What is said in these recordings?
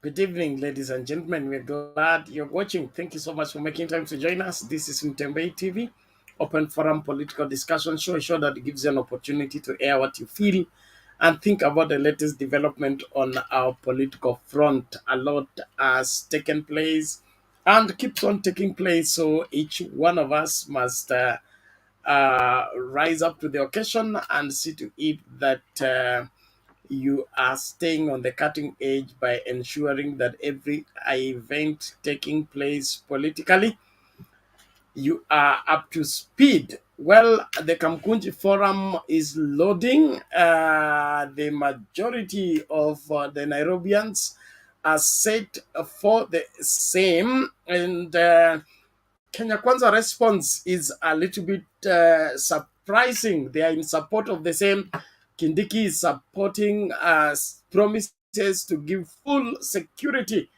Good evening, ladies and gentlemen. We're glad you're watching. Thank you so much for making time to join us. This is Mtembei TV, open forum political discussion show, a show that gives you an opportunity to air what you feel and think about the latest development on our political front. A lot has taken place and keeps on taking place, so each one of us must rise up to the occasion and see to it that you are staying on the cutting edge by ensuring that every event taking place politically, you are up to speed. Well, the Kamkunji Forum is loading. The majority of the Nairobians are set for the same, and Kenya Kwanza response is a little bit surprising. They are in support of the same. Kindiki is supporting promises to give full security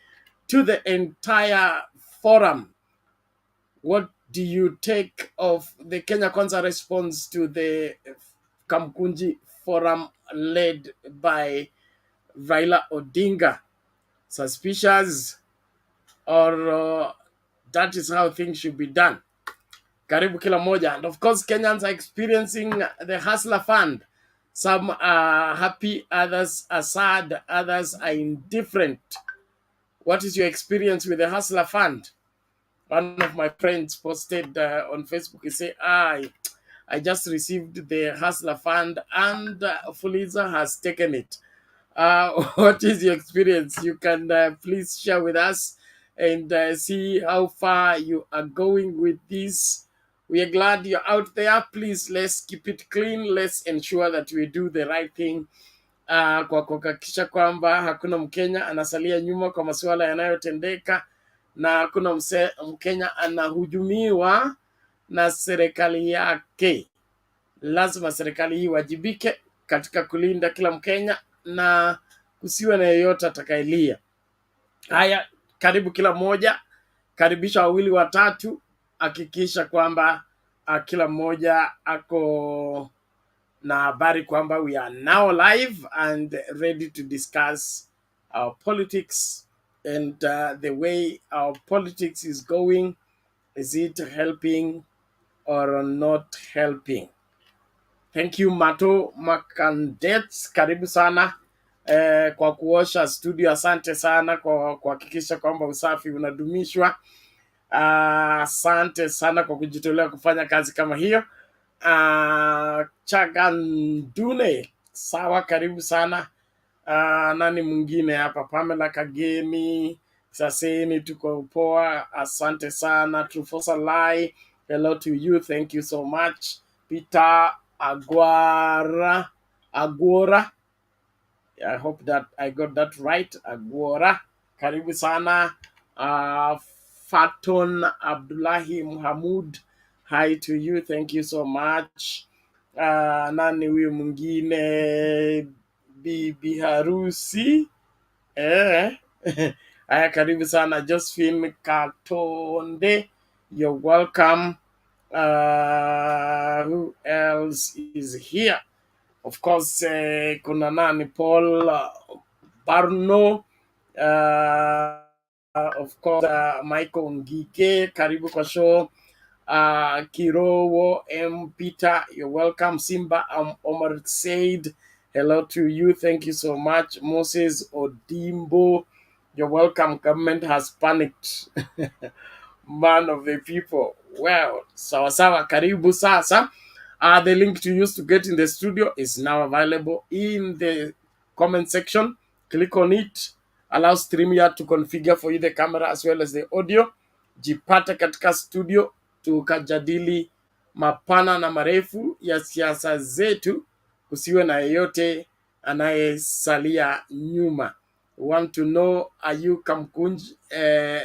to the entire forum. What do you take of the Kenya Kwanza response to the Kamkunji Forum led by Raila Odinga? Suspicious, or that is how things should be done? Karibu kila moja. And of course, Kenyans are experiencing the Hustler Fund. Some are happy, others are sad, others are indifferent. What is your experience with the Hustler Fund? One of my friends posted on Facebook, he said, I just received the Hustler Fund and Fuliza has taken it. What is your experience? You can please share with us and see how far you are going with this. We are glad you're out there. Please, let's keep it clean. Let's ensure that we do the right thing kwa kuhakikisha kwamba hakuna Mkenya anasalia nyuma kwa masuala yanayotendeka na hakuna Mkenya anahujumiwa na serikali yake. Lazima serikali hii wajibike katika kulinda kila Mkenya na kusiwe na yeyote atakayelia. Haya, karibu kila mmoja, karibisha wawili watatu, hakikisha kwamba kila mmoja ako na habari kwamba we are now live and ready to discuss our politics and the way our politics is going. Is it helping or not helping? Thank you Mato Makandets, karibu sana kwa kuosha studio. Asante sana kwa kuhakikisha kwamba usafi unadumishwa. Asante sana kwa kujitolea kufanya kazi kama hiyo. Chagandune, sawa, karibu sana. Nani mwingine hapa? Pamela Kageni, Saseni, tuko poa, asante sana. Trufosa Lai, hello to you, thank you so much. Peter Agora, I hope that I got that right. Agora, karibu sana. Faton Abdullahi Muhammad, hi to you, thank you so much. Nani huyu mwingine? Bibi harusi aya, karibu sana. Josephine Katonde, you're welcome. Who else is here? Of course, kuna nani? Paul Barno, of course, Michael Ngike, karibu kwa show. Kirowo M. Peter, you're welcome. Simba Omar Said, hello to you, thank you so much. Moses Odimbo, you're welcome. Government has panicked. Man of the people. Well, sawa sawa, karibu sasa. The link to use to get in the studio is now available in the comment section. Click on it. Allow StreamYard to configure for you the camera as well as the audio. Jipate katika studio tukajadili mapana na marefu ya siasa zetu, kusiwe na yeyote anayesalia nyuma. Want to know, are you Kamkunji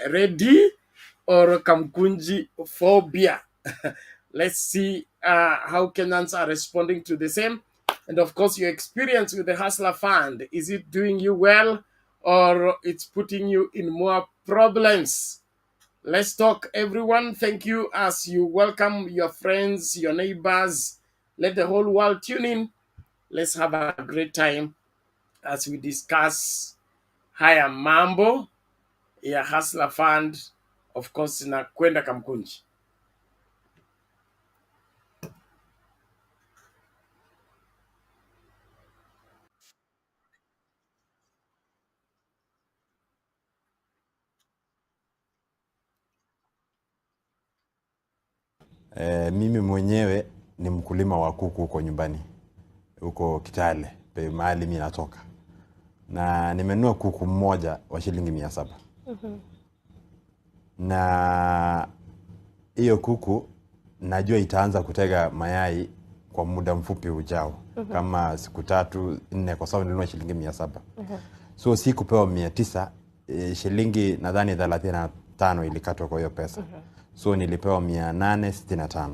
ready or Kamkunji phobia? Let's see how Kenyans are responding to the same. And of course, your experience with the Hustler Fund, is it doing you well or it's putting you in more problems? Let's talk, everyone. Thank you as you welcome your friends, your neighbors. Let the whole world tune in. Let's have a great time as we discuss haya mambo ya Hustler Fund of course na kwenda Kamukunji. Mimi mwenyewe ni mkulima wa kuku huko nyumbani, huko Kitale, mahali mimi natoka. Na nimenunua kuku mmoja wa shilingi 700. Na hiyo kuku najua itaanza kutega mayai kwa muda mfupi ujao. Kama siku 3-4 kwa sababu nilinunua shilingi 700. So si kupewa 900, shilingi nadhani 35 ilikatwa kwa hiyo pesa. So nilipewa 865.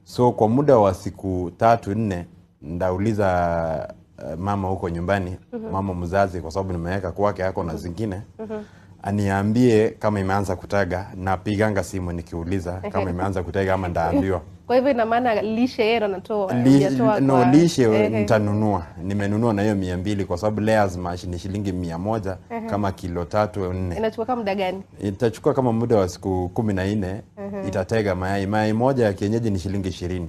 So kwa muda wa siku 3-4 ndauliza mama huko nyumbani, mama mzazi, kwa sababu nimeweka kwake yako na zingine, aniambie kama imeanza kutaga, na piganga simu nikiuliza kama imeanza kutaga ama ndaambiwa. Kwa hivyo ina maana lishe yeye anatoa lishe nitanunua. Nimenunua na hiyo 200 kwa sababu layers mash ni shilingi 100 kama kilo 3-4. Inachukua kama muda gani? Itachukua kama muda wa siku 14. Itatega mayai moja ya kienyeji ni shilingi 20.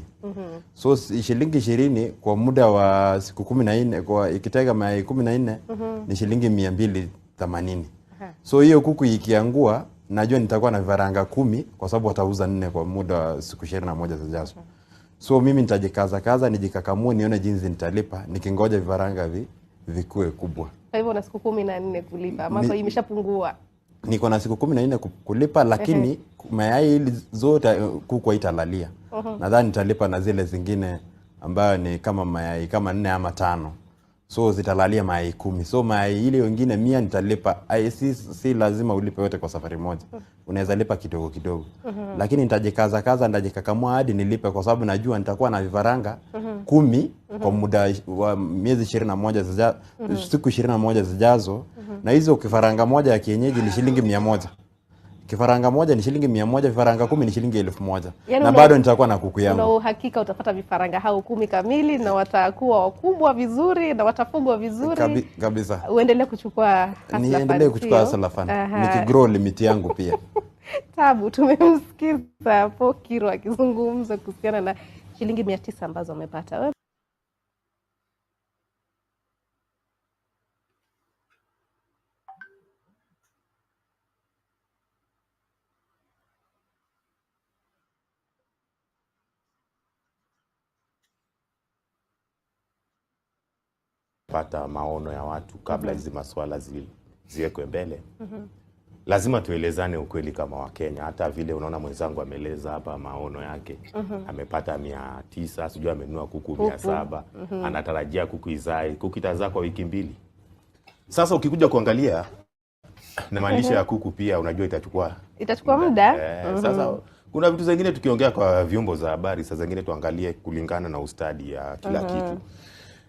So shilingi 20 kwa muda wa siku 14, kwa ikitega mayai 14 ni shilingi 280. So hiyo kuku ikiangua najua nitakuwa na vifaranga 10 kwa sababu watauza 4 kwa muda wa siku 21 zijazo. So mimi nitajikaza nijikakamue nione jinsi nitalipa nikingoja vifaranga vikue kubwa. Kwa hivyo una siku 14 kulipa ama imeshapungua? Niko na siku 14 kulipa, lakini mayai zote kuku haitalalia. Nadhani nitalipa na zile zingine ambayo ni kama mayai kama 4 ama 5. So zitalalia mayai 10. So mayai ile wengine 100 nitalipa. Si lazima ulipe yote kwa safari moja. Unaweza lipa kidogo kidogo. Lakini nitajikaza nitajikakamua hadi nilipe, kwa sababu najua nitakuwa na vifaranga 10 kwa muda wa miezi 21 zijazo, siku 21 zijazo. Na hizo kifaranga moja ya kienyeji ni shilingi 100. Kifaranga moja ni shilingi 100, vifaranga 10 ni shilingi 1000. Yani na bado nitakuwa na kuku yangu. Una uhakika utapata vifaranga hao 10 kamili na watakuwa wakubwa vizuri na watafugwa vizuri? Kabisa. Uendelee kuchukua Hustler Fund. Niendelee kuchukua Hustler Fund. Nikigrow limit yangu pia. Tabu, tumemsikiza hapo Kiro akizungumza kuhusiana na shilingi 900 ambazo amepata. Pata maono ya watu kabla hizi masuala ziwekwe mbele. Lazima tuelezane ukweli kama Wakenya. Hata vile unaona mwenzangu ameeleza hapa maono yake. Amepata 900, sijui amenunua kuku 700. Anatarajia kuku izae, kuku itazaa kwa wiki 2. Sasa ukikuja kuangalia na malisho ya kuku pia unajua itachukua muda. Sasa kuna vitu zingine tukiongea kwa vyombo za habari, sasa zingine tuangalie kulingana na ustadi ya kila kitu.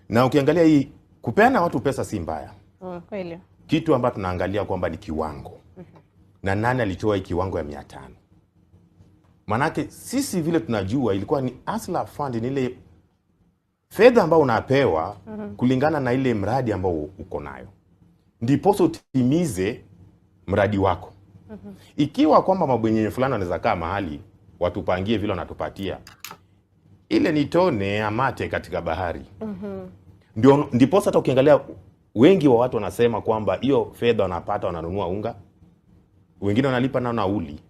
Na ukiangalia hii kupeana watu pesa si mbaya. Kweli. Kitu ambacho tunaangalia kwamba ni kiwango. Na nani alitoa hii kiwango ya 500? Manake sisi vile tunajua ilikuwa ni Hustler Fund, ni ile fedha ambayo unapewa kulingana na ile mradi ambao uko nayo. Ndipo utimize mradi wako. Ikiwa kwamba mabwenyenye fulani wanaweza kaa mahali watupangie vile wanatupatia, ile ni tone ya mate katika bahari. Ndipo hata ukiangalia wengi wa watu wanasema kwamba hiyo fedha wanapata wananunua unga, wengine wanalipa na nauli.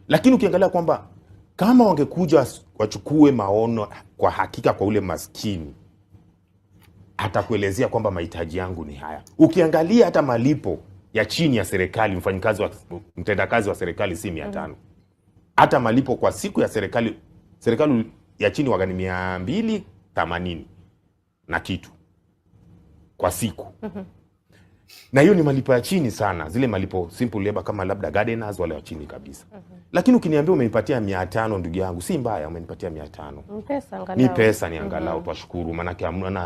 Lakini ukiangalia kwamba kama wangekuja wachukue maono kwa hakika kwa ule maskini, atakuelezea kwamba mahitaji yangu ni haya. Ukiangalia hata malipo ya chini ya serikali, mtendakazi wa serikali si 500. Hata malipo kwa siku ya serikali ya chini waga ni 280 na kitu kwa siku. Na hiyo ni malipo ya chini sana, zile malipo simple labor kama labda gardeners wale wa chini kabisa. Lakini ukiniambia umenipatia 500 ndugu yangu, si mbaya, umenipatia 500. Ni pesa, ni angalau twashukuru, maana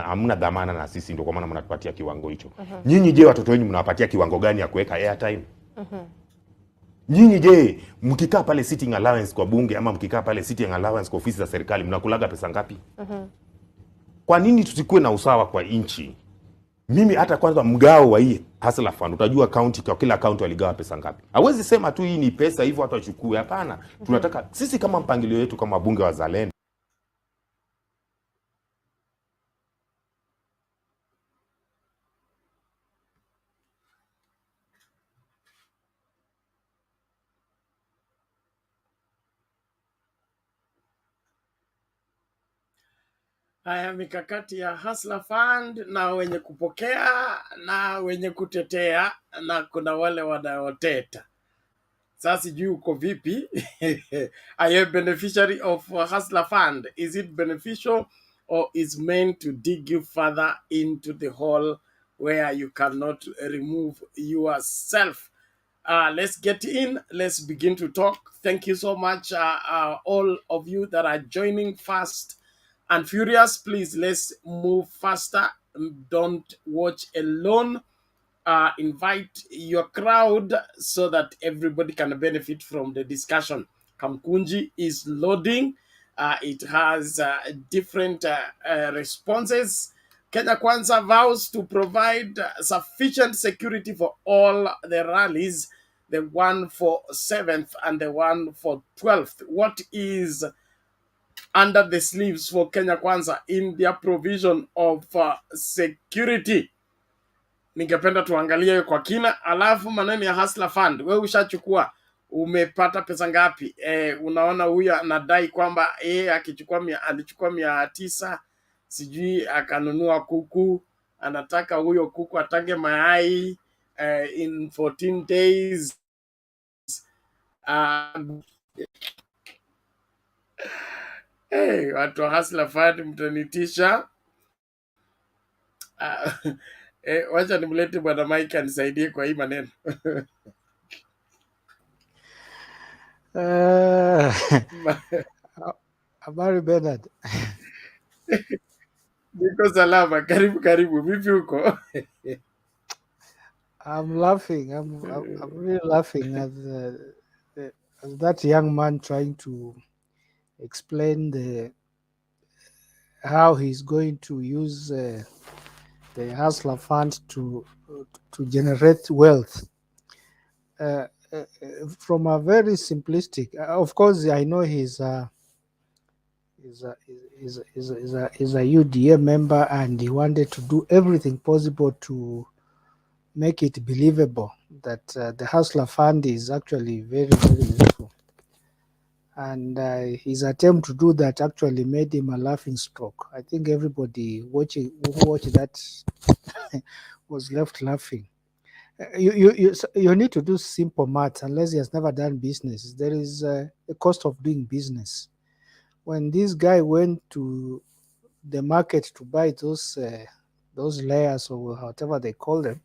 hamna dhamana na sisi, ndio kwa maana mnatupatia kiwango hicho. Nyinyi je, watoto wenu mnawapatia kiwango gani ya kuweka airtime? Nyinyi je, mkikaa pale sitting allowance kwa bunge ama mkikaa pale sitting allowance kwa ofisi za serikali mnakulaga pesa ngapi? Kwa nini tusikue na usawa kwa inchi? Mimi hata kwanza mgao wa hii Hustler Fund, utajua county, kwa kila county waligawa pesa ngapi. Hawezi sema tu hii ni pesa hivyo watu wachukue. Hapana, tunataka sisi kama mpangilio wetu kama bunge wa Zalendo, Haya, mikakati ya Hustler Fund na wenye kupokea na wenye kutetea, na kuna wale wanaoteta. Sasa sijui uko vipi? Are you a beneficiary of Hustler Fund? Is it beneficial or is meant to dig you further into the hole where you cannot remove yourself? Let's get in. Let's begin to talk. Thank you so much, all of you that are joining fast and furious. Please, let's move faster. Don't watch alone. Invite your crowd so that everybody can benefit from the discussion. Kamukunji is loading. It has different responses. Kenya Kwanza vows to provide sufficient security for all the rallies, the one for 7th and the one for 12th. What is under the sleeves for Kenya Kwanza in their provision of security? Ningependa tuangalie hiyo kwa kina. Alafu maneno ya Hustler Fund, wewe ushachukua, umepata pesa ngapi? Unaona huyu anadai kwamba alichukua 900, sijui akanunua kuku, anataka huyo kuku atage mayai in 14 days. Watu wa Hustler Fund mtanitisha. Wacha nimlete bwana Mike anisaidie kwa hii maneno. Habari Bernard. Niko salama, karibu. Vipi huko? I'm laughing. I'm really laughing at that young man trying to explain how he's going to use the Hustler Fund to generate wealth. From a very simplistic, of course, I know he's a UDA member, and he wanted to do everything possible to make it believable that the Hustler Fund is actually very, very useful. And his attempt to do that actually made him a laughing stock. I think everybody who watched that was left laughing. You need to do simple math unless he has never done business. There is a cost of doing business. When this guy went to the market to buy those layers or whatever they call them,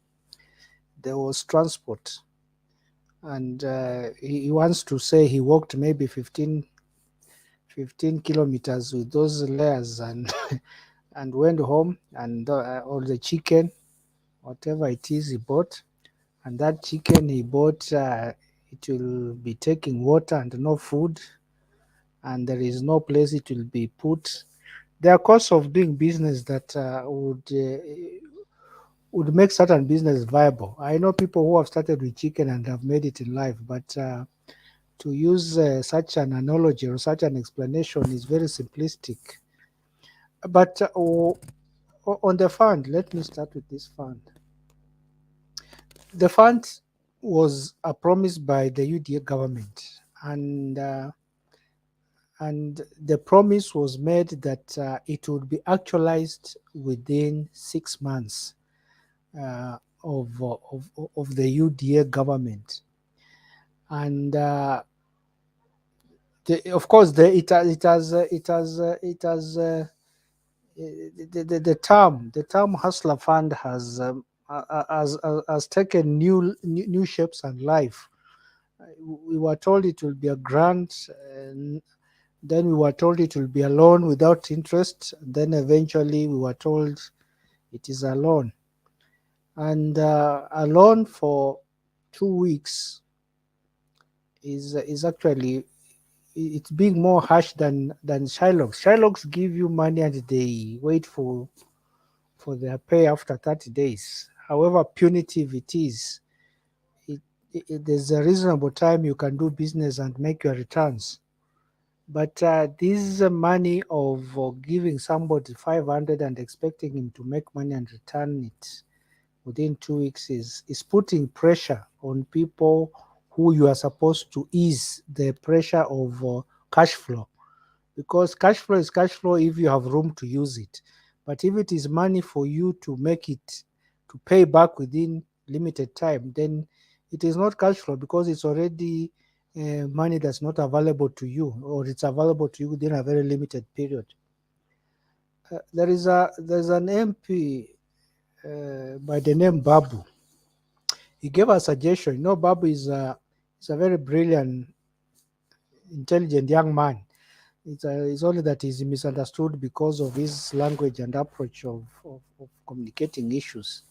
there was transport. And he wants to say he walked maybe 15 kilometers with those layers and and went home, and all the chicken, whatever it is he bought, and that chicken he bought, it will be taking water and no food, and there is no place it will be put. There are costs of doing business that would make certain business viable. I know people who have started with chicken and have made it in life, but to use such an analogy or such an explanation is very simplistic. But on the fund, let me start with this fund. The fund was a promise by the UDA government, and the promise was made that it would be actualized within 6 months of the UDA government. And of course, the term Hustler Fund has taken new shapes and life. We were told it will be a grant, and then we were told it will be a loan without interest. Then eventually we were told it is a loan, and a loan for 2 weeks is actually, it's being more harsh than Shylocks. Shylocks give you money and they wait for for their pay after 30 days. However punitive it is, there's a reasonable time you can do business and make your returns. But this money of giving somebody 500 and expecting him to make money and return it within 2 weeks is putting pressure on people who you are supposed to ease the pressure of cash flow. Because cash flow is cash flow if you have room to use it. But if it is money for you to make it, to pay back within limited time, then it is not cash flow because it's already money that's not available to you, or it's available to you within a very limited period. There's an MP by the name Babu. He gave a suggestion. You know, Babu is a very brilliant, intelligent young man. It's only that he's misunderstood because of his language and approach of communicating issues.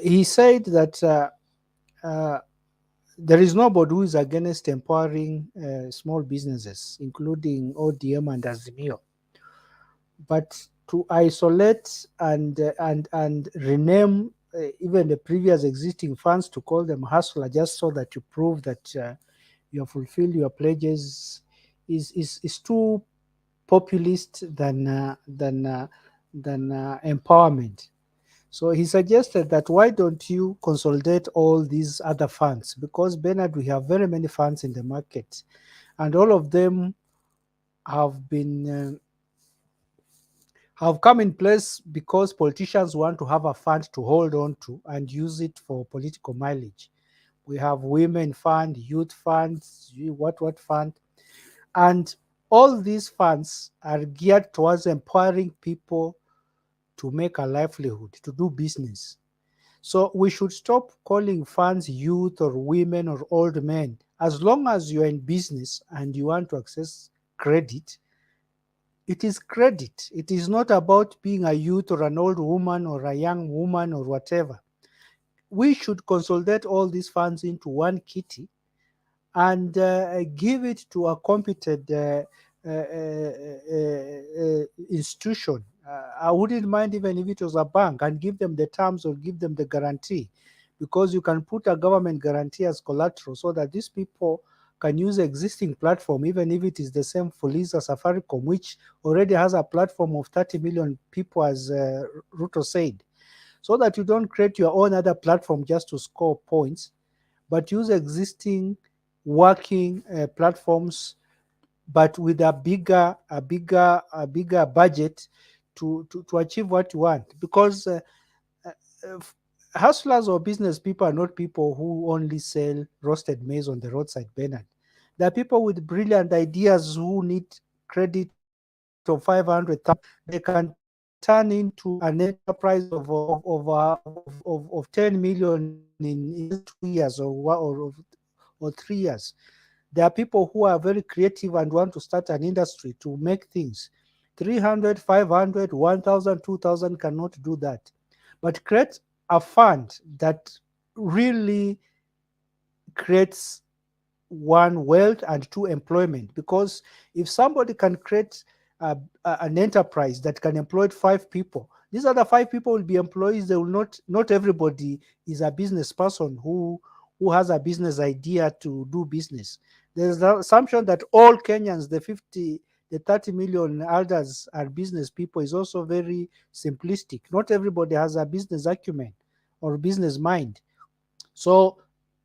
He said that there is nobody who is against empowering small businesses, including ODM and Azimio. But to isolate and rename even the previous existing funds to call them hustler just so that you prove that you have fulfilled your pledges is too populist than empowerment. So he suggested that why don't you consolidate all these other funds? Because Bernard, we have very many funds in the market, and all of them have been have come in place because politicians want to have a fund to hold on to and use it for political mileage. We have women fund, youth funds, what fund, and all these funds are geared towards empowering people to make a livelihood, to do business. So we should stop calling funds youth or women or old men. As long as you're in business and you want to access credit, it is credit. It is not about being a youth or an old woman or a young woman or whatever. We should consolidate all these funds into one kitty and give it to a competent institution. I wouldn't mind even if it was a bank, and give them the terms or give them the guarantee, because you can put a government guarantee as collateral so that these people can use existing platform, even if it is the same Fuliza Safaricom, which already has a platform of 30 million people, as Ruto said, so that you don't create your own other platform just to score points, but use existing working platforms, but with a bigger budget to achieve what you want. Because hustlers or business people are not people who only sell roasted maize on the roadside, Bernard. There are people with brilliant ideas who need credit of 500,000. They can turn into an enterprise of 10 million in 2 years or 3 years. There are people who are very creative and want to start an industry to make things. 300, 500, 1,000, 2,000 cannot do that. But create a fund that really creates, one, wealth, and two, employment. Because if somebody can create an enterprise that can employ 5 people, these other 5 people will be employees. They will not everybody is a business person who has a business idea to do business. There's the assumption that all Kenyans, the 30 million elders, are business people, is also very simplistic. Not everybody has a business acumen or business mind. So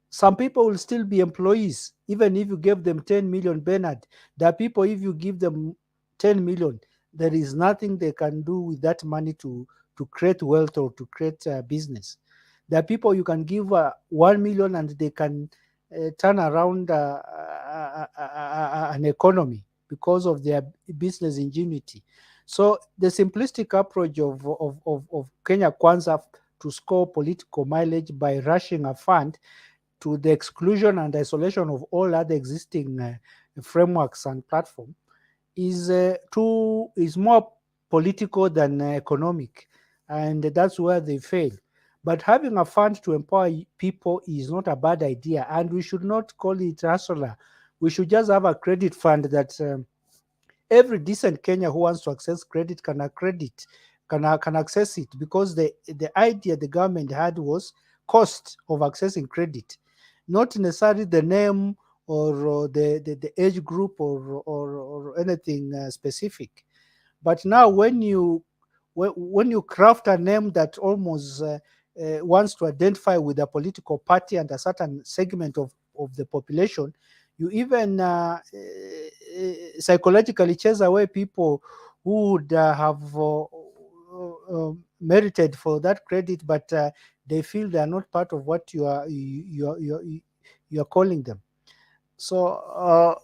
some people will still be employees, even if you give them 10 million, Bernard. There are people, if you give them 10 million, there is nothing they can do with that money to create wealth or to create business. There are people you can give 1 million and they can turn around an economy because of their business ingenuity. So the simplistic approach of Kenya Kwanza to score political mileage by rushing a fund to the exclusion and isolation of all other existing frameworks and platforms is more political than economic, and that's where they fail. But having a fund to empower people is not a bad idea, and we should not call it hustler. We should just have a credit fund that every decent Kenya who wants to access credit can accredit can access it, because the idea the government had was cost of accessing credit, not necessarily the name or the age group or anything specific. But now when you craft a name that almost wants to identify with a political party and a certain segment of the population, you even psychologically chase away people who would have merited for that credit, but they feel they are not part of what you are calling them. So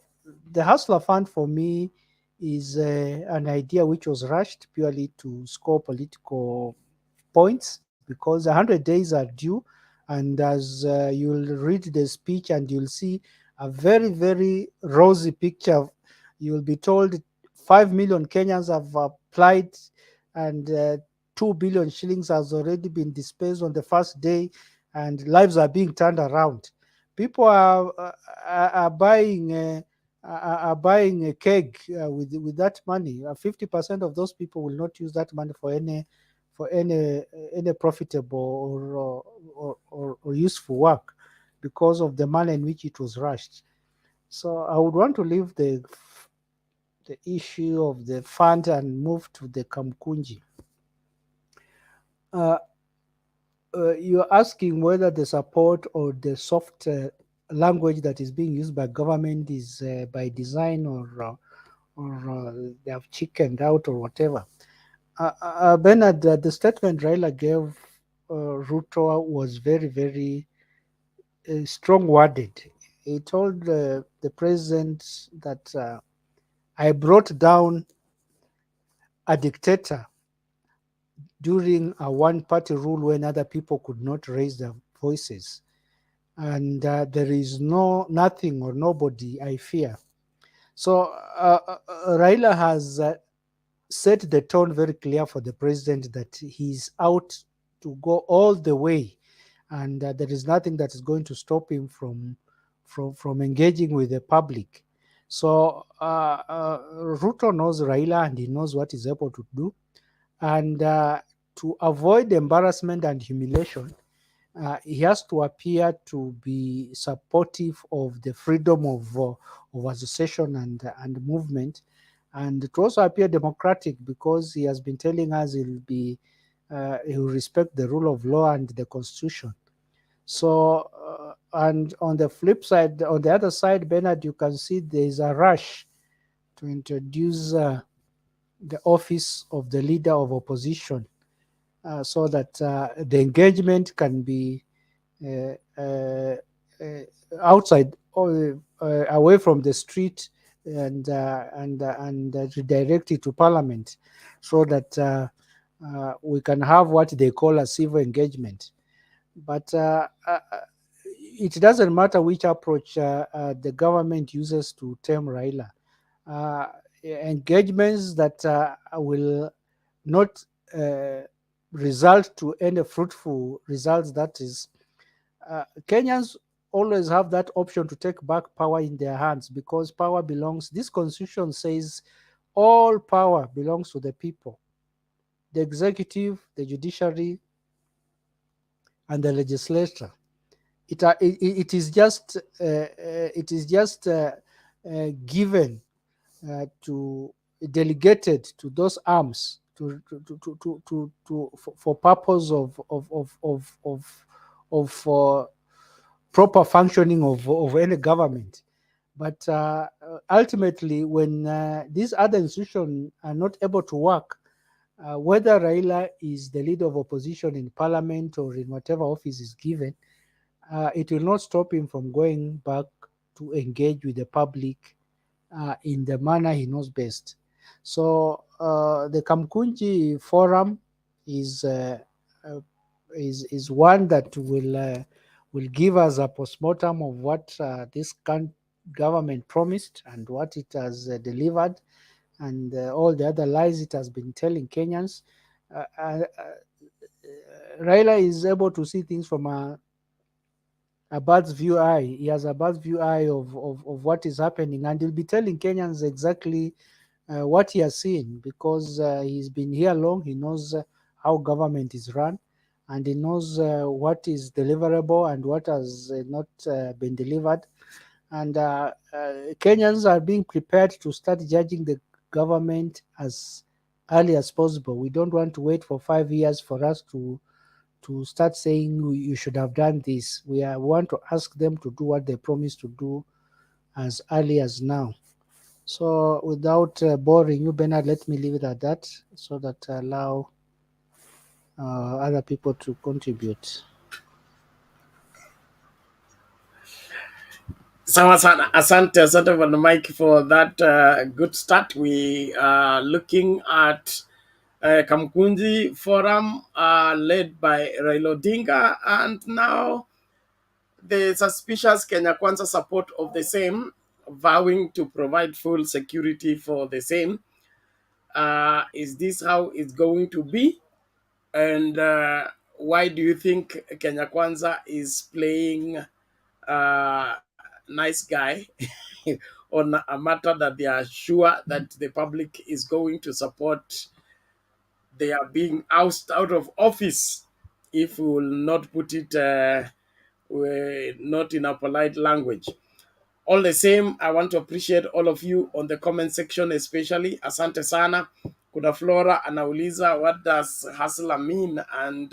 the Hustler Fund for me is an idea which was rushed purely to score political points, because 100 days are due. And as you'll read the speech and you'll see a very, very rosy picture. You'll be told 5 million Kenyans have applied, and 2 billion shillings has already been dispersed on the first day, and lives are being turned around. People are buying are buying a keg with that money. 50% of those people will not use that money for any profitable or useful work, because of the manner in which it was rushed. So I would want to leave the issue of the fund and move to the Kamukunji. You're asking whether the support or the soft language that is being used by government is by design, or they have chickened out or whatever. Bernard, the statement Raila gave Ruto was very, very strong worded. He told the president that I brought down a dictator during a one-party rule when other people could not raise their voices, and there is nothing or nobody I fear. So Raila has set the tone very clear for the president that he's out to go all the way, and there is nothing that is going to stop him from engaging with the public. So Ruto knows Raila, and he knows what he's able to do. And to avoid embarrassment and humiliation, he has to appear to be supportive of the freedom of association and movement, and to also appear democratic, because he has been telling us he will respect the rule of law and the constitution. So and on the flip side, on the other side, Bernard, you can see there is a rush to introduce the office of the leader of opposition, so that the engagement can be outside, or away from the street, and redirected to parliament, so that we can have what they call a civil engagement. But it doesn't matter which approach the government uses to tame Raila. Engagements that will not result to any fruitful results, that is, Kenyans always have that option to take back power in their hands, because power belongs, this constitution says all power belongs to the people, the executive, the judiciary, and the legislature. It is just given to delegated to those arms for purpose of proper functioning of any government. But ultimately, when these other institutions are not able to work, whether Raila is the leader of opposition in parliament or in whatever office is given, it will not stop him from going back to engage with the public in the manner he knows best. So the Kamukunji Forum is one that will give us a postmortem of what this government promised and what it has delivered, and all the other lies it has been telling Kenyans. Raila is able to see things from a bird's view eye. He has a bird's view eye of what is happening, and he'll be telling Kenyans exactly what he has seen, because he's been here long. He knows how government is run, and he knows what is deliverable and what has not been delivered. And Kenyans are being prepared to start judging the government as early as possible. We don't want to wait for 5 years for us to start saying you should have done this. We want to ask them to do what they promised to do as early as now. So without boring you, Bernard, let me leave it at that, so that I allow other people to contribute. Sawa sana, asante for the mic for that good start. We are looking at Kamukunji Forum led by Raila Odinga, and now the suspicious Kenya Kwanza support of the same, vowing to provide full security for the same. Is this how it's going to be? And why do you think Kenya Kwanza is playing nice guy on a matter that they are sure that the public is going to support? They are being ousted out of office, if we will not put it not in a polite language. All the same, I want to appreciate all of you on the comment section, especially. Asante sana. Kuna Flora anauliza, what does hustler mean? And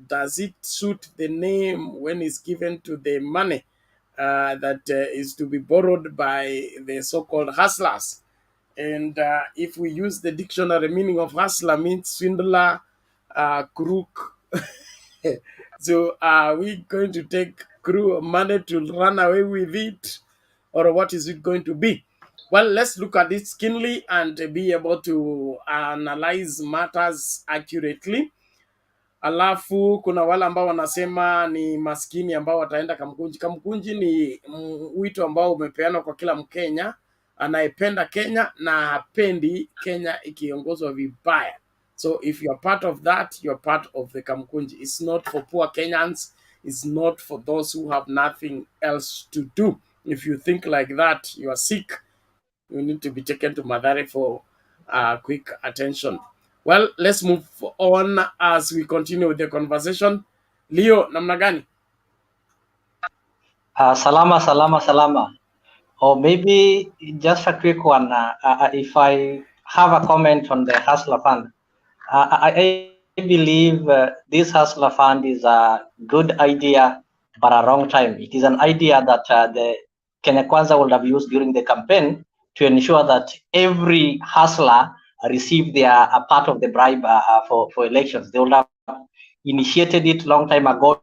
does it suit the name when it's given to the money that is to be borrowed by the so-called hustlers? And if we use the dictionary, meaning of hustler means swindler, crook. So are we going to take crew money to run away with it, or what is it going to be? Well, let's look at it keenly and be able to analyze matters accurately. Alafu kuna wale ambao wanasema ni maskini ambao wataenda Kamukunji. Kamukunji ni wito ambao umepeanwa kwa kila Mkenya anayependa Kenya na hapendi Kenya ikiongozwa vibaya. So if you are part of that, you are part of the Kamukunji. It's not for poor Kenyans. It's not for those who have nothing else to do. If you think like that, you are sick. You need to be taken to Madare for quick attention. Well, let's move on as we continue with the conversation. Leo, namna gani? Salama. Or maybe just a quick one. If I have a comment on the Hustler Fund, I believe this Hustler Fund is a good idea, but a wrong time. It is an idea that the Kenya Kwanza would have used during the campaign to ensure that every hustler receive their a part of the bribe for elections. They would have initiated it long time ago,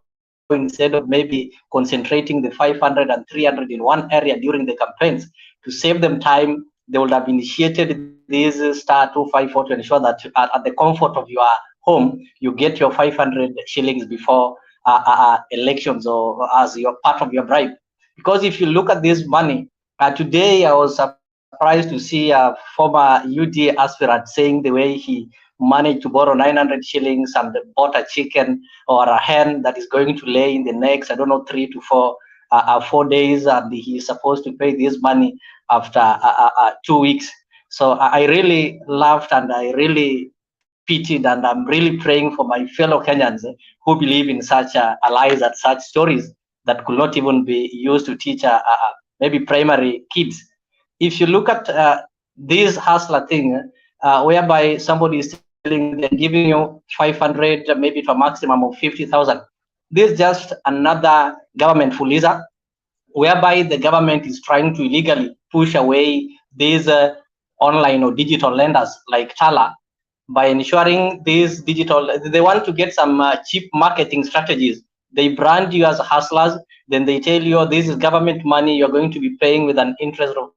instead of maybe concentrating the 500 and 300 in one area during the campaigns. To save them time, they would have initiated this star 254 to ensure that at the comfort of your home, you get your 500 shillings before elections, or as your part of your bribe. Because if you look at this money, today I was surprised to see a former UDA aspirant saying the way he managed to borrow 900 shillings and bought a chicken or a hen that is going to lay in the next, 3 to 4 days, and he is supposed to pay this money after 2 weeks. So I really laughed and I really pitied, and I'm really praying for my fellow Kenyans who believe in such lies and such stories that could not even be used to teach maybe primary kids. If you look at this hustler thing, whereby somebody is they're giving you 500, maybe to a maximum of 50,000. This is just another government fuliza, whereby the government is trying to illegally push away these online or digital lenders like Tala by ensuring these digital. They want to get some cheap marketing strategies. They brand you as hustlers, then they tell you, this is government money, you're going to be paying with an interest of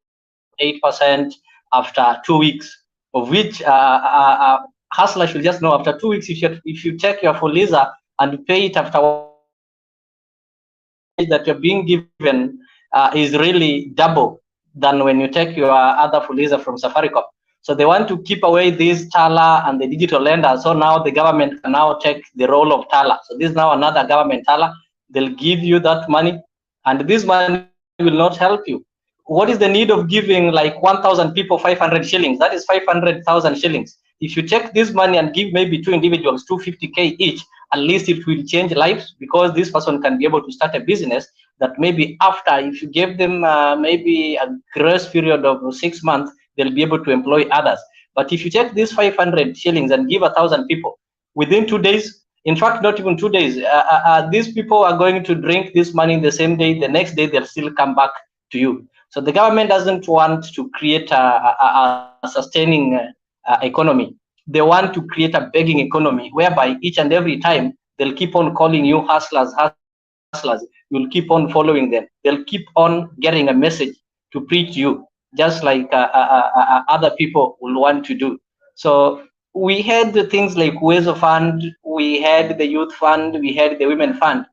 8% after 2 weeks, of which hustler should just know after 2 weeks, if you take your fuliza and pay it after that you're being given is really double than when you take your other fuliza from Safaricom. So they want to keep away this Tala and the digital lender. So now the government can now take the role of Tala. So this is now another government Tala. They'll give you that money, and this money will not help you. what is the need of giving like 1,000 people 500 shillings? That is 500,000 shillings. If you take this money and give maybe two individuals 250K each, at least it will change lives, because this person can be able to start a business that maybe after, if you give them maybe a grace period of 6 months, they'll be able to employ others. But if you take these 500 shillings and give 1,000 people, within 2 days, in fact, not even 2 days, these people are going to drink this money the same day. The next day, they'll still come back to you. So the government doesn't want to create a sustaining economy. They want to create a begging economy, whereby each and every time they'll keep on calling you hustlers, hustlers. You'll keep on following them. They'll keep on getting a message to preach you, just like other people will want to do. So we had the things like Uwezo Fund, we had the Youth Fund, we had the Women Fund,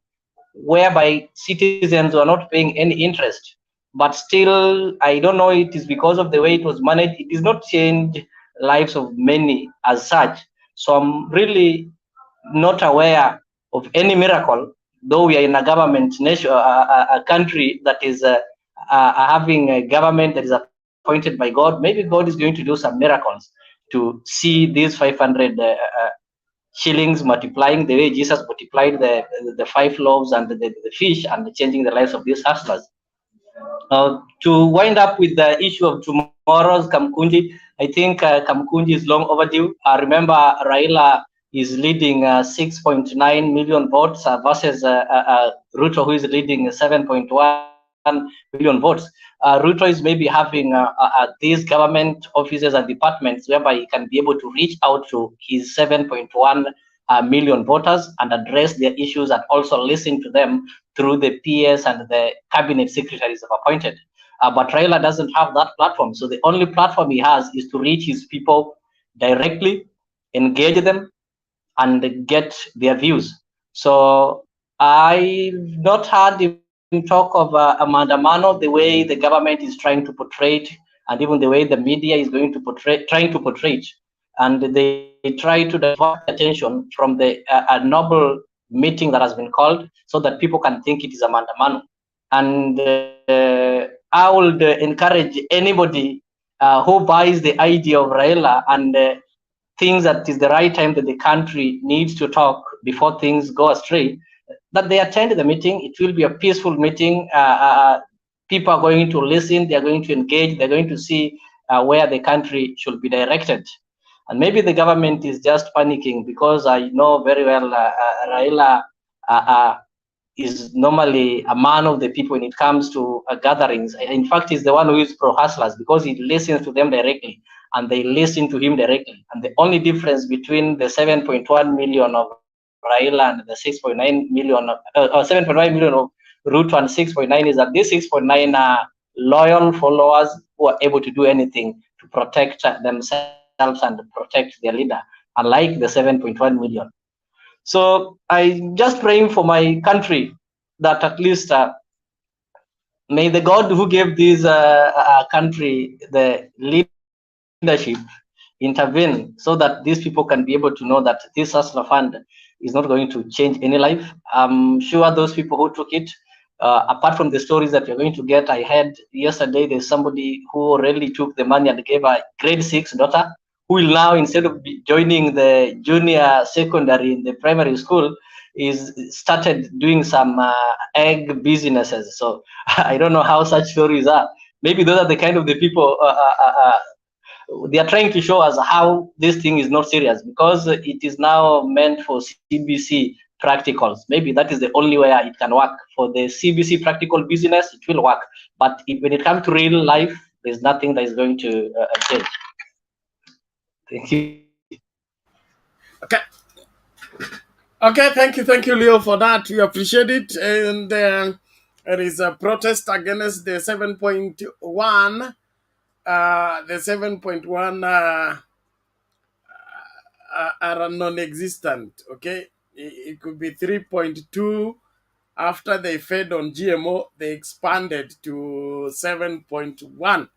whereby citizens were not paying any interest. But still, I don't know, it is because of the way it was managed. It is not changed lives of many as such. So I'm really not aware of any miracle, though we are in a government nation, a country that is having a government that is appointed by God. Maybe God is going to do some miracles to see these 500 shillings multiplying the way Jesus multiplied the 5 loaves and the fish, and changing the lives of these hustlers. To wind up with the issue of tomorrow's Kamukunji, I think Kamukunji is long overdue. Remember, Raila is leading 6.9 million votes versus Ruto, who is leading 7.1 million votes. Ruto is maybe having these government offices and departments whereby he can be able to reach out to his 7.1 million voters and address their issues, and also listen to them through the PS and the cabinet secretaries have appointed. But Raila doesn't have that platform. So the only platform he has is to reach his people directly, engage them, and get their views. So I've not heard him talk of a mandamano the way the government is trying to portray it, and even the way the media is going to trying to portray it. And they try to divert attention from the noble meeting that has been called, so that people can think it is a mandamano. And I would encourage anybody who buys the idea of Raila and thinks that is the right time that the country needs to talk before things go astray, that they attend the meeting. It will be a peaceful meeting. People are going to listen, they're going to engage, they're going to see where the country should be directed. And maybe the government is just panicking, because I know very well Raila is normally a man of the people when it comes to gatherings. In fact, he's the one who is pro-hustlers, because he listens to them directly and they listen to him directly. And the only difference between the 7.1 million of Raila and the 6.9 million, 7.9 million of Ruto and 6.9 is that these 6.9 are loyal followers who are able to do anything to protect themselves and protect their leader, unlike the 7.1 million. So I'm just praying for my country that at least may the God who gave this country the leadership intervene, so that these people can be able to know that this hustler fund is not going to change any life. I'm sure those people who took it, apart from the stories that you're going to get, I heard yesterday there's somebody who already took the money and gave a grade 6 daughter, who will now, instead of joining the junior secondary in the primary school, is started doing some egg businesses. So I don't know how such stories are. Maybe those are the kind of the people they are trying to show us how this thing is not serious, because it is now meant for CBC practicals. Maybe that is the only way it can work. For the CBC practical business, it will work. But when it comes to real life, there's nothing that is going to change. Thank you. Okay. Okay, thank you, Leo, for that. We appreciate it. And there is a protest against the 7.1. The 7.1 are non-existent. Okay, it could be 3.2. After they fed on GMO, they expanded to 7.1.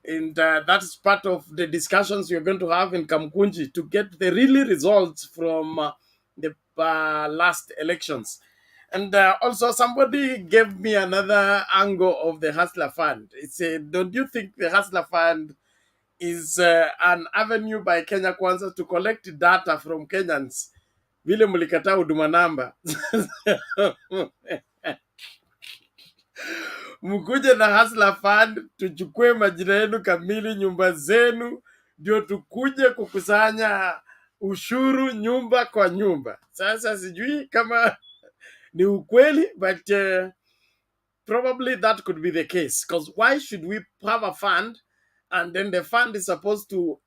And that is part of the discussions we're going to have in Kamukunji to get the really results from the last elections. And also, somebody gave me another angle of the Hustler Fund. It said, don't you think the Hustler Fund is an avenue by Kenya Kwanza to collect data from Kenyans? Vile mlikataa huduma namba. Mkuje na Hustler Fund, tuchukue majina yenu kamili, nyumba zenu, ndio tukuje kukusanya ushuru nyumba kwa nyumba. Sasa sijui kama ni ukweli, but probably that could be the case. Because why should we have a fund and then the fund is supposed to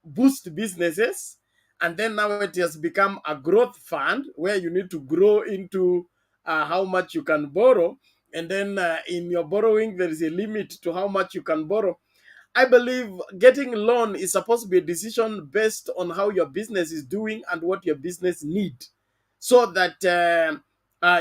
boost businesses, and then now it has become a growth fund where you need to grow into how much you can borrow, and then in your borrowing there is a limit to how much you can borrow. I believe getting a loan is supposed to be a decision based on how your business is doing and what your business need, so that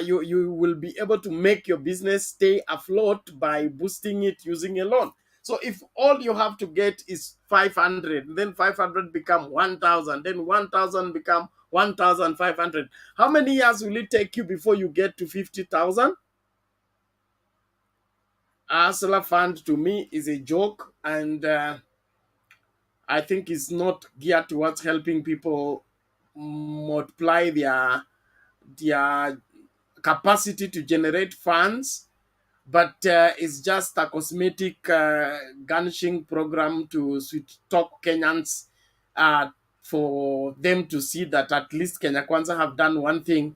you will be able to make your business stay afloat by boosting it using a loan. So if all you have to get is 500, then 500 become 1,000, then 1,000 become 1,500. How many years will it take you before you get to 50,000? Hustler Fund to me is a joke, and I think it's not geared towards helping people multiply their capacity to generate funds, but it's just a cosmetic garnishing program to sweet talk Kenyans, for them to see that at least Kenya Kwanza have done one thing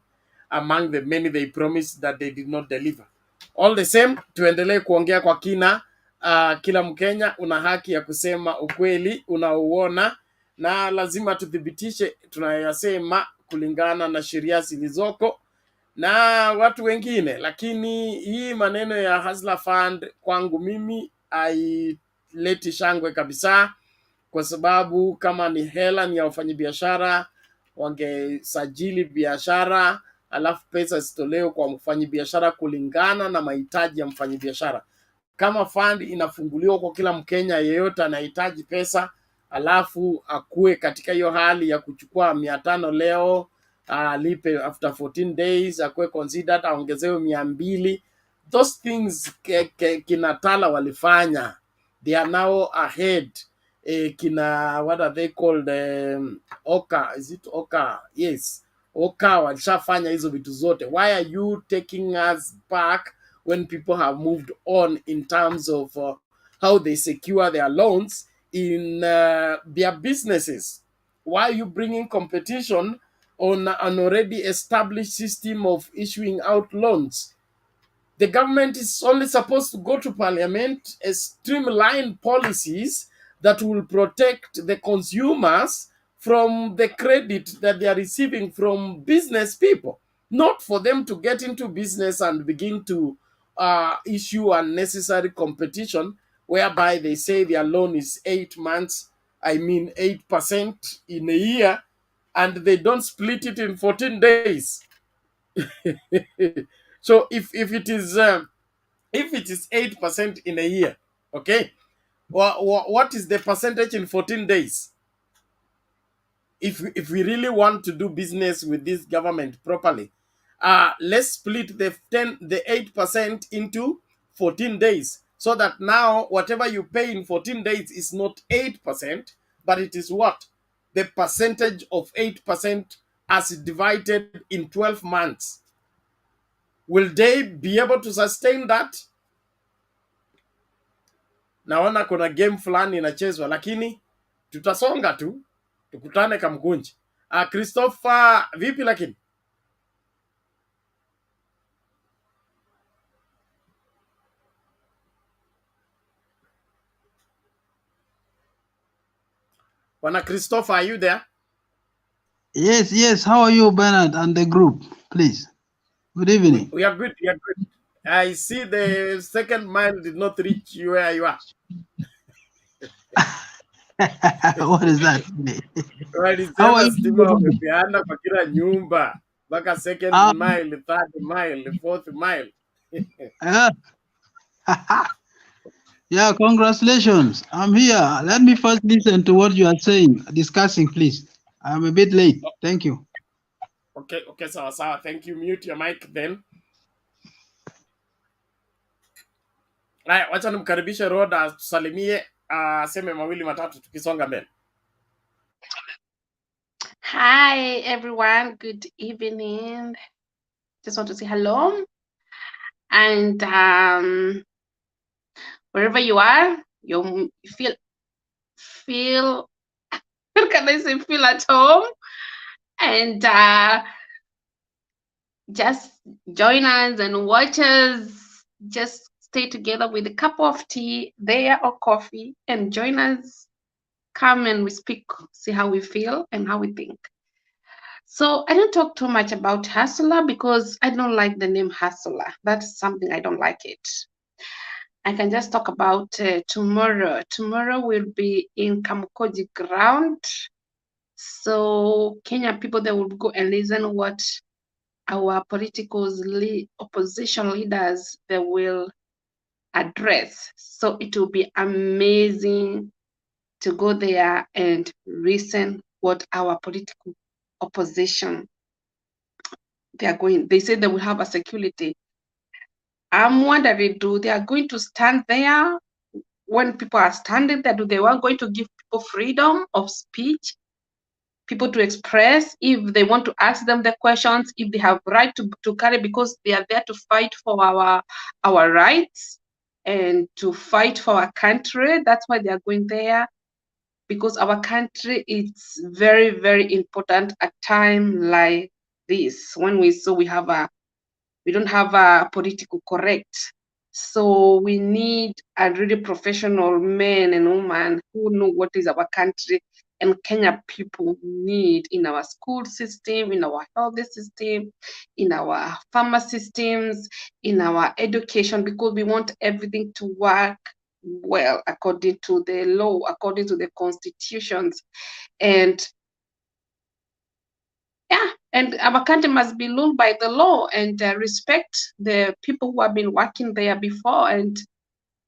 among the many they promised that they did not deliver. All the same, tuendelee kuongea kwa kina. Kila Mkenya una haki ya kusema ukweli unaouona, na lazima tuthibitishe tunayasema kulingana na sheria zilizoko na watu wengine. Lakini hii maneno ya Hustler Fund kwangu mimi haileti shangwe kabisa, kwa sababu kama ni hela ni ya wafanyabiashara, wangesajili biashara alafu pesa zitolewe kwa mfanyabiashara kulingana na mahitaji ya mfanyabiashara. Kama fund inafunguliwa kwa kila Mkenya yeyote anahitaji pesa, alafu akue katika hiyo hali ya kuchukua 500 leo, lipe after 14 days, akue considered aongezewe 200. Those things kinatala walifanya. They are now ahead. Kina, what are they called? Oka, is it Oka? Yes. Oka walishafanya hizo vitu zote. Why are you taking us back when people have moved on in terms of how they secure their loans in their businesses? Why are you bringing competition on an already established system of issuing out loans? The government is only supposed to go to parliament and streamline policies that will protect the consumers from the credit that they are receiving from business people, not for them to get into business and begin to issue unnecessary competition whereby they say their loan is 8 months, 8% in a year, and they don't split it in 14 days. So if it is 8% in a year, okay, what is the percentage in 14 days? If we really want to do business with this government properly, let's split the 8% into 14 days, so that now whatever you pay in 14 days is not 8%, but it is what? The percentage of 8% as divided in 12 months. Will they be able to sustain that? Naona kuna game fulani inachezwa, lakini tutasonga tu, tukutane Kamukunji. Christopher, vipi lakini? Wana Christopher, are you there? Yes, yes. How are you, Bernard, and the group? Please. Good evening. We are good. We are good. I see the second mile did not reach you where you are. What is that? How are you? Wamepeana kwa kila nyumba mpaka second mile, third mile, fourth mile. Yeah, congratulations. I'm here. Let me first listen to what you are saying, discussing, please. I'm a bit late. Thank you. Okay, okay, sawa sawa. Thank you. Mute your mic then. Haya, wacha nimkaribishe Roda atusalimie, aseme mawili matatu tukisonga mbele. Hi, everyone. Good evening. Just want to say hello. And wherever you are, you feel, what can I say, feel at home. And just join us and watch us. Just stay together with a cup of tea there or coffee and join us. Come and we speak, see how we feel and how we think. So I don't talk too much about hustler because I don't like the name hustler. That's something I don't like it. I can just talk about tomorrow. Tomorrow we'll be in Kamukunji ground. So Kenya people, they will go and listen what our political opposition leaders, they will address. So it will be amazing to go there and listen what our political opposition they say they will have a security. I'm wondering, do they are going to stand there when people are standing there? Do they want going to give people freedom of speech, people to express if they want to ask them the questions, if they have right to carry, because they are there to fight for our rights and to fight for our country. That's why they are going there, because our country is very, very important at time like this, when we don't have a political correct. So we need a really professional men and women who know what is our country and Kenya people need in our school system, in our health system, in our farmer systems, in our education, because we want everything to work well according to the law, according to the constitutions. And yeah, and our country must be ruled by the law and respect the people who have been working there before, and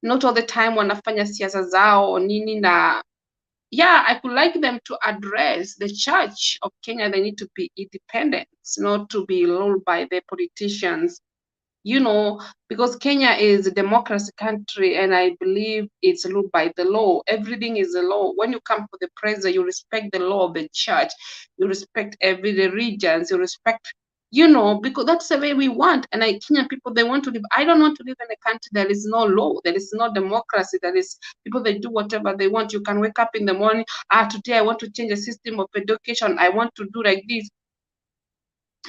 not all the time wanafanya siasa zao nini na. Yeah, I could like them to address the church of Kenya. They need to be independent, not to be ruled by the politicians. You know, because Kenya is a democracy country, and I believe it's ruled by the law. Everything is a law. When you come for the president, you respect the law of the church. You respect the regions. You respect, because that's the way we want. And Kenyan people, they want to live. I don't want to live in a country there is no law. There is no democracy. There is people, they do whatever they want. You can wake up in the morning. Today I want to change the system of education. I want to do like this.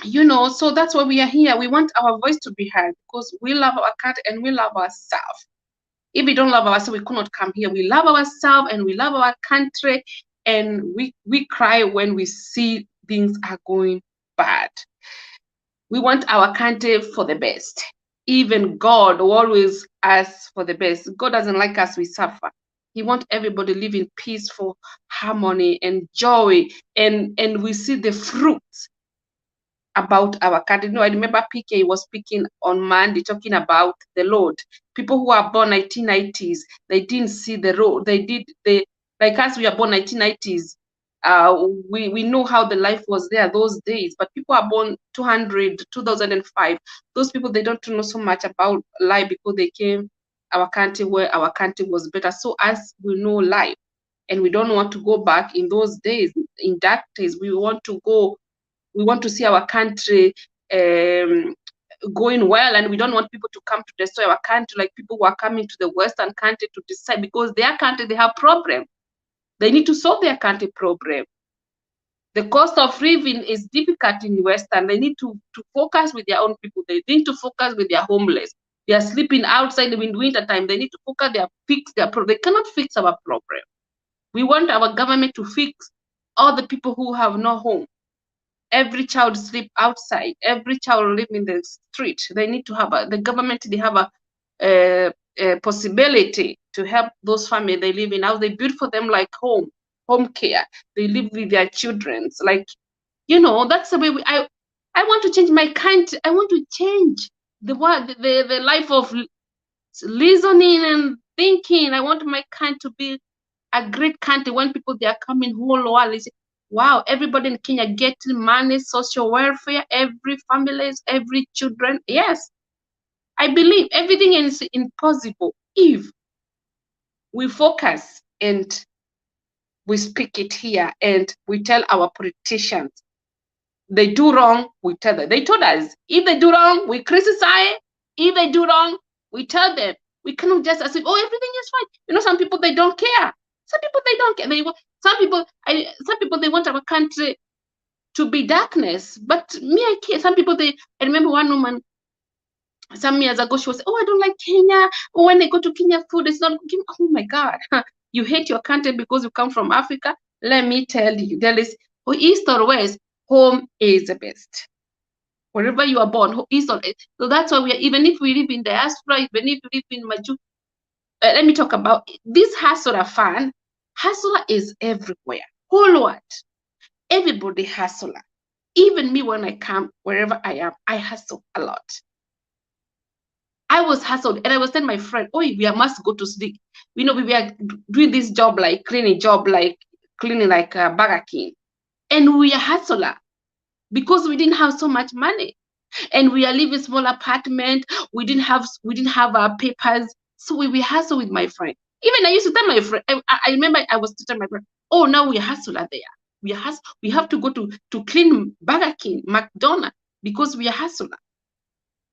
So that's why we are here. We want our voice to be heard because we love our country and we love ourselves. If we don't love ourselves, we could not come here. We love ourselves and we love our country, and we cry when we see things are going bad. We want our country for the best. Even God always asks for the best. God doesn't like us, we suffer. He wants everybody live in peaceful harmony and joy, and we see the fruits about our country. I remember PK was speaking on Monday, talking about the road. People who are born 1990s, they didn't see the road. Like us, we are born 1990s. We know how the life was there those days, but people are born 2005. Those people, they don't know so much about life because they came our country where our country was better. So as we know life, and we don't want to go back in those days, in dark days. We want to see our country going well, and we don't want people to come to destroy our country, like people who are coming to the Western country to decide, because their country, they have problem. They need to solve their country problem. The cost of living is difficult in Western. They need to focus with their own people. They need to focus with their homeless. They are sleeping outside in winter time. They need to focus, fix their problem. They cannot fix our problem. We want our government to fix all the people who have no home. Every child sleep outside. Every child live in the street. They need to have the government. They have a possibility to help those families. They live in house. They build for them like home care. They live with their children. Like, that's the way I want to change my country. I want to change the life of listening and thinking. I want my country to be a great country when people, they are coming whole world. wow, everybody in Kenya getting money, social welfare, every families, every children. Yes, I believe everything is impossible if we focus and we speak it here and we tell our politicians they do wrong, we tell them. They told us if they do wrong, we criticize. If they do wrong, we tell them. We cannot just assume, oh, everything is fine. You know, some people they don't care. Some people they don't care. Some people they want our country to be darkness. But me, I care. Some people I remember one woman some years ago, she was, oh, I don't like Kenya. Oh, when I go to Kenya, food is not cooking. Oh my God. You hate your country because you come from Africa. Let me tell you, there is east or west, home is the best. Wherever you are born, east or west. So that's why even if we live in diaspora, even if we live in Maju, let me talk about this hustler fund. Hustler is everywhere. Whole world. Everybody hustler. Even me, when I come, wherever I am, I hustle a lot. I was hustled, and I was telling my friend, oh, we must go to sleep. We are doing this job, like cleaning like Burger King. And we are hustler because we didn't have so much money. And we are living small apartment. We didn't have our papers. So we hustle with my friend. Even I used to tell my friend, I remember I was telling my friend, oh, now we are hustler there. We have to go to clean Burger King, McDonald's, because we are hustler.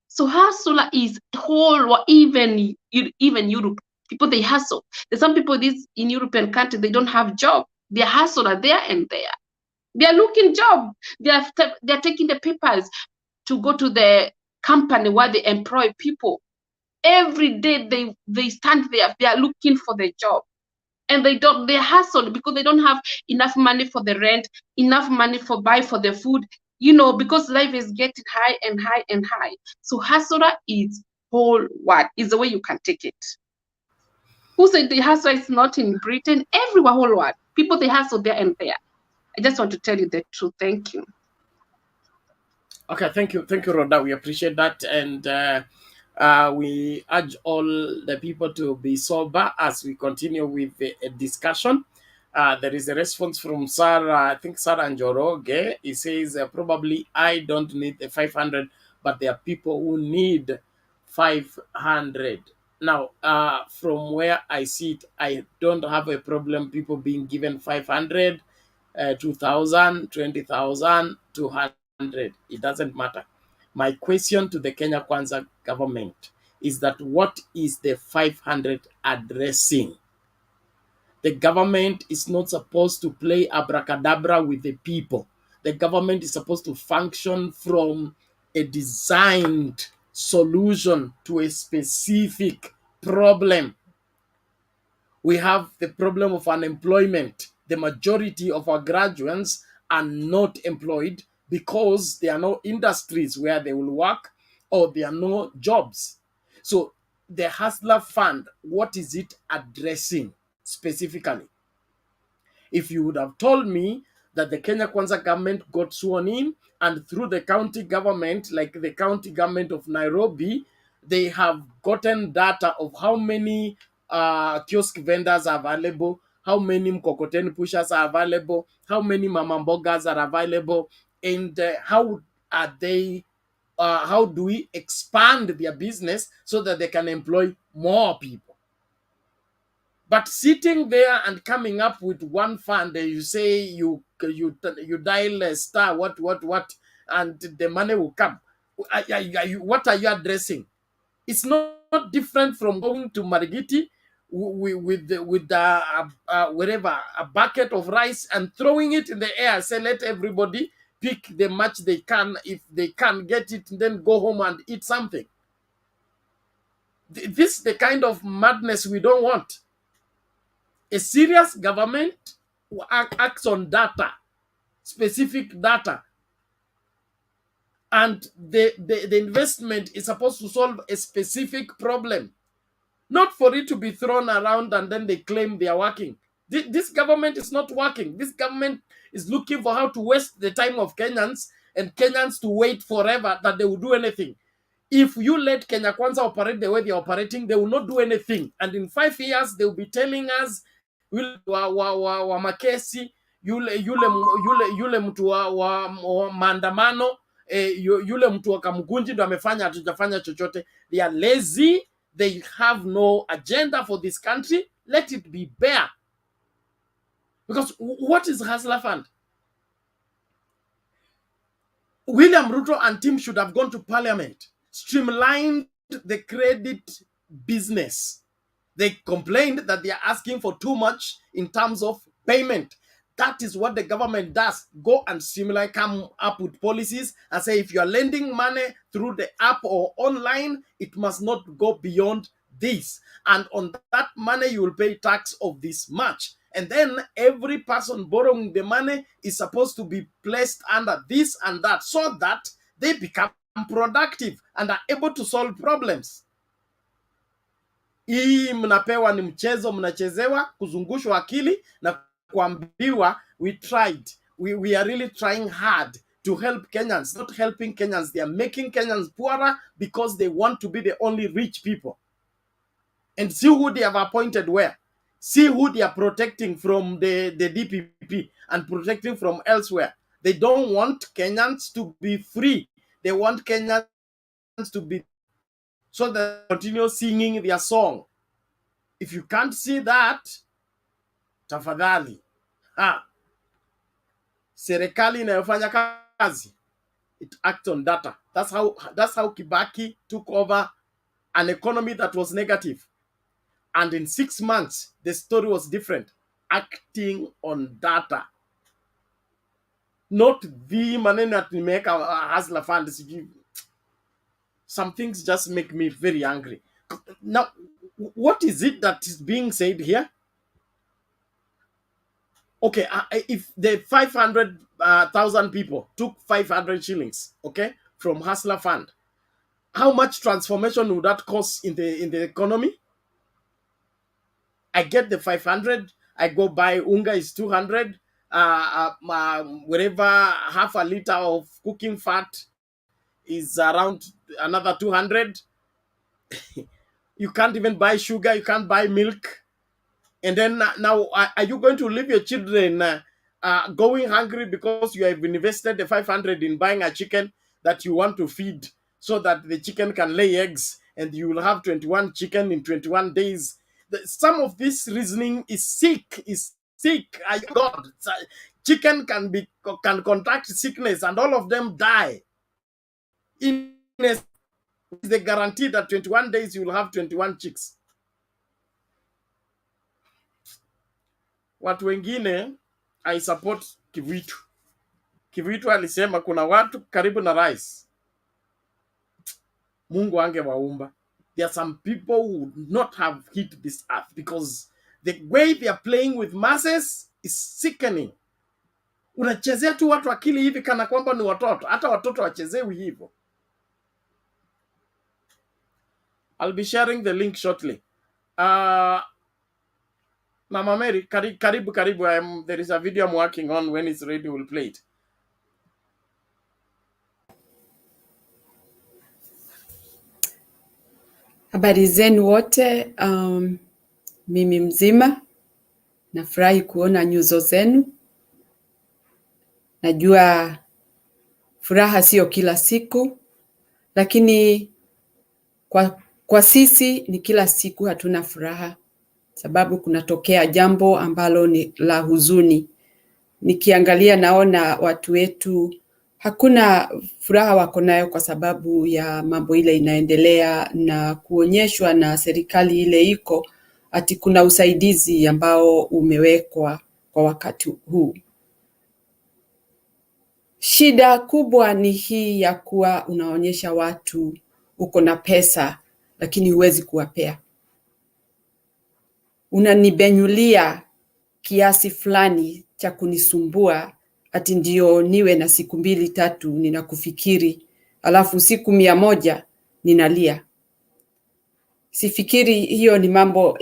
So hustler is whole, even Europe. People, they hustle. There's some people in European countries, they don't have job. They hustler there and there. They are looking job. They are taking the papers to go to the company where they employ people. Every day they stand there. They are looking for the job. And they hustle because they don't have enough money for the rent, enough money for the food, because life is getting high and high and high. So hustler is whole world, is the way you can take it. Who said the hustle is not in Britain? Everywhere, whole world. People, they hustle there and there. I just want to tell you the truth. Thank you. Okay, thank you, Rhoda. We appreciate that, and we urge all the people to be sober as we continue with the discussion. There is a response from Sarah, I think Sarah Njoroge. He says, probably I don't need the 500, but there are people who need 500. Now, from where I see it, I don't have a problem people being given 500, 2,000, 20,000, 200. It doesn't matter. My question to the Kenya Kwanza government is that what is the 500 addressing? The government is not supposed to play abracadabra with the people. The government is supposed to function from a designed solution to a specific problem. We have the problem of unemployment. The majority of our graduates are not employed because there are no industries where they will work, or there are no jobs. So the Hustler Fund, what is it addressing specifically? If you would have told me that the Kenya Kwanza government got sworn in, and through the county government, like the county government of Nairobi, they have gotten data of how many kiosk vendors are available, how many mkokoteni pushers are available, how many mama mbogas are available, and how do we expand their business so that they can employ more people? But sitting there and coming up with one fund, you say you dial a star, what, and the money will come. What are you addressing? It's not different from going to Marigiti with whatever, a bucket of rice, and throwing it in the air. Say, let everybody pick the much they can. If they can't get it, then go home and eat something. This is the kind of madness we don't want. A serious government acts on data, specific data, and the investment is supposed to solve a specific problem, not for it to be thrown around and then they claim they are working. This government is not working. This government is looking for how to waste the time of Kenyans, and Kenyans to wait forever that they will do anything. If you let Kenya Kwanza operate the way they're operating, they will not do anything. And in 5 years, they will be telling us, Makesi, yule mtu wa maandamano yule mtu wa Kamukunji ndo amefanya, hatujafanya chochote. They are lazy, they have no agenda for this country. Let it be bare. Because what is Hustler Fund? William Ruto and team should have gone to parliament, streamlined the credit business. They complained that they are asking for too much in terms of payment. That is what the government does. Go and streamline, come up with policies and say, if you are lending money through the app or online, it must not go beyond this. And on that money, you will pay tax of this much. And then every person borrowing the money is supposed to be placed under this and that, so that they become productive and are able to solve problems. Hii mnapewa ni mchezo, mnachezewa, kuzungushwa akili na kuambiwa we tried. We are really trying hard to help Kenyans. Not helping Kenyans. They are making Kenyans poorer because they want to be the only rich people. And see who they have appointed where. See who they are protecting from the DPP and protecting from elsewhere. They don't want Kenyans to be free. They want Kenyans to be, so they continue singing their song. If you can't see that, tafadhali. Serikali inayofanya kazi, it acts on data. That's how Kibaki took over an economy that was negative. And in 6 months, the story was different. Acting on data. Not the maneno that make a Hustler Fund. Some things just make me very angry. Now, what is it that is being said here? Okay, if the 500,000 people took 500 shillings, okay, from Hustler Fund, how much transformation would that cost in the economy? I get the 500, I go buy unga is 200, wherever half a liter of cooking fat is around another 200. You can't even buy sugar, you can't buy milk. And then now, are you going to leave your children going hungry because you have invested the 500 in buying a chicken that you want to feed so that the chicken can lay eggs and you will have 21 chicken in 21 days? Some of this reasoning is sick. God, chicken can contract sickness and all of them die. In the guarantee that 21 days you will have 21 chicks. Watu wengine, I support Kivitu. Kivitu alisema kuna watu karibu na rais, Mungu angewaumba. There are some people who would not have hit this earth because the way they are playing with masses is sickening. Unachezea tu watu akili hivi kana kwamba ni watoto. Hata watoto wachezewi hivyo. I'll be sharing the link shortly. Mama Mary, karibu. There is a video I'm working on. When it's ready, we'll play it. Habari zenu wote, mimi mzima, nafurahi kuona nyuso zenu. Najua furaha sio kila siku, lakini kwa sisi ni kila siku hatuna furaha, sababu kunatokea jambo ambalo ni la huzuni. Nikiangalia naona watu wetu hakuna furaha wako nayo kwa sababu ya mambo ile inaendelea na kuonyeshwa na serikali ile iko ati kuna usaidizi ambao umewekwa kwa wakati huu. Shida kubwa ni hii ya kuwa unaonyesha watu uko na pesa lakini huwezi kuwapea. Unanibenyulia kiasi fulani cha kunisumbua ati ndio niwe na siku 2-3 ninakufikiri, alafu siku 100 ninalia. Sifikiri hiyo ni mambo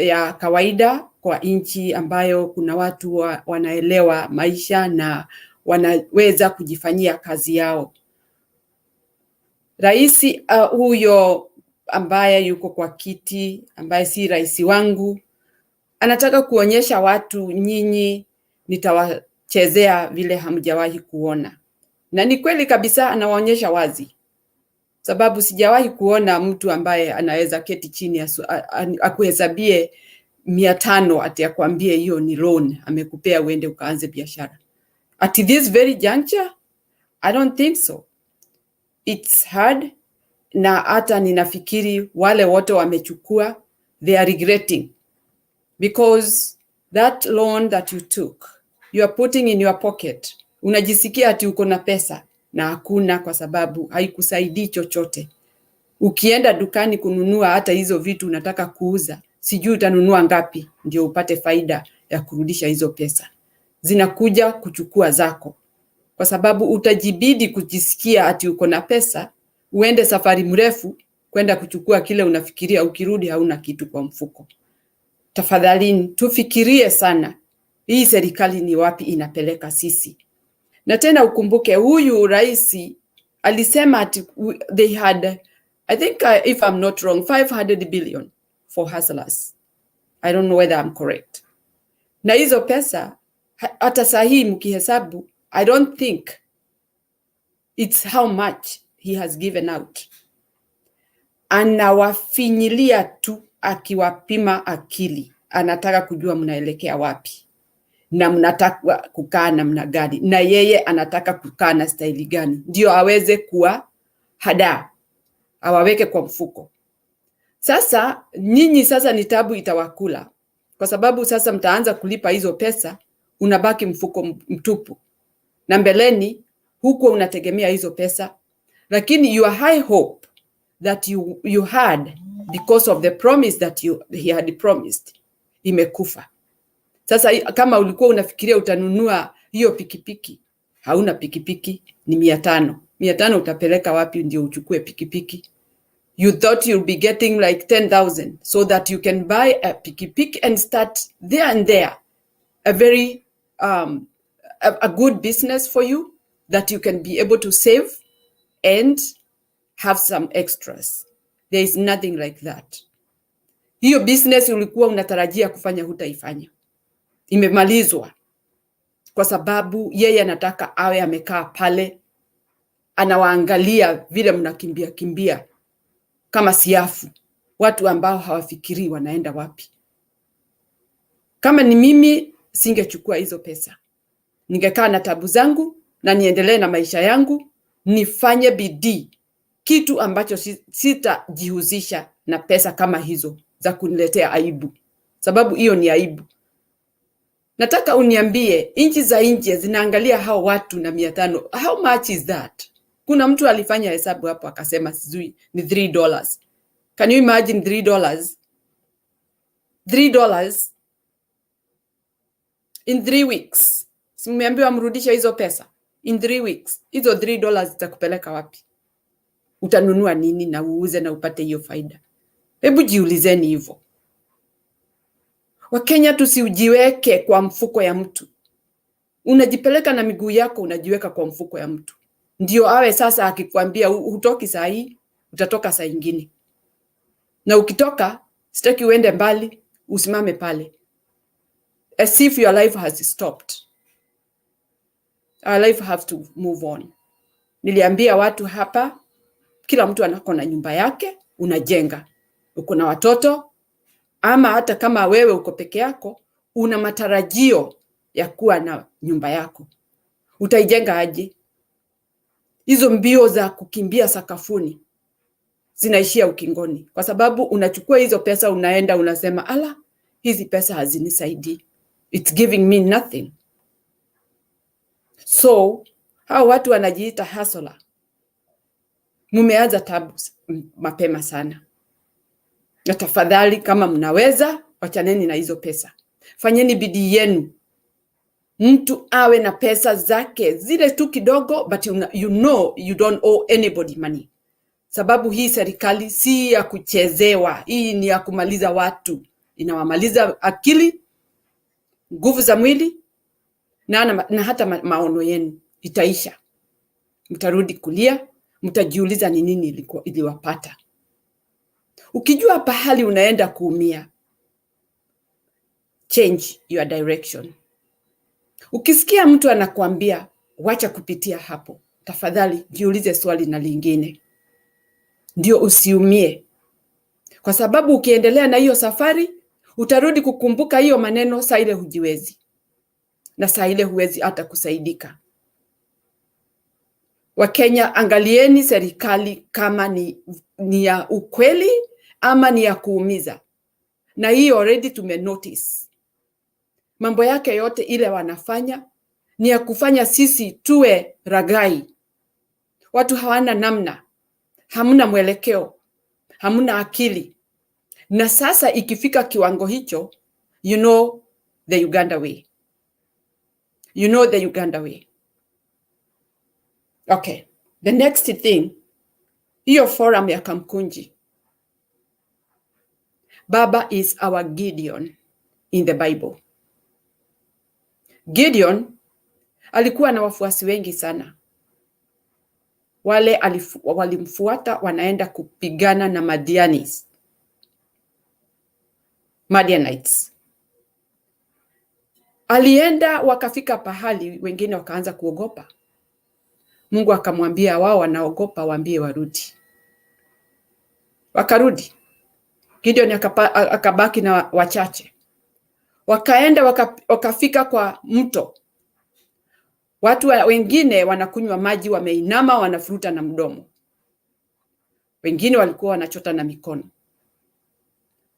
ya kawaida kwa nchi ambayo kuna watu wanaelewa maisha na wanaweza kujifanyia kazi yao. Rais huyo ambaye yuko kwa kiti, ambaye si rais wangu, anataka kuonyesha watu nyinyi nitawachezea vile hamjawahi kuona. Na ni kweli kabisa, anawaonyesha wazi, sababu sijawahi kuona mtu ambaye anaweza keti chini akuhesabie 500 ati akwambie hiyo ni loan amekupea uende ukaanze biashara. At this very juncture, I don't think so. It's hard, na hata ninafikiri wale wote wamechukua, they are regretting, because that loan that you took, you are putting in your pocket. Unajisikia ati uko na pesa na hakuna, kwa sababu haikusaidii chochote. Ukienda dukani kununua hata hizo vitu unataka kuuza, sijui utanunua ngapi ndio upate faida ya kurudisha hizo pesa. Zinakuja kuchukua zako, kwa sababu utajibidi kujisikia ati uko na pesa, uende safari mrefu kwenda kuchukua kile unafikiria, ukirudi hauna kitu kwa mfuko. Tafadhalini tufikirie sana, hii serikali ni wapi inapeleka sisi. Na tena ukumbuke, huyu rais alisema ati they had, I think if I'm not wrong, 500 billion for hustlers. I don't know whether I'm correct. Na hizo pesa hata sahi mkihesabu, I don't think it's how much he has given out. Anawafinyilia tu akiwapima akili. Anataka kujua mnaelekea wapi na mnataka kukaa namna gani, na yeye anataka kukaa na staili gani, ndio aweze kuwa hada, awaweke kwa mfuko. Sasa nyinyi sasa ni tabu itawakula, kwa sababu sasa mtaanza kulipa hizo pesa, unabaki mfuko mtupu, na mbeleni huko unategemea hizo pesa, lakini your high hope that you had because of the promise that he had promised imekufa. Sasa kama ulikuwa unafikiria utanunua hiyo pikipiki, hauna pikipiki, ni 500. 500 utapeleka wapi ndio uchukue pikipiki? You thought you'll be getting like 10,000 so that you can buy a pikipiki and start there and there a very a good business for you that you can be able to save and have some extras. There is nothing like that. Hiyo business ulikuwa unatarajia kufanya, hutaifanya. Imemalizwa, kwa sababu yeye anataka awe amekaa pale anawaangalia vile mnakimbia kimbia kama siafu, watu ambao hawafikiri wanaenda wapi. Kama ni mimi, singechukua hizo pesa. Ningekaa na tabu zangu na niendelee na maisha yangu, nifanye bidii, kitu ambacho sitajihusisha na pesa kama hizo za kuniletea aibu, sababu hiyo ni aibu. Nataka uniambie, nchi za nje zinaangalia hao watu na 500. How much is that? Kuna mtu alifanya hesabu hapo akasema sijui ni $3. Can you imagine $3? $3 in 3 weeks. Simeambiwa mrudisha hizo pesa in 3 weeks. Hizo $3 zitakupeleka wapi? Utanunua nini na uuze na upate hiyo faida? Hebu jiulizeni hivyo. Wakenya, tusiujiweke kwa mfuko ya mtu. Unajipeleka na miguu yako, unajiweka kwa mfuko ya mtu. Ndio awe sasa akikwambia hutoki saa hii, utatoka saa nyingine. Na ukitoka, sitaki uende mbali, usimame pale. As if your life has stopped. Our life have to move on. Niliambia watu hapa, kila mtu anako na nyumba yake, unajenga. Uko na watoto, ama hata kama wewe uko peke yako, una matarajio ya kuwa na nyumba yako. Utaijenga aje? Hizo mbio za kukimbia sakafuni zinaishia ukingoni, kwa sababu unachukua hizo pesa, unaenda unasema, ala, hizi pesa hazinisaidii. It's giving me nothing. So, hao watu wanajiita hustler. Mumeanza tabu mapema sana. Na tafadhali, kama mnaweza, wachaneni na hizo pesa. Fanyeni bidii yenu. Mtu awe na pesa zake zile tu kidogo, but you know you don't owe anybody money. Sababu hii serikali si ya kuchezewa. Hii ni ya kumaliza watu. Inawamaliza akili, nguvu za mwili, na hata maono yenu itaisha. Mtarudi kulia, mtajiuliza ni nini iliwapata. Ukijua pahali unaenda kuumia, change your direction. Ukisikia mtu anakuambia wacha kupitia hapo, tafadhali jiulize swali na lingine, ndio usiumie, kwa sababu ukiendelea na hiyo safari utarudi kukumbuka hiyo maneno saa ile hujiwezi, na saa ile huwezi hata kusaidika. Wakenya, angalieni serikali kama ni ya ukweli ama ni ya kuumiza. Na hii already tumenotice. Mambo yake yote ile wanafanya ni ya kufanya sisi tuwe ragai. Watu hawana namna, hamna mwelekeo, hamna akili. Na sasa ikifika kiwango hicho, you know the Uganda way. You know the Uganda way. Okay, the next thing, hiyo forum ya Kamukunji. Baba is our Gideon in the Bible. Gideon alikuwa na wafuasi wengi sana. Wale walimfuata wanaenda kupigana na Madianites. Alienda wakafika pahali wengine wakaanza kuogopa. Mungu akamwambia wao wanaogopa waambie warudi. Wakarudi. Gideon akabaki na wachache. Wakaenda wakafika kwa mto. Watu wengine wanakunywa maji wameinama, wanafuruta na mdomo. Wengine walikuwa wanachota na mikono.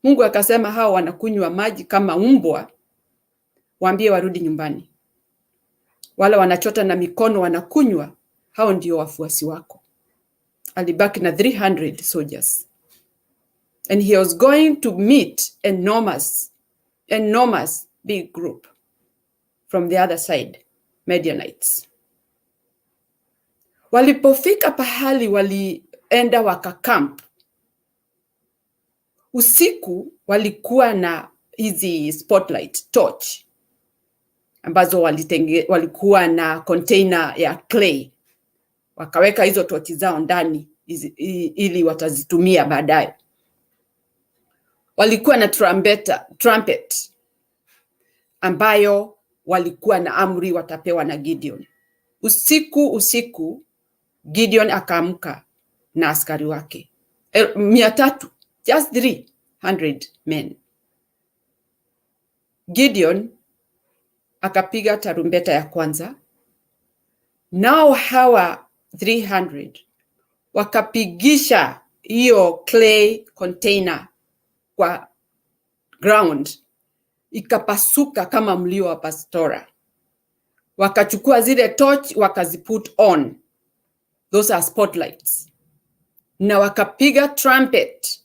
Mungu akasema hao wanakunywa maji kama mbwa, waambie warudi nyumbani. Wale wanachota na mikono wanakunywa, hao ndio wafuasi wako. Alibaki na 300 soldiers. And he was going to meet enormous big group from the other side, Midianites. Walipofika pahali walienda wakakamp. Usiku walikuwa na hizi spotlight torch ambazo walikuwa na container ya clay. Wakaweka hizo torch zao ndani ili watazitumia baadaye. Walikuwa na trumpet ambayo walikuwa na amri watapewa na Gideon. Usiku Gideon akaamka na askari wake 300, just 300 men. Gideon akapiga tarumbeta ya kwanza. Nao hawa 300 wakapigisha hiyo clay container kwa ground, ikapasuka kama mlio wa pastora. Wakachukua zile torch wakaziput on, those are spotlights, na wakapiga trumpet.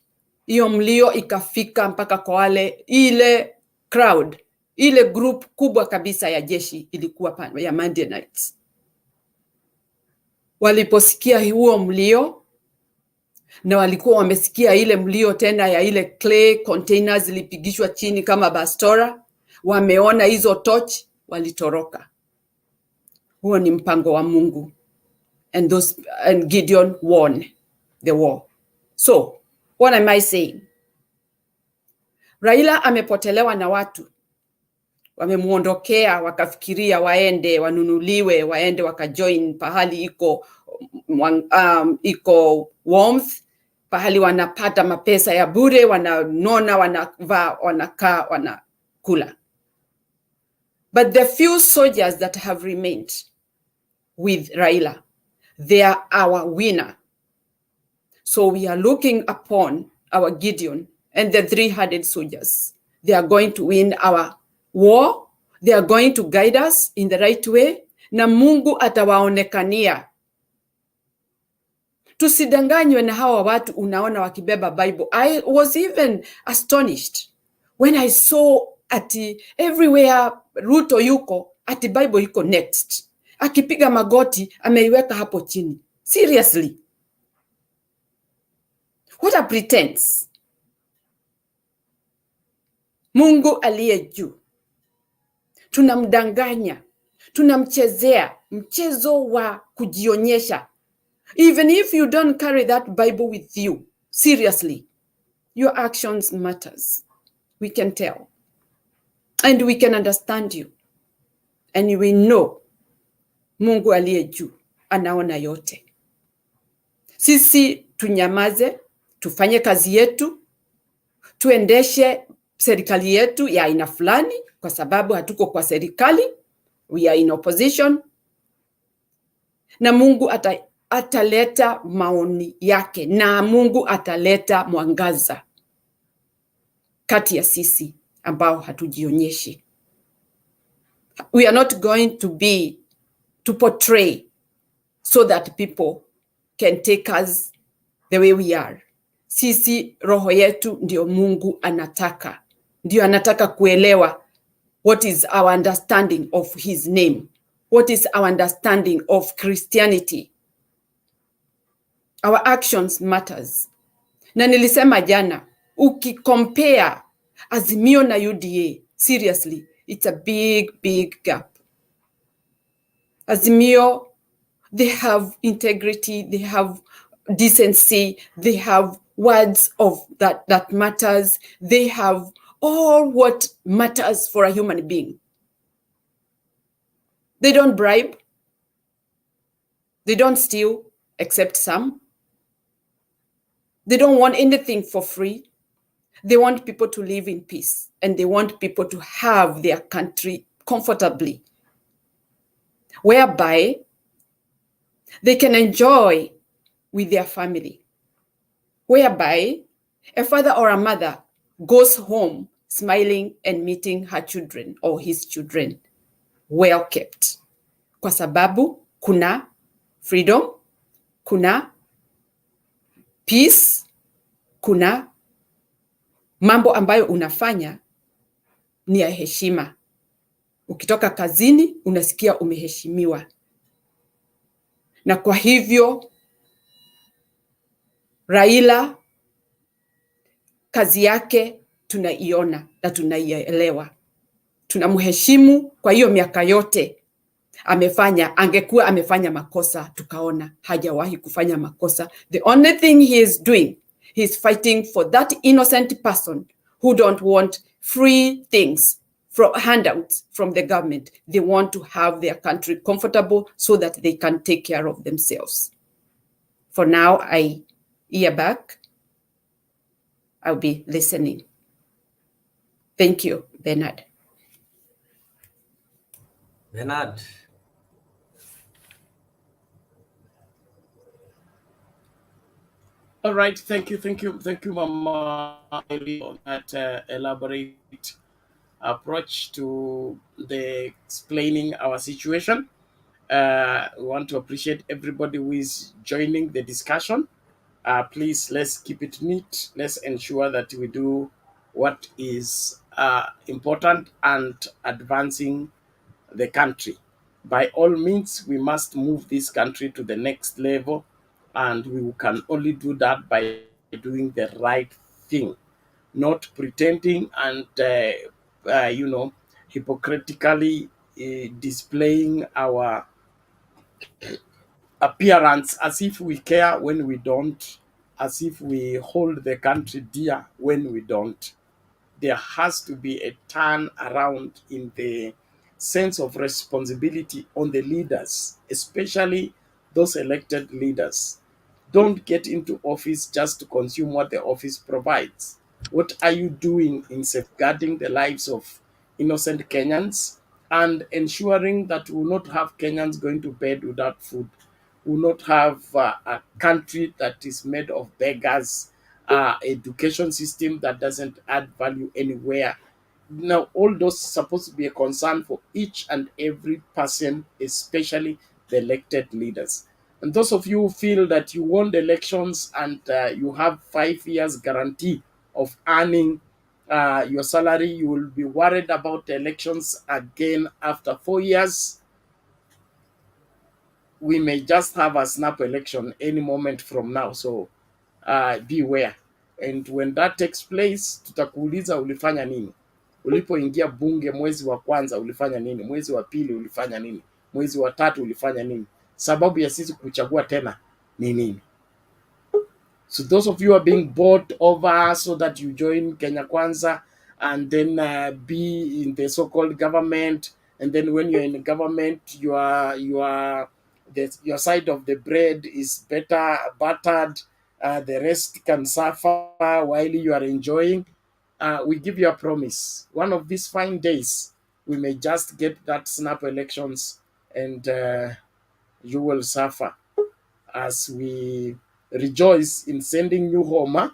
Hiyo mlio ikafika mpaka kwa ile crowd, ile group kubwa kabisa ya jeshi ilikuwa ya Midianites. Waliposikia huo mlio, na walikuwa wamesikia ile mlio tena ya ile clay containers zilipigishwa chini kama bastora, wameona hizo torch, walitoroka. Huo ni mpango wa Mungu. And Gideon won the war. So, what am I saying? Raila amepotelewa na watu. Wamemuondokea, wakafikiria waende, wanunuliwe, waende wakajoin pahali iko warmth, pahali wanapata mapesa ya bure, wananona, wanavaa, wanakaa, wanakula. But the few soldiers that have remained with Raila, they are our winner. So we are looking upon our Gideon and the 300 soldiers. They are going to win our war. They are going to guide us in the right way. Na Mungu atawaonekania. Tusidanganywe na hawa watu unaona wakibeba Bible. I was even astonished when I saw everywhere Ruto yuko, Bible yuko next. Akipiga magoti, ameiweka hapo chini. Seriously. What a pretense. Mungu aliye juu. Tunamdanganya. Tunamchezea mchezo wa kujionyesha. Even if you don't carry that Bible with you, seriously, your actions matters. We can tell. And we can understand you. and we know Mungu aliye juu anaona yote. Sisi tunyamaze, tufanye kazi yetu, tuendeshe serikali yetu ya aina fulani, kwa sababu hatuko kwa serikali, we are in opposition, na Mungu ataleta maoni yake, na Mungu ataleta mwangaza kati ya sisi ambao hatujionyeshi. We are not going to portray so that people can take us the way we are. Sisi roho yetu ndio Mungu anataka. Ndio anataka kuelewa what is our understanding of his name. What is our understanding of Christianity? Our actions matters. Na nilisema jana, ukicompare Azimio na UDA, seriously, it's a big, big gap. Azimio, they have integrity, they have decency, they have words of that matters, they have all what matters for a human being. They don't bribe, they don't steal, except some. They don't want anything for free. They want people to live in peace, and they want people to have their country comfortably, whereby they can enjoy with their family, whereby a father or a mother goes home smiling and meeting her children or his children well kept. Kwa sababu kuna freedom, kuna peace, kuna mambo ambayo unafanya ni ya heshima. Ukitoka kazini unasikia umeheshimiwa. Na kwa hivyo Raila kazi yake tunaiona na tunaielewa. Tunamheshimu kwa hiyo miaka yote amefanya. Angekuwa amefanya makosa tukaona, hajawahi kufanya makosa. The only thing he is doing, he is fighting for that innocent person who don't want free things, from handouts from the government. They want to have their country comfortable so that they can take care of themselves. For now, I ear back. I'll be listening. Thank you, Bernard. Bernard. All right, thank you, Mama, on that elaborate approach to the explaining our situation. We want to appreciate everybody who is joining the discussion. Please, let's keep it neat. Let's ensure that we do what is important and advancing the country. By all means, we must move this country to the next level, and we can only do that by doing the right thing, not pretending and hypocritically displaying our appearance as if we care when we don't, as if we hold the country dear when we don't. There has to be a turn around in the sense of responsibility on the leaders, especially those elected leaders. Don't get into office just to consume what the office provides. What are you doing in safeguarding the lives of innocent Kenyans and ensuring that we will not have Kenyans going to bed without food? We will not have a country that is made of beggars, education system that doesn't add value anywhere. Now, all those supposed to be a concern for each and every person, especially the elected leaders. And those of you who feel that you won the elections and you have 5 years guarantee of earning your salary, you will be worried about the elections again after 4 years. We may just have a snap election any moment from now, so beware. And when that takes place, tutakuuliza ulifanya nini? Ulipoingia bunge mwezi wa kwanza ulifanya nini? Mwezi wa pili ulifanya nini? Mwezi wa tatu ulifanya nini? Sababu ya sisi kuchagua tena ni nini? So those of you are being bought over so that you join Kenya Kwanza and then be in the so-called government, and then when you're in government, your side of the bread is better buttered, the rest can suffer while you are enjoying. We give you a promise. One of these fine days, we may just get that snap elections, and you will suffer as we rejoice in sending you home,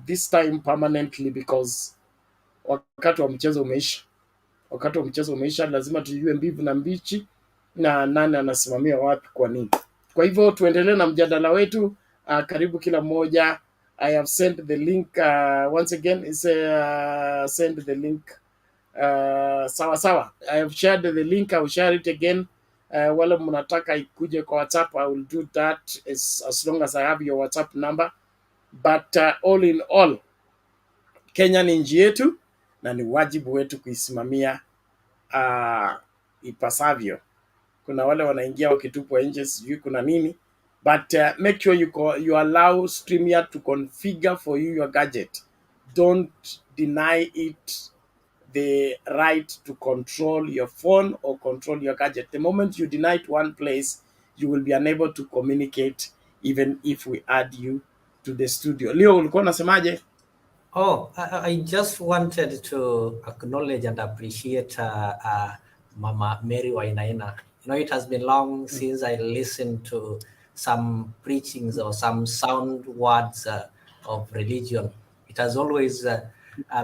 this time permanently, because wakati wa mchezo umeisha. Wakati wa mchezo umeisha, lazima tujue mbivu na mbichi na nani anasimamia wapi kwa nini. Kwa hivyo tuendelee na mjadala wetu. Karibu kila mmoja. I have sent the link once again. Send the link. Sawa sawa. I have shared the link. I will share it again. Wale mnataka ikuje kwa WhatsApp, I will do that as long as I have your WhatsApp number. But all in all, Kenya ni nchi yetu na ni wajibu wetu kuisimamia ipasavyo. Kuna wale wanaingia wakitupwa nje, sijui kuna nini, but make sure you allow StreamYard to configure for you your gadget. Don't deny it the right to control your phone or control your gadget. The moment you deny it one place, you will be unable to communicate even if we add you to the studio. Leo ulikuwa unasemaje? Oh, I just wanted to acknowledge and appreciate Mama Mary Wainaina. You know, it has been long since I listened to some preachings or some sound words of religion. It has always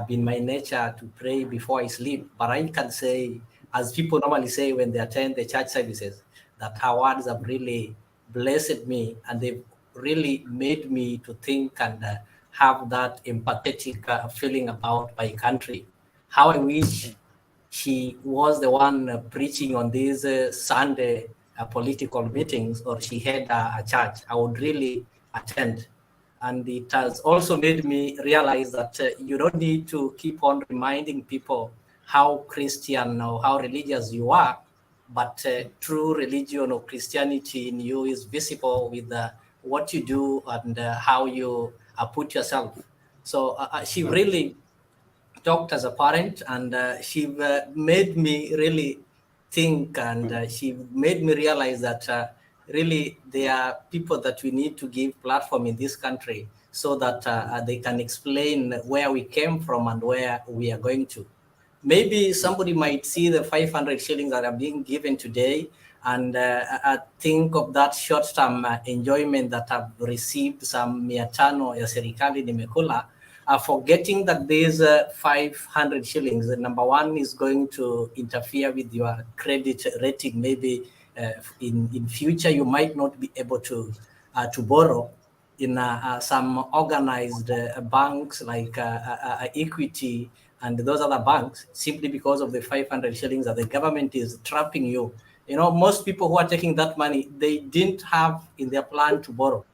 been my nature to pray before I sleep, but I can say, as people normally say when they attend the church services, that her words have really blessed me, and they've really made me to think and have that empathetic feeling about my country. How I wish she was the one preaching on these Sunday political meetings, or she had a church. I would really attend. And it has also made me realize that you don't need to keep on reminding people how Christian or how religious you are, but true religion or Christianity in you is visible with what you do and how you put yourself. So she really talked as a parent, and she made me really think, and she made me realize that really there are people that we need to give platform in this country so that they can explain where we came from and where we are going to. Maybe somebody might see the 500 shillings that are being given today and think of that short-term enjoyment that I've received, some 500 ya serikali nimekula, forgetting that these 500 shillings, number one, is going to interfere with your credit rating. Maybe in future you might not be able to borrow in some organized banks like Equity and those other banks, simply because of the 500 shillings that the government is trapping you. You know, most people who are taking that money, they didn't have in their plan to borrow.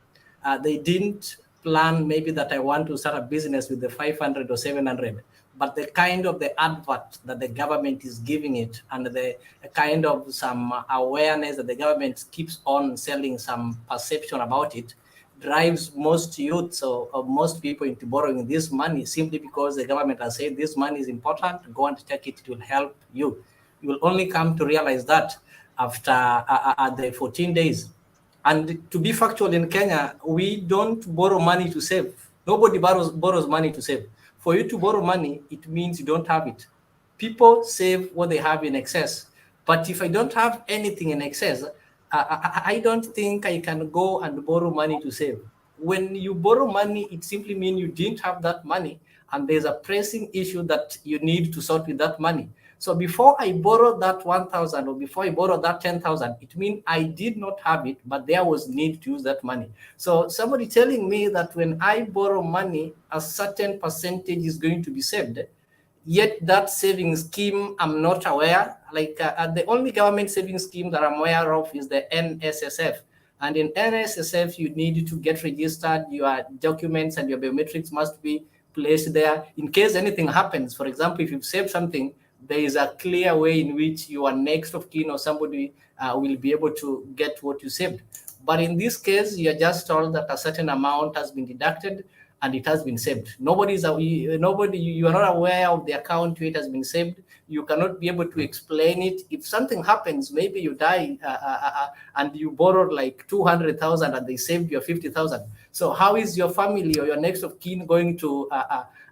They didn't plan maybe that I want to start a business with the 500 or 700, but the kind of the advert that the government is giving it, and the kind of some awareness that the government keeps on selling some perception about it, drives most youths or most people into borrowing this money simply because the government has said this money is important, go and take it, it will help you. You will only come to realize that after the 14 days. And to be factual, in Kenya, we don't borrow money to save. Nobody borrows money to save. For you to borrow money, it means you don't have it. People save what they have in excess. But if I don't have anything in excess, I don't think I can go and borrow money to save. When you borrow money, it simply means you didn't have that money, and there's a pressing issue that you need to sort with that money. So before I borrow that 1,000 or before I borrow that 10,000, it means I did not have it, but there was need to use that money. So somebody telling me that when I borrow money, a certain percentage is going to be saved, yet that saving scheme I'm not aware. Like the only government saving scheme that I'm aware of is the NSSF. And in NSSF, you need to get registered. Your documents and your biometrics must be placed there. In case anything happens, for example, if you've saved something, there is a clear way in which your next of kin or somebody will be able to get what you saved. But in this case, you're just told that a certain amount has been deducted, and it has been saved. You are not aware of the account where it has been saved. You cannot be able to explain it. If something happens, maybe you die and you borrowed like 200,000 and they saved you 50,000. So how is your family or your next of kin going to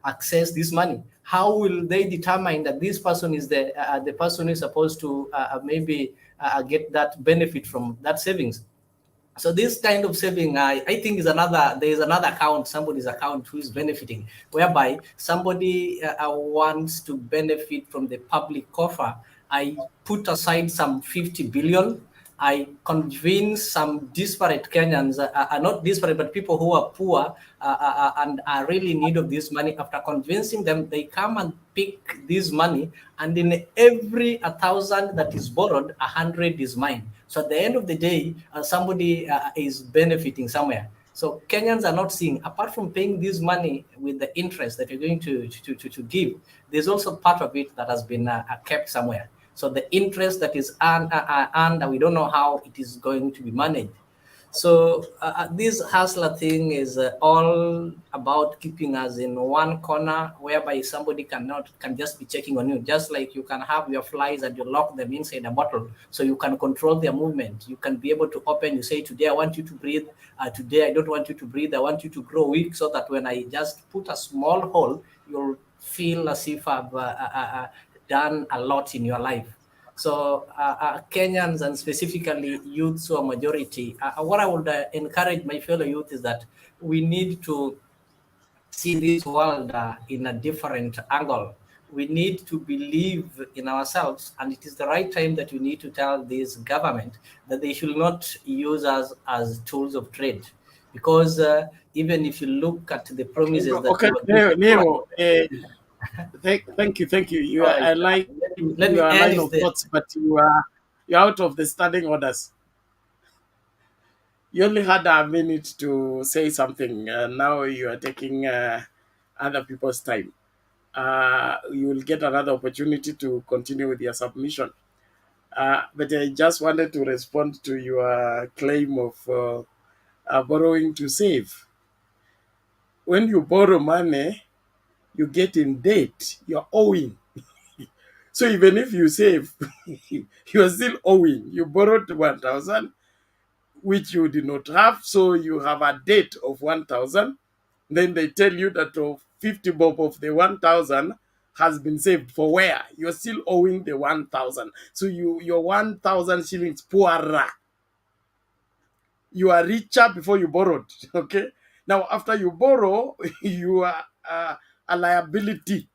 access this money? How will they determine that this person is the person who is supposed to maybe get that benefit from that savings? So this kind of saving, I think there is another account, somebody's account who is benefiting, whereby somebody wants to benefit from the public coffer. I put aside some 50 billion. I convince some disparate Kenyans, not disparate, but people who are poor and are really in need of this money. After convincing them, they come and pick this money, and in every 1,000 that is borrowed, 100 is mine. So at the end of the day, somebody is benefiting somewhere. So Kenyans are not seeing, apart from paying this money with the interest that you're going to give, there's also part of it that has been kept somewhere. So the interest that is earned, we don't know how it is going to be managed. So this hustler thing is all about keeping us in one corner, whereby somebody can just be checking on you. Just like you can have your flies and you lock them inside a bottle, so you can control their movement. You can be able to open. You say, today I want you to breathe. Today I don't want you to breathe. I want you to grow weak, so that when I just put a small hole, you'll feel as if I've done a lot in your life. So Kenyans, and specifically youths who are majority, what I would encourage my fellow youth is that we need to see this world in a different angle. We need to believe in ourselves, and it is the right time that we need to tell this government that they should not use us as tools of trade. Because even if you look at the promises okay, Neo, thank you. I like your line of thoughts, but you're out of the standing orders. You only had a minute to say something. Now you are taking other people's time. You will get another opportunity to continue with your submission. But I just wanted to respond to your claim of borrowing to save. When you borrow money, you get in debt. You're owing. So even if you save, you are still owing. You borrowed 1,000, which you did not have, so you have a debt of 1,000. Then they tell you that 50 bob of the 1,000 has been saved. For where? You're still owing the 1,000. So your 1,000 shillings poorer. You are richer before you borrowed. Okay. Now after you borrow, you are a liability.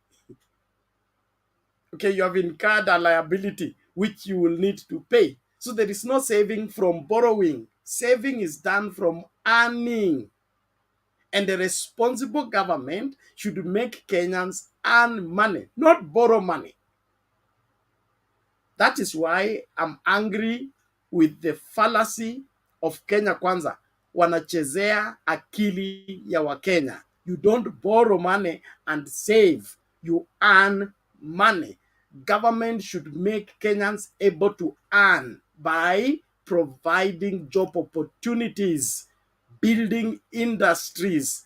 Okay, you have incurred a liability which you will need to pay. So there is no saving from borrowing. Saving is done from earning. And the responsible government should make Kenyans earn money, not borrow money. That is why I'm angry with the fallacy of Kenya Kwanza. Wanachezea akili ya Wakenya. You don't borrow money and save. You earn money. Government should make Kenyans able to earn by providing job opportunities, building industries,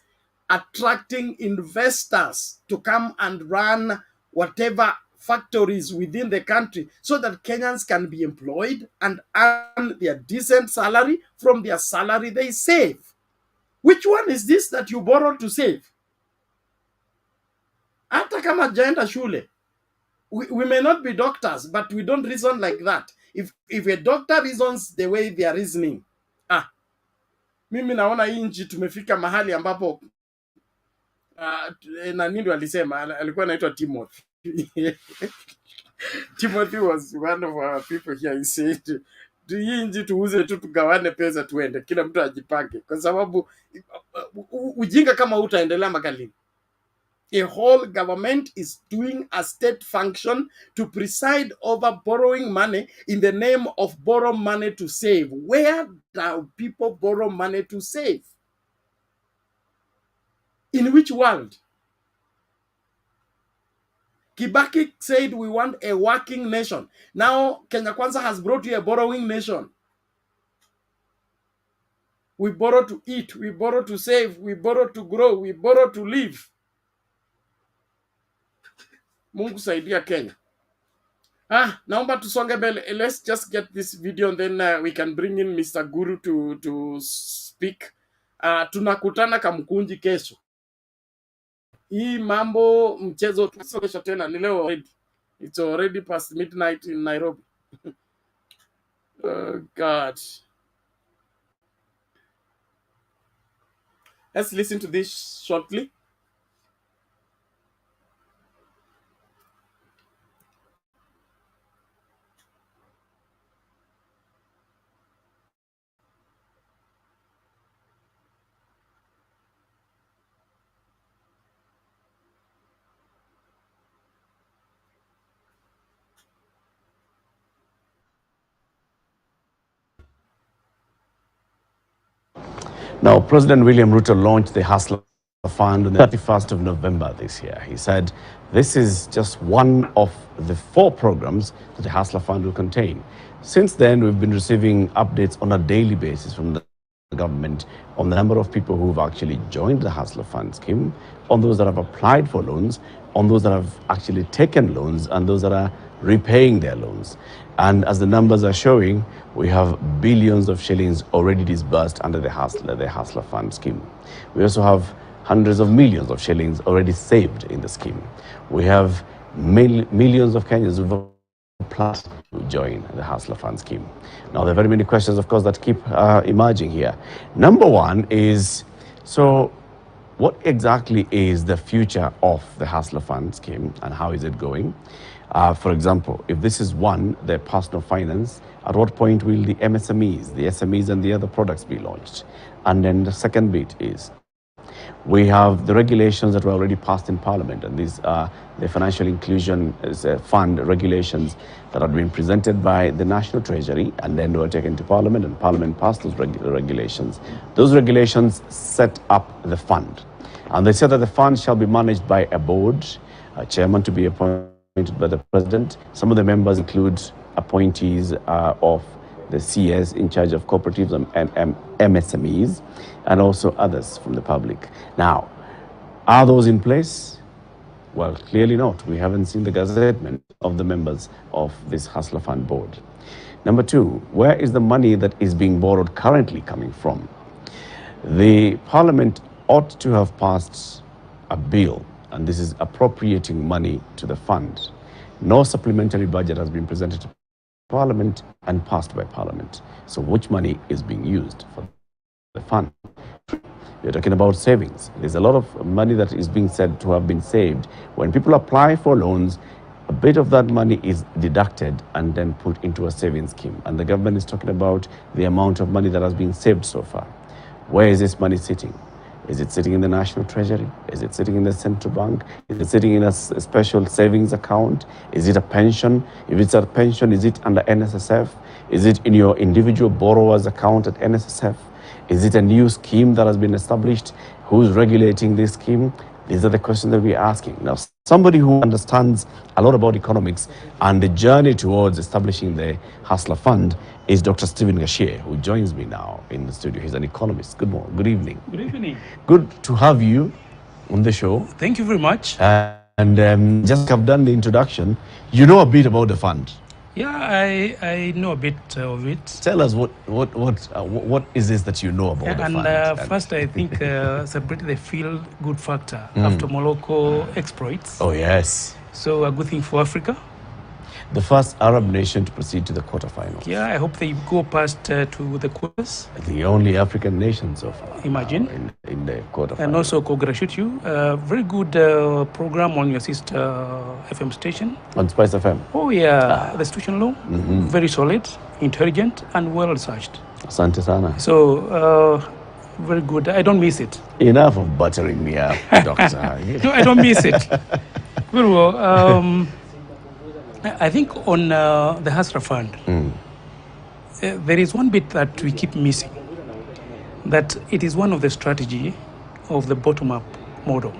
attracting investors to come and run whatever factories within the country, so that Kenyans can be employed and earn their decent salary. From their salary they save. Which one is this that you borrow to save? Hata kama jaenda shule, we may not be doctors, but we don't reason like that. If a doctor reasons the way they are reasoning, mimi naona hii nchi tumefika mahali ambapo na nini alisema, alikuwa anaitwa Timothy. Timothy was one of our people here. He said, hii nchi tuuze tu, tugawane pesa tuende, kila mtu ajipange, kwa sababu ujinga kama utaendelea magalini. A whole government is doing a state function to preside over borrowing money in the name of borrow money to save. Where do people borrow money to save? In which world? Kibaki said we want a working nation. Now Kenya Kwanza has brought you a borrowing nation. We borrow to eat, we borrow to save, we borrow to grow, we borrow to live. Mungu saidia Kenya. Naomba tusonge mbele. Let's just get this video and then we can bring in Mr. Guru to speak. Tunakutana Kamukunji kesho. Hii mambo mchezo kesho tena ni leo already. It's already past midnight in Nairobi. Oh God. Let's listen to this shortly. Now, President William Ruto launched the Hustler Fund on the 31st of November this year. He said this is just one of the 4 programs that the Hustler Fund will contain. Since then, we've been receiving updates on a daily basis from the government on the number of people who've actually joined the Hustler Fund scheme, on those that have applied for loans, on those that have actually taken loans, and those that are repaying their loans. And as the numbers are showing, we have billions of shillings already disbursed under the Hustler Fund scheme. We also have hundreds of millions of shillings already saved in the scheme. We have millions of Kenyans who've applied to join the Hustler Fund scheme. Now, there are very many questions, of course, that keep emerging here. Number one is, so what exactly is the future of the Hustler Fund scheme and how is it going? For example, if this is one, the personal finance, at what point will the MSMEs, the SMEs and the other products be launched? And then the second bit is, we have the regulations that were already passed in Parliament, and these are the Financial Inclusion Fund regulations that had been presented by the National Treasury and then were taken to Parliament, and Parliament passed those regulations. Those regulations set up the fund, and they said that the fund shall be managed by a board, a chairman to be appointed by the president. Some of the members include appointees of the CS in charge of cooperatives and MSMEs, and also others from the public. Now, are those in place? Well, clearly not. We haven't seen the gazettement of the members of this Hustler Fund board. Number two, where is the money that is being borrowed currently coming from? The Parliament ought to have passed a bill, and this is appropriating money to the fund. No supplementary budget has been presented to Parliament and passed by Parliament. So which money is being used for the fund? We're talking about savings. There's a lot of money that is being said to have been saved. When people apply for loans, a bit of that money is deducted and then put into a savings scheme. And the government is talking about the amount of money that has been saved so far. Where is this money sitting? Is it sitting in the National Treasury? Is it sitting in the Central Bank? Is it sitting in a special savings account? Is it a pension? If it's a pension, is it under NSSF? Is it in your individual borrower's account at NSSF? Is it a new scheme that has been established? Who's regulating this scheme? These are the questions that we're asking. Now, somebody who understands a lot about economics and the journey towards establishing the Hustler Fund is Dr. Stephen Gashie, who joins me now in the studio. He's an economist. Good morning. Good evening. Good evening. Good to have you on the show. Thank you very much. And just have done the introduction. You know a bit about the fund. Yeah, I know a bit of it. Tell us what is this that you know about the fund? And first, I think celebrate the feel-good factor after Morocco exploits. Oh yes. So a good thing for Africa. The first Arab nation to proceed to the quarterfinals. Yeah, I hope they go past to the quarters. The only African nation so far. Imagine. In the quarterfinals. And also congratulate you. Very good program on your sister FM station. On Spice FM. Oh yeah, the situation law. Very solid, intelligent, and well researched. Asante sana. So very good. I don't miss it. Enough of buttering me up, Doctor. No, I don't miss it. Very well. I think on the Hustler Fund, there is one bit that we keep missing, that it is one of the strategy of the bottom-up model.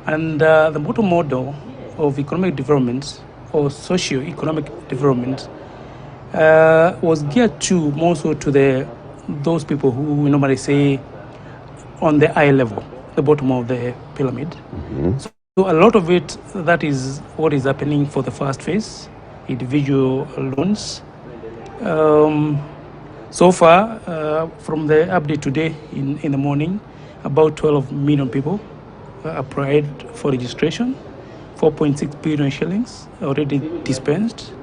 And the bottom model of economic development or socio-economic development was geared to more so to the those people who we normally say on the eye level, the bottom of the pyramid. So a lot of it, that is what is happening for the first phase, individual loans. So far, from the update today in the morning, about 12 million people applied for registration, 4.6 billion shillings already dispensed,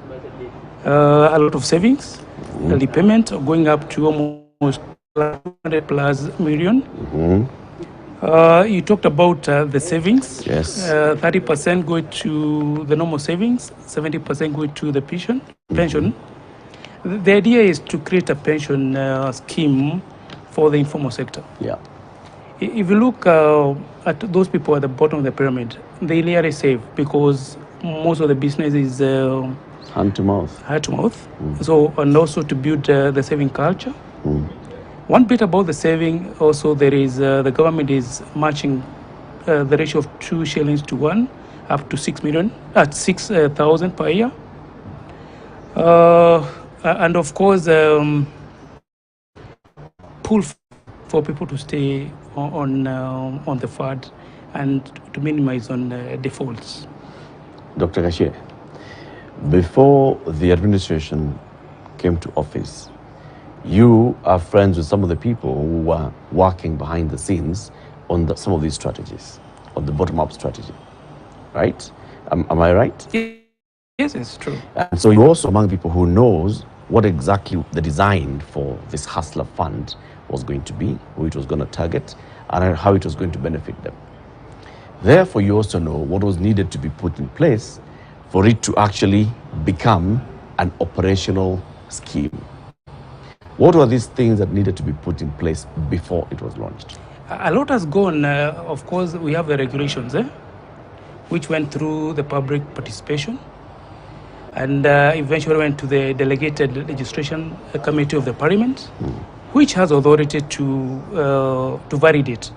a lot of savings, repayment going up to almost 100 plus million. You talked about the savings. Yes. 30% go to the normal savings, 70% go to the pension. The idea is to create a pension scheme for the informal sector. Yeah. If you look at those people at the bottom of the pyramid, they really save because most of the business is Hand to mouth. hand to mouth. So, and also to build the saving culture. One bit about the saving, also there is the government is matching the ratio of 2 shillings to 1 up to 6 million at 6,000 per year. And of course, pull for people to stay on the fund and to minimize on defaults. Dr. Kashe, before the administration came to office, you are friends with some of the people who were working behind the scenes on some of these strategies, on the bottom-up strategy, right? Am I right? Yes, it's true. And so you're also among people who knows what exactly the design for this Hustler Fund was going to be, who it was going to target, and how it was going to benefit them. Therefore, you also know what was needed to be put in place for it to actually become an operational scheme. What were these things that needed to be put in place before it was launched? A lot has gone. Of course, we have the regulations, which went through the public participation and eventually went to the delegated legislation committee of the parliament, which has authority to validate.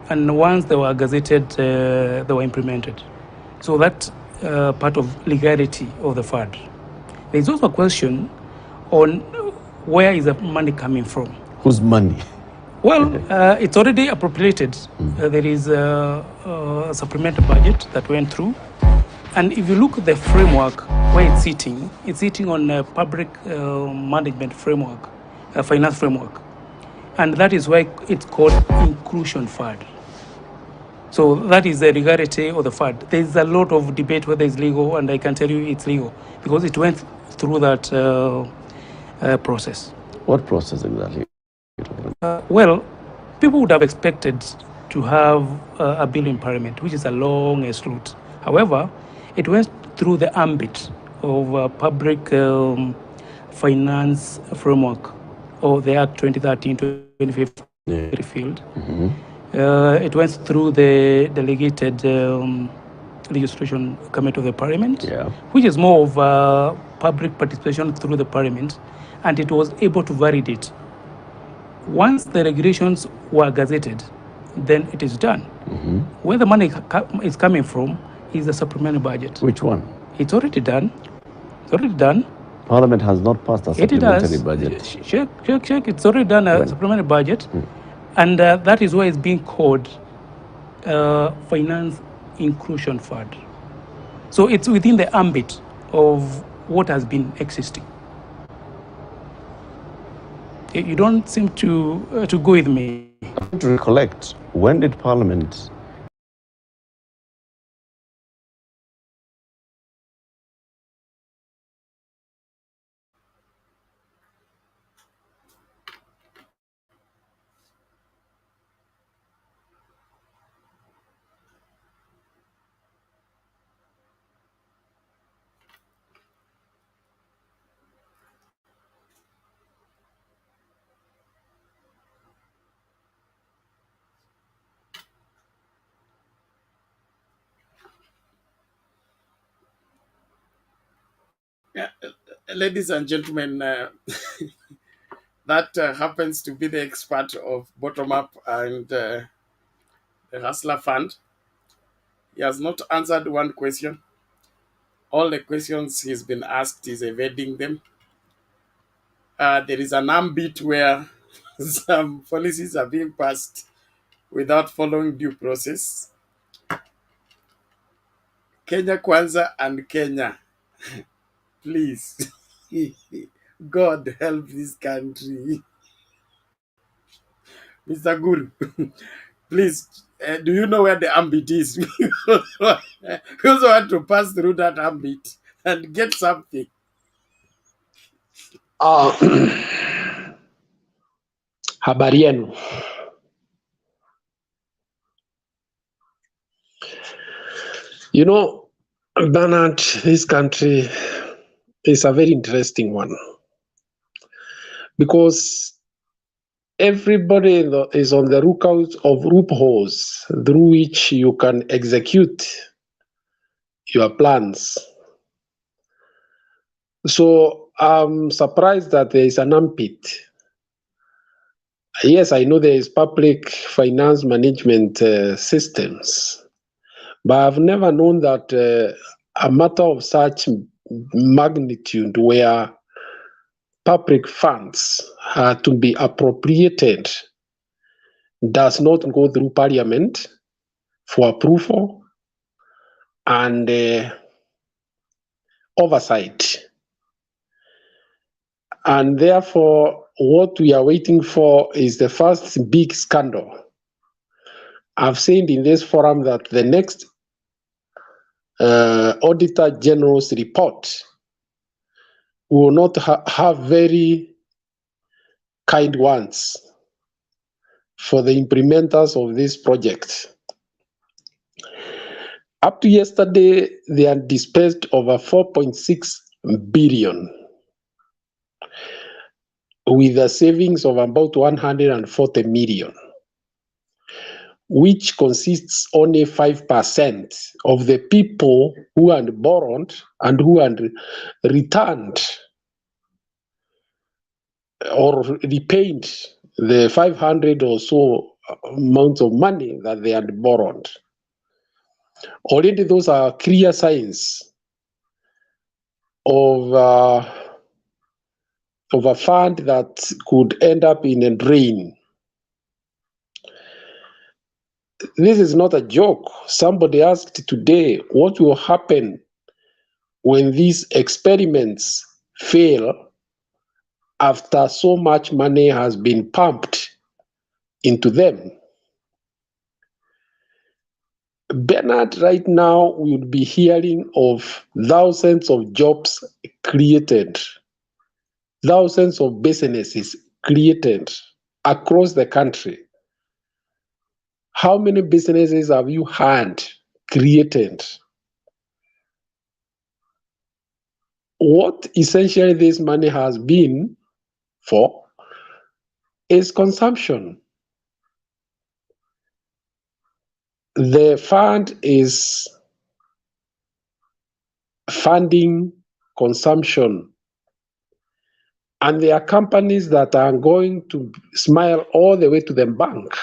And once they were gazetted, they were implemented. So that's part of legality of the fund. There's also a question on where is the money coming from? Whose money? Well, it's already appropriated. There is a supplementary budget that went through. And if you look at the framework where it's sitting on a public management framework, a finance framework. And that is why it's called inclusion fund. So that is the legality of the fund. There's a lot of debate whether it's legal, and I can tell you it's legal because it went through that process. What process exactly? Well, people would have expected to have a bill in parliament, which is a long route. However, it went through the ambit of public finance framework, or the Act 2013-2015 repealed. It went through the delegated legislation committee of the parliament, which is more of public participation through the parliament, and it was able to validate. Once the regulations were gazetted, then it is done. Where the money is coming from is the supplementary budget. Which one? It's already done. It's already done. Parliament has not passed a supplementary budget. Check. It's already done a supplementary budget. And that is why it's being called Finance Inclusion Fund. So it's within the ambit of what has been existing. You don't seem to go with me. To recollect, when did Parliament Ladies and gentlemen, that happens to be the expert of bottom up and the Hustler Fund. He has not answered one question. All the questions he's been asked is evading them. there is an ambit where some policies are being passed without following due process. Kenya Kwanza and Kenya, please. God help this country. Mr. Guru, please, do you know where the ambit is? We also want to pass through that ambit and get something. Habari yenu. You know, Bernard, this country is a very interesting one because everybody is on the lookout of loopholes through which you can execute your plans. So I'm surprised that there is an armpit. Yes, I know there is public finance management systems, but I've never known that a matter of such magnitude where public funds are to be appropriated does not go through parliament for approval and oversight. And therefore, what we are waiting for is the first big scandal. I've said in this forum that the next Auditor General's report will not have very kind ones for the implementers of this project. Up to yesterday, they had dispersed over 4.6 billion with a savings of about 140 million, which consists only 5% of the people who had borrowed and who had returned or repaid the 500 or so amounts of money that they had borrowed. Already those are clear signs of a fund that could end up in a drain. This is not a joke. Somebody asked today, what will happen when these experiments fail after so much money has been pumped into them? Bernard, right now we would be hearing of thousands of jobs created, thousands of businesses created across the country. How many businesses have you had created? What essentially this money has been for is consumption. The fund is funding consumption, and there are companies that are going to smile all the way to the bank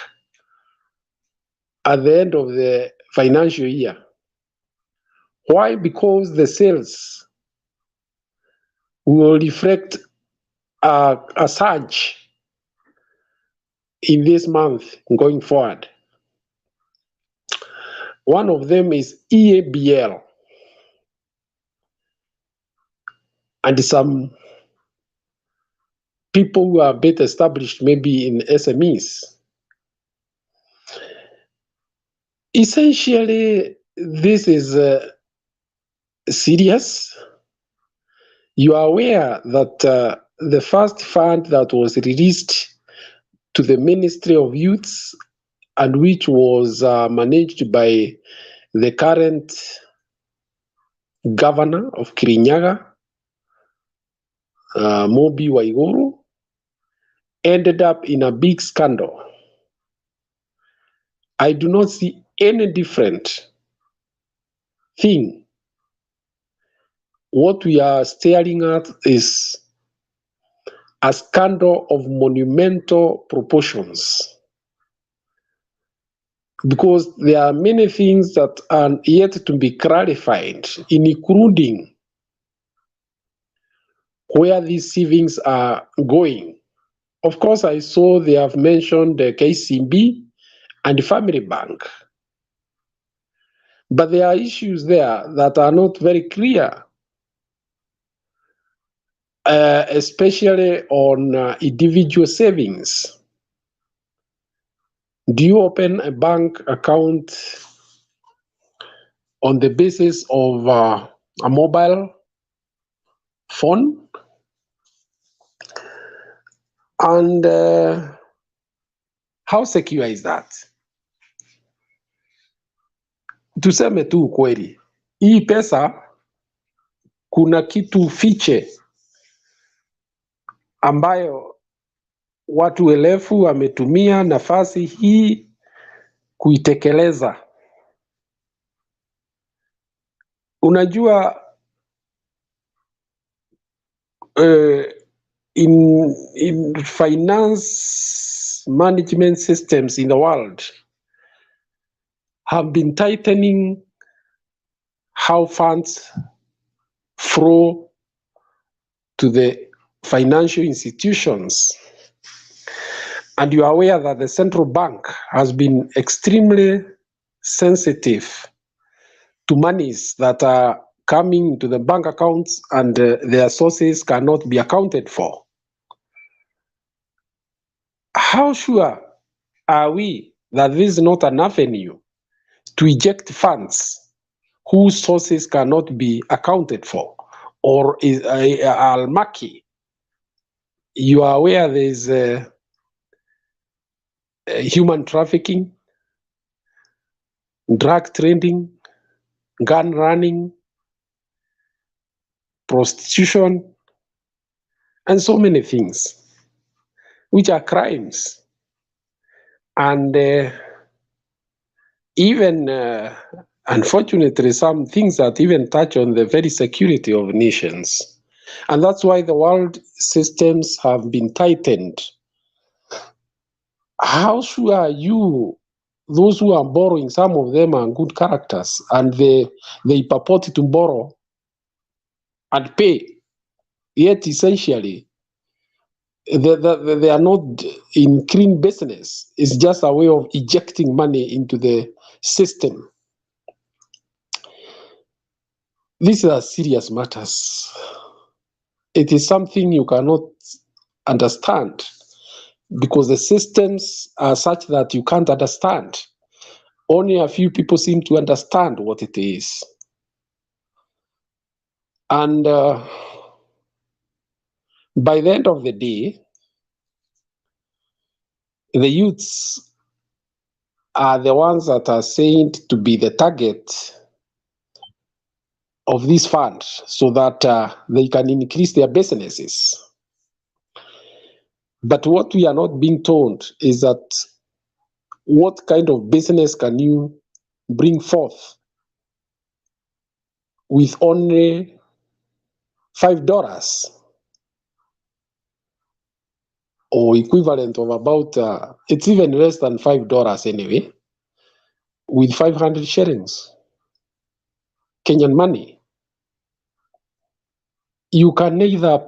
at the end of the financial year. Why? Because the sales will reflect a surge in this month going forward. One of them is EABL, and some people who are a bit established maybe in SMEs. Essentially, this is serious. You are aware that the first fund that was released to the Ministry of Youth and which was managed by the current governor of Kirinyaga, Mobi Waiguru, ended up in a big scandal. I do not see any different thing. What we are staring at is a scandal of monumental proportions, because there are many things that are yet to be clarified, including where these savings are going. Of course, I saw they have mentioned the KCB and the Family Bank. But there are issues there that are not very clear, especially on individual savings. Do you open a bank account on the basis of a mobile phone? And how secure is that? Tuseme tu ukweli, hii pesa kuna kitu fiche ambayo watu elefu wametumia nafasi hii kuitekeleza. Unajua in finance management systems in the world have been tightening how funds flow to the financial institutions. And you are aware that the central bank has been extremely sensitive to monies that are coming to the bank accounts and their sources cannot be accounted for. How sure are we that this is not an avenue to eject funds whose sources cannot be accounted for? Or is Al-Maki, you are aware there is human trafficking, drug trading, gun running, prostitution, and so many things, which are crimes. And even, unfortunately, some things that even touch on the very security of nations. And that's why the world systems have been tightened. How sure are you, those who are borrowing, some of them are good characters, and they purport to borrow and pay, yet essentially they are not in clean business. It's just a way of ejecting money into the system. These are serious matters. It is something you cannot understand because the systems are such that you can't understand. Only a few people seem to understand what it is. And by the end of the day, the youths are the ones that are said to be the target of this fund so that they can increase their businesses. But what we are not being told is that what kind of business can you bring forth with only $5 or equivalent of about, it's even less than $5 anyway, with 500 shillings, Kenyan money. You can neither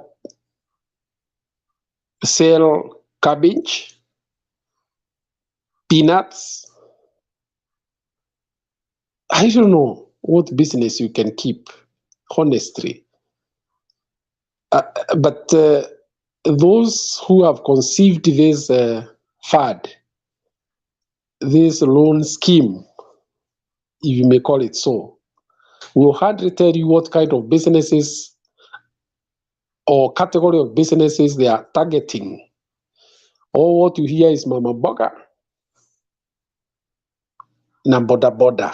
sell cabbage, peanuts. I don't know what business you can keep, honestly. But those who have conceived this fad, this loan scheme, if you may call it so, will hardly tell you what kind of businesses or category of businesses they are targeting. All what you hear is Mama Boga, na boda boda.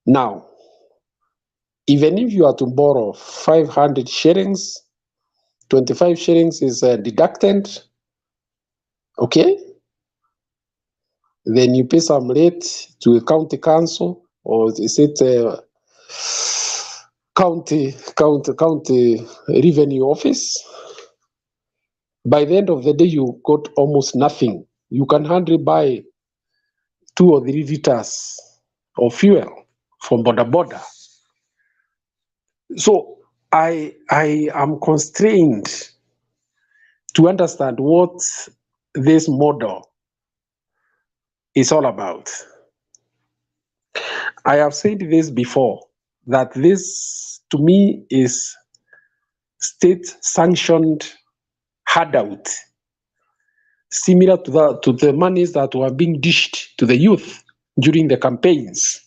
Now, even if you are to borrow 500 shillings, 25 shillings is deducted, okay? Then you pay some rate to a county council, or is it county revenue office. By the end of the day, you got almost nothing. You can hardly buy 2 or 3 liters of fuel from border. So I am constrained to understand what this model is all about. I have said this before, that this to me is state-sanctioned handout, similar to the monies that were being dished to the youth during the campaigns.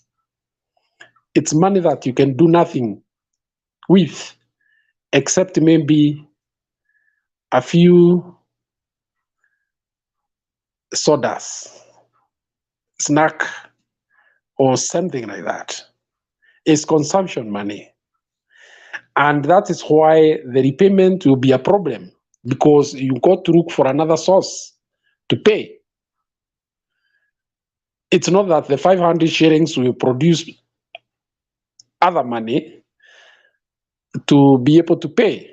It's money that you can do nothing with, except maybe a few sodas, snack, or something like that. It's consumption money. And that is why the repayment will be a problem, because you got to look for another source to pay. It's not that the 500 shillings will produce other money to be able to pay.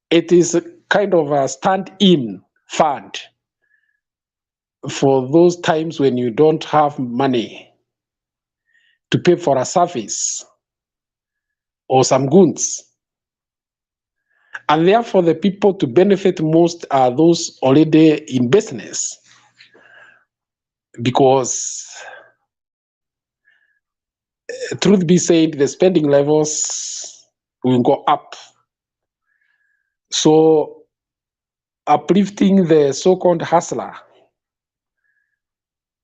It is kind of a stand-in fund for those times when you don't have money to pay for a service or some goods. And therefore, the people to benefit most are those already in business, because truth be said, the spending levels will go up. So uplifting the so-called hustler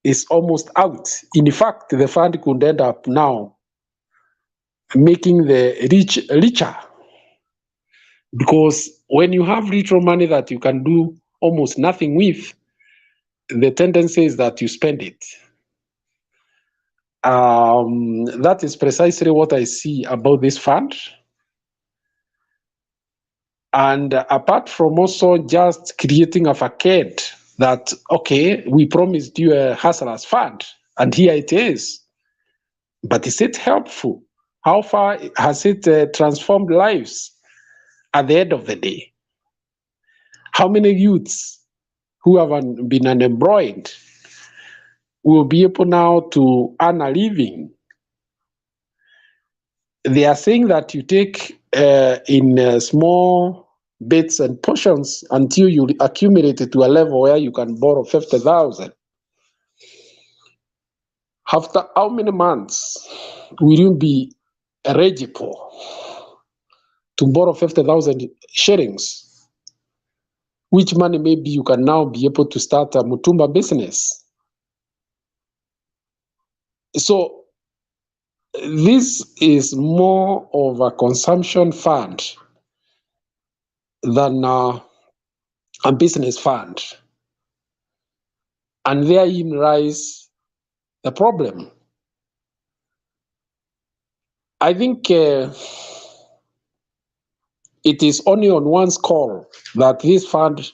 is almost out. In fact, the fund could end up now making the rich richer, because when you have little money that you can do almost nothing with, the tendency is that you spend it. That is precisely what I see about this fund. And apart from also just creating a facade that, okay, we promised you a hustlers fund, and here it is. But is it helpful? How far has it transformed lives at the end of the day? How many youths who have been unemployed will be able now to earn a living? They are saying that you take in small bits and portions until you accumulate it to a level where you can borrow 50,000. After how many months will you be eligible to borrow 50,000 shillings? Which money maybe you can now be able to start a Mutumba business. So this is more of a consumption fund than a business fund. And therein lies the problem. I think it is only on one's call that this fund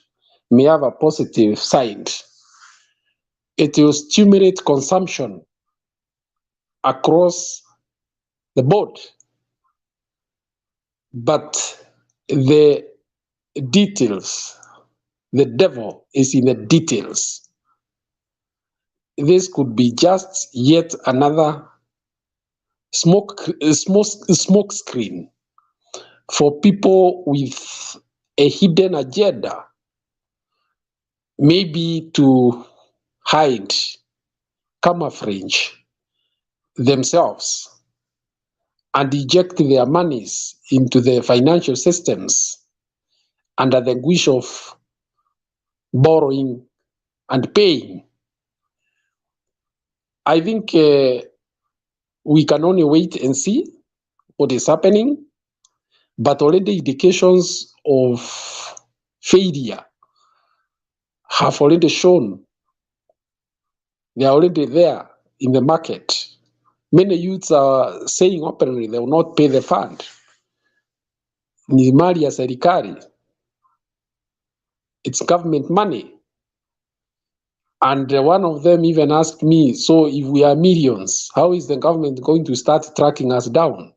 may have a positive side. It will stimulate consumption across the board. But the details, the devil is in the details. This could be just yet another smoke screen for people with a hidden agenda, maybe to hide, camouflage themselves and eject their monies into the financial systems under the wish of borrowing and paying. I think we can only wait and see what is happening, but already indications of failure have already shown. They are already there in the market. Many youths are saying openly they will not pay the fund. Ni mali ya serikali. It's government money. And one of them even asked me, so if we are millions, how is the government going to start tracking us down?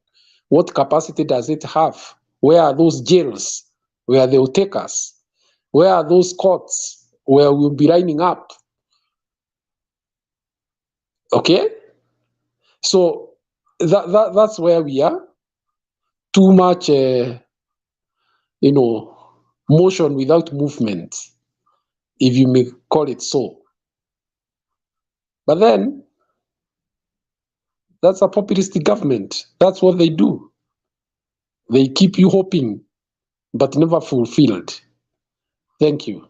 What capacity does it have? Where are those jails where they will take us? Where are those courts where we'll be lining up? Okay? So that's where we are. too much, motion without movement, if you may call it so. But then, that's a populist government. That's what they do. They keep you hoping, but never fulfilled. Thank you.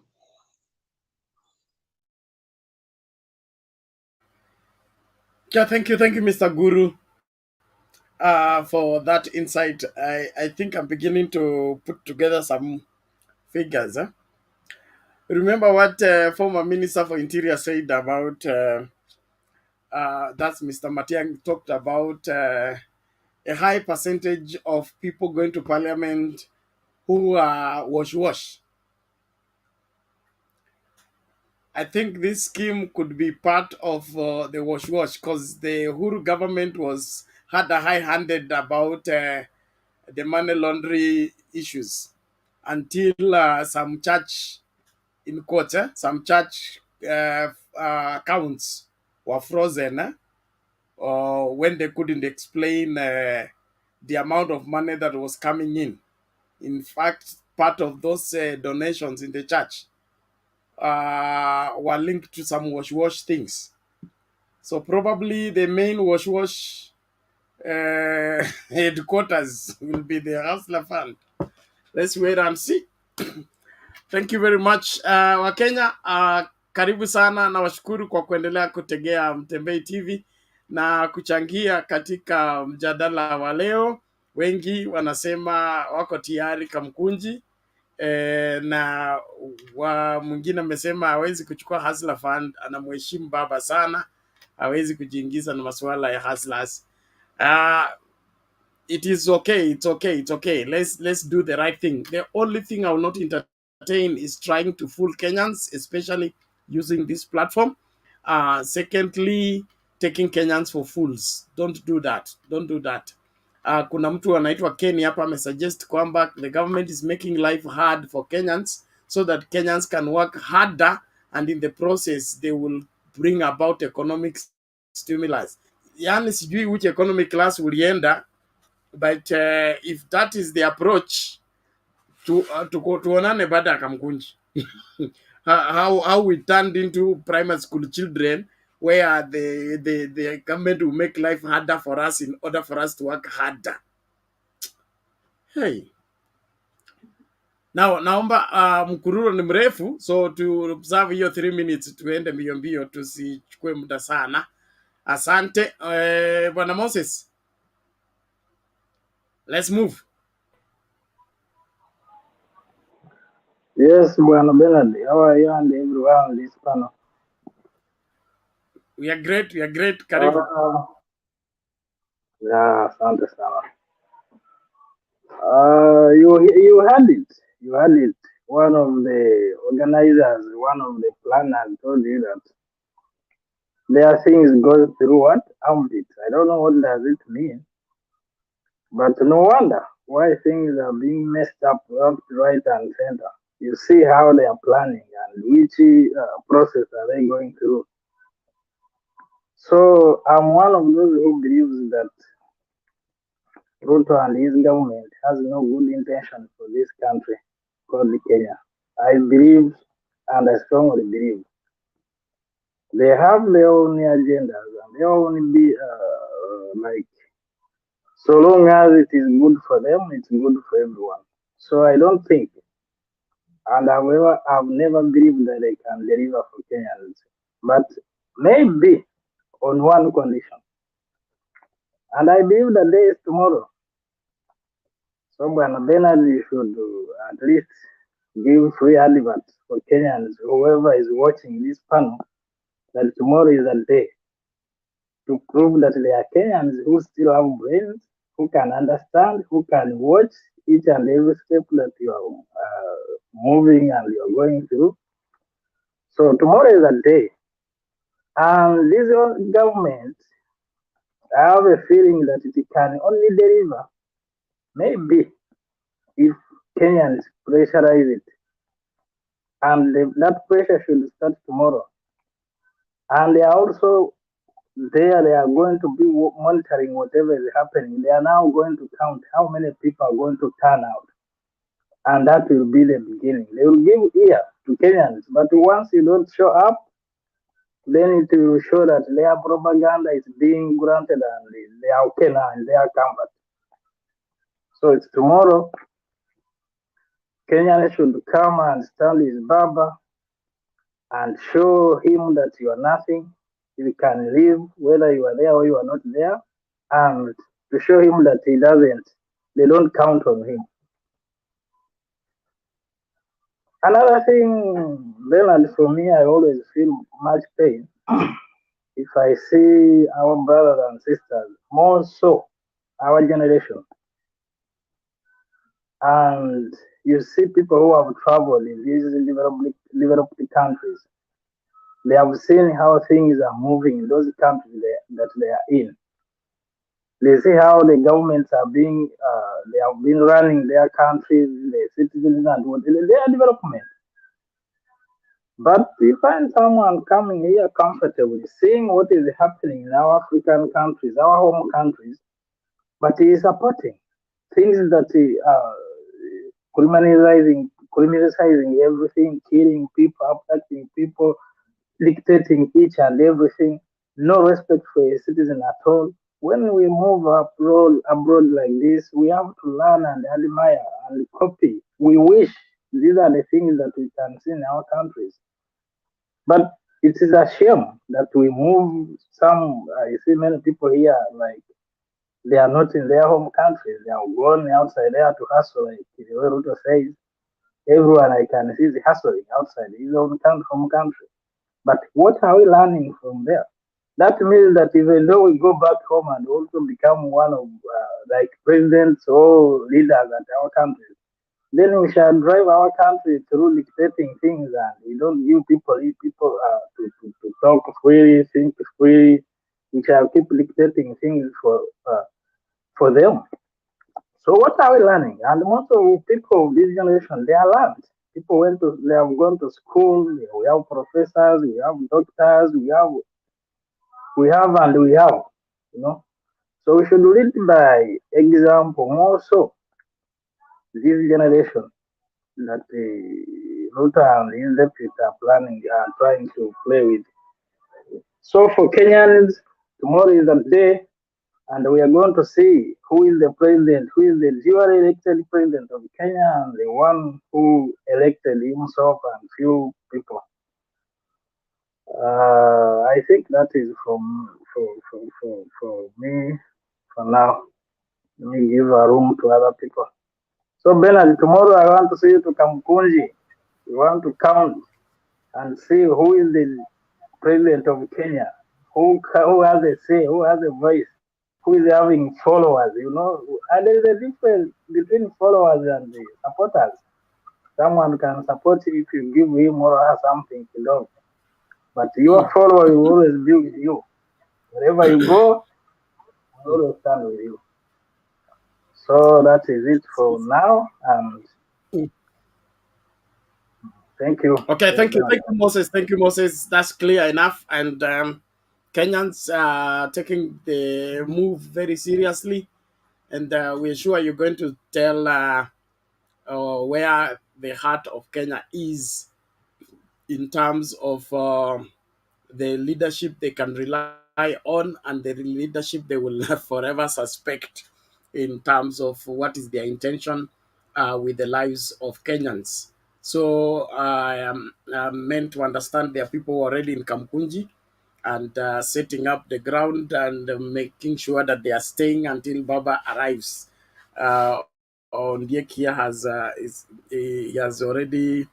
Yeah, thank you, Mr. Guru, for that insight. I think I'm beginning to put together some figures. Remember what former Minister for Interior said about, that's Mr. Matiang, talked about a high percentage of people going to parliament who are wash. I think this scheme could be part of the wash because the Uhuru government had a high-handed about the money laundering issues until some church in quotes, some church accounts were frozen when they couldn't explain the amount of money that was coming in. In fact, part of those donations in the church were linked to some wash things. So probably the main wash headquarters will be the Hustler Fund. Let's wait and see. Thank you very much. Wakenya, karibu sana na washukuru kwa kuendelea kutegea Mtembei TV na kuchangia katika mjadala wa leo. Wengi wanasema wako tayari Kamukunji, na mwingine amesema hawezi kuchukua Hustler Fund, anamheshimu baba sana, hawezi kujiingiza na masuala ya hustlers. It is okay, it's okay. Let's do the right thing. The only thing I will not entertain is trying to fool Kenyans, especially using this platform. Secondly, taking Kenyans for fools. Don't do that. Kuna mtu anaitwa Ken hapa amesuggest kwamba the government is making life hard for Kenyans so that Kenyans can work harder, and in the process they will bring about economic stimulus. Yani sijui which economic class ulienda, but if that is the approach, tuonane baada ya Kamukunji. how we turned into primary school children, where the government will make life harder for us in order for us to work harder. Hey. Now, naomba mkururo ni mrefu, so to observe hiyo 3 minutes tuende mbio tusichukue muda sana. Asante. Bwana Moses. Let's move. Yes, Bwana Bernard, how are you and everyone on this panel? We are great. Karibu. Yeah, asante sana. You had it. One of the organizers, one of the planners told you that there are things going through what? Ambit. I don't know what does it mean. But no wonder why things are being messed up left, right, and center. You see how they are planning and which process are they going through. So I'm one of those who believes that Ruto and his government has no good intention for this country called Kenya. I believe and I strongly believe they have their own agendas and their own like, so long as it is good for them, it's good for everyone. So I don't think, and I've never believed that they can deliver for Kenyans. But maybe on one condition. And I believe the day is tomorrow. So Bwana Bernard, you should at least give free advert for Kenyans, whoever is watching this panel, that tomorrow is a day to prove that there are Kenyans who still have brains, who can understand, who can watch each and every step that you are moving and you are going through. So tomorrow is a day. And this government, I have a feeling that it can only deliver maybe if Kenyans pressurize it. And that pressure should start tomorrow. And they are also There they are going to be monitoring whatever is happening. They are now going to count how many people are going to turn out. And that will be the beginning. They will give ear to Kenyans. But once you don't show up, then it will show that their propaganda is being granted and they are okay now in their comfort. So it's tomorrow. Kenyans should come and stand with Baba and show him that you are nothing. You can live whether you are there or you are not there, and to show him that they don't count on him. Another thing, Leonard, for me, I always feel much pain if I see our brothers and sisters, more so our generation, and you see people who have traveled in these developed countries. They have seen how things are moving in those countries that they are in. They see how the governments are they have been running their countries, the citizens, and their development. But you find someone coming here comfortably, seeing what is happening in our African countries, our home countries, but he is supporting things that criminalizing everything, killing people, abducting people, dictating each and everything, no respect for a citizen at all. When we move abroad like this, we have to learn and admire and copy. We wish these are the things that we can see in our countries. But it is a shame that we move some, I see many people here like they are not in their home countries. They are going outside there to hustle, like the way Ruto says. Everyone I can see is hustling outside his own home country. But what are we learning from there? That means that even though we go back home and also become one of like presidents or leaders at our country, then we shall drive our country through dictating things, and we don't give people to talk freely, think freely. We shall keep dictating things for them. So what are we learning? And most of people of this generation, they are learned. They have gone to school. We have professors, we have doctors, we have, you know. So we should lead by example more so this generation that Ruta and his deputy are trying to play with. So for Kenyans, tomorrow is the day, and we are going to see who is the president, who is the duly elected president of Kenya, and the one who elected himself and few people. I think that is for me for now. Let me give a room to other people. So Bernard, tomorrow I want to see you to Kamukunji. We want to count and see who is the president of Kenya, who has a say, who has a voice, who is having followers, you know. And there is a difference between followers and the supporters. Someone can support you if you give him or her something to love. But your follower will always be with you. Wherever you go, will always stand with you. So that is it for now. And thank you. Okay, thank you, Moses. Thank you, Moses. That's clear enough. And Kenyans are taking the move very seriously, and we're sure you're going to tell where the heart of Kenya is in terms of the leadership they can rely on and the leadership they will forever suspect in terms of what is their intention with the lives of Kenyans. So I am meant to understand there are people already in Kamkunji and setting up the ground and making sure that they are staying until Baba arrives. Ondiek here he has already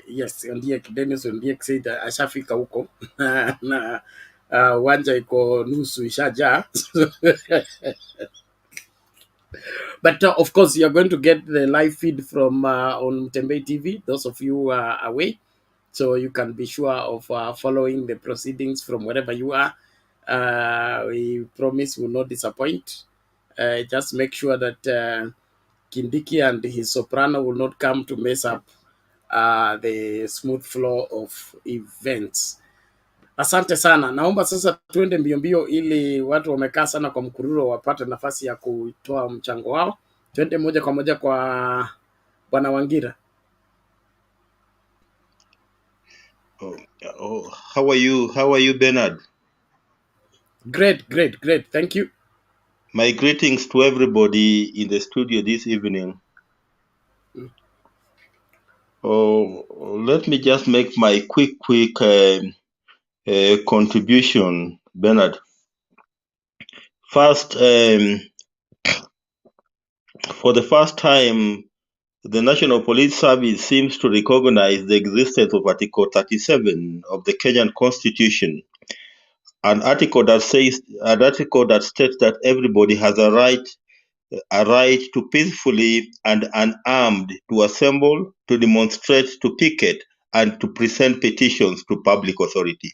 yes, Ondiek, Dennis Ondiek said ashafika huko na uwanja iko nusu ishaja. But of course, you're going to get the live feed from on Tembei TV, those of you who are away. So you can be sure of following the proceedings from wherever you are. We promise will not disappoint. Just make sure that Kindiki and his soprano will not come to mess up the smooth flow of events. Asante sana. Naomba sasa tuende mbio mbio ili watu wamekaa sana kwa mkururo wapate nafasi ya kutoa mchango wao. Tuende moja kwa moja kwa Bwana Wangira. How are you? How are you, Bernard? Great. Thank you. My greetings to everybody in the studio this evening. Let me just make my quick contribution, Bernard. First, for the first time, the National Police Service seems to recognize the existence of Article 37 of the Kenyan Constitution, an article that states that everybody has a right to peacefully and unarmed to assemble, to demonstrate, to picket, and to present petitions to public authority.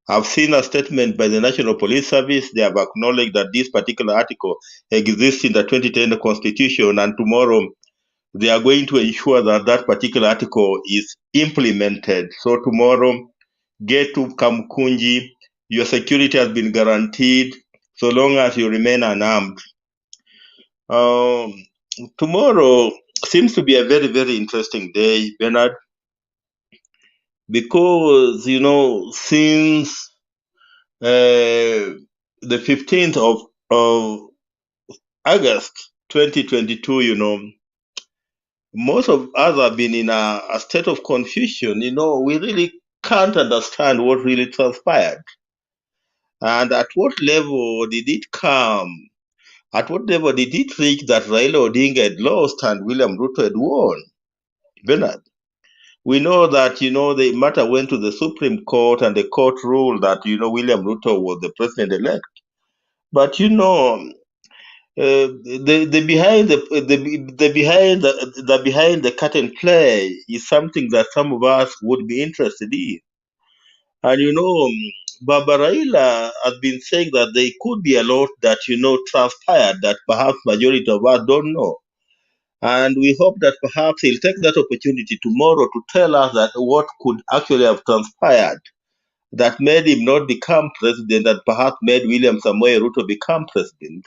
I've seen a statement by the National Police Service. They have acknowledged that this particular article exists in the 2010 Constitution, and tomorrow they are going to ensure that that particular article is implemented. So tomorrow, get to Kamukunji. Your security has been guaranteed so long as you remain unarmed. Tomorrow seems to be a very, very interesting day, Bernard, because, since the 15th of August 2022, most of us have been in a state of confusion. We really can't understand what really transpired. And at what level did it come? At what level did it reach that Raila Odinga had lost and William Ruto had won? Bernard, we know that, the matter went to the Supreme Court and the court ruled that, William Ruto was the president-elect. But, the behind the curtain play is something that some of us would be interested in. And Baba Raila has been saying that there could be a lot that transpired that perhaps majority of us don't know. And we hope that perhaps he'll take that opportunity tomorrow to tell us that what could actually have transpired that made him not become president and perhaps made William Samoei Ruto become president.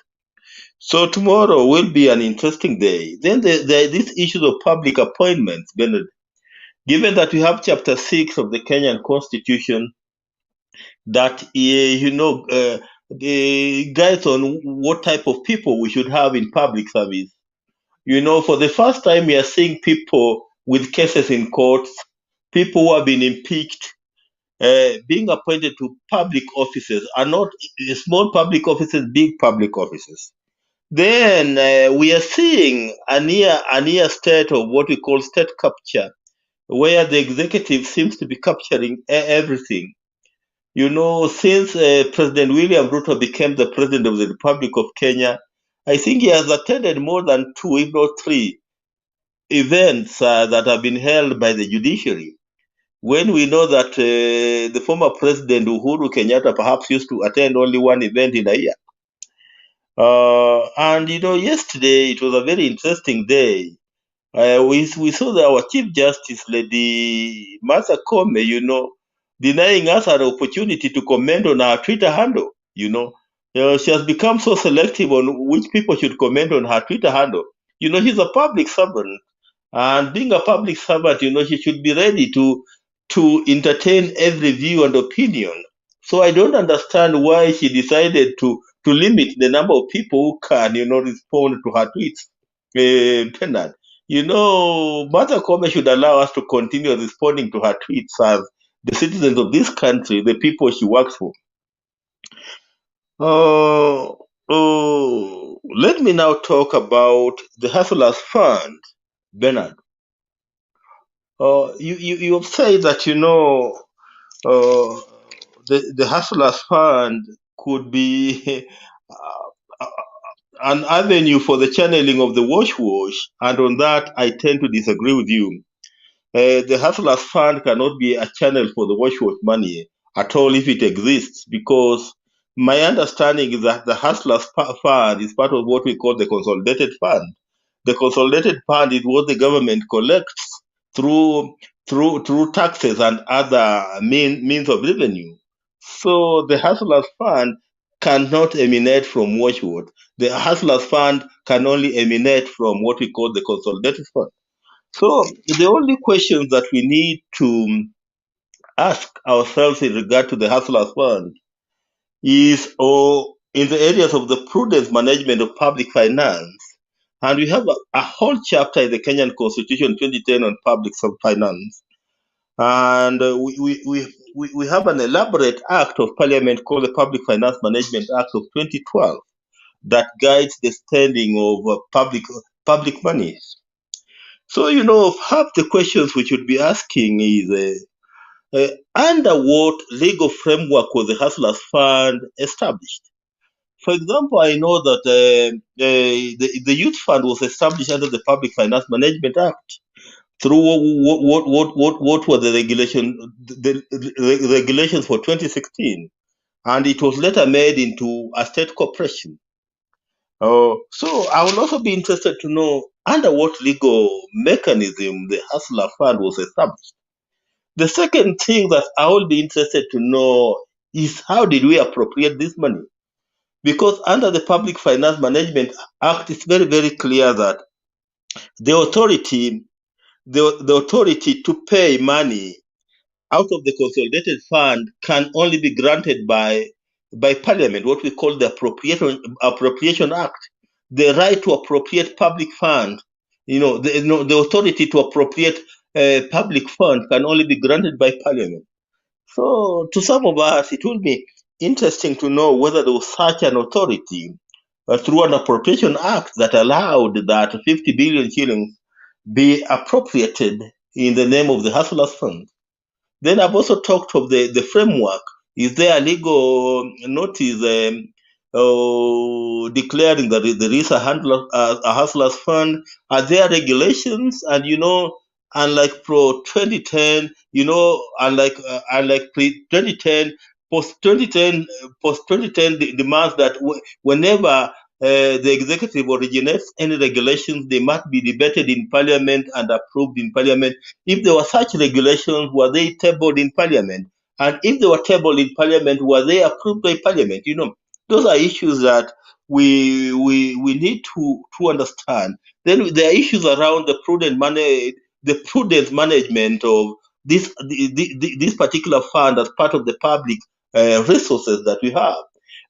So tomorrow will be an interesting day. Then there are these issues of public appointments, Bernard. Given that we have Chapter 6 of the Kenyan Constitution that, guides on what type of people we should have in public service. For the first time, we are seeing people with cases in courts, people who have been impeached, being appointed to public offices, are not small public offices, big public offices. Then we are seeing a near state of what we call state capture, where the executive seems to be capturing everything. Since President William Ruto became the president of the Republic of Kenya, I think he has attended more than 2, if not 3, events that have been held by the judiciary. When we know that the former president Uhuru Kenyatta perhaps used to attend only one event in a year. And yesterday it was a very interesting day. We saw that our Chief Justice, Lady Martha Koome, denying us an opportunity to comment on her Twitter handle. She has become so selective on which people should comment on her Twitter handle. She's a public servant, and being a public servant, she should be ready to entertain every view and opinion. So I don't understand why she decided to limit the number of people who can, respond to her tweets. Bernard, Martha Koome should allow us to continue responding to her tweets as the citizens of this country, the people she works for. Let me now talk about the Hustlers Fund, Bernard. You have said that the Hustlers Fund could be an avenue for the channeling of the wash, and on that I tend to disagree with you. The Hustlers Fund cannot be a channel for the wash money at all if it exists, because my understanding is that the Hustlers Fund is part of what we call the Consolidated Fund. The Consolidated Fund is what the government collects through taxes and other means of revenue. So the Hustlers Fund cannot emanate from Watchword. The Hustlers Fund can only emanate from what we call the Consolidated Fund. So the only questions that we need to ask ourselves in regard to the Hustlers Fund is, in the areas of the prudent management of public finance, and we have a whole chapter in the Kenyan Constitution 2010 on public finance. And we have an elaborate act of parliament called the Public Finance Management Act of 2012 that guides the spending of public monies. So, half the questions we should be asking is, under what legal framework was the Hustlers Fund established? For example, I know that the Youth Fund was established under the Public Finance Management Act through what were the regulations for 2016, and it was later made into a state corporation. So I would also be interested to know under what legal mechanism the Hustler Fund was established. The second thing that I will be interested to know is how did we appropriate this money? Because under the Public Finance Management Act, it's very, very clear that the authority to pay money out of the consolidated fund can only be granted by Parliament, what we call the Appropriation Act. The right to appropriate public fund, the authority to appropriate public fund can only be granted by Parliament. So to some of us, it will be interesting to know whether there was such an authority through an Appropriation Act that allowed that 50 billion shillings be appropriated in the name of the Hustlers Fund. Then I've also talked of the framework. Is there a legal notice declaring that there is a Hustlers Fund? Are there regulations? And unlike pro 2010, unlike pre 2010, post 2010 demands that whenever the executive originates any regulations, they must be debated in Parliament and approved in Parliament. If there were such regulations, were they tabled in Parliament? And if they were tabled in Parliament, were they approved by Parliament? Those are issues that we need to understand. Then there are issues around the prudent management of this particular fund as part of the public resources that we have.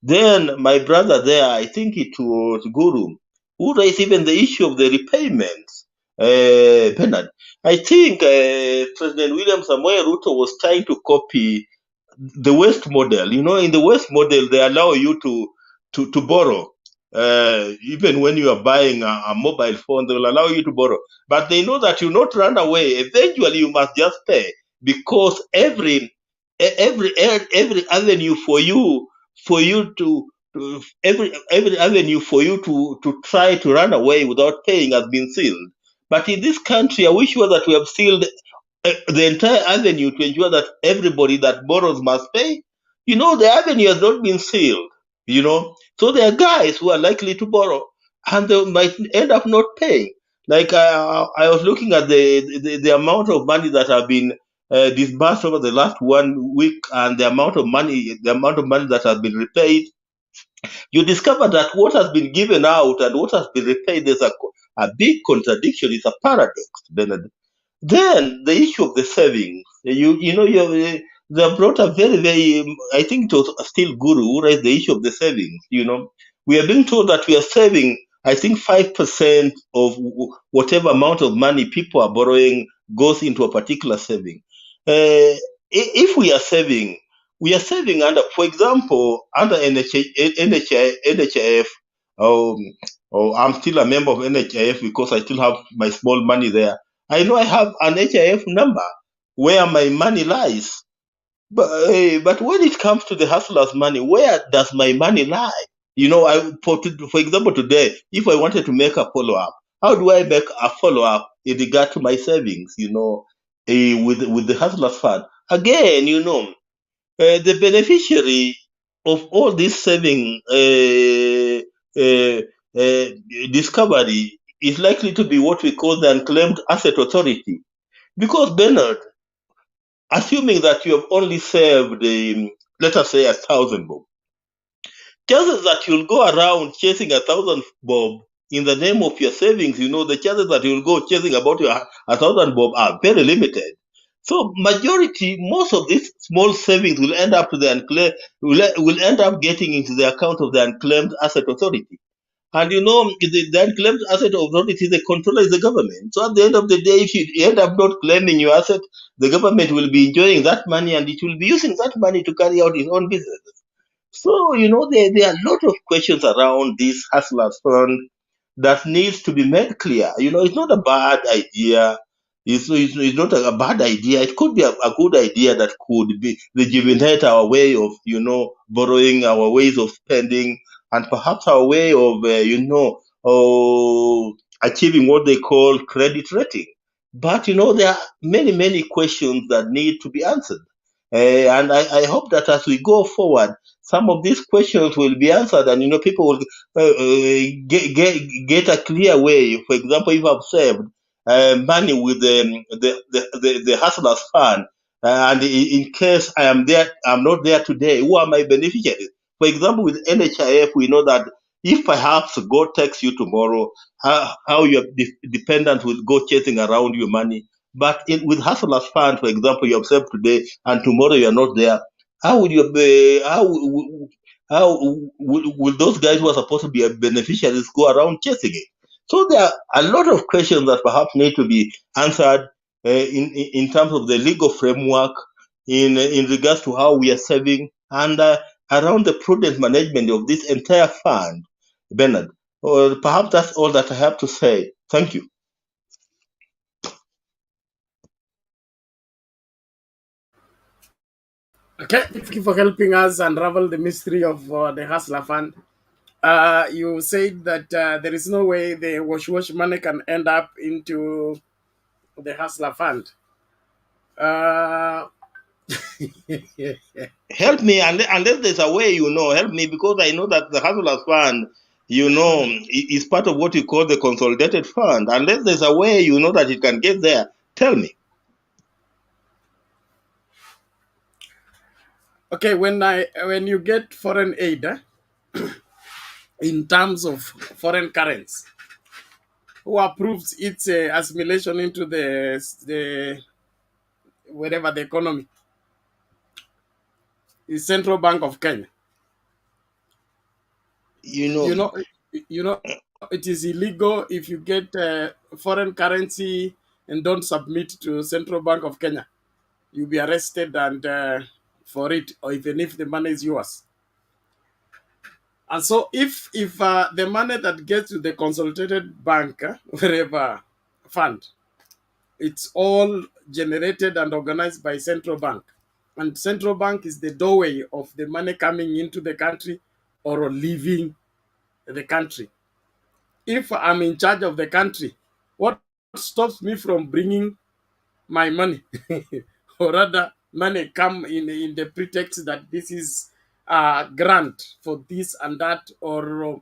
Then my brother there, I think it was Guru, who raised even the issue of the repayments. Bernard, I think President William Samoei Ruto was trying to copy the West model. In the West model, they allow you to borrow. Even when you are buying a mobile phone, they will allow you to borrow. But they know that you not run away. Eventually, you must just pay, because every avenue for you every avenue for you to try to run away without paying has been sealed. But in this country, are we sure that we have sealed the entire avenue to ensure that everybody that borrows must pay? The avenue has not been sealed. So there are guys who are likely to borrow, and they might end up not paying. Like I was looking at the amount of money that have been disbursed over the last 1 week, and the amount of money that has been repaid. You discover that what has been given out and what has been repaid, there's a big contradiction. It's a paradox, Bernard. Then the issue of the savings, they have brought a very, very, I think it was still Guru who raised the issue of the savings. We are being told that we are saving, I think 5% of whatever amount of money people are borrowing goes into a particular saving. If we are saving under, for example, under NHIF. I'm still a member of NHIF because I still have my small money there. I know I have an HIF number where my money lies. But when it comes to the hustler's money, where does my money lie? For example, today, if I wanted to make a follow-up, how do I make a follow-up in regard to my savings, with the hustler's fund? Again, the beneficiary of all this saving discovery is likely to be what we call the unclaimed asset authority. Because, Bernard, assuming that you have only saved let us say 1,000 bob. Chances that you'll go around chasing 1,000 bob in the name of your savings, the chances that you'll go chasing about your 1,000 bob are very limited. So most of these small savings will end up to the will end up getting into the account of the unclaimed asset authority. And the unclaimed asset authority, the controller is the government. So at the end of the day, if you end up not claiming your asset, the government will be enjoying that money and it will be using that money to carry out its own business. So, there are a lot of questions around this hustlers fund that needs to be made clear. It's not a bad idea. It's not a bad idea. It could be a good idea that could be rejuvenate our way of, borrowing, our ways of spending, and perhaps our way of, achieving what they call credit rating. But, there are many, many questions that need to be answered. And I hope that as we go forward, some of these questions will be answered, and people will get a clear way. For example, if I've saved money with the hustlers fund, and in case I'm not there today, who are my beneficiaries? For example, with NHIF, we know that if perhaps God takes you tomorrow, how your dependent will go chasing around your money. But with hustlers fund, for example, you have saved today, and tomorrow you are not there. How would you be? How will those guys who are supposed to be beneficiaries go around chasing it? So there are a lot of questions that perhaps need to be answered in terms of the legal framework, in regards to how we are saving, and around the prudent management of this entire fund, Bernard. Or perhaps that's all that I have to say. Thank you. Okay, thank you for helping us unravel the mystery of the Hustler Fund. You said that there is no way the wash money can end up into the Hustler Fund. Help me, unless there's a way, help me, because I know that the Hustlers Fund, is part of what you call the consolidated fund. Unless there's a way, that it can get there, tell me. Okay, when you get foreign aid, in terms of foreign currency, who approves its assimilation into the whatever the economy? Is Central Bank of Kenya. You know, it is illegal if you get foreign currency and don't submit to Central Bank of Kenya. You'll be arrested and for it, or even if the money is yours. And so, if the money that gets to the consolidated bank, wherever fund, it's all generated and organized by central bank, and central bank is the doorway of the money coming into the country or leaving the country. If I'm in charge of the country, what stops me from bringing my money? Or rather, money come in the pretext that this is a grant for this and that, or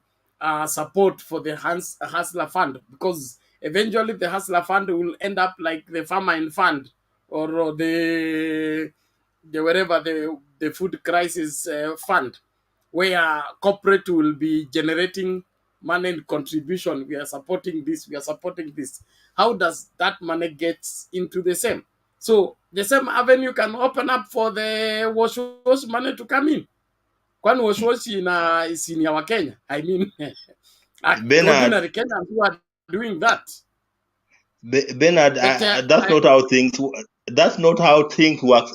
support for the Hustler Fund, because eventually the Hustler Fund will end up like the Famine Fund, or the wherever the food crisis fund, where corporate will be generating money and contribution. We are supporting this. We are supporting this. How does that money get into the same? So the same avenue can open up for the wash money to come in. Kwani wash is in our Kenya. I mean, Bernard, ordinary Kenyans who are doing that. Bernard, But, that's not how things. That's not how things work.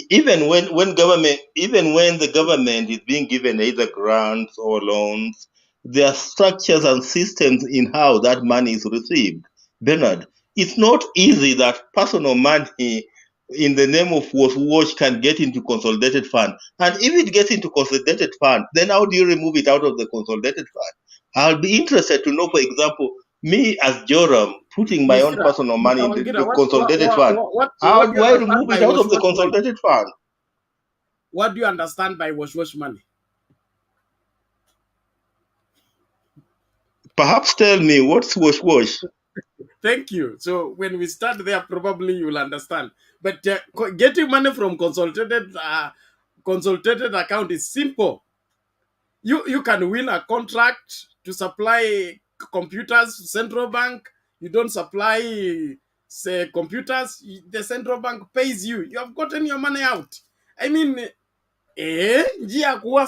Even when the government is being given either grants or loans, there are structures and systems in how that money is received. Bernard, it's not easy that personal money in the name of wash can get into consolidated fund. And if it gets into consolidated fund, then how do you remove it out of the consolidated fund? I'll be interested to know, for example, me as Joram putting my own personal money into the consolidated fund. How do I remove it out of the consolidated fund? What do you understand by wash money? Perhaps tell me, what's wash? Thank you. So when we start there, probably you will understand. But getting money from consolidated consolidated account is simple. You can win a contract to supply computers to central bank. You don't supply, say, computers, the central bank pays you. You have gotten your money out. I mean, njia kuwa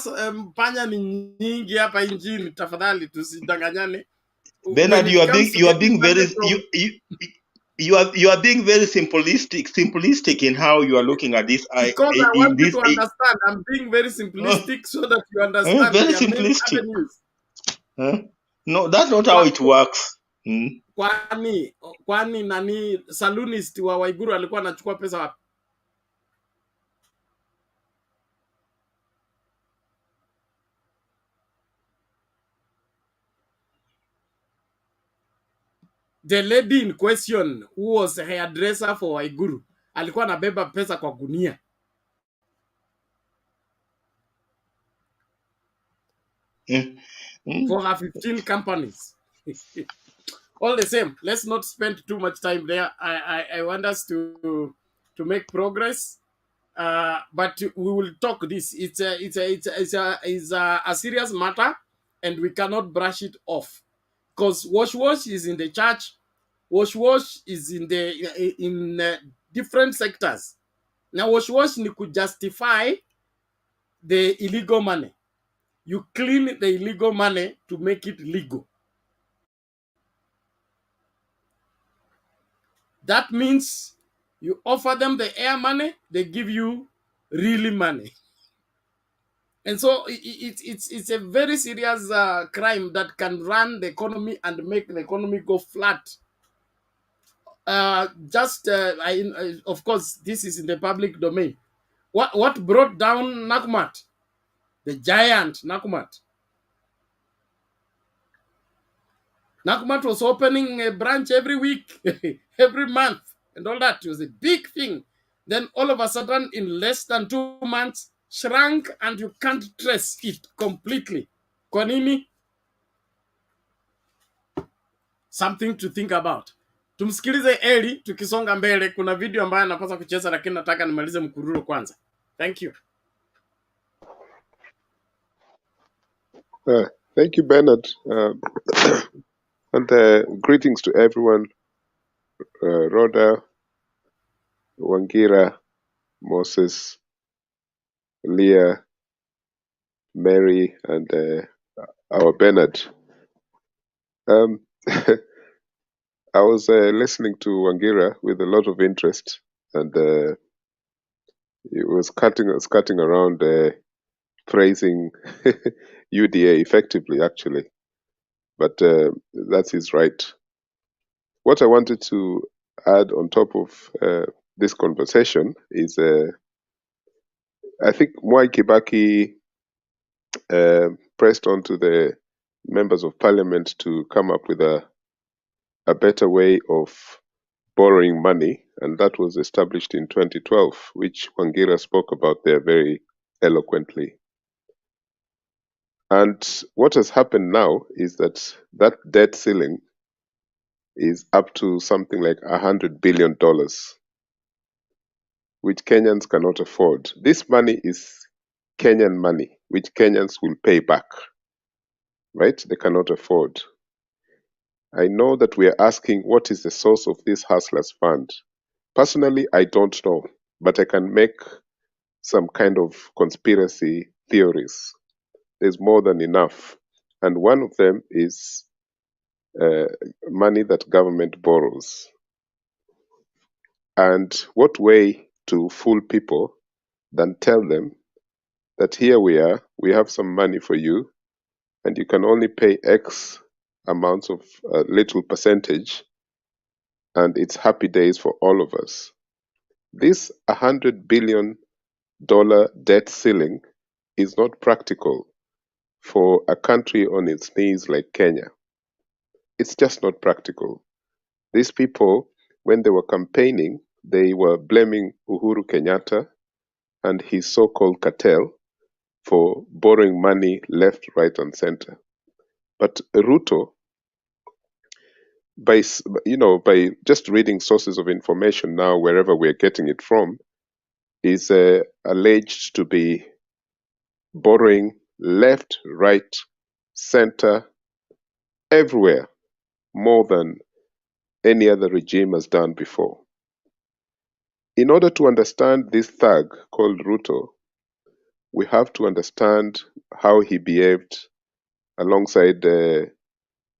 panya ni nyingi hapa nchini, tafadhali tusidanganyane. Bernard, When it comes to you are getting being very money from, you are being very simplistic in how you are looking at this. because I In want you this to understand, I'm being very simplistic so that you understand very there are many simplistic. avenues. No, that's not how it works. Kwani nani salonist wa Waiguru alikuwa anachukua pesa wapi? The lady in question who was a hairdresser for Waiguru alikuwa anabeba pesa kwa gunia. For her 15 companies. All the same, let's not spend too much time there. I want us to make progress. But we will talk this. It's a serious matter, and we cannot brush it off. Because wash is in the church, wash is in different sectors. Now wash ni could justify the illegal money. You clean the illegal money to make it legal. That means you offer them the air money, they give you really money. And so it's a very serious crime that can run the economy and make the economy go flat. Of course, this is in the public domain. What brought down Nakumat? The giant Nakumat. Nakumat was opening a branch every week, every month, and all that. It was a big thing. Then all of a sudden, in less than 2 months, shrank and you can't trace it completely. Kwa nini? Something to think about. Tumsikilize Eli tukisonga mbele. Kuna video ambayo napaswa kucheza lakini nataka nimalize mkururo kwanza. Thank you. Thank you, Bernard. And greetings to everyone. Rhoda, Wangira, Moses, Leah, Mary, and our Bernard. I was listening to Wangira with a lot of interest, and it was cutting around praising UDA effectively, actually. But that's his right. What I wanted to add on top of this conversation is I think Mwai Kibaki pressed on to the members of parliament to come up with a better way of borrowing money, and that was established in 2012, which Wangira spoke about there very eloquently. And what has happened now is that debt ceiling is up to something like $100 billion, which Kenyans cannot afford. This money is Kenyan money, which Kenyans will pay back, right? They cannot afford. I know that we are asking what is the source of this Hustlers Fund. Personally, I don't know, but I can make some kind of conspiracy theories. There's more than enough. And one of them is money that government borrows. And what way to fool people than tell them that here we are, we have some money for you, and you can only pay X amounts of a little percentage, and it's happy days for all of us. This $100 billion debt ceiling is not practical for a country on its knees like Kenya. It's just not practical. These people, when they were campaigning, they were blaming Uhuru Kenyatta and his so-called cartel for borrowing money left, right, and center. But Ruto, by just reading sources of information now, wherever we're getting it from, is alleged to be borrowing left, right, center, everywhere, more than any other regime has done before. In order to understand this thug called Ruto, we have to understand how he behaved alongside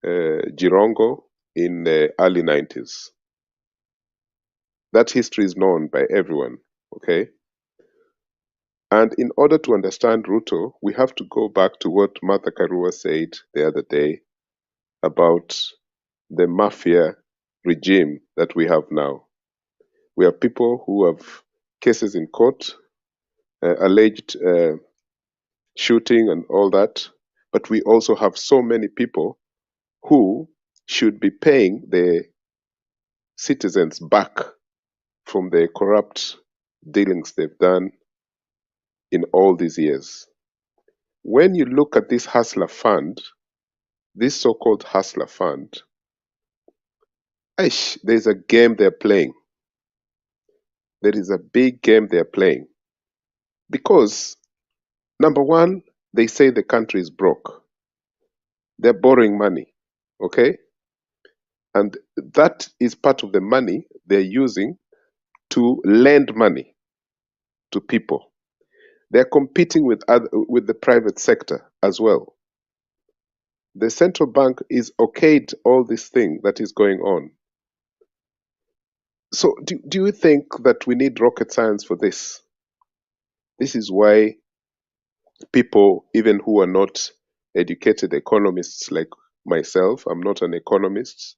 Jirongo in the early 90s. That history is known by everyone, okay? And in order to understand Ruto, we have to go back to what Martha Karua said the other day about the mafia regime that we have now. We have people who have cases in court, alleged shooting and all that, but we also have so many people who should be paying the citizens back from the corrupt dealings they've done in all these years. When you look at this hustler fund, this so-called hustler fund, there's a game they're playing. There is a big game they're playing. Because, number one, they say the country is broke. They're borrowing money, okay? And that is part of the money they're using to lend money to people. They're competing with the private sector as well. The central bank is okayed all this thing that is going on. So do you think that we need rocket science for this? This is why people, even who are not educated economists like myself, I'm not an economist,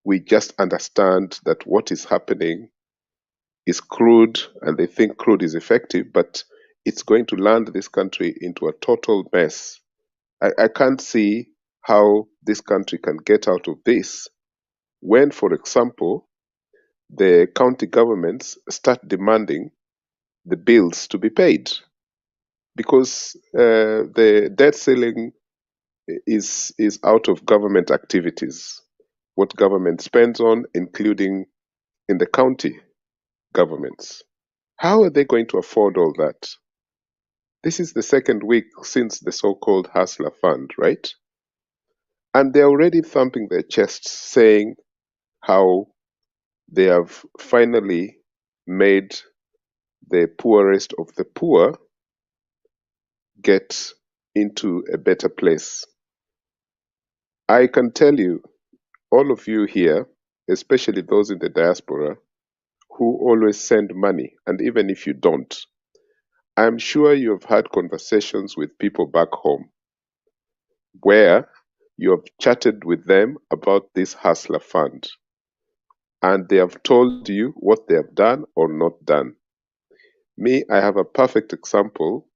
we just understand that what is happening is crude, and they think crude is effective, but it's going to land this country into a total mess. I can't see how this country can get out of this when, for example, the county governments start demanding the bills to be paid, because the debt ceiling is out of government activities, what government spends on, including in the county governments. How are they going to afford all that? This is the second week since the so-called Hustler Fund, right? And they're already thumping their chests saying how they have finally made the poorest of the poor get into a better place. I can tell you, all of you here, especially those in the diaspora, who always send money, and even if you don't, I'm sure you have had conversations with people back home where you have chatted with them about this Hustler Fund, and they have told you what they have done or not done. Me, I have a perfect example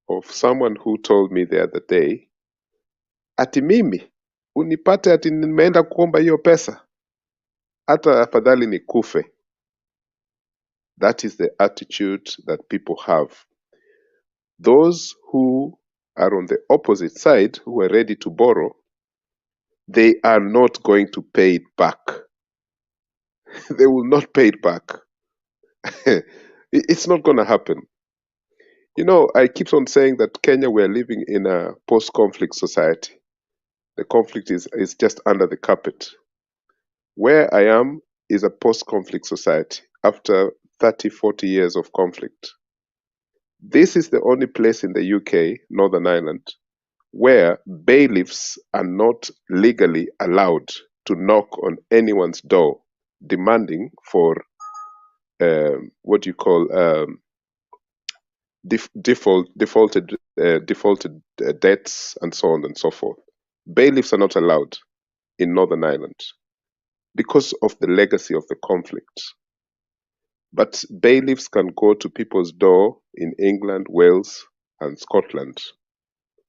of someone who told me the other day, ati mimi unipate ati nimeenda kuomba hiyo pesa, hata afadhali nikufe. That is the attitude that people have. Those who are on the opposite side, who are ready to borrow, they are not going to pay it back. They will not pay it back. It's not going to happen. You know, I keep on saying that Kenya, we are living in a post-conflict society. The conflict is just under the carpet. Where I am is a post-conflict society after 30, 40 years of conflict. This is the only place in the UK, Northern Ireland, where bailiffs are not legally allowed to knock on anyone's door demanding for what you call defaulted debts and so on and so forth. Bailiffs are not allowed in Northern Ireland because of the legacy of the conflict. But bailiffs can go to people's door in England, Wales, and Scotland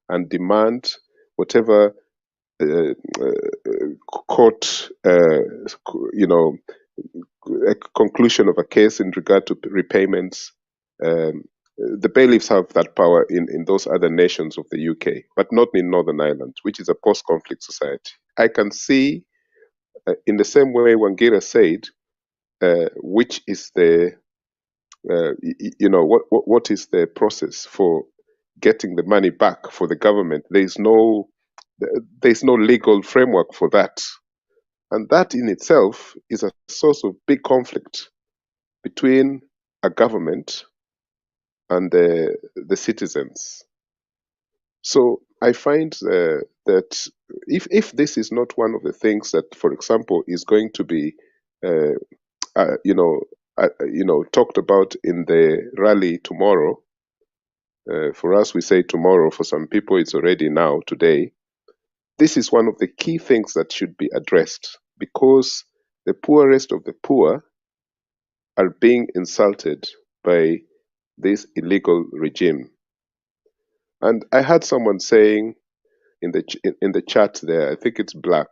and demand whatever court, a conclusion of a case in regard to repayments. The bailiffs have that power in those other nations of the UK, but not in Northern Ireland, which is a post-conflict society. I can see, in the same way Wangira said, which is the what is the process for getting the money back for the government? There's no legal framework for that, and that in itself is a source of big conflict between a government and the citizens. So I find that if this is not one of the things that, for example, is going to be uh, talked about in the rally tomorrow. For us, we say tomorrow. For some people, it's already now, today. This is one of the key things that should be addressed, because the poorest of the poor are being insulted by this illegal regime. And I heard someone saying in the chat there, I think it's Black,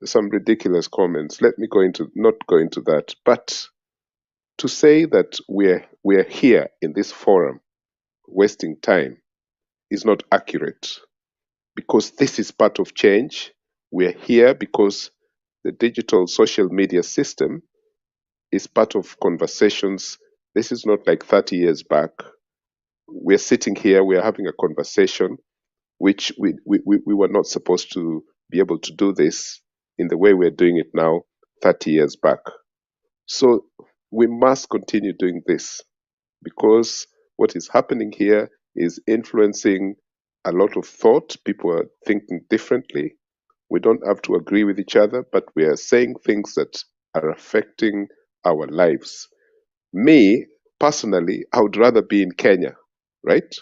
some ridiculous comments. Let me not go into that, but to say that we're here in this forum wasting time is not accurate, because this is part of change. We're here because the digital social media system is part of conversations. This is not like 30 years back. We're sitting here, we're having a conversation, which we were not supposed to be able to do this in the way we're doing it now 30 years back. So we must continue doing this, because what is happening here is influencing a lot of thought. People are thinking differently. We don't have to agree with each other, but we are saying things that are affecting our lives. Me, personally, I would rather be in Kenya, right?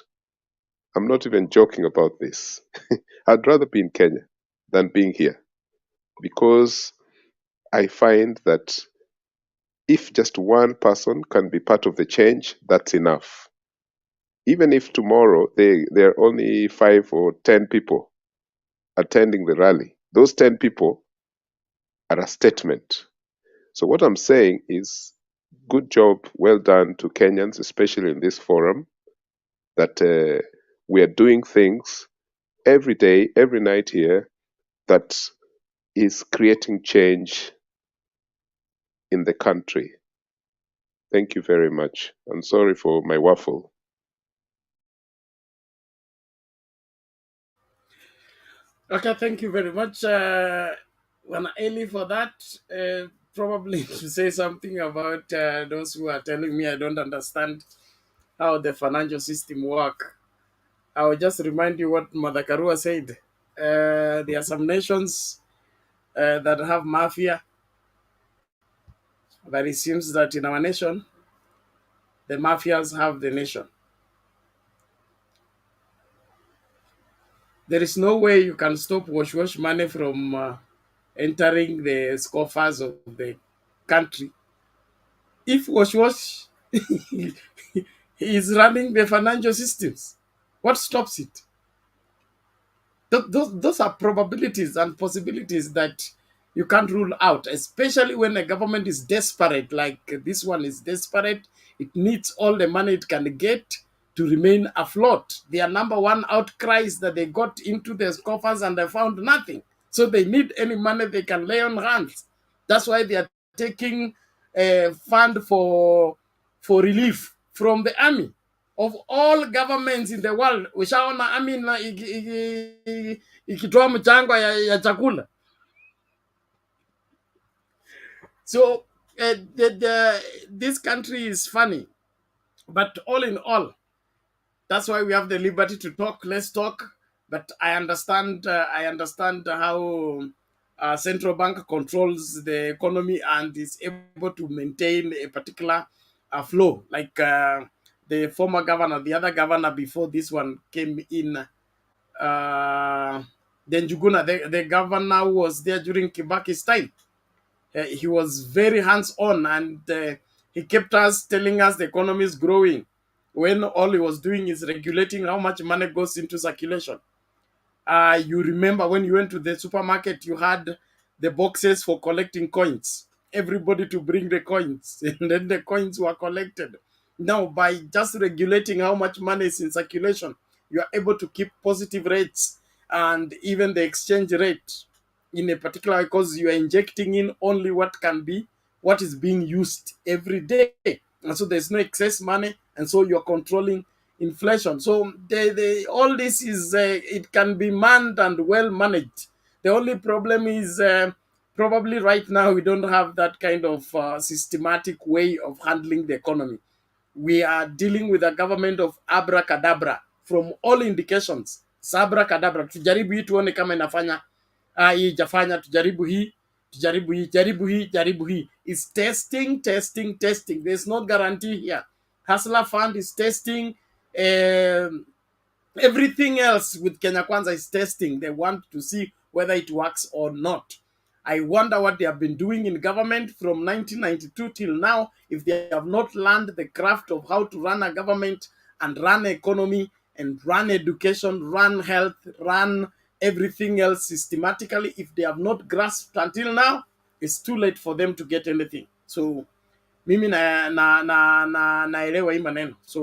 I'm not even joking about this. I'd rather be in Kenya than being here, because I find that if just one person can be part of the change, that's enough. Even if tomorrow there are only 5 or 10 people attending the rally, those 10 people are a statement. So what I'm saying is, good job, well done to Kenyans, especially in this forum, that we are doing things every day, every night here that is creating change in the country. Thank you very much. I'm sorry for my waffle. Okay, thank you very much, Wana Eli, for that. Probably to say something about those who are telling me I don't understand how the financial system work. I will just remind you what Mother Karua said. There are some nations that have mafia, but it seems that in our nation, the mafias have the nation. There is no way you can stop wash money from entering the coffers of the country. If wash is running the financial systems, what stops it? Those are probabilities and possibilities that you can't rule out, especially when a government is desperate, like this one is desperate. It needs all the money it can get to remain afloat. Their number one outcry is that they got into their coffers and they found nothing. So they need any money they can lay on hands. That's why they are taking a fund for relief from the army. Of all governments in the world, ushaona army na ikitoa mchango ya chakula. So this country is funny, but all in all, that's why we have the liberty to talk. Let's talk. But I understand. I understand how central bank controls the economy and is able to maintain a particular flow. Like the former governor, the other governor before this one came in, then Juguna, the governor was there during Kibaki's time. He was very hands-on, and he kept us telling us the economy is growing when all he was doing is regulating how much money goes into circulation. You remember when you went to the supermarket, you had the boxes for collecting coins. Everybody to bring the coins, and then the coins were collected. Now, by just regulating how much money is in circulation, you are able to keep positive rates and even the exchange rate in a particular, because you are injecting in only what what is being used every day. And so there's no excess money, and so you're controlling inflation. So all this is, it can be manned and well managed. The only problem is probably right now we don't have that kind of systematic way of handling the economy. We are dealing with a government of abracadabra from all indications. Abracadabra, tujaribu hii tuone kama inafanya, hii jafanya, tujaribu hii, tujaribu hii, jaribu hii, jaribu hii. It's testing, testing, testing. There's no guarantee here. Hustler Fund is testing. Everything else with Kenya Kwanza is testing. They want to see whether it works or not. I wonder what they have been doing in government from 1992 till now, if they have not learned the craft of how to run a government and run economy and run education, run health, run everything else systematically. If they have not grasped until now, it's too late for them to get anything. So mimi naelewa hii maneno. So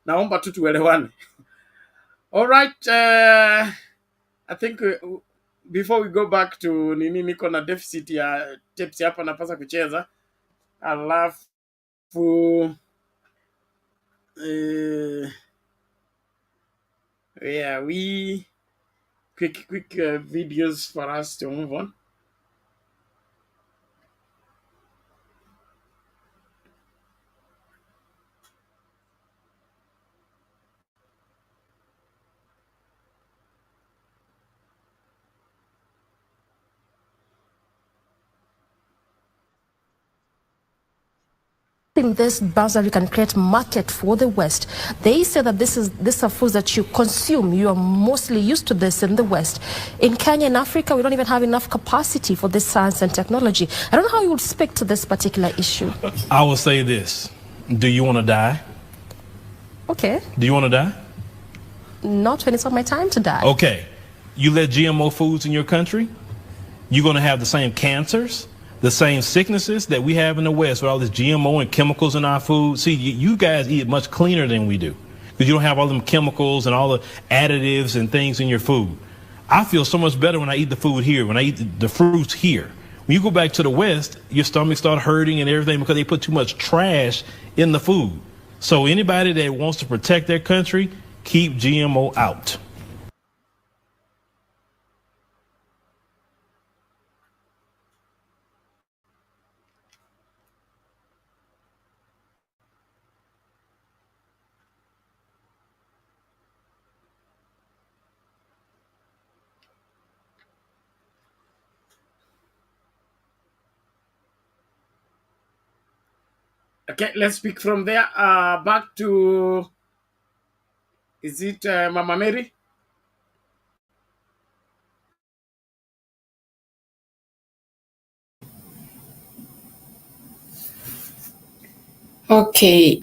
naomba tu tuelewane. All right, I think before we go back to nini, niko na deficit ya tips hapa napasa kucheza, alafu yeah, we quick videos for us to move on. In this bursary can create market for the West. They say that these are foods that you consume. You are mostly used to this in the West. In Kenya and Africa, we don't even have enough capacity for this science and technology. I don't know how you would speak to this particular issue. I will say this. Do you want to die? Okay. Do you want to die? Not when it's not my time to die. Okay. You let GMO foods in your country, you're going to have the same cancers, the same sicknesses that we have in the West with all this GMO and chemicals in our food. See, you guys eat much cleaner than we do because you don't have all them chemicals and all the additives and things in your food. I feel so much better when I eat the food here, when I eat the fruits here. When you go back to the West, your stomach start hurting and everything because they put too much trash in the food. So anybody that wants to protect their country, keep GMO out. Okay, let's speak from there. Back to, is it Mama Mary? Okay,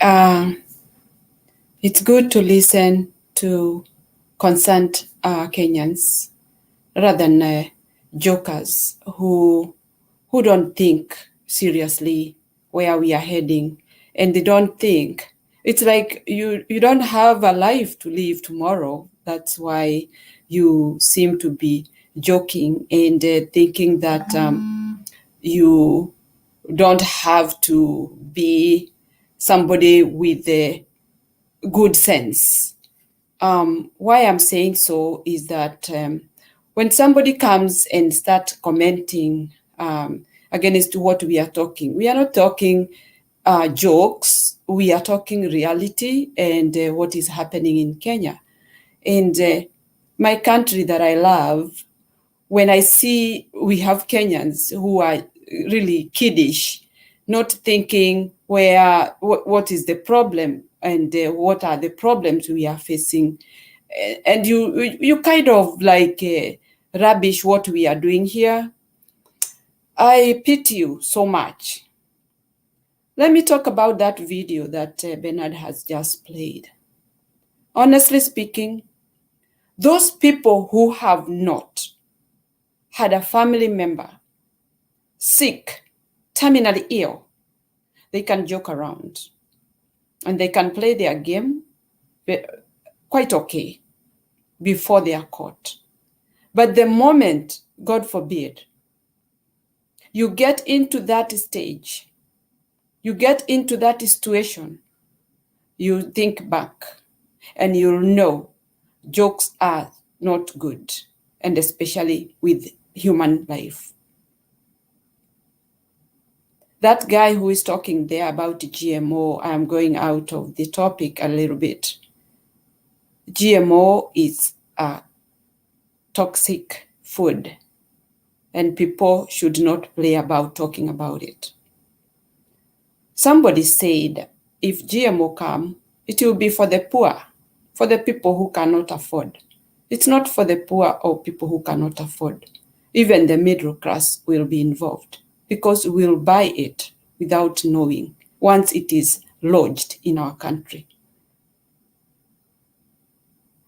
it's good to listen to concerned Kenyans rather than jokers who don't think seriously where we are heading, and they don't think. It's like you don't have a life to live tomorrow. That's why you seem to be joking and thinking that you don't have to be somebody with a good sense. Why I'm saying so is that when somebody comes and start commenting against what we are not talking jokes, we are talking reality and what is happening in Kenya. And my country that I love, when I see we have Kenyans who are really kiddish, not thinking what is the problem and what are the problems we are facing, and you kind of like rubbish what we are doing here. I pity you so much. Let me talk about that video that Bernard has just played. Honestly speaking, those people who have not had a family member sick, terminally ill, they can joke around and they can play their game quite okay before they are caught. But the moment, God forbid, You get into that stage, you get into that situation, you think back and you'll know jokes are not good, and especially with human life. That guy who is talking there about GMO, I'm going out of the topic a little bit. GMO is a toxic food, and people should not play about talking about it. Somebody said, if GMO come, it will be for the poor, for the people who cannot afford. It's not for the poor or people who cannot afford. Even the middle class will be involved because we'll buy it without knowing once it is lodged in our country.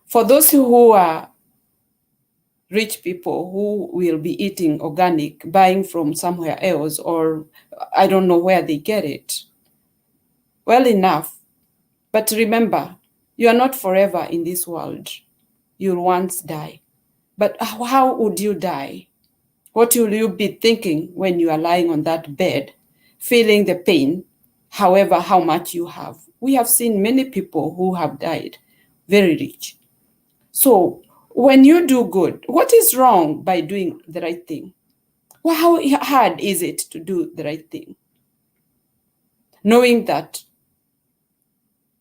For those who are rich people who will be eating organic, buying from somewhere else, or I don't know where they get it, well enough. But remember, you are not forever in this world. You'll once die. But how would you die? What will you be thinking when you are lying on that bed, feeling the pain, however, how much you have? We have seen many people who have died very rich. So when you do good, what is wrong by doing the right thing? Well, how hard is it to do the right thing? Knowing that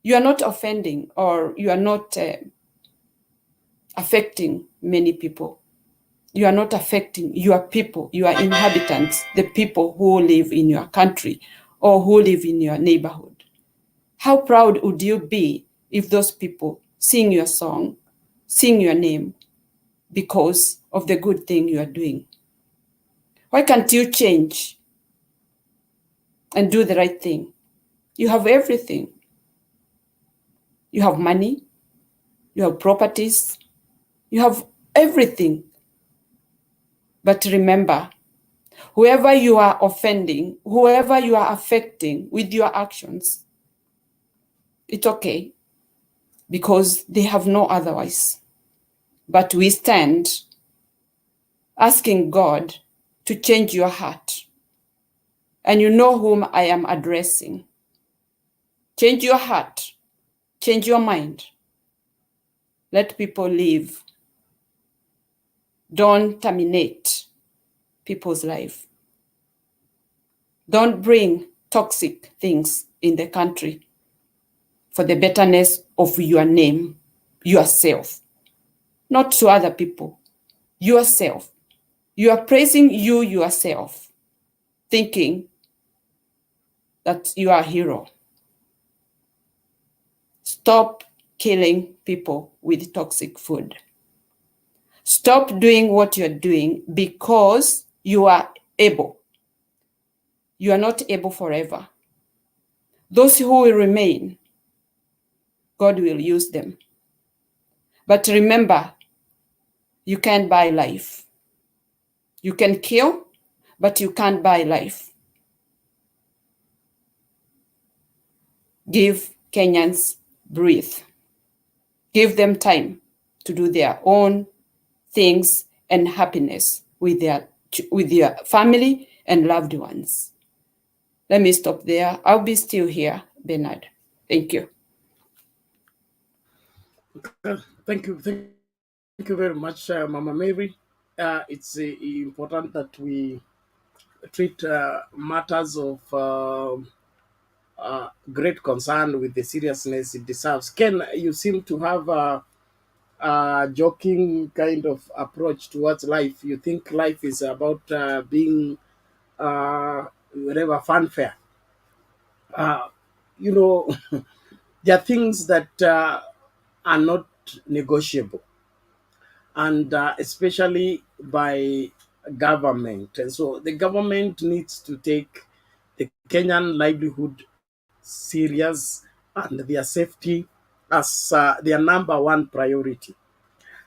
you are not offending or you are not affecting many people. You are not affecting your people, your inhabitants, the people who live in your country or who live in your neighborhood. How proud would you be if those people sing your song, sing your name because of the good thing you are doing? Why can't you change and do the right thing? You have everything. You have money, you have properties, you have everything. But remember, whoever you are offending, whoever you are affecting with your actions, it's okay because they have no otherwise. But we stand asking God to change your heart. And you know whom I am addressing. Change your heart. Change your mind. Let people live. Don't terminate people's life. Don't bring toxic things in the country for the betterness of your name, yourself, not to other people, yourself. You are praising you yourself, thinking that you are a hero. Stop killing people with toxic food. Stop doing what you're doing because you are able. You are not able forever. Those who will remain, God will use them. But remember, you can't buy life. You can kill, but you can't buy life. Give Kenyans breathe. Give them time to do their own things and happiness with their family and loved ones. Let me stop there. I'll be still here, Bernard. Thank you. Thank you very much, Mama Mary. It's important that we treat matters of great concern with the seriousness it deserves. Ken, you seem to have a joking kind of approach towards life. You think life is about being whatever fanfare. You know, there are things that are not negotiable, and especially by government. And so the government needs to take the Kenyan livelihood serious and their safety as their number one priority.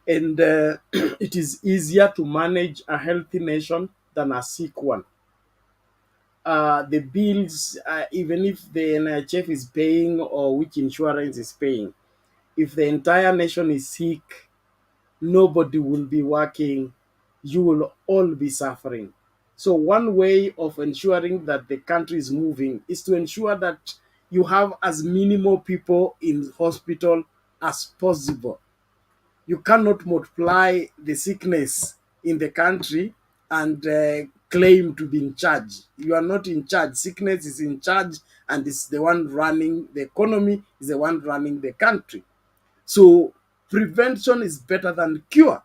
And it is easier to manage a healthy nation than a sick one. The bills, even if the NHF is paying or which insurance is paying, if the entire nation is sick, nobody will be working. You will all be suffering. So one way of ensuring that the country is moving is to ensure that you have as minimal people in hospital as possible. You cannot multiply the sickness in the country and claim to be in charge. You are not in charge. Sickness is in charge, and it's the one running the economy, is the one running the country. So prevention is better than cure.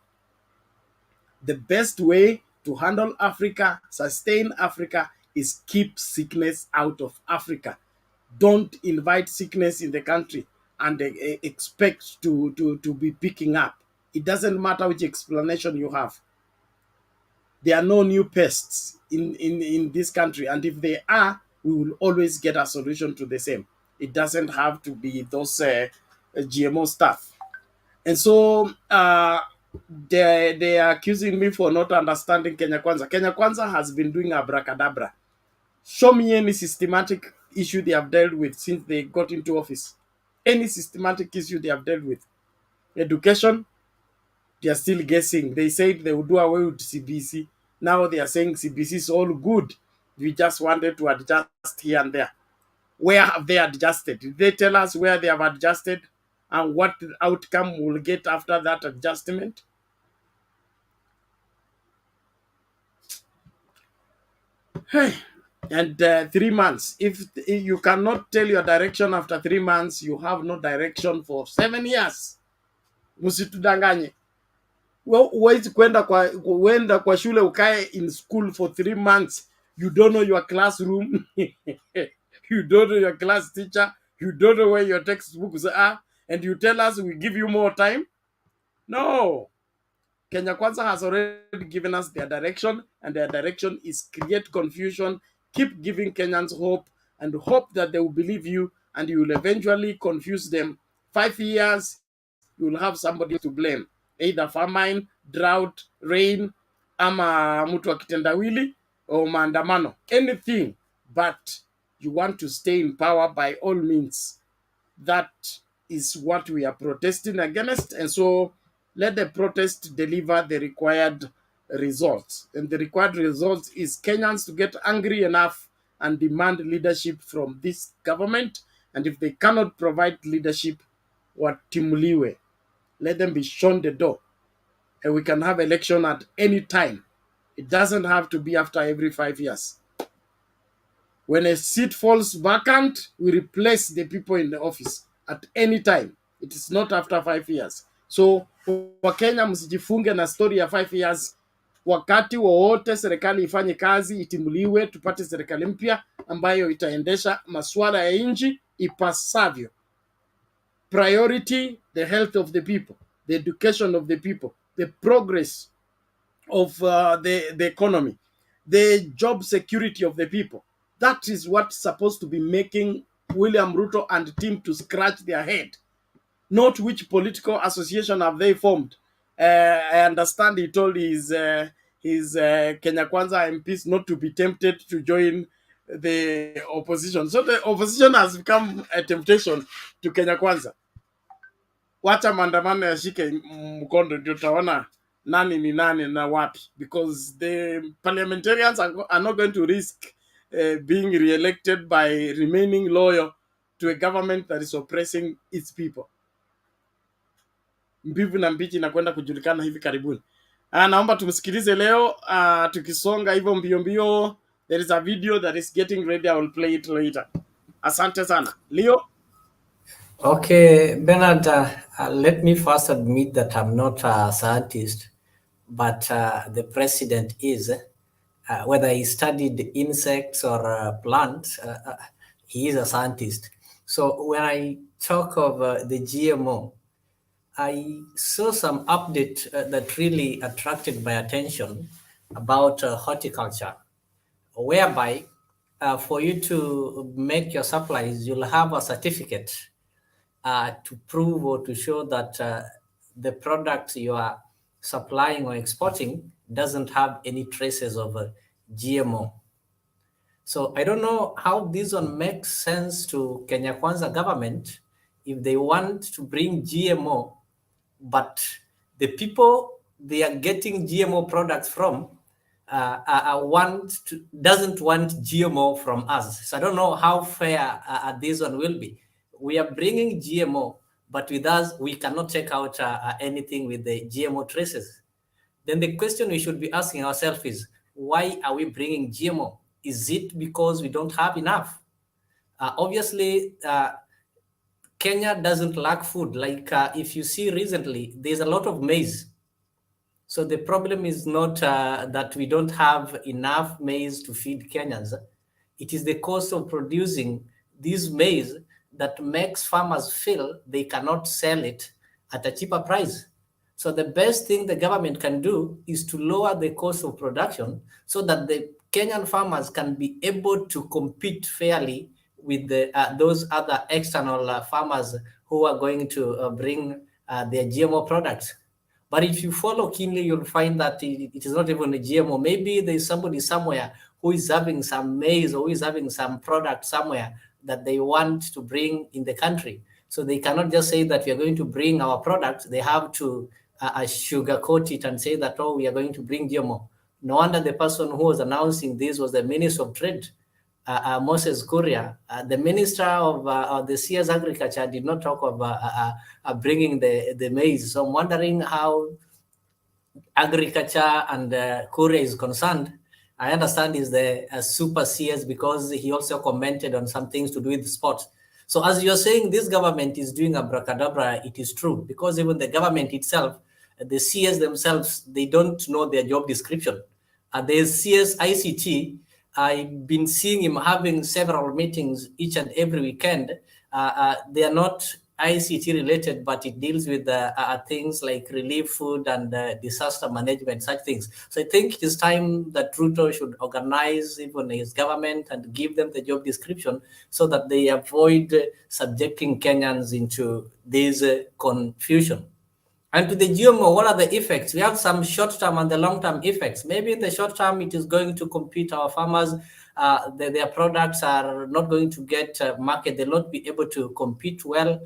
The best way to handle Africa, sustain Africa, is keep sickness out of Africa. Don't invite sickness in the country and expect to be picking up. It doesn't matter which explanation you have. There are no new pests in this country, and if they are, we will always get a solution to the same. It doesn't have to be those GMO stuff. And so they are accusing me for not understanding Kenya Kwanza. Kenya Kwanza has been doing abracadabra. Show me any systematic issue they have dealt with since they got into office. Any systematic issue they have dealt with. Education, they are still guessing. They said they would do away with CBC. Now they are saying CBC is all good. We just wanted to adjust here and there. Where have they adjusted? Did they tell us where they have adjusted and what outcome we'll get after that adjustment? And 3 months. If you cannot tell your direction after 3 months, you have no direction for 7 years. Msitudanganye. Huwezi kwenda kwa shule ukae in school for 3 months. You don't know your classroom. You don't know your class teacher. You don't know where your textbooks are. And you tell us we give you more time? No. Kenya Kwanza has already given us their direction, and their direction is create confusion, keep giving Kenyans hope, and hope that they will believe you, and you will eventually confuse them. 5 years, you will have somebody to blame, either famine, drought, rain, ama mtu wa kitendawili, or maandamano, anything, but you want to stay in power by all means. That is what we are protesting against, and so let the protest deliver the required results. And the required result is Kenyans to get angry enough and demand leadership from this government. And if they cannot provide leadership, watimuliwe. Let them be shown the door. And we can have election at any time. It doesn't have to be after every 5 years. When a seat falls vacant, we replace the people in the office at any time. It is not after 5 years. So Wakenya msijifunge na story ya 5 years. Wakati wowote serikali ifanye kazi, itimuliwe, tupate serikali mpya ambayo itaendesha masuala ya nchi ipasavyo. Priority, the health of the people, the education of the people, the progress of the economy, the job security of the people. That is what's supposed to be making William Ruto and team to scratch their head. Not which political association have they formed. I understand he told his Kenya Kwanza MPs not to be tempted to join the opposition. So the opposition has become a temptation to Kenya Kwanza. Wacha maandamano yashike mkondo ndio tutaona nani ni nani na wapi, because the parliamentarians are not going to risk being re-elected by remaining loyal to a government that is oppressing its people. Mbivu na mbichi inakwenda kujulikana hivi karibuni. Naomba tumsikilize leo tukisonga hivyo mbio mbio. There is a video that is getting ready. I will play it later. Asante sana. Leo? Okay, Bernard, let me first admit that I'm not a scientist, but the president is. Whether he studied insects or plants, he is a scientist. So when I talk of the GMO, I saw some update that really attracted my attention about horticulture, whereby for you to make your supplies, you'll have a certificate to prove or to show that the product you are supplying or exporting doesn't have any traces of GMO. So I don't know how this one makes sense to Kenya Kwanza government if they want to bring GMO, but the people they are getting GMO products from doesn't want GMO from us. So I don't know how fair this one will be. We are bringing GMO, but with us, we cannot take out anything with the GMO traces. Then the question we should be asking ourselves is, why are we bringing GMO? Is it because we don't have enough? Obviously, Kenya doesn't lack food. Like if you see recently, there's a lot of maize. So the problem is not that we don't have enough maize to feed Kenyans. It is the cost of producing this maize that makes farmers feel they cannot sell it at a cheaper price. So the best thing the government can do is to lower the cost of production so that the Kenyan farmers can be able to compete fairly with those other external farmers who are going to bring their GMO products. But if you follow keenly, you'll find that it is not even a GMO. Maybe there's somebody somewhere who is having some maize or who is having some product somewhere that they want to bring in the country. So they cannot just say that we are going to bring our product. They have to sugarcoat it and say that, oh, we are going to bring GMO. No wonder the person who was announcing this was the Minister of Trade, Moses Kuria. The Minister of the CS Agriculture did not talk of bringing the maize. So I'm wondering how agriculture and Kuria is concerned. I understand he's the super CS because he also commented on some things to do with sports. So as you're saying, this government is doing abracadabra, it is true, because even the government itself, the CS themselves, they don't know their job description. The CS ICT, I've been seeing him having several meetings each and every weekend. They are not ICT related, but it deals with things like relief food and disaster management, such things. So I think it's time that Ruto should organize even his government and give them the job description so that they avoid subjecting Kenyans into this confusion. And to the GMO, what are the effects? We have some short-term and the long-term effects. Maybe in the short term, it is going to compete our farmers. Their products are not going to get market. They'll not be able to compete well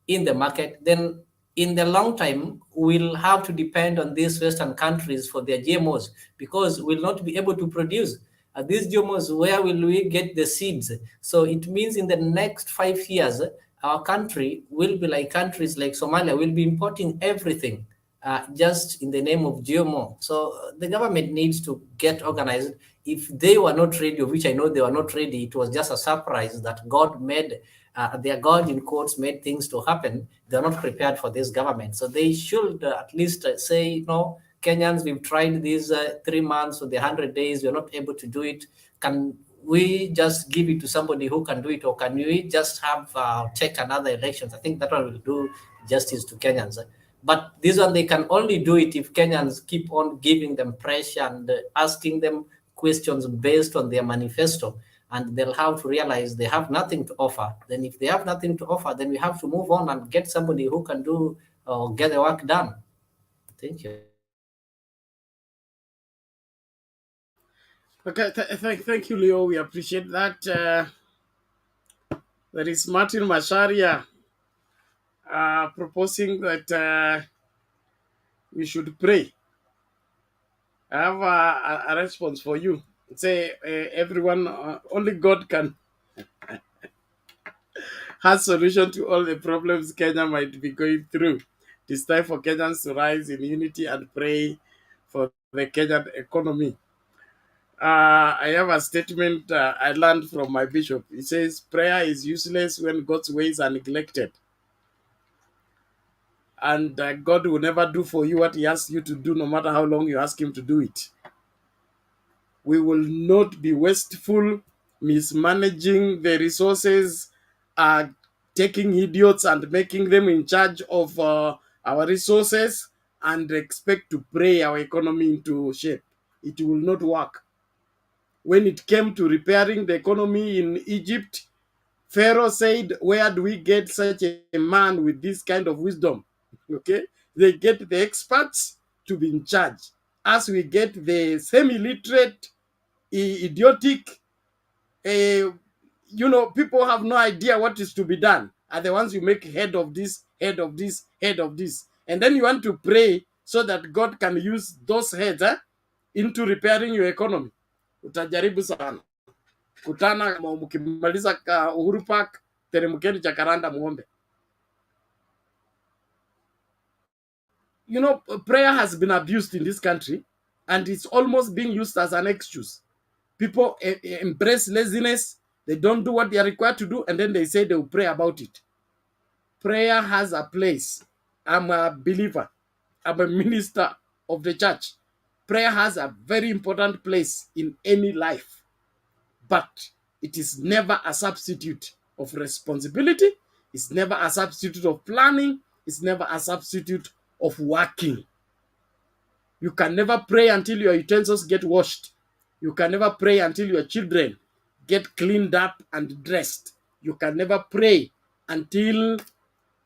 in the market. Then in the long time, we'll have to depend on these Western countries for their GMOs because we'll not be able to produce. These GMOs, where will we get the seeds? So it means in the next 5 years, our country will be like countries like Somalia, will be importing everything just in the name of GMO. So the government needs to get organized. If they were not ready, which I know they were not ready, it was just a surprise that God made, their God in quotes made things to happen. They're not prepared for this government. So they should at least say, no, Kenyans, we've tried these 3 months or the 100 days, we're not able to do it. Can we just give it to somebody who can do it, or can we just have take another elections? I think that one will do justice to Kenyans. But this one, they can only do it if Kenyans keep on giving them pressure and asking them questions based on their manifesto, and they'll have to realize they have nothing to offer. Then if they have nothing to offer, then we have to move on and get somebody who can do get the work done. Thank you. Okay, thank you, Leo. We appreciate that. There is Martin Masharia proposing that we should pray. I have a response for you. Say everyone, only God can has solution to all the problems Kenya might be going through. It is time for Kenyans to rise in unity and pray for the Kenyan economy. I have a statement I learned from my bishop. He says, prayer is useless when God's ways are neglected. And God will never do for you what he asks you to do, no matter how long you ask him to do it. We will not be wasteful, mismanaging the resources, taking idiots and making them in charge of our resources and expect to pray our economy into shape. It will not work. When it came to repairing the economy in Egypt, Pharaoh said, where do we get such a man with this kind of wisdom? Okay, they get the experts to be in charge. As we get the semi-literate, idiotic, people have no idea what is to be done, are the ones you make head of this, head of this, head of this. And then you want to pray so that God can use those heads into repairing your economy, utajaribu sana. Kutana mkimaliza Uhuru Park, teremkeni Jacaranda muombe. You know, prayer has been abused in this country, and it's almost being used as an excuse. People embrace laziness. They don't do what they are required to do, and then they say they will pray about it. Prayer has a place. I'm a believer. I'm a minister of the church. Prayer has a very important place in any life, but it is never a substitute of responsibility. It's never a substitute of planning. It's never a substitute of working. You can never pray until your utensils get washed. You can never pray until your children get cleaned up and dressed. You can never pray until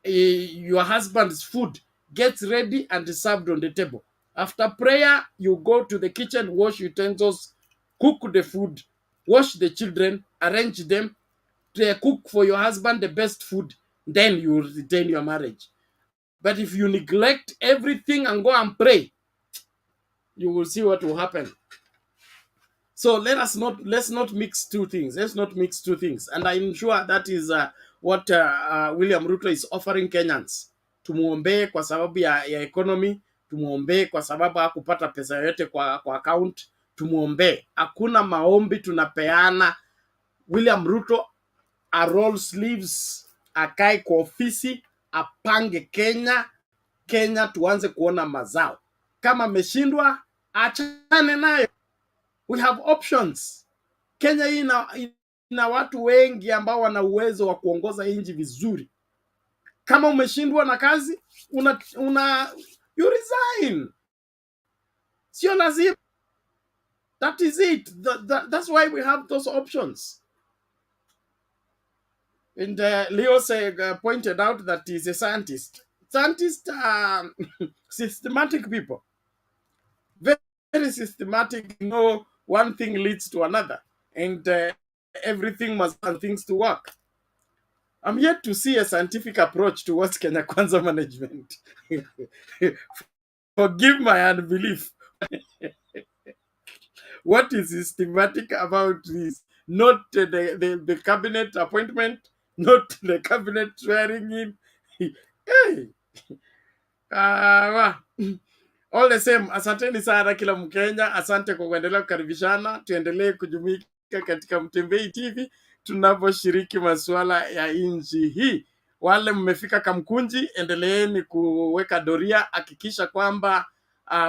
your husband's food gets ready and served on the table. After prayer, you go to the kitchen, wash utensils, cook the food, wash the children, arrange them, cook for your husband the best food, then you will retain your marriage. But if you neglect everything and go and pray, you will see what will happen. So let's not mix two things. Let's not mix two things. And I'm sure that is what William Ruto is offering Kenyans. Tumuombe kwa sababu ya economy, tumuombe kwa sababu hakupata pesa yote kwa account, tumuombe. Hakuna maombi tunapeana. William Ruto roll sleeves, akae kwa ofisi, apange Kenya tuanze kuona mazao. Kama ameshindwa, achane nayo. We have options. Kenya hii ina watu wengi ambao wana uwezo wa kuongoza nchi vizuri. Kama umeshindwa na kazi, you resign. Sio lazima. That is it. That's why we have those options. And Leo pointed out that he's a scientist. Scientists are systematic people. Very, very systematic. You know, one thing leads to another. And everything must have things to work. I'm yet to see a scientific approach towards Kenya Kwanza management. Forgive my unbelief. What is systematic about this? Not the cabinet appointment, not the cabinet swearing in. Hey. All the same, asanteni sana kila Mkenya. Asante kwa kuendelea kukaribishana. Tuendelee kujumuika katika Mtembei TV tunaposhiriki masuala ya nchi hii. Wale mmefika Kamkunji, endeleeni kuweka doria. Hakikisha kwamba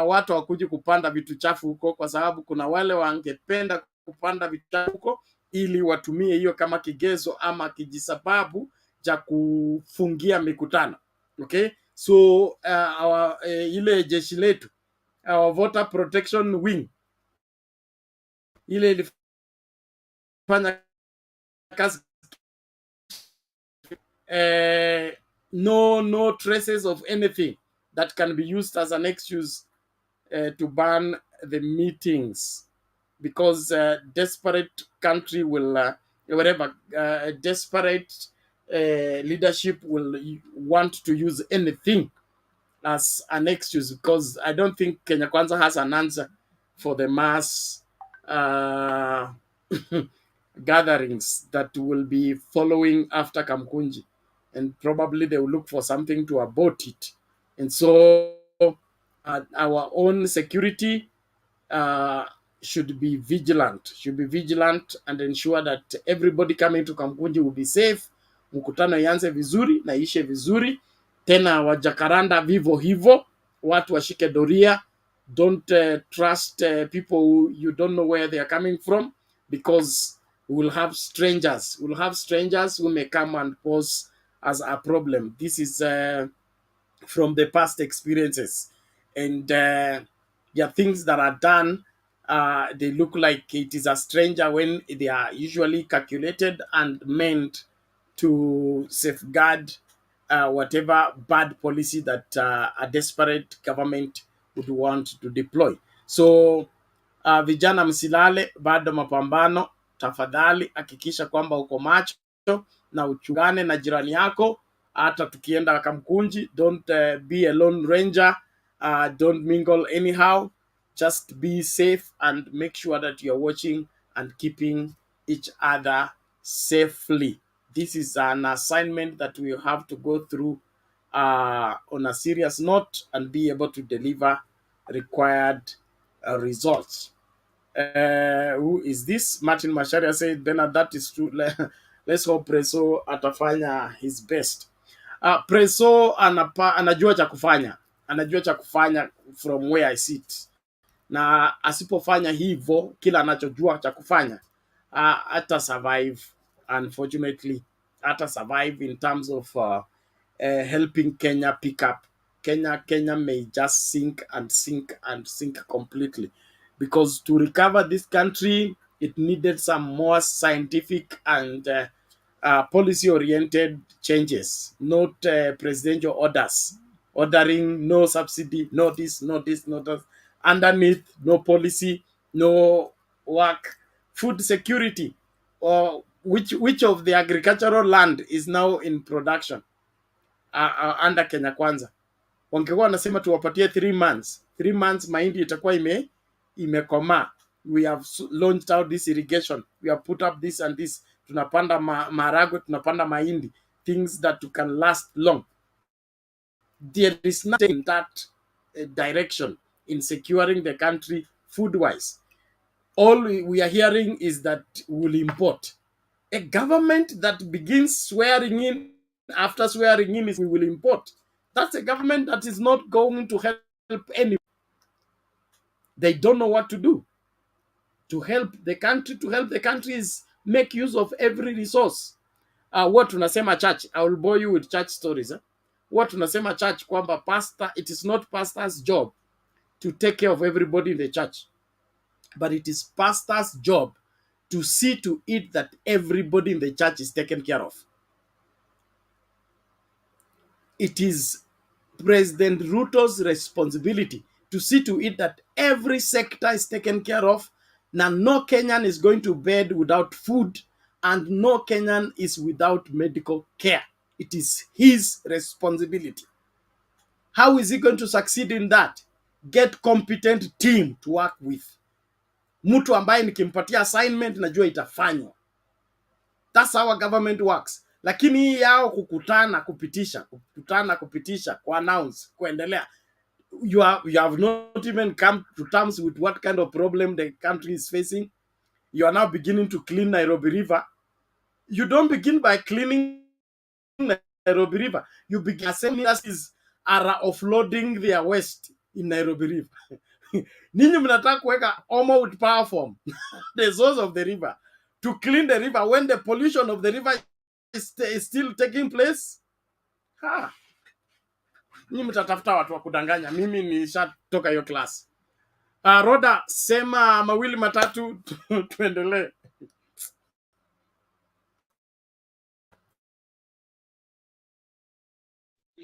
watu hawakuji kupanda vitu chafu huko, kwa sababu kuna wale wangependa kupanda vitu chafu huko ili watumie hiyo kama kigezo ama kijisababu cha kufungia mikutano. Okay? So ile jeshi letu, our voter protection wing, ile ilifanya kazi, no traces of anything that can be used as an excuse to ban the meetings, because desperate country will whatever desperate leadership will want to use anything as an excuse, because I don't think Kenya Kwanza has an answer for the mass gatherings that will be following after Kamkunji, and probably they will look for something to abort it. And so our own security should be vigilant and ensure that everybody coming to Kamkunji will be safe. Mkutano ianze vizuri na ishe vizuri. Tena wa Jacaranda vivo hivo, watu washike doria. Don't trust people who you don't know where they are coming from, because we'll have strangers. We'll have strangers who may come and pose as a problem. This is from the past experiences. And things that are done, they look like it is a stranger when they are usually calculated and meant to safeguard whatever bad policy that a desperate government would want to deploy. So vijana msilale, bado mapambano. Tafadhali hakikisha kwamba uko macho na uchungane na jirani yako. Hata tukienda Kamkunji, don't be a lone ranger. Don't mingle anyhow. Just be safe and make sure that you're watching and keeping each other safely. This is an assignment that we have to go through on a serious note and be able to deliver required results. Who is this? Martin Masharia said, Bernard, that is true. Let's hope Preso atafanya his best. Preso anajua cha kufanya. Anajua cha kufanya from where I sit. Na asipofanya hivyo kila anachojua cha kufanya, hata survive, unfortunately. Hata survive in terms of helping Kenya pick up. Kenya may just sink and sink and sink completely, because to recover this country, it needed some more scientific and policy-oriented changes, not presidential orders, ordering no subsidy, no this, no this, no that. Underneath, no policy, no work, food security, or which of the agricultural land is now in production under Kenya Kwanza. Wangekuwa wanasema tuwapatie 3 months. 3 months mahindi itakuwa imekomaa. We have launched out this irrigation. We have put up this and this. Tunapanda maharagwe, tunapanda mahindi. Things that can last long. There is nothing in that direction in securing the country food-wise. All we are hearing is that we'll import. A government that begins swearing in after swearing in is we will import. That's a government that is not going to help anyone. They don't know what to do. To help the country is make use of every resource. What tunasema church, I will bore you with church stories. What tunasema church kwamba pastor, it is not pastor's job to take care of everybody in the church, but it is pastor's job to see to it that everybody in the church is taken care of. It is President Ruto's responsibility to see to it that every sector is taken care of. Now, no Kenyan is going to bed without food, and no Kenyan is without medical care. It is his responsibility. How is he going to succeed in that? Get competent team to work with. Mtu ambaye nikimpatia assignment najua itafanywa. That's how our government works. Lakini hii yao kukutana kupitisha, ku-announce, kuendelea. You have not even come to terms with what kind of problem the country is facing. You are now beginning to clean Nairobi River. You don't begin by cleaning Nairobi River. You begin as are offloading their waste in Nairobi River. Ninyi mnataka kuweka Omo power form, the source of the river, to clean the river when the pollution of the river is still taking place. Ninyi mtatafuta watu wa kudanganya. Mimi nishatoka hiyo class. Roda, sema mawili matatu tuendelee.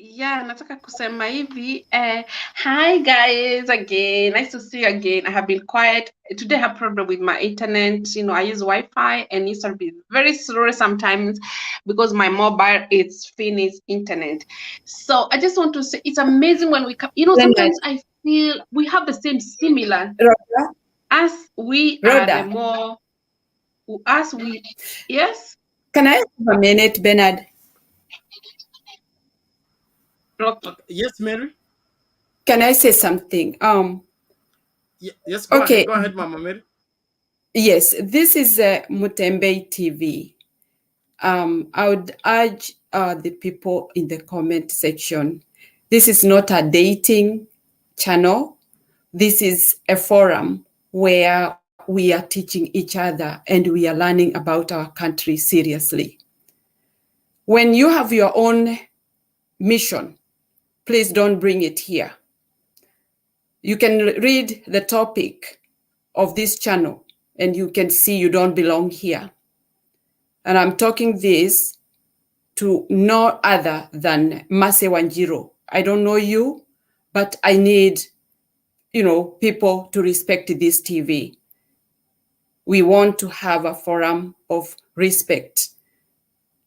Yeah, nataka kusema hivi. Hi guys, again. Nice to see you again. I have been quiet. Today I have problem with my internet. You know, I use Wi-Fi and it's to be very slow sometimes because my mobile is finished internet. So I just want to say it's amazing when we come. You know, sometimes I feel we have the same similar. Rhoda? As we Rhoda? are the more, as we, yes? Can I have a minute, Bernard? Yes, Mary? Can I say something? Yes, go okay. ahead. Go ahead, Mama Mary. Yes, this is Mutembe TV. I would urge the people in the comment section. This is not a dating channel. This is a forum where we are teaching each other and we are learning about our country seriously. When you have your own mission, please don't bring it here. You can read the topic of this channel and you can see you don't belong here. And I'm talking this to no other than Mase Wanjiro. I don't know you, but I need, people to respect this TV. We want to have a forum of respect.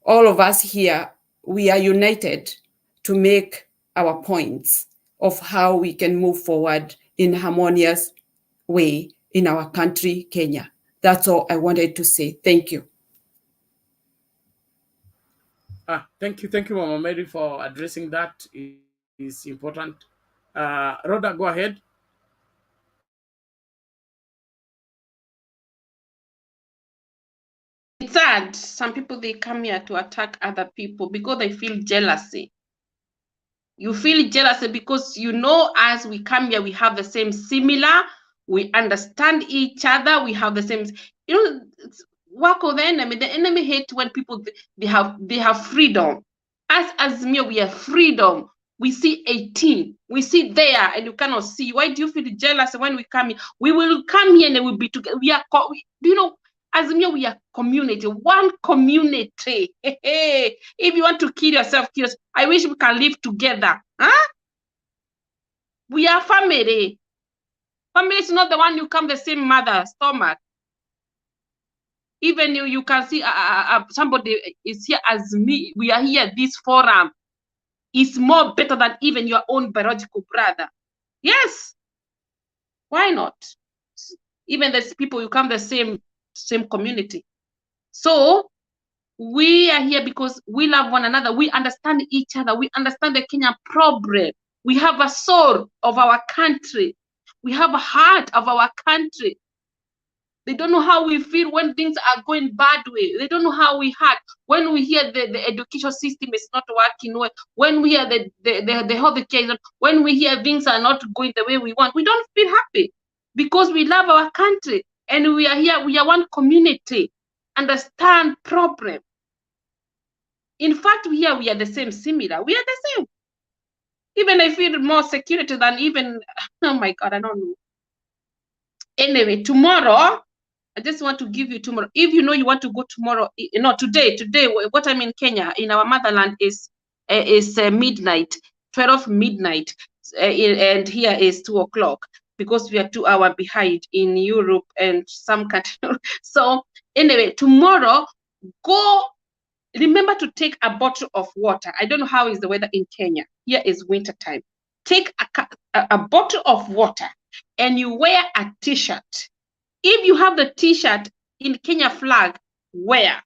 All of us here, we are united to make our points of how we can move forward in harmonious way in our country, Kenya. That's all I wanted to say. Thank you. Thank you, Mama Mary, for addressing that. It is important. Rhoda, go ahead. It's sad. Some people, they come here to attack other people because they feel jealousy. You feel jealousy because you know, as we come here, we have the same similar, we understand each other, we have the same, you know, work of the enemy. The enemy hates when people, they have freedom. As me, we have freedom. We see 18, we see there, and you cannot see. Why do you feel jealous when we come here? We will come here and we will be together. Do you know, as me, we are community, one community. If you want to kill yourself, kill yourself. I wish we can live together. Huh? We are family. Family is not the one you come the same mother stomach. Even you can see somebody is here as me. We are here. This forum is more better than even your own biological brother. Yes. Why not? Even there's people you come the same community. So we are here because we love one another. We understand each other. We understand the Kenyan problem. We have a soul of our country. We have a heart of our country. They don't know how we feel when things are going bad way. They don't know how we hurt when we hear the education system is not working well. When we hear the health care, when we hear things are not going the way we want, we don't feel happy because we love our country and we are here. We are one community. Understand problem. In fact, we are the same, similar. We are the same. Even I feel more security than even, oh my God, I don't know. Anyway, tomorrow, I just want to give you tomorrow. If you know you want to go tomorrow, today, what I'm in Kenya, in our motherland is midnight, 12 midnight, and here is 2 o'clock because we are 2 hours behind in Europe and some countries. So anyway, tomorrow, remember to take a bottle of water. I don't know how is the weather in Kenya. Here is winter time. Take a bottle of water and you wear a t-shirt. If you have the t-shirt in Kenya flag, wear.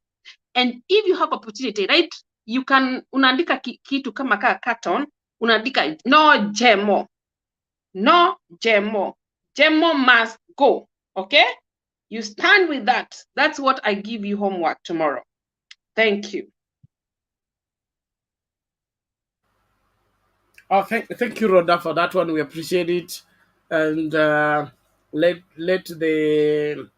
And if you have opportunity, right, you can unaandika kitu kama carton, unaandika no GMO. No GMO. GMO must go. Okay? You stand with that. That's what I give you homework tomorrow. Thank you. Thank you, Rhoda, for that one. We appreciate it, and let the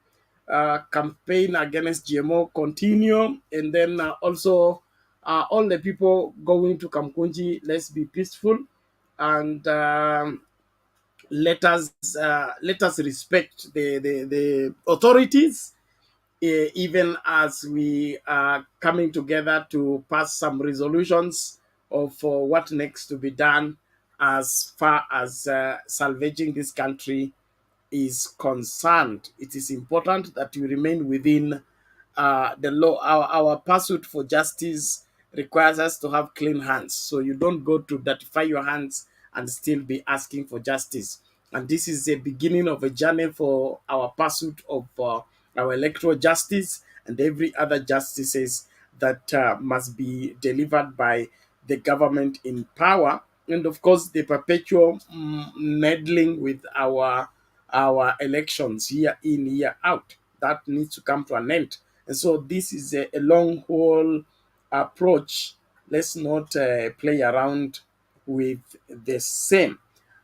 campaign against GMO continue, and then also all the people going to Kamukunji, let's be peaceful, and let us respect the authorities, even as we are coming together to pass some resolutions of what next to be done as far as salvaging this country is concerned. It is important that we remain within the law. Our pursuit for justice requires us to have clean hands. So you don't go to dirtify your hands and still be asking for justice. And this is the beginning of a journey for our pursuit of our electoral justice and every other justices that must be delivered by the government in power. And of course, the perpetual meddling with our elections year in, year out. That needs to come to an end. And so this is a long haul approach. Let's not play around with the same.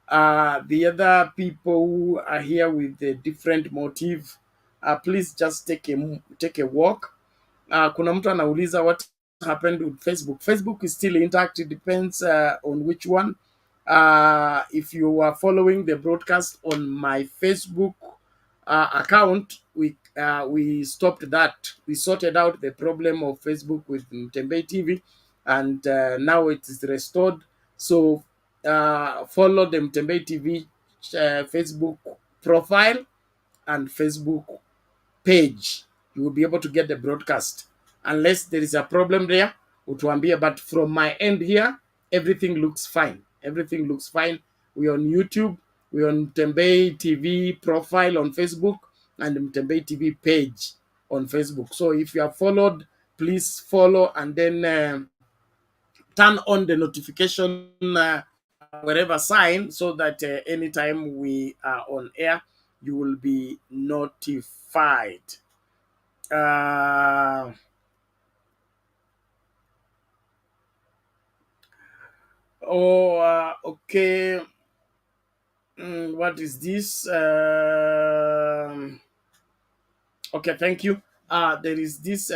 The other people who are here with a different motive, please just take a walk. Kuna mtu anauliza what happened with Facebook. Facebook is still intact. It depends on which one. If you are following the broadcast on my Facebook account, we stopped that. We sorted out the problem of Facebook with Mtembei TV, and now it is restored. So follow the Mtembei TV Facebook profile and Facebook page. You will be able to get the broadcast. Unless there is a problem there, utuambie. But from my end here, everything looks fine. Everything looks fine. We're on YouTube. We're on Mtembei TV profile on Facebook and Mtembei TV page on Facebook. So if you have followed, please follow and then turn on the notification wherever sign so that anytime we are on air, you will be notified. Okay. What is this? Okay, thank you. There is this.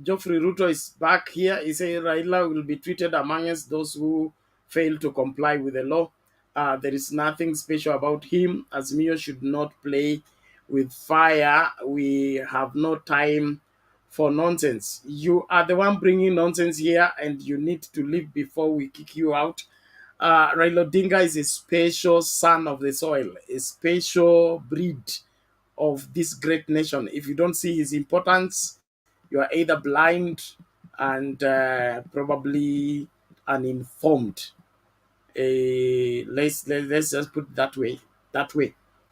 Geoffrey Ruto is back here. He said Raila will be treated amongst those who fail to comply with the law. There is nothing special about him. Azimio should not play with fire. We have no time for nonsense. You are the one bringing nonsense here, and you need to leave before we kick you out. Raila Odinga is a special son of the soil, a special breed of this great nation. If you don't see his importance, you are either blind and probably uninformed. Let's just put it that way.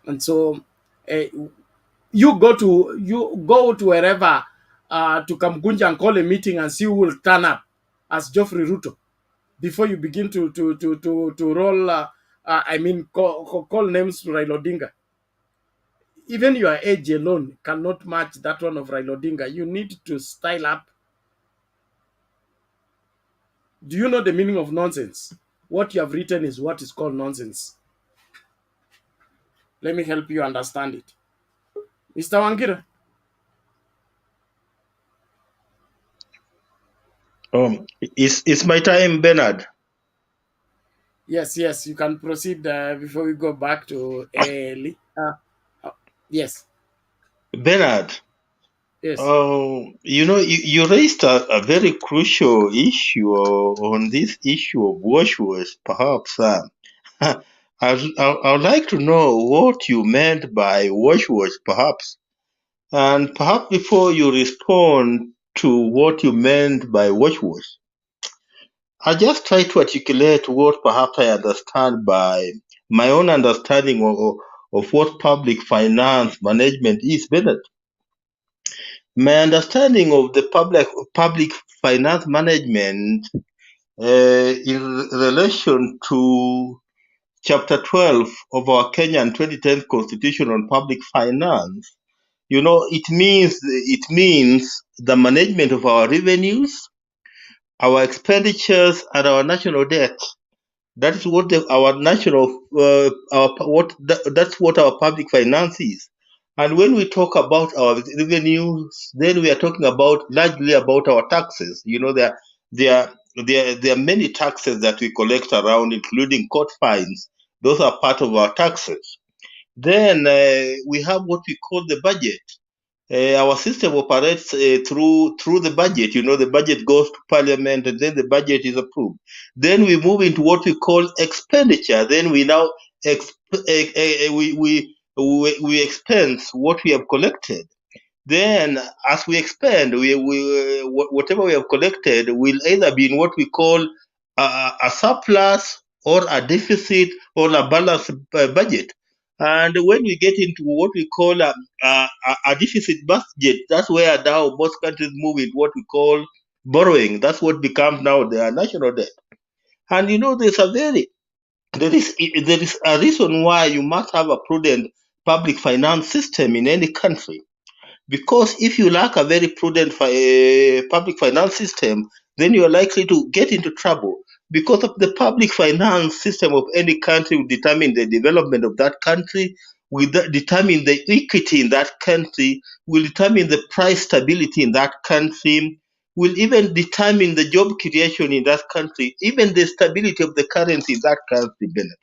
And so, you go to wherever to Kamukunji and call a meeting and see who will turn up as Geoffrey Ruto before you begin to roll. Call names to Raila Odinga. Even your age alone cannot match that one of Raila Odinga. You need to style up. Do you know the meaning of nonsense? What you have written is what is called nonsense. Let me help you understand it. Mr. Wangira. It's my time, Bernard. Yes, you can proceed before we go back to Eli. Yes. Bernard. Yes. You raised a very crucial issue on this issue of wash, perhaps. I would like to know what you meant by wash, perhaps. And perhaps before you respond to what you meant by wash, I just try to articulate what perhaps I understand by my own understanding of what public finance management is, Bernard. My understanding of the public finance management in relation to Chapter 12 of our Kenyan 2010 Constitution on Public Finance, it means the management of our revenues, our expenditures, and our national debt. That is what that's what our public finance is. And when we talk about our revenues, then we are talking largely about our taxes. There are many taxes that we collect around, including court fines. Those are part of our taxes. Then we have what we call the budget. Our system operates through the budget. The budget goes to parliament and then the budget is approved. Then we move into what we call expenditure. Then we now we expense what we have collected. Then as we expend, whatever we have collected will either be in what we call a surplus or a deficit or a balanced budget. And when we get into what we call a deficit budget, that's where now most countries move into what we call borrowing. That's what becomes now their national debt. And there is a reason why you must have a prudent public finance system in any country. Because if you lack a very prudent public finance system, then you are likely to get into trouble. Because of the public finance system of any country will determine the development of that country, will determine the equity in that country, will determine the price stability in that country, will even determine the job creation in that country, even the stability of the currency in that country, Bennett.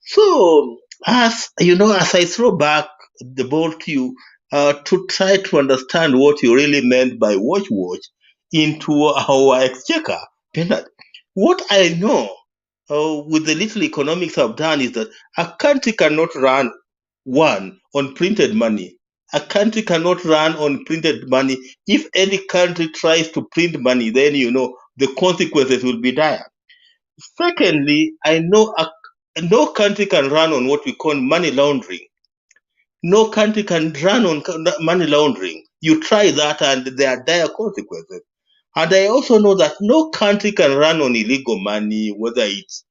So, as I throw back the ball to you, to try to understand what you really meant by watch into our exchequer, Bernard, what I know with the little economics I've done is that a country cannot run on printed money. A country cannot run on printed money. If any country tries to print money, then the consequences will be dire. Secondly, I know no country can run on what we call money laundering. No country can run on money laundering. You try that and there are dire consequences. And I also know that no country can run on illegal money, whether it's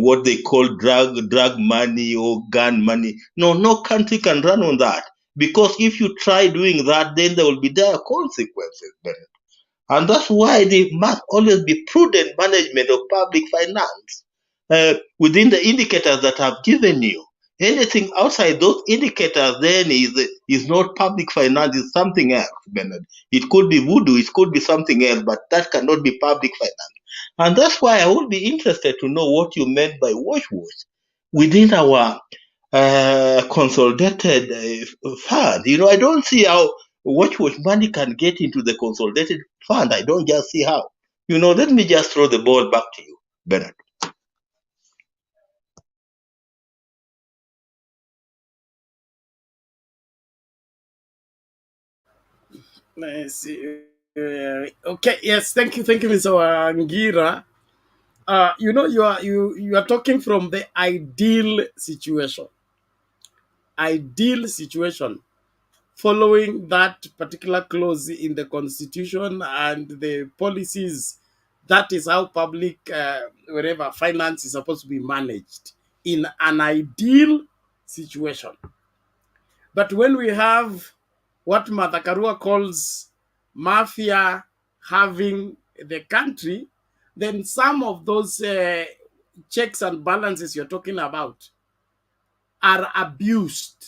what they call drug money or gun money. No country can run on that. Because if you try doing that, then there will be dire consequences. And that's why there must always be prudent management of public finance within the indicators that I've given you. Anything outside those indicators then is not public finance, it's something else, Bernard. It could be voodoo, it could be something else, but that cannot be public finance. And that's why I would be interested to know what you meant by wash within our consolidated fund. You know, I don't see how what money can get into the consolidated fund. I don't just see how. You know, let me just throw the ball back to you, Bernard. Let's see. Okay, yes, thank you, Mr. Wangira. You know, you are talking from the ideal situation. Ideal situation following that particular clause in the constitution and the policies. That is how public wherever finance is supposed to be managed in an ideal situation. But when we have what Martha Karua calls mafia having the country, then some of those checks and balances you're talking about are abused.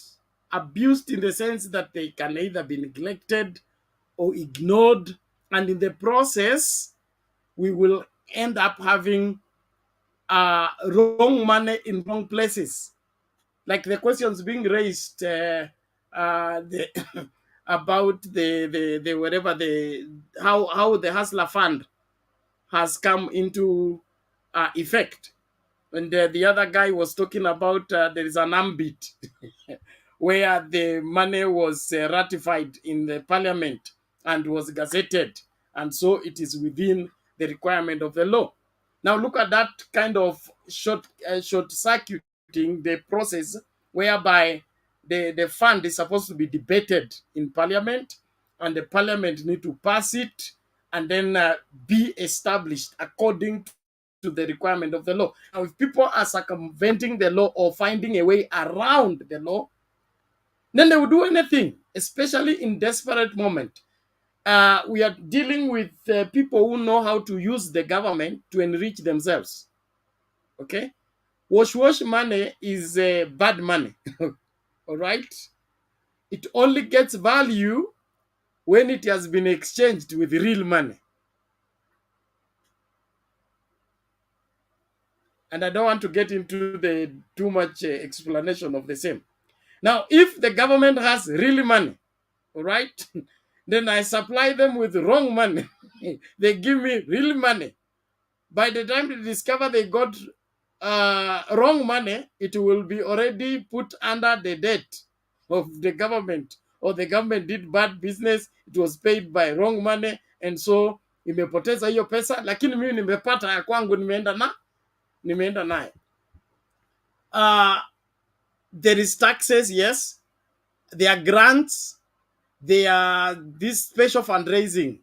Abused in the sense that they can either be neglected or ignored. And in the process, we will end up having wrong money in wrong places. Like the questions being raised about the whatever the how the Hustler Fund has come into effect. And the other guy was talking about there is an ambit where the money was ratified in the parliament and was gazetted. And so it is within the requirement of the law. Now look at that kind of short circuiting the process whereby the fund is supposed to be debated in parliament and the parliament need to pass it and then be established according to the requirement of the law. Now, if people are circumventing the law or finding a way around the law, then they will do anything, especially in desperate moment. We are dealing with people who know how to use the government to enrich themselves. Okay? Wash money is bad money. All right? It only gets value when it has been exchanged with real money. And I don't want to get into the too much explanation of the same. Now, if the government has real money, all right, then I supply them with wrong money. They give me real money. By the time they discover they got wrong money, it will be already put under the debt of the government, or the government did bad business, it was paid by wrong money, and so imepoteza hiyo pesa, lakini mimi nimepata ya kwangu, nimeenda naye. There is taxes, yes. There are grants. There are this special fundraising.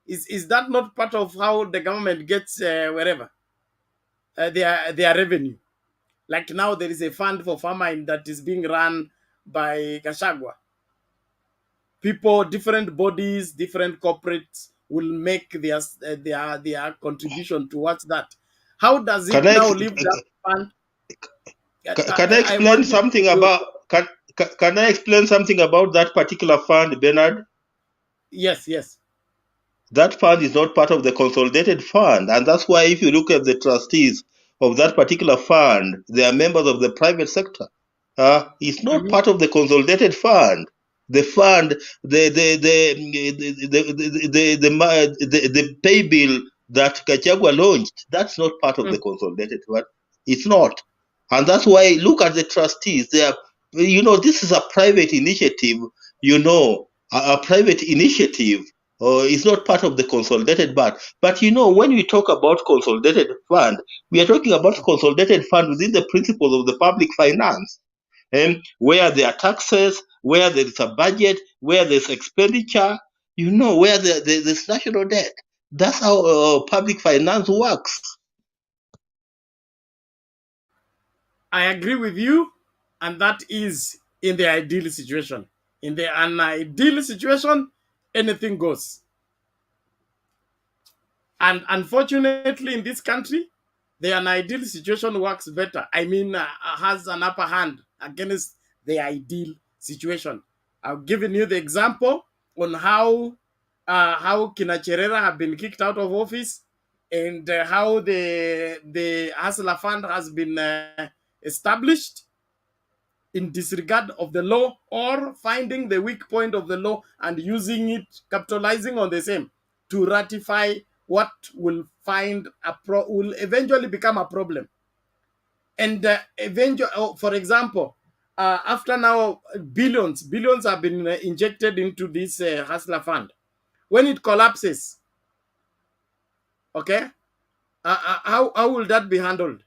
Is that not part of how the government gets wherever their revenue? Like now there is a fund for famine that is being run by Gachagua. People, different bodies, different corporates will make their contribution towards that. How does it now leave that fund? Can I explain something about? Can I explain something about that particular fund, Bernard? Yes. That fund is not part of the consolidated fund, and that's why if you look at the trustees of that particular fund, they are members of the private sector. It's not part of the consolidated fund. The fund, the pay bill that Gachagua launched, that's not part of the consolidated fund. It's not. And that's why look at the trustees. They are, this is a private initiative, a private initiative It's not part of the consolidated fund. But you know, when we talk about consolidated fund, we are talking about consolidated fund within the principles of the public finance, and where there are taxes, where there is a budget, where there's expenditure, you know, where there's national debt. That's how public finance works. I agree with you, and that is in the ideal situation. In the unideal situation, anything goes. And unfortunately, in this country, the unideal situation works better. I mean, has an upper hand against the ideal situation. I've given you the example on how Kinacherera have been kicked out of office, and how the Hustler Fund has been established in disregard of the law, or finding the weak point of the law and using it, capitalizing on the same to ratify what will will eventually become a problem. And eventually, for example, after now billions have been injected into this Hustler Fund. When it collapses, okay, how will that be handled?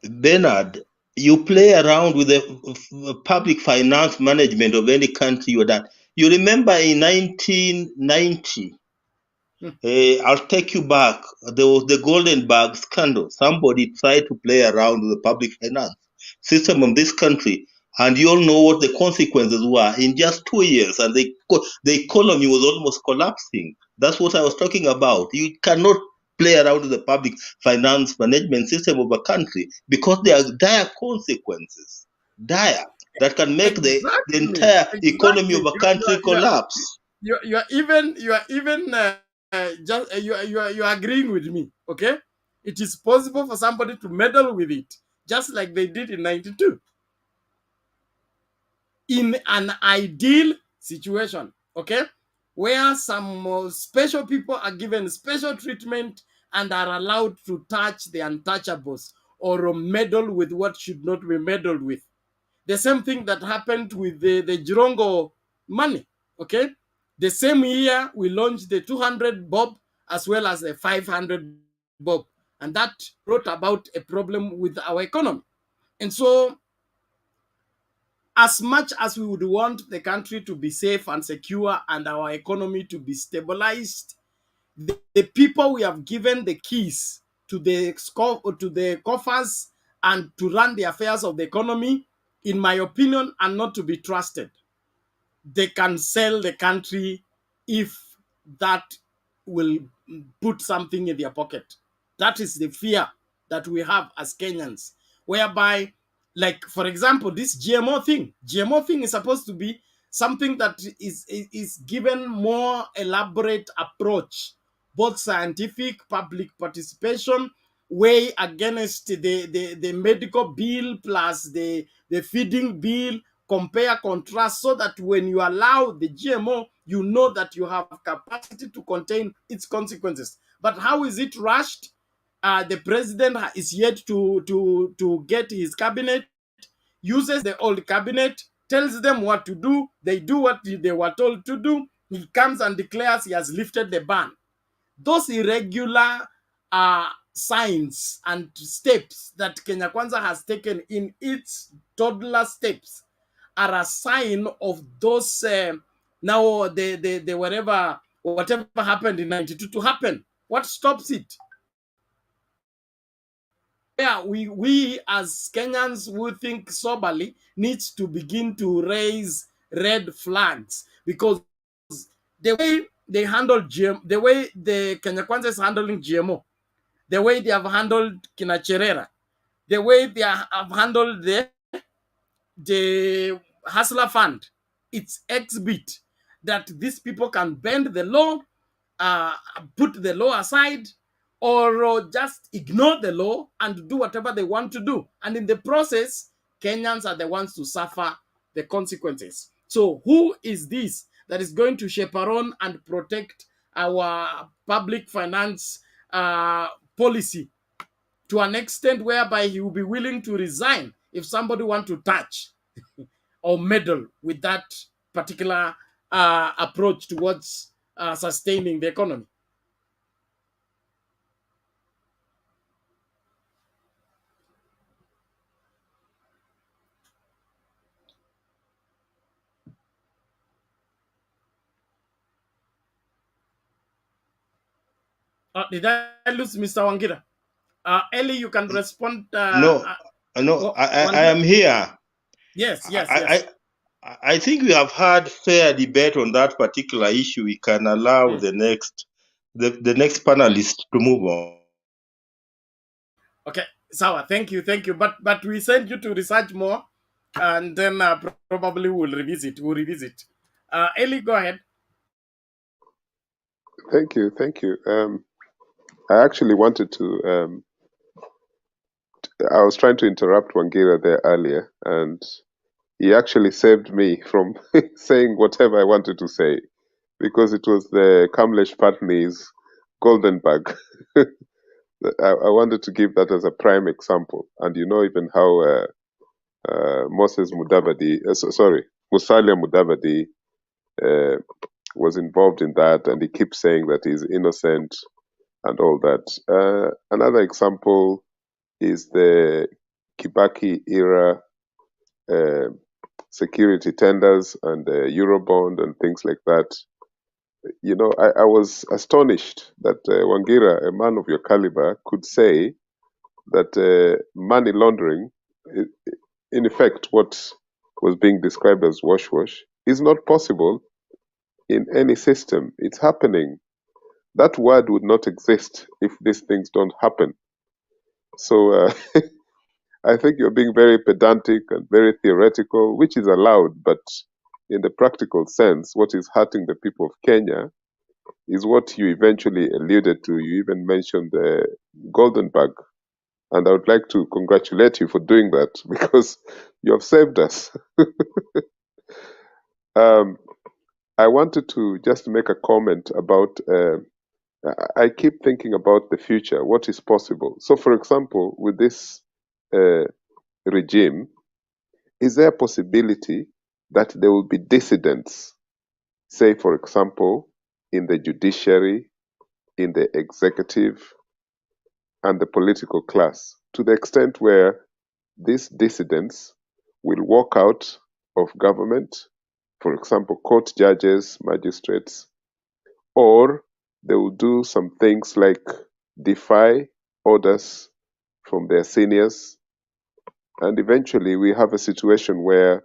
Bernard, you play around with the public finance management of any country you're done. You remember in 1990, I'll take you back. There was the Golden Bag scandal. Somebody tried to play around with the public finance system of this country, and you all know what the consequences were in just 2 years, and the economy was almost collapsing. That's what I was talking about. You cannot play around with the public finance management system of a country, because there are dire consequences, that can make the entire economy of a country collapse. You are even just you are agreeing with me, okay? It is possible for somebody to meddle with it, just like they did in '92. In an ideal situation, okay, where some special people are given special treatment and are allowed to touch the untouchables, or meddle with what should not be meddled with. The same thing that happened with the Jirongo money, okay? The same year, we launched the 200 bob as well as the 500 bob. And that brought about a problem with our economy. And so, as much as we would want the country to be safe and secure and our economy to be stabilized, the people we have given the keys to the coffers and to run the affairs of the economy, in my opinion, are not to be trusted. They can sell the country if that will put something in their pocket. That is the fear that we have as Kenyans, whereby, like, for example, this GMO thing is supposed to be something that is given more elaborate approach, both scientific, public participation, weigh against the medical bill plus the feeding bill, compare, contrast, so that when you allow the GMO, you know that you have capacity to contain its consequences. But how is it rushed? The president is yet to get his cabinet, uses the old cabinet, tells them what to do. They do what they were told to do. He comes and declares he has lifted the ban. Those irregular signs and steps that Kenya Kwanza has taken in its toddler steps are a sign of those now the whatever happened in '92 to happen. What stops it? Yeah, we as Kenyans who think soberly needs to begin to raise red flags, because the way they handle GMO, the way the Kenya Kwanza is handling GMO, the way they have handled Kinacherera, the way they have handled the Hustler Fund, it's exhibit that these people can bend the law, put the law aside, or just ignore the law and do whatever they want to do. And in the process, Kenyans are the ones to suffer the consequences. So who is this that is going to chaperone and protect our public finance policy to an extent whereby he will be willing to resign if somebody wants to touch? or meddle with that particular approach towards sustaining the economy. Did I lose Mr. Wangira? Eli, you can respond. No, no, I am here. Yes, yes, I, yes. I think we have had fair debate on that particular issue. We can allow the next panelist to move on. Okay, Sawa, thank you. But we send you to research more, and then probably we'll revisit. Eli, go ahead. Thank you. I actually wanted to. I was trying to interrupt Wangira there earlier, and he actually saved me from saying whatever I wanted to say, because it was the Kamlesh Patni's golden bag. I wanted to give that as a prime example, and even how Moses Mudavadi, Musalia Mudavadi was involved in that, and he keeps saying that he's innocent and all that. Another example is the Kibaki era security tenders and Eurobond and things like that. I was astonished that Wangira, a man of your caliber, could say that money laundering, in effect, what was being described as wash, is not possible in any system. It's happening. That word would not exist if these things don't happen. So I think you're being very pedantic and very theoretical, which is allowed, but in the practical sense, what is hurting the people of Kenya is what you eventually alluded to. You even mentioned the golden bag. And I would like to congratulate you for doing that, because you have saved us. I wanted to just make a comment about, I keep thinking about the future, what is possible. So, for example, with this regime, is there a possibility that there will be dissidents, say, for example, in the judiciary, in the executive, and the political class, to the extent where these dissidents will walk out of government, for example, court judges, magistrates, or they will do some things like defy orders from their seniors, and eventually we have a situation where,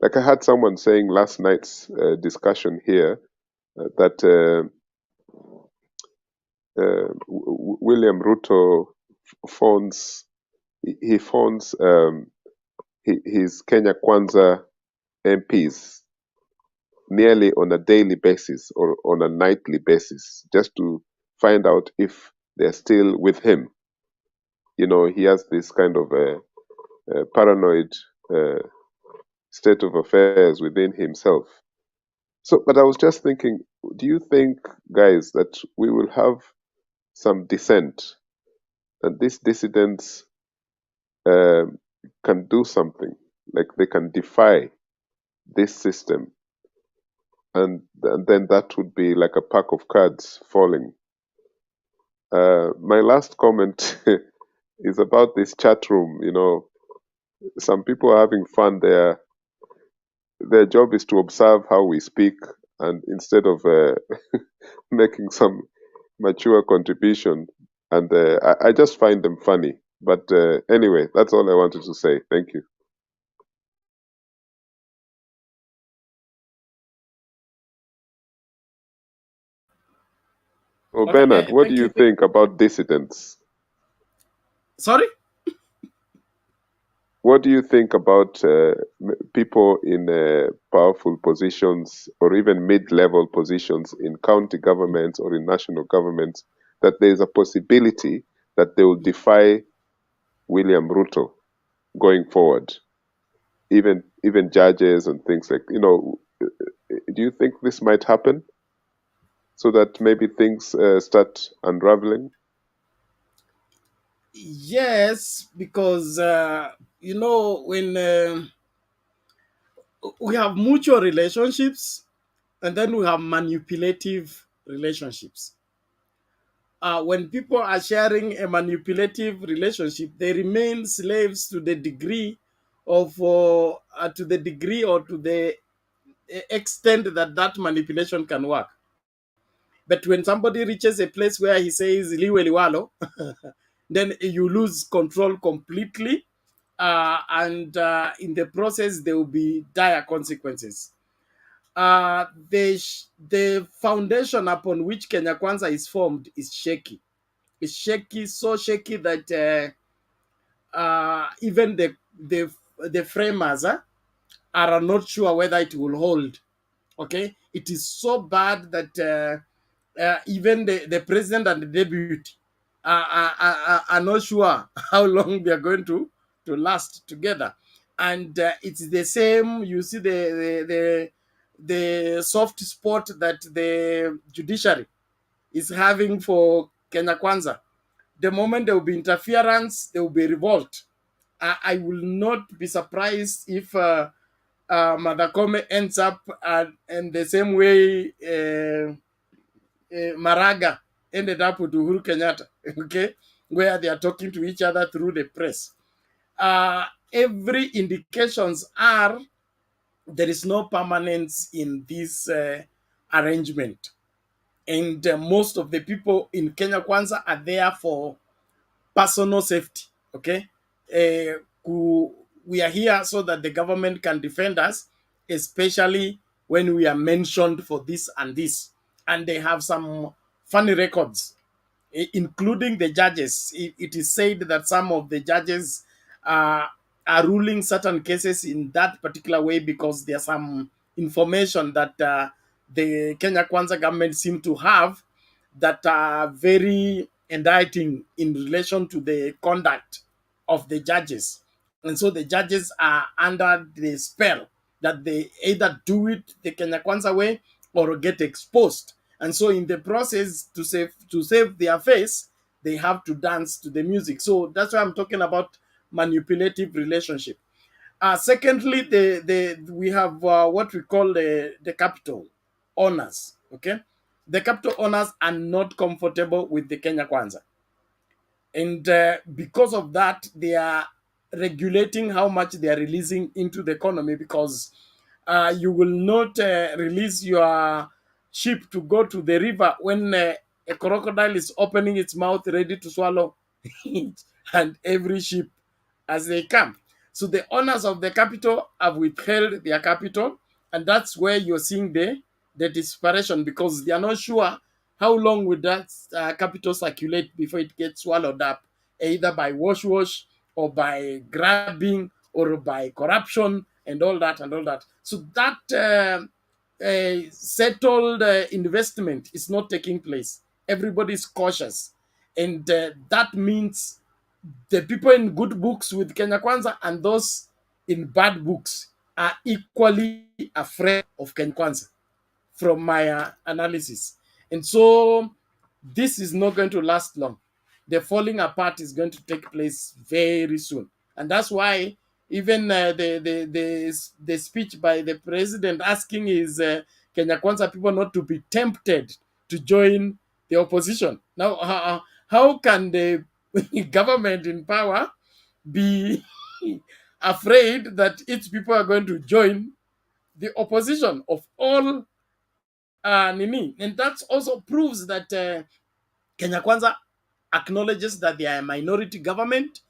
like I had someone saying last night's discussion here, that William Ruto phones his Kenya Kwanza MPs nearly on a daily basis or on a nightly basis, just to find out if they're still with him. He has this kind of a paranoid state of affairs within himself. So, but I was just thinking, do you think, guys, that we will have some dissent, and these dissidents can do something, like they can defy this system, and then that would be like a pack of cards falling? My last comment is about this chat room. Some people are having fun there. Their job is to observe how we speak, and instead of making some mature contribution, and I just find them funny. But anyway, that's all I wanted to say. Thank you. So, Okay, Bernard, what do thank you you. think about dissidents? Sorry? What do you think about people in powerful positions or even mid-level positions in county governments or in national governments, that there is a possibility that they will defy William Ruto going forward? Even judges and things like, do you think this might happen, so that maybe things start unraveling? Yes, because when we have mutual relationships, and then we have manipulative relationships. When people are sharing a manipulative relationship, they remain slaves to the degree of to the degree or to the extent that that manipulation can work. But when somebody reaches a place where he says liwe liwalo, then you lose control completely, and in the process there will be dire consequences. The foundation upon which Kenya Kwanza is formed is shaky. It's shaky, so shaky that even the framers are not sure whether it will hold. Okay, it is so bad that even the president and the deputy are not sure how long they are going to last together. And it's the same. You see the soft spot that the judiciary is having for Kenya Kwanza. The moment there will be interference, there will be revolt. I will not be surprised if Madakome ends up in the same way Maraga ended up with Uhuru Kenyatta, okay, where they are talking to each other through the press. Every indications are there is no permanence in this arrangement. And most of the people in Kenya Kwanza are there for personal safety, okay? We are here so that the government can defend us, especially when we are mentioned for this and this. And they have some funny records, including the judges. It is said that some of the judges are ruling certain cases in that particular way because there's some information that the Kenya Kwanza government seem to have that are very indicting in relation to the conduct of the judges. And so the judges are under the spell that they either do it the Kenya Kwanza way or get exposed. And so in the process to save their face, they have to dance to the music. So that's why I'm talking about manipulative relationship. Secondly, we have what we call the capital owners. Okay, the capital owners are not comfortable with the Kenya Kwanza, and because of that, they are regulating how much they are releasing into the economy, because you will not release your ship to go to the river when a crocodile is opening its mouth ready to swallow it, and every ship as they come. So the owners of the capital have withheld their capital, and that's where you're seeing the desperation, because they are not sure how long will that capital circulate before it gets swallowed up, either by wash or by grabbing or by corruption and all that and all that. So that settled investment is not taking place. Everybody is cautious, and that means the people in good books with Kenya Kwanza and those in bad books are equally afraid of Kenya Kwanza, from my analysis. And so this is not going to last long. The falling apart is going to take place very soon. And that's why even the speech by the president asking his Kenya Kwanza people not to be tempted to join the opposition. Now, how can the government in power be afraid that its people are going to join the opposition of all Nini? And that also proves that Kenya Kwanza acknowledges that they are a minority government.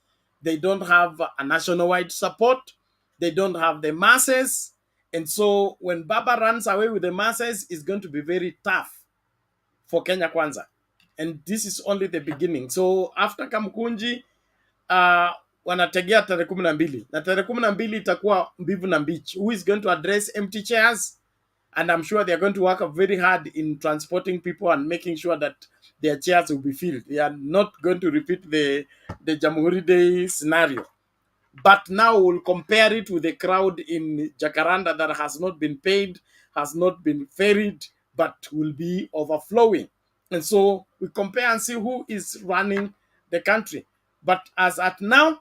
They don't have a national-wide support. They don't have the masses. And so when Baba runs away with the masses, it's going to be very tough for Kenya Kwanza. And this is only the beginning. So after Kamukunji, wanategea tarehe 12, na tarehe 12 itakuwa mbivu na mbichi. Who is going to address empty chairs? And I'm sure they're going to work very hard in transporting people and making sure that their chairs will be filled. They are not going to repeat the Jamhuri Day scenario. But now we'll compare it with the crowd in Jacaranda that has not been paid, has not been ferried, but will be overflowing. And so we compare and see who is running the country. But as at now,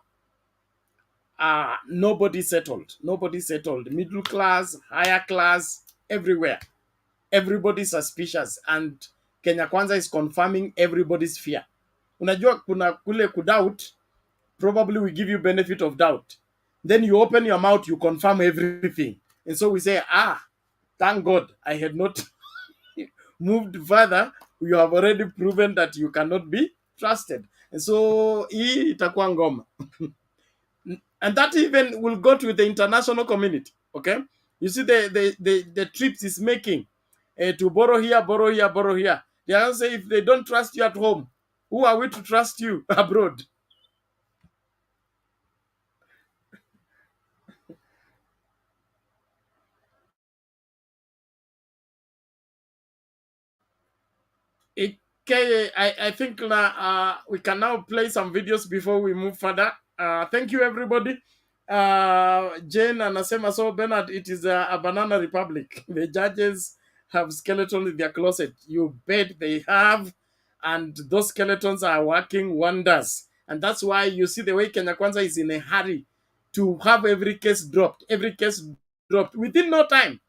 nobody settled. Nobody settled. Middle class, higher class, everywhere. Everybody suspicious, and Kenya Kwanza is confirming everybody's fear. Unajua kuna kule kudoubt, probably we give you benefit of doubt. Then you open your mouth, you confirm everything. And so we say, thank God I had not moved further. You have already proven that you cannot be trusted. And so hii itakuwa ngoma. And that even will go to the international community. Okay, you see the trips is making to borrow here, borrow here, borrow here. They are say if they don't trust you at home, who are we to trust you abroad? Okay, I think we can now play some videos before we move further. Thank you, everybody. Jane anasema, so Bernard, it is a banana republic. The judges have skeletons in their closet. You bet they have. And those skeletons are working wonders. And that's why you see the way Kenya Kwanza is in a hurry to have every case dropped. Every case dropped within no time.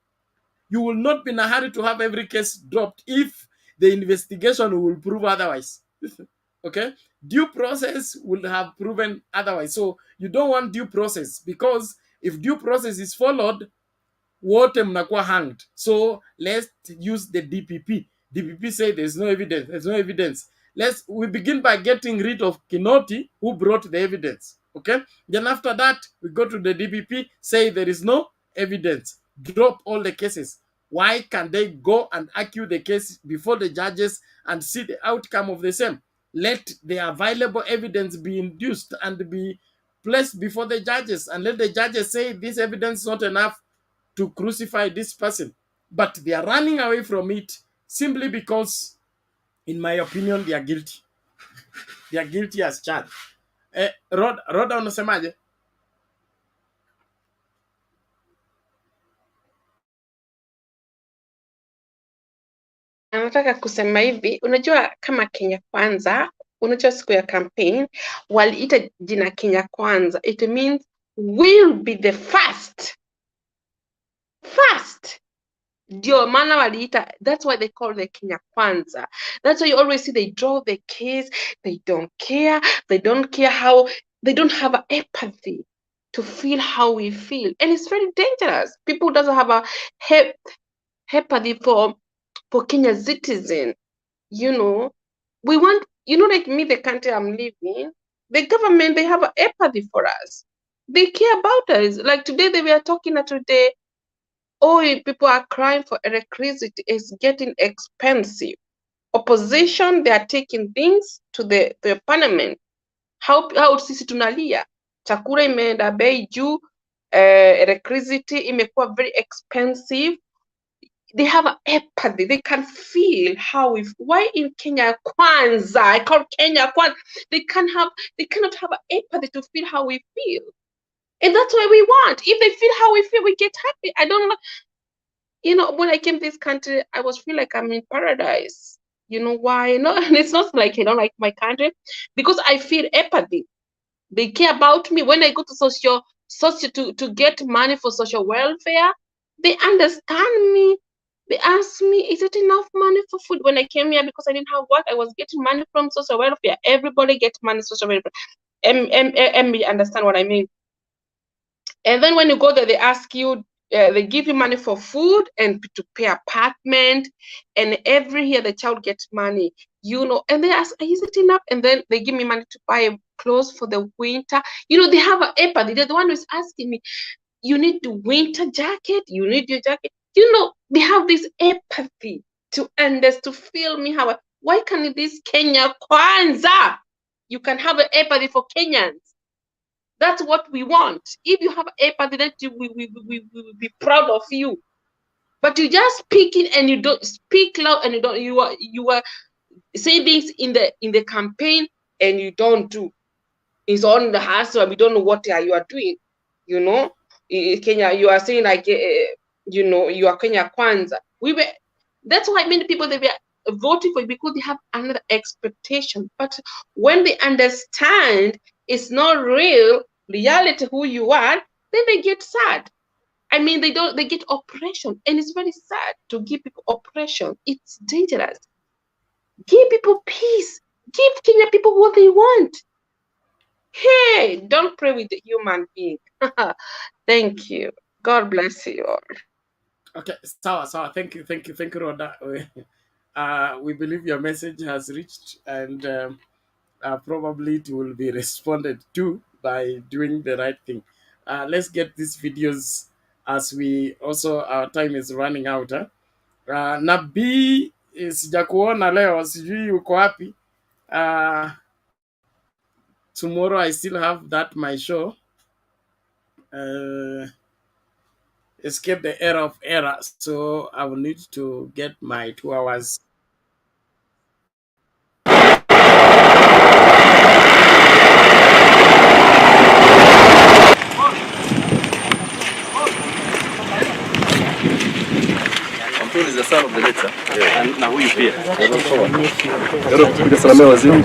You will not be in a hurry to have every case dropped if the investigation will prove otherwise. Okay? Due process will have proven otherwise. So you don't want due process, because if due process is followed, wote mnakuwa hanged. So let's use the DPP. DPP say there's no evidence. There's no evidence. We begin by getting rid of Kinoti, who brought the evidence. Okay? Then after that, we go to the DPP, say there is no evidence. Drop all the cases. Why can they go and argue the case before the judges and see the outcome of the same? Let the available evidence be induced and be placed before the judges, and let the judges say this evidence is not enough to crucify this person. But they are running away from it simply because, in my opinion, they are guilty. They are guilty as charged. Roda, unasemaje? Anataka kusema hivi, unajua kama Kenya Kwanza, unajua siku ya campaign waliita jina Kenya Kwanza. It means we'll be the first. Ndio maana waliita, that's why they call the Kenya Kwanza. That's why you always see they draw the case, they don't care how, they don't have a empathy to feel how we feel. And it's very dangerous. People doesn't have a empathy for Kenya citizen. You know, we want, like me, the country I'm living, the government, they have an empathy for us. They care about us. Like today, they were talking today, people are crying for electricity. It's getting expensive. Opposition, they are taking things to the parliament. How sisi tunalia? Chakula imeenda bei juu, electricity imekuwa very expensive. They have empathy. They can feel how why in Kenya Kwanza, I call Kenya Kwanza, they cannot have empathy to feel how we feel. And that's what we want. If they feel how we feel, we get happy. I don't know, when I came to this country, I was feel like I'm in paradise. You know why? No, and it's not like I don't like my country, because I feel empathy. They care about me. When I go to social to get money for social welfare, they understand me. They ask me, is it enough money for food? When I came here, because I didn't have work, I was getting money from social welfare. Everybody gets money social welfare. And understand what I mean. And then when you go there, they ask you, they give you money for food and to pay apartment. And every year the child gets money, and they ask, is it enough? And then they give me money to buy clothes for the winter. They have an empathy. They're the one who's asking me, you need the winter jacket, you need your jacket. They have this empathy to feel me how. Why can't this Kenya Kwanza? You can have an empathy for Kenyans. That's what we want. If you have empathy, that we will be proud of you. But you just speaking and you don't speak loud, and you are saying things in the campaign and you don't do. It's on the hustle. We don't know what you are doing. Kenya, you are saying like, you are Kenya Kwanza. That's why many people, they were voting for it, because they have another expectation. But when they understand it's not real, reality who you are, then they get sad. I mean, they get oppression, and it's very sad to give people oppression. It's dangerous. Give people peace. Give Kenya people what they want. Hey, don't play with the human being. Thank you. God bless you all. Okay, sawa. Thank you, Rhoda. We believe your message has reached, and probably it will be responded to by doing the right thing. Let's get these videos as we also, our time is running out. Nabii, sijakuona leo, sijui uko wapi. Tomorrow I still have that my show. Escape the era of error, so I will need to get my 2 hours. Antonio is the son of the letter. Yeah. Na huyu pia. Ndio kupiga salamu waziri.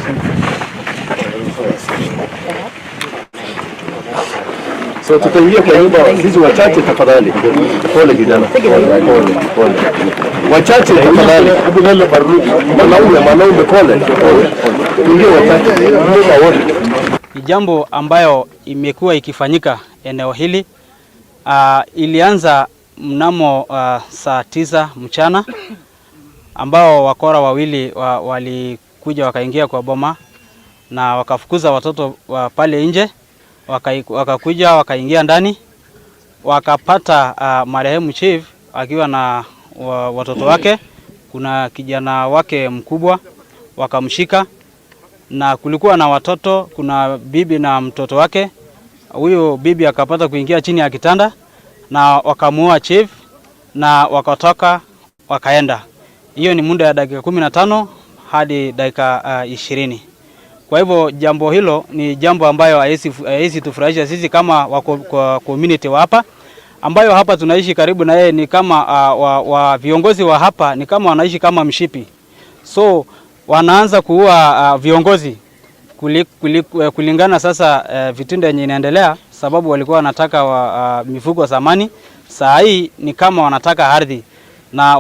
So tutaingia kwa nyumba hizi wachache tafadhali. Pole kijana. Pole. Wachache tafadhali. Hebu nenda baruti. Mwanaume pole. Tuingie wachache. Ni jambo ambayo imekuwa ikifanyika eneo hili. Ilianza mnamo saa 9 mchana ambao wakora wawili walikuja wakaingia kwa boma na wakafukuza watoto pale nje, wakakuja wakaingia ndani, wakapata marehemu chief akiwa na watoto wake. Kuna kijana wake mkubwa, wakamshika, na kulikuwa na watoto, kuna bibi na mtoto wake. Huyo bibi akapata kuingia chini ya kitanda na wakamuua chief na wakatoka wakaenda. Hiyo ni muda ya dakika 15 hadi dakika 20. Kwa hivyo jambo hilo ni jambo ambayo haisi tufurahisha sisi kama kwa community wa hapa, ambayo hapa tunaishi karibu na yeye. Ni kama wa viongozi wa hapa ni kama wanaishi kama mshipi, so wanaanza kuua viongozi kulingana sasa vitendo yenye inaendelea, sababu walikuwa wanataka mifugo zamani, saa hii ni kama wanataka ardhi, na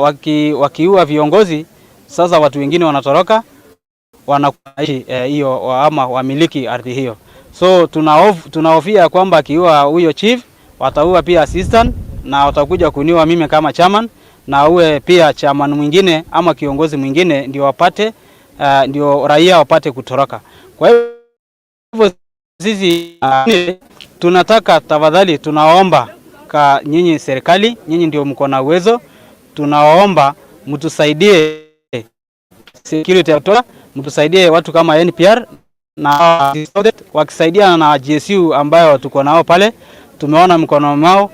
wakiua viongozi sasa watu wengine wanatoroka wanaishi hiyo ama wamiliki ardhi hiyo. So tunahofia kwamba akiua huyo chief wataua pia assistant na watakuja kuniua mimi kama chairman, na uwe pia chairman mwingine ama kiongozi mwingine, ndio wapate ndio raia wapate kutoroka. Kwa hivyo sisi tunataka tafadhali, tunaomba kwa nyinyi serikali, nyinyi ndio mko na uwezo, tunaomba mtusaidie security ya mtusaidie watu kama NPR na wakisaidia na GSU ambayo tuko nao pale. Tumeona mkono wao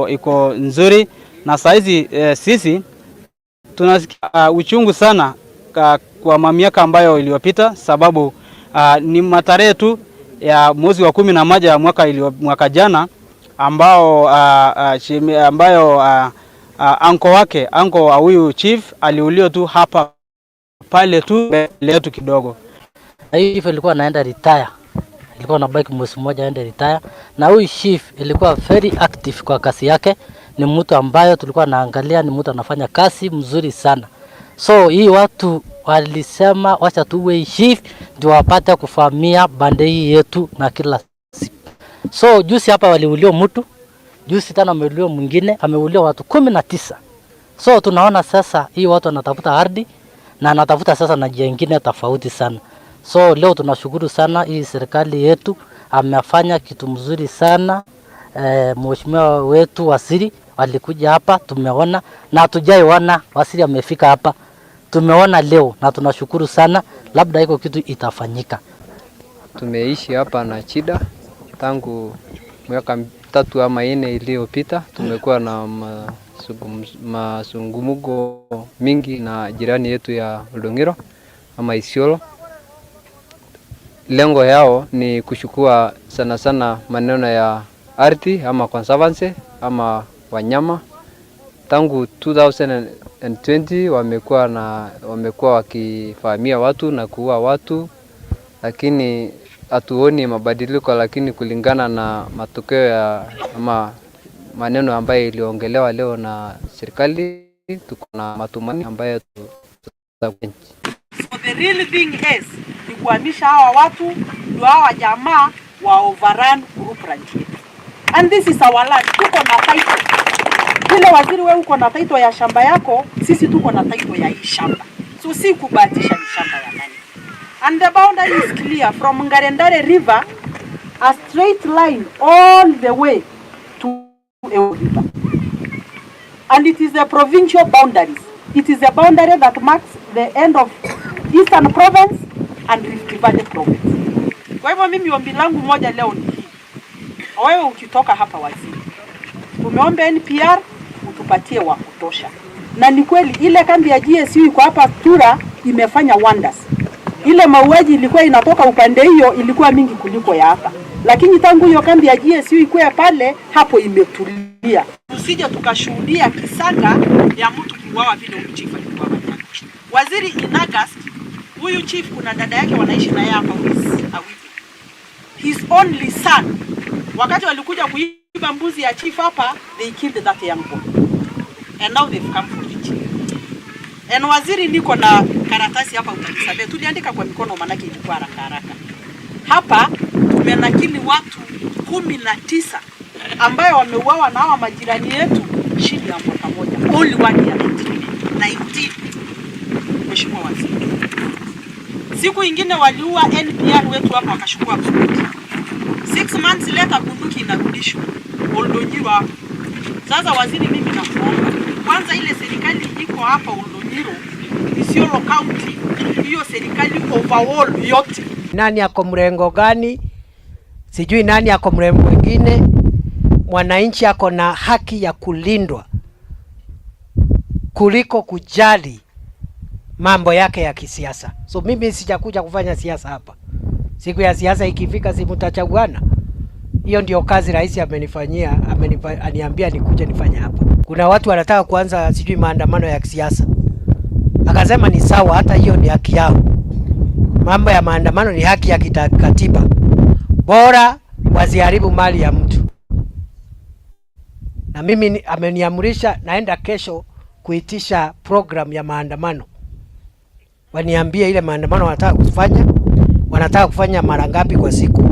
iko nzuri, na saizi sisi tunasikia uchungu sana kwa miaka ambayo iliyopita, sababu ni matarehe tu ya mwezi wa 11 ya mwaka jana ambao anko wa huyu chief aliulio tu hapa pale tu leo tu kidogo. Hiyo ilikuwa anaenda retire, ilikuwa na bike mwezi mmoja aende retire, na huyu chief ilikuwa very active kwa kazi yake. Ni mtu ambayo tulikuwa naangalia, ni mtu anafanya kazi mzuri sana. So hii watu walisema wacha tuwe chief ndio wapate kufahamia bande hii yetu na kila siku. So juzi hapa waliulio mtu, juzi tena ameulio mwingine, ameulio watu 19. So tunaona sasa hii watu wanatafuta ardhi na anatafuta sasa na njia nyingine tofauti sana. So leo tunashukuru sana hii serikali yetu amefanya kitu mzuri sana. Mheshimiwa wetu waziri walikuja hapa, tumeona na hatujaiona waziri amefika hapa. Tumeona leo na tunashukuru sana, labda iko kitu itafanyika. Tumeishi hapa na shida tangu miaka 3 ama 4 iliyopita. Tumekuwa na masungumugo mingi na jirani yetu ya Oldongiro ama Isiolo. Lengo yao ni kuchukua sana sana maneno ya ardhi ama conservancy ama wanyama. Tangu 2020 wamekuwa wakifahamia watu na kuua watu, lakini hatuoni mabadiliko, lakini kulingana na matokeo ya ama maneno ambayo iliongelewa leo na serikali, tuko na matumaini ambayo So the real thing is ni kuhamisha hawa watu ndio hawa jamaa wa overrun group ranch yetu. And this is our land. Tuko na title. Kile waziri wewe uko na title ya shamba yako, sisi tuko na title ya hii shamba. So si kubahatisha ni shamba ya nani. And the boundary is clear from Ngarendare River, a straight line all the way to Ewo River. And it is a provincial boundaries. It is a boundary that marks the end of Eastern Province and Rift Valley Province. Kwa hivyo mimi ombi langu moja leo ni hii. Wewe ukitoka hapa waziri, umeomba NPR utupatie wa kutosha. Na ni kweli ile kambi ya GSU iko hapa Tura imefanya wonders. Ile mauaji ilikuwa inatoka upande hiyo ilikuwa mingi kuliko ya hapa. Lakini tangu hiyo kambi ya GSU ikuwe pale, hapo imetulia. Usije tukashuhudia kisanga ya mtu kuuawa vile huyu chief alikuwa jana. Waziri in August, huyu chief kuna dada yake wanaishi na yeye hapa Awivi. His only son, wakati walikuja kuiba mbuzi ya chief hapa, they killed that young boy. And now they've come for it. And waziri niko na karatasi hapa utanisabia. Tuliandika kwa mikono manake ilikuwa haraka. Hapa tumenakili watu 19 ambayo wameuawa na hawa majirani yetu chini ya mwaka moja. Only one year 19. Mheshimiwa waziri. Siku ingine waliua NPR wetu hapa wakashukua bunduki. 6 months later bunduki inarudishwa. Oldonyiro hapa. Sasa waziri mimi nakuomba. Kwanza ile serikali iko hapa Oldonyiro, Isiolo County, hiyo serikali overall yote. Nani ako mrengo gani? Sijui nani ako mrengo mwingine. Mwananchi ako na haki ya kulindwa kuliko kujali mambo yake ya kisiasa. So mimi sijakuja kufanya siasa hapa. Siku ya siasa ikifika si mtachaguana. Hiyo ndio kazi rais amenifanyia, aniambia nikuje nifanye hapa. Kuna watu wanataka kuanza sijui maandamano ya kisiasa. Akasema ni sawa, hata hiyo ni haki yao. Mambo ya maandamano ni haki ya katiba. Bora wasiharibu mali ya mtu. Na mimi ameniamrisha naenda kesho kuitisha program ya maandamano. Waniambie ile maandamano wanataka kufanya mara ngapi kwa siku.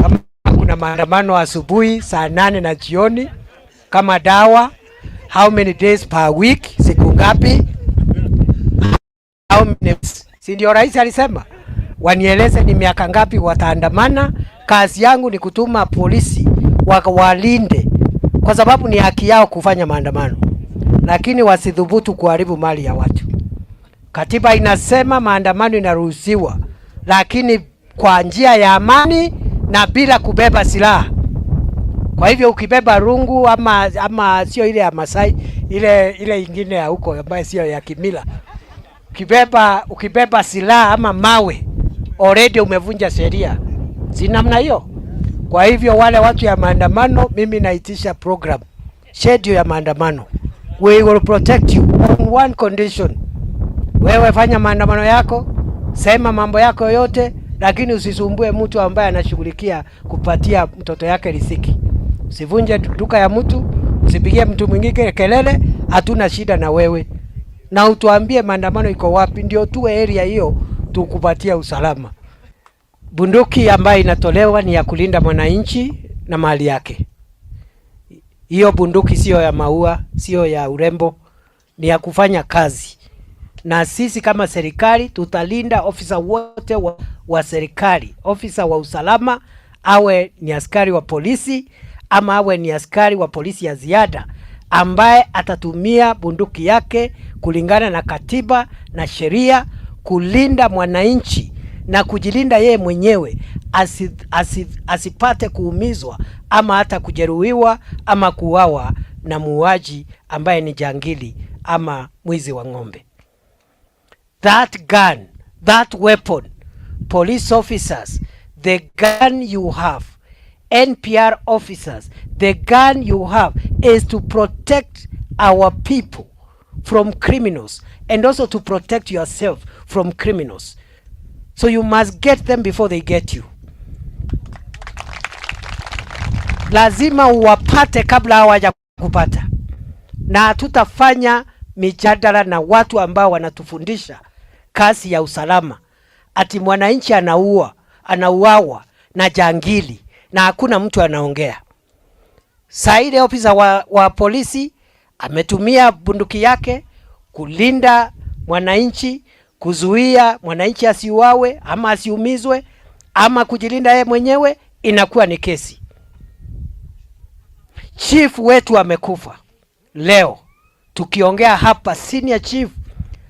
Kama kuna maandamano asubuhi saa 8 na jioni kama dawa, how many days per week, siku ngapi? How many, si ndio rais alisema? Wanieleze ni miaka ngapi wataandamana. Kazi yangu ni kutuma polisi walinde, kwa sababu ni haki yao kufanya maandamano, lakini wasidhubutu kuharibu mali ya watu. Katiba inasema maandamano inaruhusiwa, lakini kwa njia ya amani na bila kubeba silaha. Kwa hivyo ukibeba rungu ama sio ile ya Masai, ile ingine ya huko ambayo sio ya kimila. Ukibeba silaha ama mawe, already umevunja sheria. Si namna hiyo. Kwa hivyo wale watu ya maandamano, mimi naitisha program, schedule ya maandamano. We will protect you on one condition. Wewe fanya maandamano yako, sema mambo yako yote, lakini usisumbue mtu ambaye anashughulikia kupatia mtoto yake riziki. Usivunje duka ya mtu, usipigie mtu mwingine kelele, hatuna shida na wewe. Na utuambie maandamano iko wapi, ndio tuwe area hiyo tukupatia usalama. Bunduki ambayo inatolewa ni ya kulinda mwananchi na mali yake. Hiyo bunduki sio ya maua, sio ya urembo, ni ya kufanya kazi. Na sisi kama serikali tutalinda ofisa wote wa serikali. Ofisa wa usalama, awe ni askari wa polisi ama awe ni askari wa polisi ya ziada, ambaye atatumia bunduki yake kulingana na katiba na sheria kulinda mwananchi na kujilinda yeye mwenyewe, asipate kuumizwa ama hata kujeruhiwa ama kuuawa na muuaji ambaye ni jangili ama mwizi wa ng'ombe. That gun, that weapon, police officers, the gun you have, NPR officers, the gun you have is to protect our people from criminals and also to protect yourself from criminals. So you must get them before they get you. Lazima uwapate kabla hawaja kupata. Na hatutafanya mijadala na watu ambao wanatufundisha kazi ya usalama. Ati mwananchi anauawa na jangili na hakuna mtu anaongea. Saa ile ofisa wa polisi ametumia bunduki yake kulinda mwananchi, kuzuia mwananchi asiuawe ama asiumizwe ama kujilinda yeye mwenyewe, inakuwa ni kesi. Chief wetu amekufa. Leo tukiongea hapa, senior chief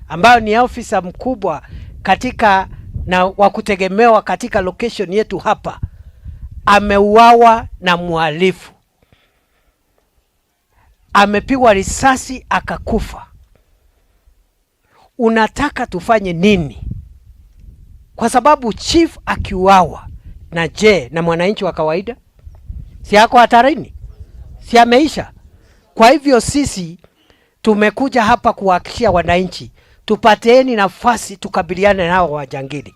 ambayo ni ofisa mkubwa katika na wa kutegemewa katika location yetu hapa, ameuawa na mhalifu. Amepigwa risasi akakufa. Unataka tufanye nini? Kwa sababu chief akiuawa, na je, na mwananchi wa kawaida si yako hatarini? Si ameisha? Kwa hivyo sisi tumekuja hapa kuhakikishia wananchi, tupatieni nafasi tukabiliane nao wajangili.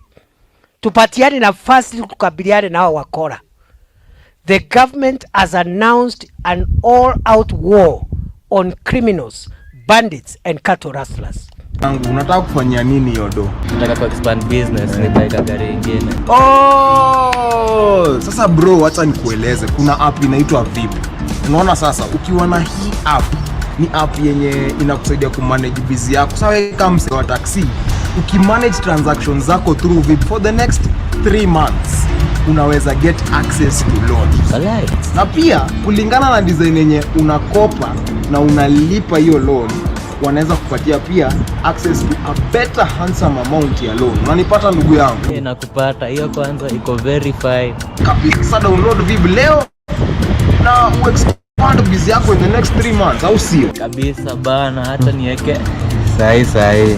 Tupatieni nafasi tukabiliane nao wakora. The government has announced an all-out war on criminals, bandits and cattle rustlers. Unataka kufanya nini yodo? Nataka expand business, nitaweka gari ingine. Oh, sasa bro, acha nikueleze. Kuna app inaitwa VIP. Unaona sasa, ukiwa na hii app, ni app yenye inakusaidia kumanage busy yako. Sawa, kama msee wa taxi, ukimanage transactions zako through VIP for the next 3 months, unaweza get access to loan. Na pia kulingana na design yenye unakopa na unalipa hiyo loan, wanaweza kupatia pia access to a better handsome amount ya loan. Unanipata ndugu yangu? Nakupata. Hiyo kwanza iko verified. Kabisa. Sasa download VIP leo na expand busy yako in the next 3 months, au sio? Kabisa bana, hata niweke sahi.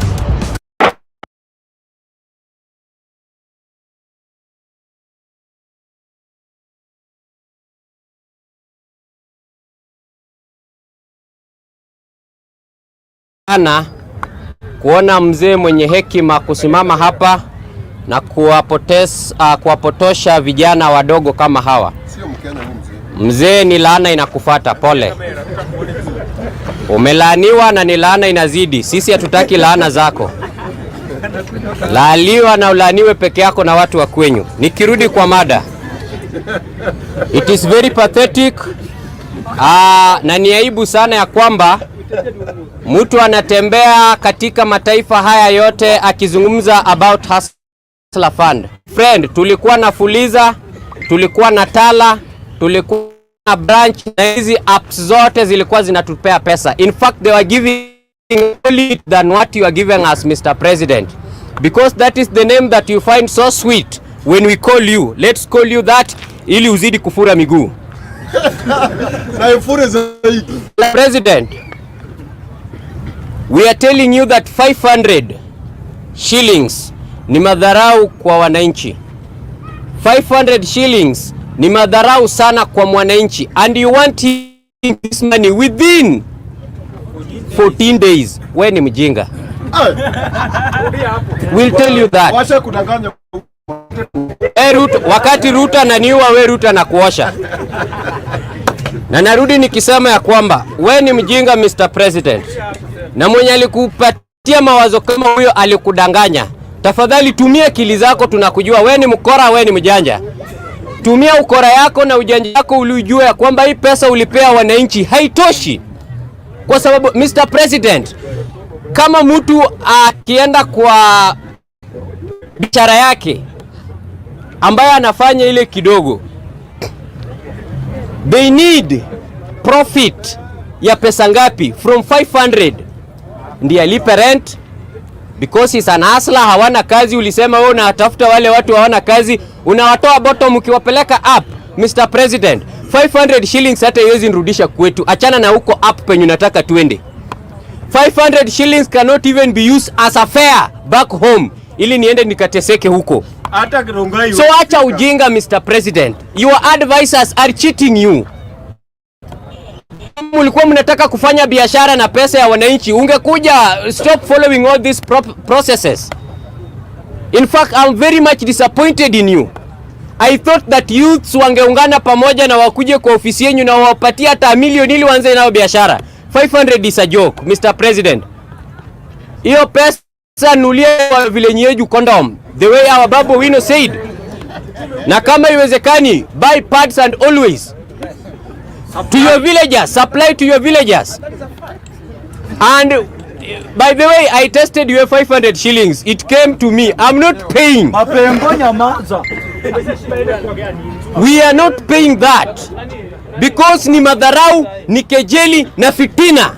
Ana kuona mzee mwenye hekima kusimama hapa na kuwapotosha vijana wadogo kama hawa. Mzee, ni laana inakufata, pole. Umelaaniwa na ni laana inazidi. Sisi hatutaki laana zako. Laaliwa na ulaaniwe peke yako na watu wa kwenyu. Nikirudi kwa mada, it is very pathetic na ni aibu sana ya kwamba mtu anatembea katika mataifa haya yote akizungumza about Hustler Fund. Friend, tulikuwa na Fuliza, tulikuwa na Tala, tulikuwa na Branch, na hizi apps zote zilikuwa zinatupea pesa. In fact, they were giving only than what you are giving us, Mr. President. Because that is the name that you find so sweet when we call you. Let's call you that ili uzidi kufura miguu. Na ifure zaidi. President, we are telling you that 500 shillings ni madharau kwa wananchi. 500 shillings ni madharau sana kwa mwananchi, and you want this money within 14 days. We ni mjinga. We'll tell you that. Wacha kudanganya. Wakati Ruta ananiua, we Ruta na kuosha. Na narudi nikisema ya kwamba we ni mjinga, Mr. President. Na mwenye alikupatia mawazo kama huyo alikudanganya. Tafadhali tumia akili zako, tunakujua we ni mkora, we ni mjanja. Tumia ukora yako na ujanja yako ulijua ya kwamba hii pesa ulipea wananchi haitoshi. Kwa sababu Mr. President, kama mtu akienda kwa biashara yake ambaye anafanya ile kidogo, they need profit ya pesa ngapi? From 500 ndiye alipe rent, because he's an hustler, hawana kazi. Ulisema wewe unatafuta wale watu hawana kazi, unawatoa bottom ukiwapeleka up. Mr. President, 500 shillings hata iwezi nirudisha kwetu. Achana na huko up penye unataka tuende. 500 shillings cannot even be used as a fare back home ili niende nikateseke huko. So acha ujinga, Mr. President. Your advisors are cheating you. Mulikuwa mnataka kufanya biashara na pesa ya wananchi, ungekuja stop following all these processes. In fact, I'm very much disappointed in you. I thought that youths wangeungana pamoja na wakuje kwa ofisi yenu na wapatie hata milioni ili waanze nao biashara. 500 is a joke, Mr. President. Hiyo pesa nulie vile nyeju condom. The way our Babu Wino said. Na kama iwezekani, buy pads and always. To your villagers, supply to your villagers. And by the way, I tested your 500 shillings. It came to me. I'm not paying. We are not paying that. Because ni madharau, ni kejeli, na fitina.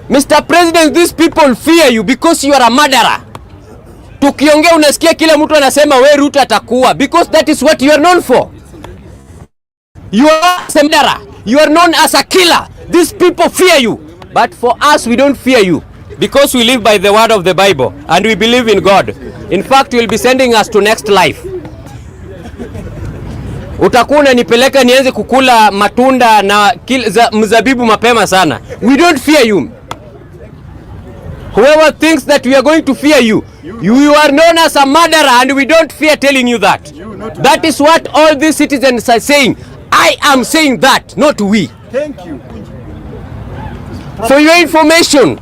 Mr. President, these people fear you because you are a murderer. Tukiongea unasikia kila mtu anasema we Ruto atakuwa. Because that is what you are known for. You are a murderer. You are known as a killer. These people fear you. But for us, we don't fear you. Because we live by the word of the Bible. And we believe in God. In fact, you will be sending us to next life. Utakuwa unanipeleka nianze kukula matunda na mzabibu mapema sana. We don't fear you. Whoever thinks that we are going to fear you, you are known as a murderer and we don't fear telling you that. That is what all these citizens are saying. I am saying that, not we. Thank you. For your information,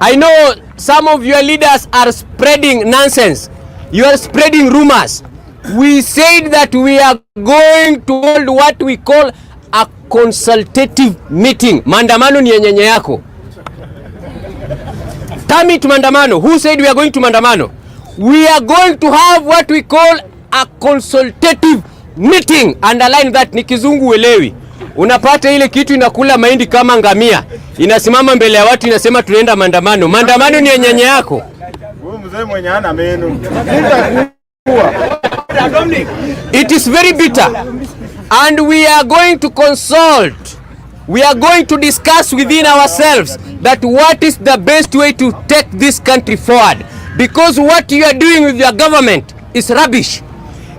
I know some of your leaders are spreading nonsense. You are spreading rumors. We said that we are going to hold what we call a consultative meeting. Maandamano ni yenye yako. Commit Mandamano. Who said we are going to Mandamano? We are going to have what we call a consultative meeting. Underline that, ni kizungu uelewi. Unapata ile kitu inakula mahindi kama ngamia. Inasimama mbele ya watu inasema tunaenda Mandamano. Mandamano ni yenye yako. Wewe mzee mwenye hana meno. It is very bitter. And we are going to consult. We are going to discuss within ourselves that what is the best way to take this country forward. Because what you are doing with your government is rubbish.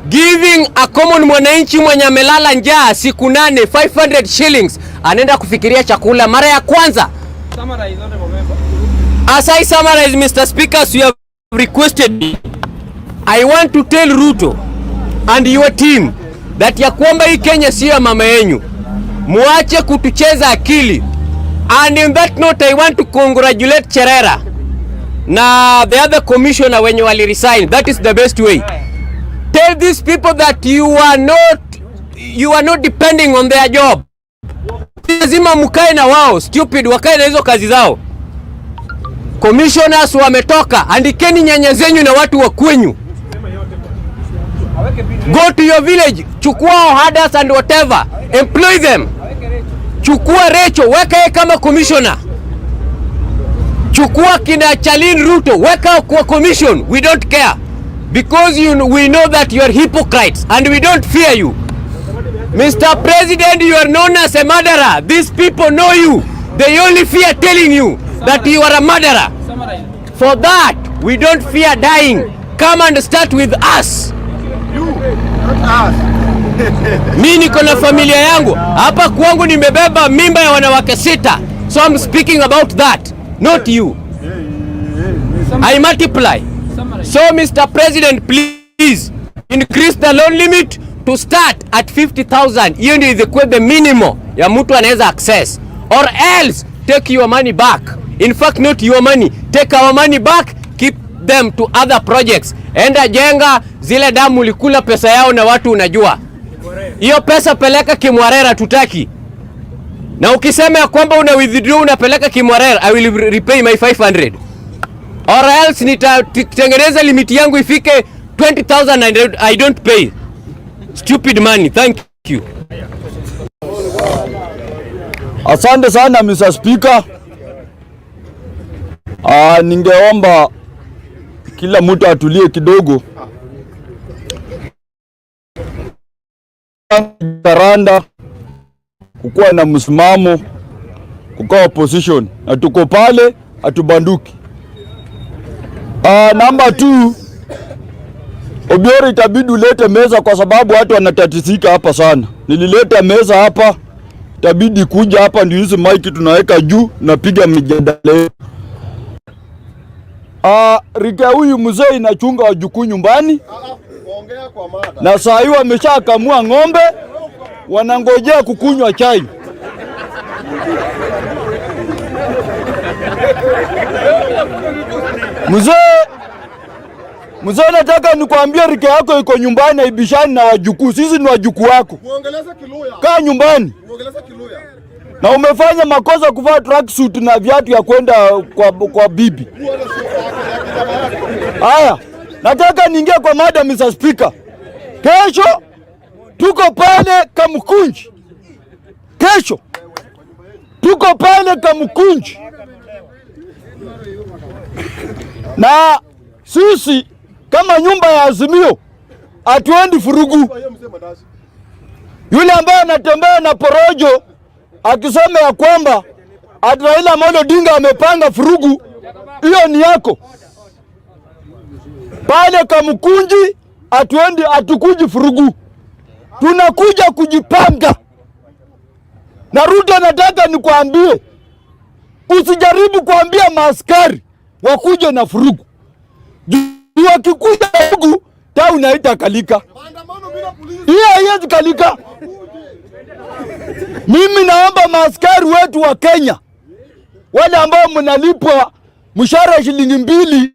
Giving a common mwananchi mwenye amelala njaa siku 8 500 shillings anaenda kufikiria chakula mara ya kwanza. As I summarize, Mr. Speaker, as you have requested me, I want to tell Ruto and your team that ya kwamba hii Kenya sio mama yenu. Muache kutucheza akili. And in that note, I want to congratulate Cherera na the other commissioner when you wali resign. That is the best way. Tell these people that you are not depending on their job. Lazima mkae na wao, stupid, wakae na hizo kazi zao. Commissioners wametoka, andikeni nyanya zenyu na watu wa kwenyu. Go to your village, chukua herders and whatever, employ them. Chukua Recho, weka yeye kama commissioner. Chukua kina Chalin Ruto, weka kwa commission. We don't care. Because we know that you are hypocrites and we don't fear you. Mr. President, you are known as a murderer. These people know you. They only fear telling you that you are a murderer. For that, we don't fear dying. Come and start with us. You, not us. Mimi niko na familia yangu. Hapa kwangu nimebeba mimba ya wanawake 6. So I'm speaking about that, not you. I multiply. So Mr. President, please increase the loan limit to start at 50,000. Hiyo ndio the minimum ya mtu anaweza access. Or else take your money back. In fact, not your money. Take our money back, keep them to other projects. Enda jenga zile damu ulikula pesa yao na watu unajua. Hiyo pesa peleka Kimwarera tutaki. Na ukisema ya kwamba una withdraw unapeleka Kimwarera, I will repay my 500. Or else nitatengeneza limit yangu ifike 20,000 and I don't pay. Stupid money. Thank you. Asante sana Mr. Speaker. Ningeomba kila mtu atulie kidogo. Taranda kukuwa na msimamo, kukaa opposition, na tuko pale atubanduki. Number 2, Obiori itabidi ulete meza kwa sababu watu wanatatisika hapa sana. Nilileta meza hapa, itabidi kuja hapa ndio hizo mic tunaweka juu na piga mijadala. Rika huyu mzee inachunga wajukuu nyumbani, na saa hii wameshakamua ng'ombe, wanangojea kukunywa chai. Mzee, nataka nikwambie Rika yako iko nyumbani, haibishani na wajukuu. Sisi ni wajukuu wako. Kaa nyumbani. Na umefanya makosa kuvaa tracksuit na viatu ya kwenda kwa bibi. Haya, nataka niingie kwa mada, Mr. Speaker. Kesho tuko pale Kamukunji. Kesho tuko pale Kamukunji. Na sisi kama nyumba ya Azimio hatuendi furugu. Yule ambaye anatembea na porojo akisema ya kwamba Raila Odinga amepanga furugu, hiyo ni yako. Pale Kamukunji hatukuji furugu. Tunakuja kujipanga. Na Ruto, nataka nikwambie, usijaribu kuambia maaskari wakuje na furugu. Wakikuja furugu, town haitakalika. Hiyo haiwezi kalika. Mimi naomba maaskari wetu wa Kenya, wale ambao mnalipwa mshahara shilingi 2,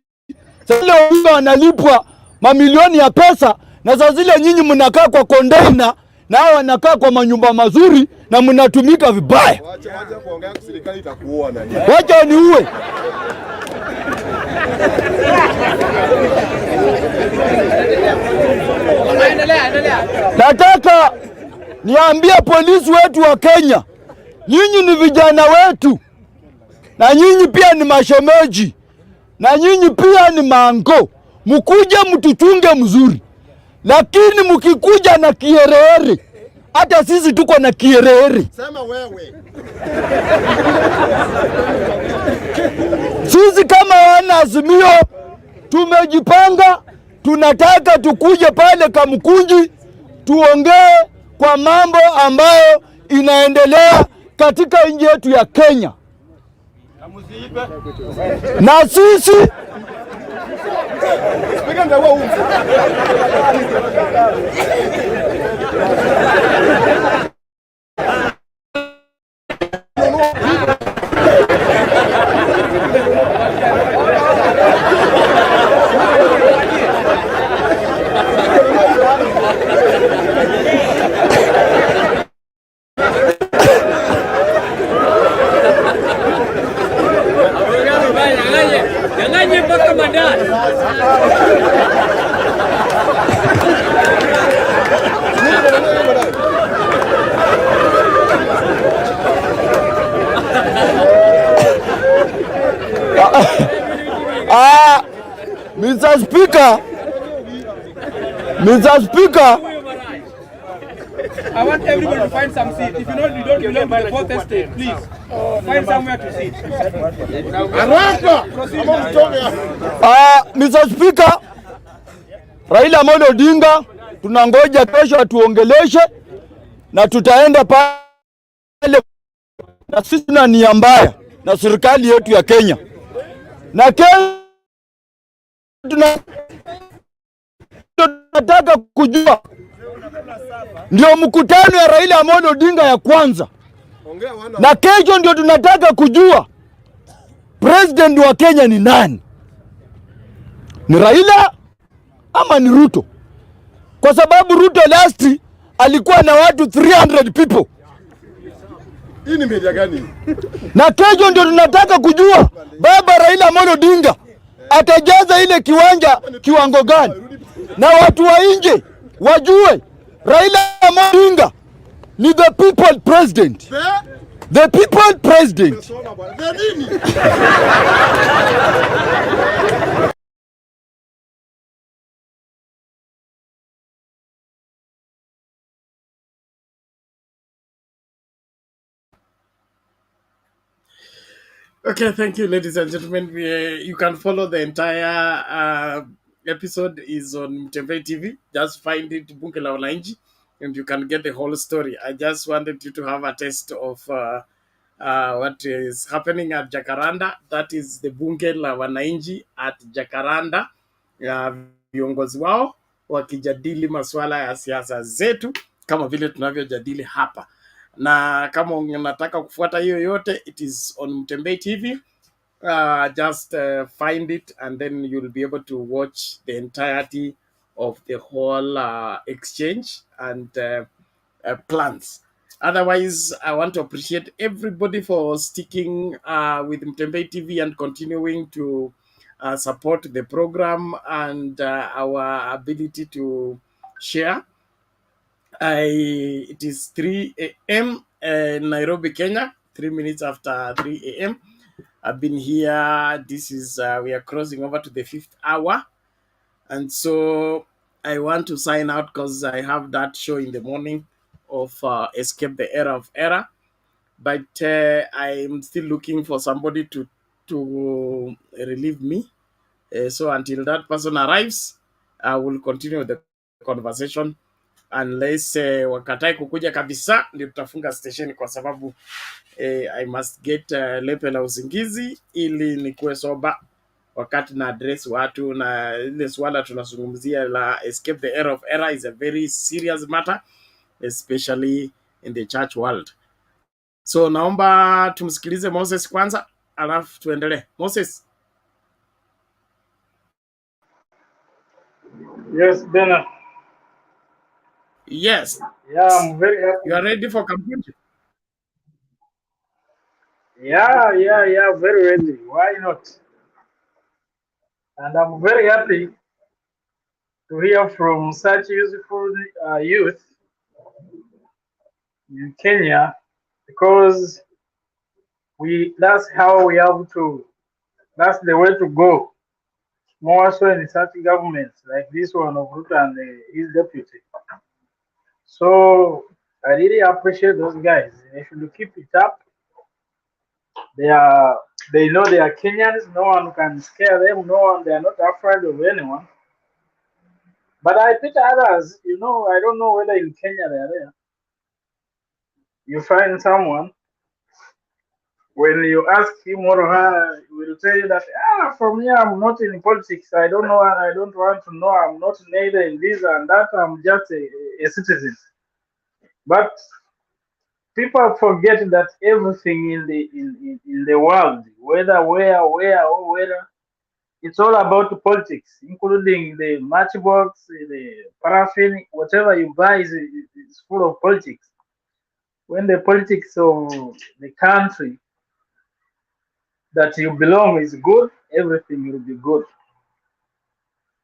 sasa wao wanalipwa mamilioni ya pesa, na sasa zile nyinyi mnakaa kwa container na hao wanakaa kwa manyumba mazuri na mnatumika vibaya. Wacha kuongea, serikali itakuua nani. Wacha niue. Nataka niambie polisi wetu wa Kenya, nyinyi ni vijana wetu, na nyinyi pia ni mashemeji, na nyinyi pia ni mango. Mkuje mtuchunge mzuri, lakini mkikuja na kierere, hata sisi tuko na kierere. Sema wewe. Sisi kama wana Azimio tumejipanga, tunataka tukuje pale Kamukunji tuongee kwa mambo ambayo inaendelea katika nchi yetu ya Kenya. Na sisi Mr. Speaker, I want everybody to find some seat. If you know you don't belong to the fourth estate, please find somewhere to sit. Mr. Speaker, Raila Odinga tunangoja kesho atuongeleshe, na tutaenda pale, na sisi na nia mbaya na serikali yetu ya Kenya. Na kesho tunataka kujua, ndio mkutano ya Raila Odinga ya kwanza, na kesho ndio tunataka kujua president wa Kenya ni nani, ni Raila ama ni Ruto? Kwa sababu Ruto last alikuwa na watu 300 people. Hii ni media gani? Na kesho ndio tunataka kujua baba Raila Odinga atajaza ile kiwanja kiwango gani, na watu wa nje wajue Raila Odinga ni the people president. The people president. Okay, thank you, ladies and gentlemen. You can follow the entire episode is on Mtembei TV. Just find it, Bunge la Wananchi, and you can get the whole story. I just wanted you to have a taste of what is happening at Jacaranda. That is the bunge la wananchi at Jacaranda, viongozi wao wakijadili masuala ya siasa zetu kama vile tunavyojadili hapa, na kama unataka kufuata hiyo yote, it is on Mtembei TV. Just find it and then you'll be able to watch the entirety of the whole exchange and plans. Otherwise, I want to appreciate everybody for sticking with Mtembei TV and continuing to support the program and our ability to share. It is 3 a.m. Nairobi, Kenya, 3 minutes after 3 a.m. I've been here. This is, we are crossing over to the 5th hour. And so I want to sign out because I have that show in the morning of Escape the Era of Error. But I'm still looking for somebody to relieve me. So until that person arrives, I will continue the conversation unless wakatai kukuja kabisa, ndio tutafunga station kwa sababu I must get lepe la usingizi ili nikuwe soba wakati na address watu, na ile swala tunazungumzia la escape the era of error is a very serious matter, especially in the church world. So naomba tumsikilize Moses kwanza alafu tuendelee. Moses. Yes, Bernard. Yes. Yeah, I'm very happy. You are ready for Kamukunji? Yeah, very ready. Why not? And I'm very happy to hear from such useful youth in Kenya, because that's how we have to, that's the way to go. More so in such governments like this one of Ruto and his deputy. So I really appreciate those guys. They should keep it up. They know they are Kenyans. No one can scare them. They are not afraid of anyone. But I pity others. I don't know whether in Kenya they are there. You find someone, when you ask him or her, he will tell you that, from here, I'm not in politics. I don't know. I don't want to know. I'm not neither in this and that. I'm just a citizen. But people forget that everything in the world, whether it's all about politics, including the matchbox, the paraffin, whatever you buy is full of politics. When the politics of the country that you belong is good, everything will be good.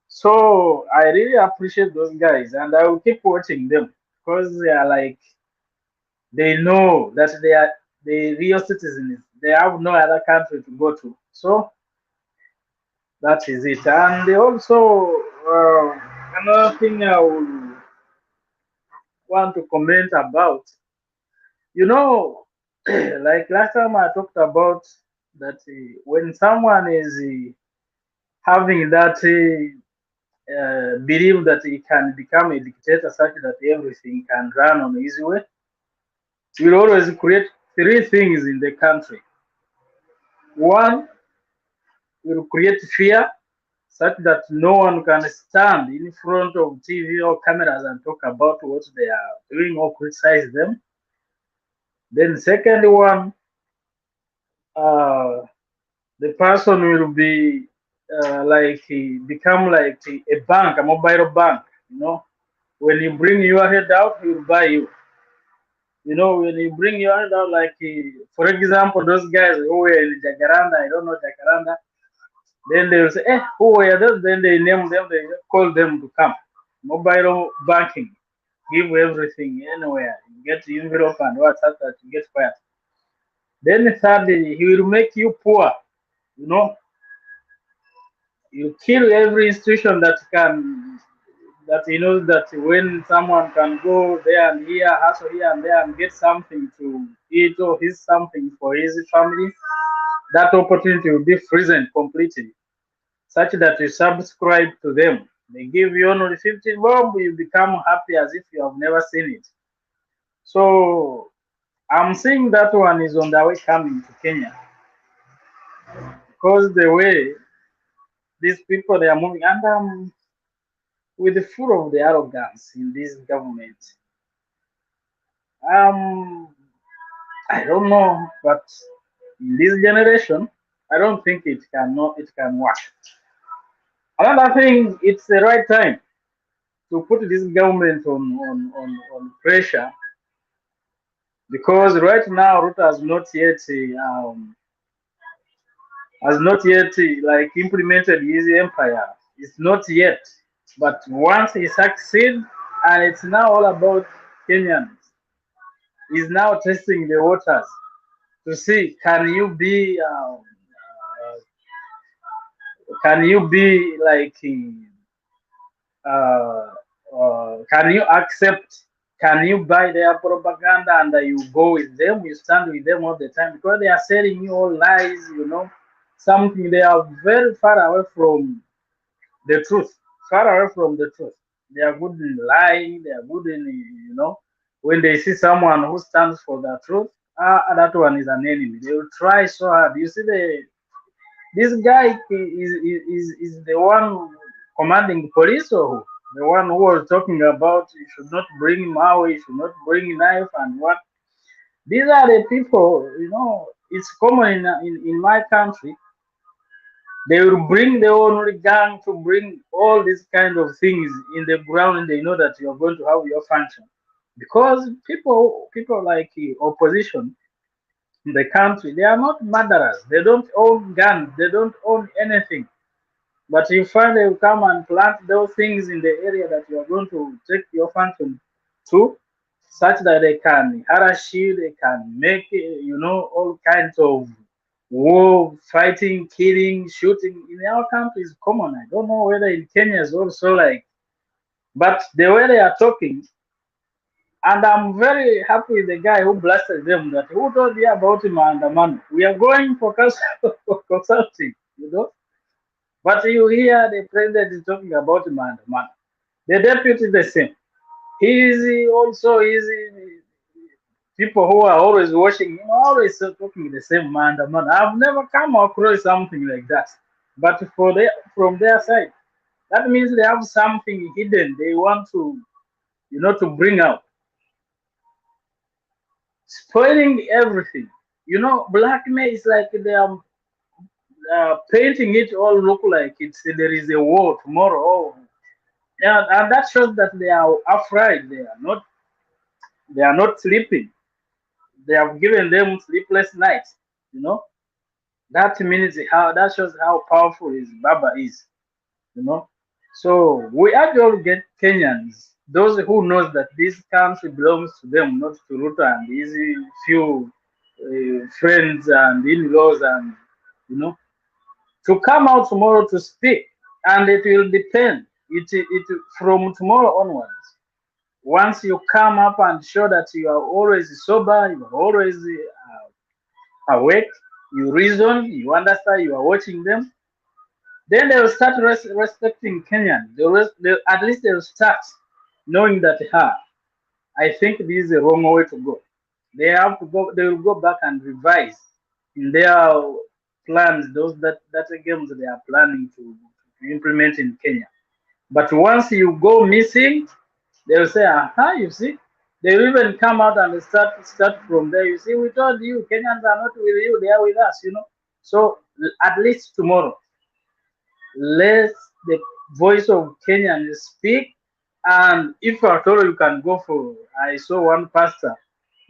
So I really appreciate those guys, and I will keep watching them because they are like, they know that they are the real citizens. They have no other country to go to. So that is it. And also, another thing I will want to comment about, like last time I talked about that when someone is having that belief that he can become a dictator such that everything can run on his way, he will always create three things in the country. One, will create fear such that no one can stand in front of TV or cameras and talk about what they are doing or criticize them. Then second one, the person will be become like a bank, a mobile bank. When you bring your head out, he will buy you. When you bring your head out, like for example, those guys who were in Jacaranda, I don't know Jacaranda. Then they will say, who were those? Then they name them, they call them to come. Mobile banking, give everything anywhere. You get the envelope and what's that, you get fired. Then thirdly, he will make you poor. You kill every institution that that when someone can go there and here, hustle here and there and get something to eat or something for his family, that opportunity will be frozen completely, such that you subscribe to them. They give you only 15 bob, you become happy as if you have never seen it. So I'm seeing that one is on the way coming to Kenya because the way these people they are moving, and with the full of the arrogance in this government. Um, I don't know, but in this generation, I don't think it can work. Another thing, it's the right time to put this government on pressure because right now Ruto has not yet like implemented his empire. It's not yet, but once he succeeds, and it's now all about Kenyans. He's now testing the waters to see can you be like uh, can you accept, can you buy their propaganda and you go with them, you stand with them all the time because they are selling you all lies, something they are very far away from the truth, far away from the truth. They are good in lying, they are good in, when they see someone who stands for the truth, that one is an enemy. They will try so hard. You see, this guy is the one commanding police, or who? The one who was talking about you should not bring Maui, you should not bring knife and what. These are the people, it's common in my country. They will bring their own gang to bring all these kind of things in the ground, and they know that you are going to have your function. Because people like opposition in the country, they are not murderers. They don't own guns. They don't own anything. But you find they will come and plant those things in the area that you are going to take your function to, such that they can harass you, they can make all kinds of war, fighting, killing, shooting. In our country is common. I don't know whether in Kenya is also like, but the way they are talking, and I'm very happy with the guy who blasted them. That who told you about him and the man? We are going for for consulting, But you hear the president is talking about man. The deputy is the same. He is also people who are always watching him, always talking the same man. I've never come across something like that. But from their side, that means they have something hidden they want to bring out, spoiling everything. Blackmail is like they are painting it all look like there is a war tomorrow. Oh, yeah, and that shows that they are afraid. They are not sleeping. They have given them sleepless nights. You know that means that shows how powerful his Baba is. You know, so we actually get Kenyans, those who knows that this country belongs to them, not to Ruto and his few friends and in-laws, and you know, to come out tomorrow to speak, and it will depend. It from tomorrow onwards. Once you come up and show that you are always sober, you are always awake, you reason, you understand, you are watching them, then they will start respecting Kenyan. At least they will start knowing that, I think this is the wrong way to go. They have to go. They will go back and revise in their plans that games they are planning to implement in Kenya. But once you go missing, they will say, aha, you see. They will even come out and start from there. You see, we told you Kenyans are not with you, they are with us. So at least tomorrow, let the voice of Kenyans speak. And if at all you can go for, I saw one pastor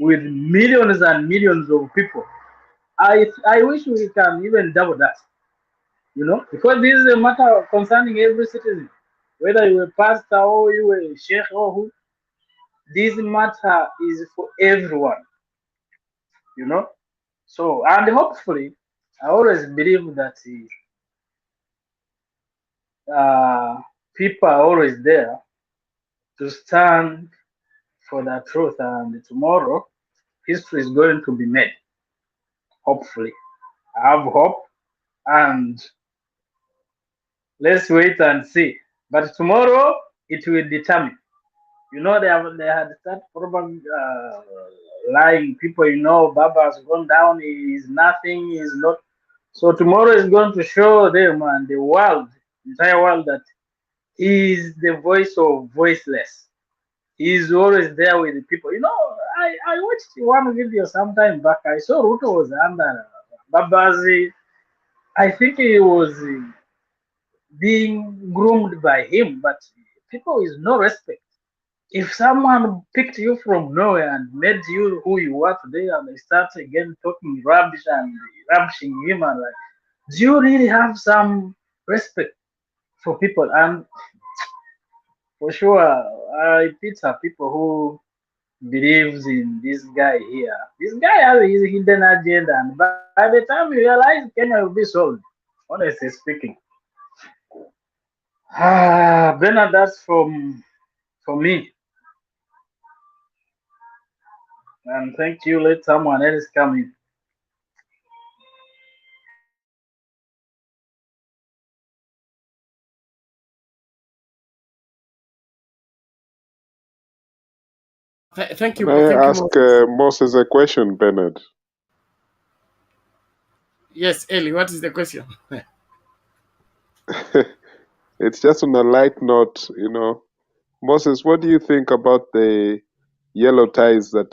with millions and millions of people. I wish we can even double that, because this is a matter concerning every citizen, whether you are a pastor or you are a sheikh or who. This matter is for everyone, you know. So, and hopefully, I always believe that uh, people are always there to stand for the truth, and tomorrow history is going to be made. Hopefully, I have hope, and let's wait and see. But tomorrow it will determine. They had that problem lying people. You know, Baba has gone down. He is nothing. He is not. So tomorrow is going to show them and the world, entire world, that he is the voice of voiceless. He is always there with the people. You know, I watched one video sometime back. I saw Ruto was under Baba's. I think he was being groomed by him, but people is no respect. If someone picked you from nowhere and made you who you are today, and they start again talking rubbish and rubbishing him, and like, do you really have some respect for people? And for sure, I pity people who believes in this guy here. This guy has his hidden agenda, and by the time you realize, Kenya will be solved. Honestly speaking, Bernard, that's for me. And thank you. Let someone else come in. Thank you, Can I thank you, ask Moses. Moses a question, Bernard? Yes, Eli, what is the question? It's just on a light note, Moses, what do you think about the yellow ties that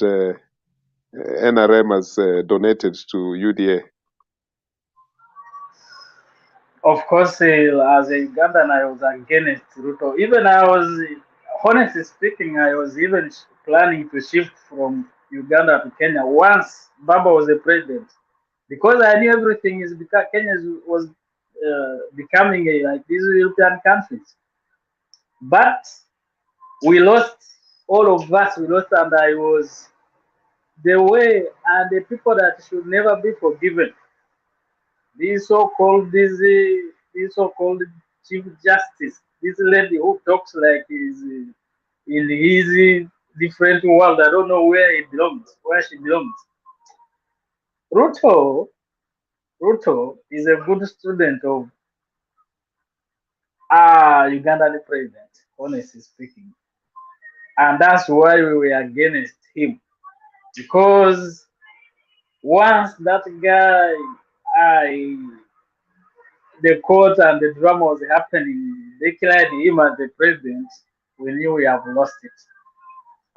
NRM has donated to UDA? Of course, as a Ugandan, I was against Ruto. Even I was, honestly speaking, I was even planning to shift from Uganda to Kenya once Baba was the president, because I knew everything is because Kenya was becoming like these European countries. But we lost, all of us, we lost, and I was the way and the people that should never be forgiven. This so-called chief justice, this lady who talks like he's in his different world. I don't know where he belongs, where she belongs. Ruto, Ruto is a good student of Ugandan president, honestly speaking, and that's why we were against him, because once that guy, I the court and the drama was happening, declared him as the president, we knew we have lost it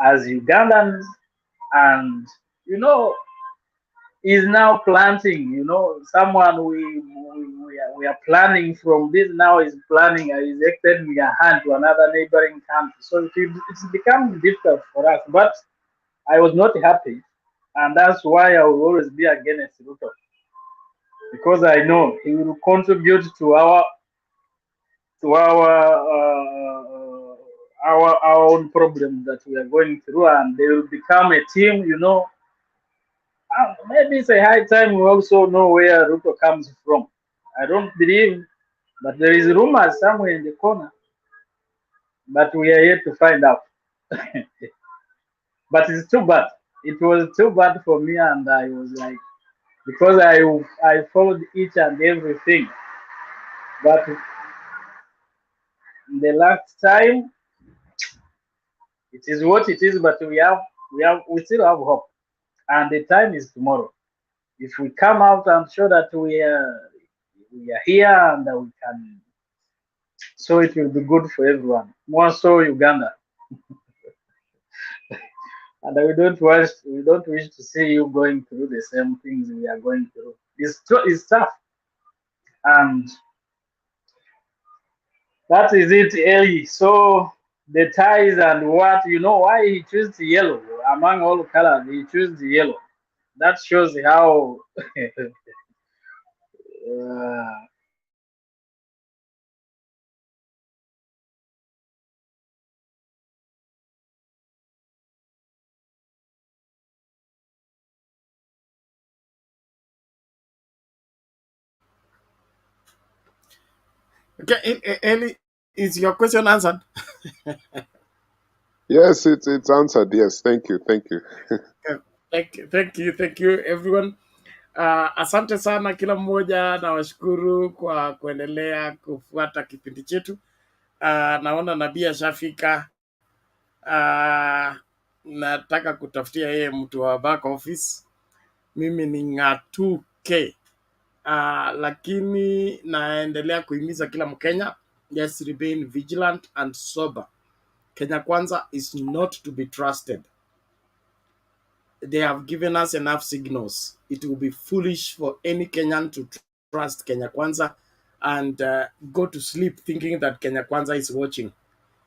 as Ugandans. And he's now planting. Someone we are planning from this now is planning, is extending a hand to another neighboring country. So it's become difficult for us. But I was not happy, and that's why I will always be against Ruto, because I know he will contribute to to our own problems that we are going through, and they will become a team. Maybe it's a high time we also know where Ruto comes from. I don't believe, but there is rumors somewhere in the corner, but we are yet to find out. But it's too bad. It was too bad for me, and I was like, because I followed each and everything, but the last time it is what it is. But we still have hope, and the time is tomorrow. If we come out and show that we are here and we can, so it will be good for everyone. More so Uganda, and we don't wish to see you going through the same things we are going through. It's tough, and that is it, Eli. So the ties and what why he chose the yellow among all colors. He chose the yellow. That shows how. Okay, Eli, is your question answered? Yes, it's answered. Yes, thank you. Thank you everyone. Asante sana kila mmoja, nawashukuru kwa kuendelea kufuata kipindi chetu. Naona Nabii ashafika. nataka kutafutia yeye mtu wa back office. Mimi ni ng'atuke. Lakini naendelea kuhimiza kila Mkenya, just remain vigilant and sober. Kenya Kwanza is not to be trusted. They have given us enough signals. It will be foolish for any Kenyan to trust Kenya Kwanza and go to sleep thinking that Kenya Kwanza is watching.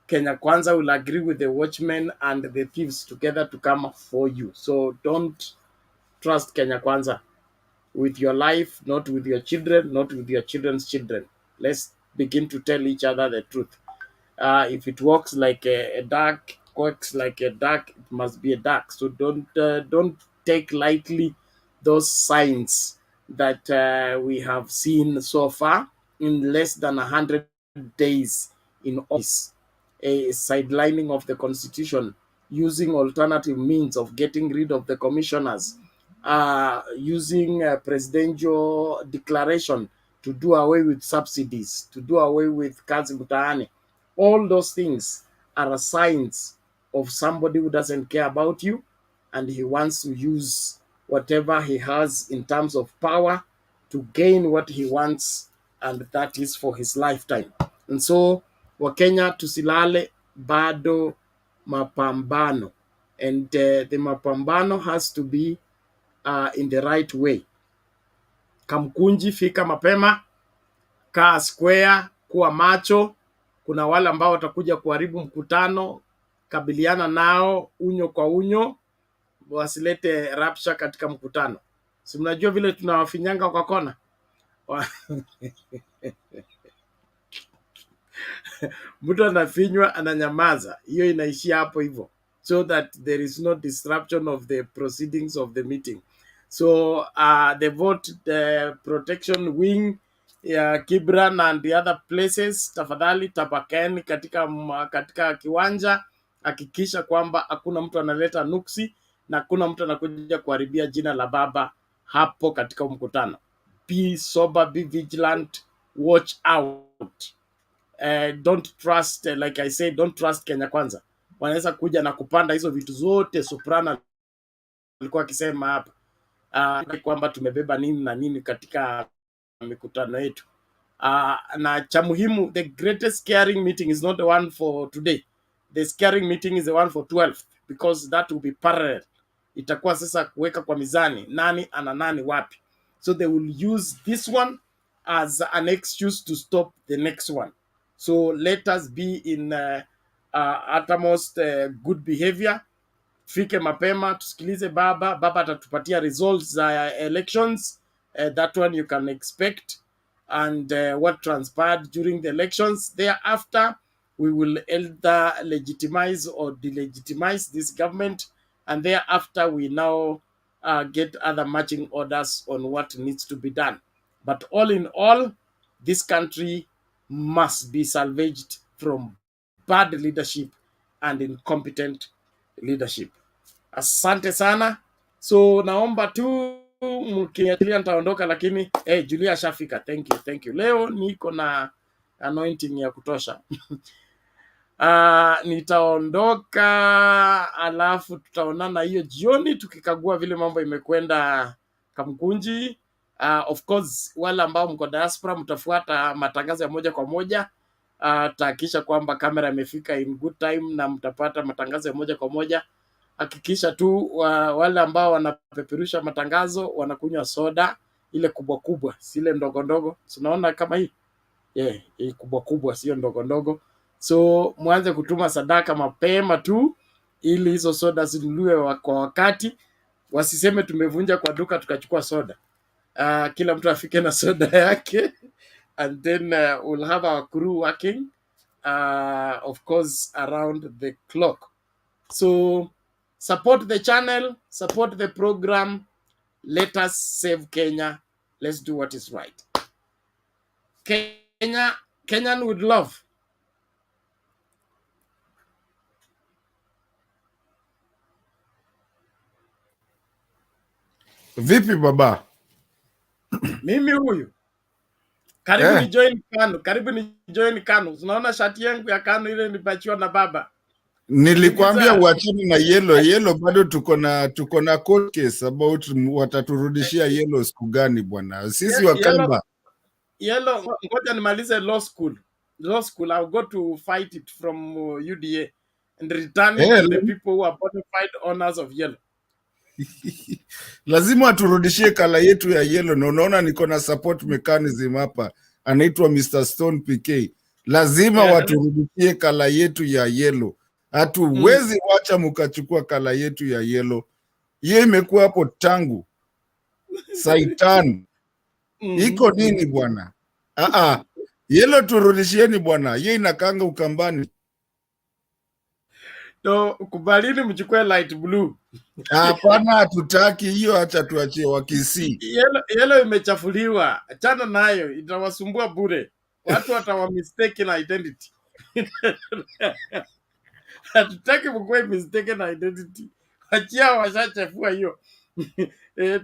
Kenya Kwanza will agree with the watchmen and the thieves together to come for you. So don't trust Kenya Kwanza with your life, not with your children, not with your children's children. Let's begin to tell each other the truth. If it walks like a duck, quacks like a duck, it must be a duck. So don't take lightly those signs that we have seen so far in less than 100 days in office. A sidelining of the constitution, using alternative means of getting rid of the commissioners, using a presidential declaration to do away with subsidies, to do away with kazi mtaani. All those things are signs of somebody who doesn't care about you, and he wants to use whatever he has in terms of power to gain what he wants, and that is for his lifetime. And so Wakenya tusilale, bado mapambano, and the mapambano has to be in the right way. Kamukunji, fika mapema, kaa square, kuwa macho. Kuna wale ambao watakuja kuharibu mkutano, kabiliana nao unyo kwa unyo, wasilete rapsha katika mkutano. Si mnajua vile tunawafinyanga kwa kona? Mtu anafinywa ananyamaza, hiyo inaishia hapo hivyo, so that there is no disruption of the proceedings of the meeting. So the vote, the protection wing ya Kibra and the other places, tafadhali tabakeni katika kiwanja. Hakikisha kwamba hakuna mtu analeta nuksi na hakuna mtu anakuja kuharibia jina la baba hapo katika mkutano. Be sober, be vigilant, watch out. Don't trust, like I said, don't trust Kenya Kwanza. Wanaweza kuja na kupanda hizo vitu zote Soprano alikuwa akisema hapa, kwamba tumebeba nini na nini katika mikutano yetu. Na cha muhimu, the greatest scaring meeting is not the one for today. The scaring meeting is the one for 12th, because that will be parallel. Itakuwa sasa kuweka kwa mizani nani ana nani wapi. So they will use this one as an excuse to stop the next one. So let us be in utmost good behavior. Fike mapema, tusikilize baba atatupatia results za elections. That one you can expect, and what transpired during the elections. Thereafter, we will either legitimize or delegitimize this government, and thereafter we now get other marching orders on what needs to be done. But all in all, this country must be salvaged from bad leadership and incompetent leadership. Asante sana. So naomba tu mkiniachilia nitaondoka, lakini Julia shafika. Thank you. Leo niko na anointing ya kutosha. Nitaondoka, alafu tutaonana hiyo jioni tukikagua vile mambo imekwenda Kamukunji. Of course wale ambao mko diaspora mtafuata matangazo ya moja kwa moja. Tahakikisha kwamba kamera imefika in good time na mtapata matangazo ya moja kwa moja. Hakikisha tu wale ambao wanapeperusha matangazo wanakunywa soda ile kubwa kubwa, sile ndogo ndogo. Tunaona kama hii hii kubwa kubwa, sio ndogo ndogo. So mwanze kutuma sadaka mapema tu, ili hizo soda zinunuliwe kwa wakati. Wasiseme tumevunja kwa duka tukachukua soda. Kila mtu afike na soda yake, and then we'll have our crew working of course around the clock. So support the channel, support the program. Let us save Kenya. Let's do what is right. Kenyan with love. Vipi baba? Mimi huyu. Karibu ni join KANU. Unaona shati yangu ya KANU ile nilipachiwa na baba. Nilikwambia uachane na yellow bado tuko na court case about wataturudishia yellow siku gani bwana. Sisi Wakamba Yellow, ngoja nimalize law school. I'll go to fight it from UDA and return it to the people who are bona fide owners of yellow. Lazima waturudishie kala yetu ya yellow, na unaona niko na support mechanism hapa, anaitwa Mr. Stone PK. Lazima waturudishie kala yetu ya yellow. Hatuwezi wacha mukachukua kala yetu ya yellow. Hiyo imekuwa hapo tangu Saitan. Iko nini bwana? Yellow turudishieni bwana. Hiyo inakanga Ukambani. No, kubalini mchukue light blue. Hapana, hatutaki hiyo, acha tuachie Wakisii. Yellow imechafuliwa. Achana nayo, itawasumbua bure. Watu watawa mistaken identity. Hatutaki mkue mistaken identity. Achia washachafua hiyo.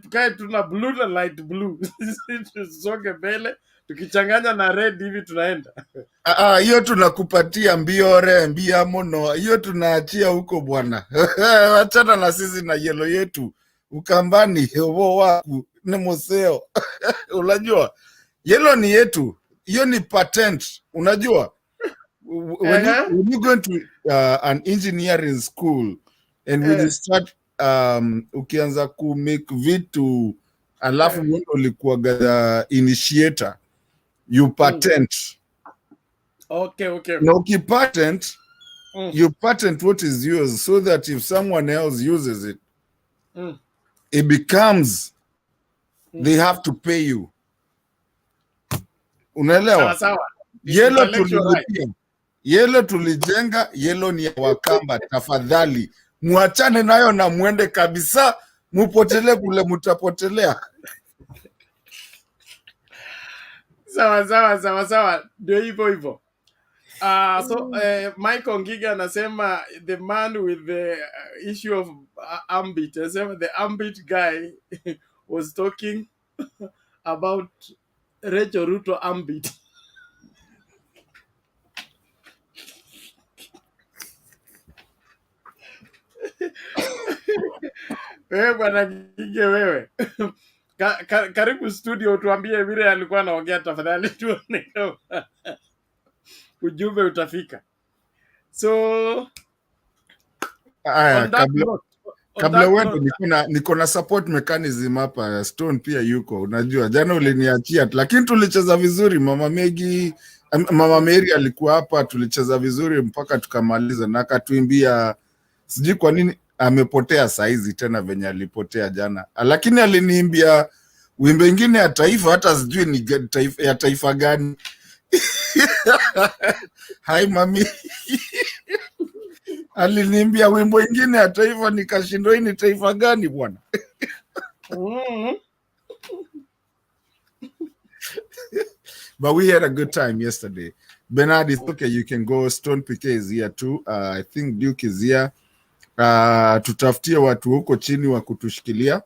Tukae tuna blue na light blue. Tusonge mbele. Tukichanganya na red hivi tunaenda. Hiyo tunakupatia mbiore mbiamono. Hiyo tunaachia huko bwana. Achana na sisi na yellow yetu. Ukambani huo waku ni moseo. Unajua yellow ni yetu. Hiyo ni patent. Unajua when you go to an engineering school and when you start ukianza ku make vitu alafu wewe ulikuwa initiator, you patent. Okay. Now patent, you patent what is yours so that if someone else uses it, it becomes they have to pay you. Unaelewa? Sawa. Yellow tulilipia. Yellow tulijenga, yellow ni ya Wakamba. Tafadhali muachane nayo na muende kabisa, mupotele kule mutapotelea. Sawa. Ndio hivyo. So Michael Ngiga anasema the man with the issue of ambit, anasema the ambit guy was talking about Rachel Ruto ambit. Wewe bwana Ngiga wewe. Karibu studio tuambie vile alikuwa anaongea tafadhali tuone ujumbe utafika. So kabla wewe niko na support mechanism hapa. Stone pia yuko, unajua jana uliniachia lakini tulicheza vizuri. Mama Mary alikuwa hapa, tulicheza vizuri mpaka tukamaliza, na akatuimbia, sijui kwa nini amepotea saizi tena venye alipotea jana, lakini aliniimbia wimbo ingine ya taifa, hata sijui ni ya taifa gani. Hai mami. Aliniimbia wimbo ingine ya taifa, nikashindwa hii ni taifa gani bwana. But we had a good time yesterday. Bernard, it's okay, you can go. Stone PK is here too. I think Duke is here. Tutafutie watu huko chini wa kutushikilia.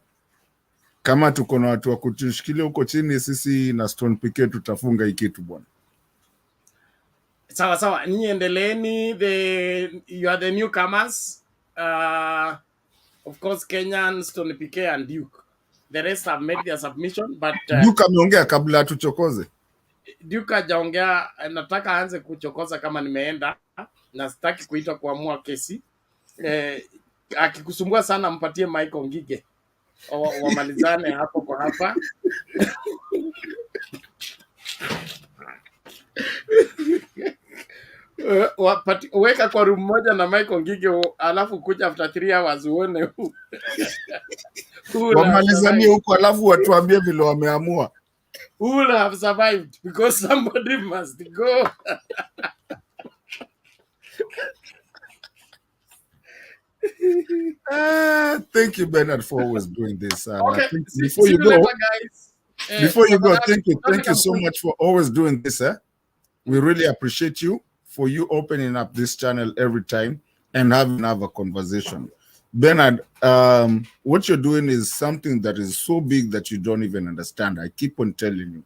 Kama tuko na watu wa kutushikilia huko chini, sisi na Stone PK tutafunga hii kitu bwana. Sawa. Ninyi endeleeni, you are the newcomers. Of course Kenyans, Stone PK and Duke. The rest have made their submission, but Duke ameongea kabla tuchokoze. Duke hajaongea, nataka aanze kuchokoza kama nimeenda, na sitaki kuita kuamua kesi. Akikusumbua sana mpatie Michael Ngige. Wamalizane hapo kwa hapa. Weka kwa room moja na Michael Ngige, alafu kuja after 3 hours uone wamalizanie huko, alafu watuambie vile wameamua. Who will have survived, because somebody must go. Thank you, Bernard, for always doing this. Okay, before you go, guys. Thank you so much for always doing this. We really appreciate you for you opening up this channel every time and having a conversation. Bernard, what you're doing is something that is so big that you don't even understand. I keep on telling you.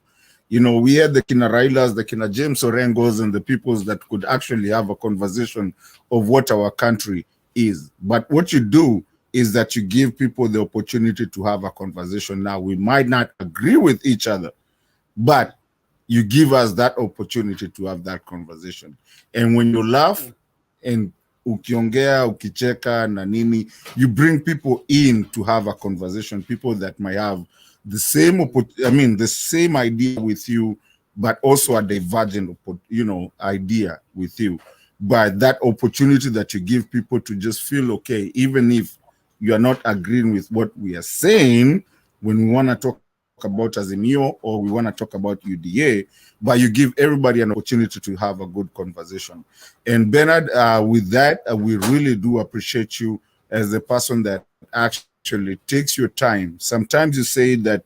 You know, we had the Kina Railas, the Kina James Orengos, and the peoples that could actually have a conversation of what our country is. But what you do is that you give people the opportunity to have a conversation. Now, we might not agree with each other, but you give us that opportunity to have that conversation. And when you laugh and ukiongea, ukicheka na nini, you bring people in to have a conversation, people that might have the same, the same idea with you, but also a divergent, idea with you. But that opportunity that you give people to just feel okay, even if you are not agreeing with what we are saying, when we want to talk about Azimio or we want to talk about UDA, but you give everybody an opportunity to have a good conversation. And Bernard, with that, we really do appreciate you as the person that actually takes your time. Sometimes you say that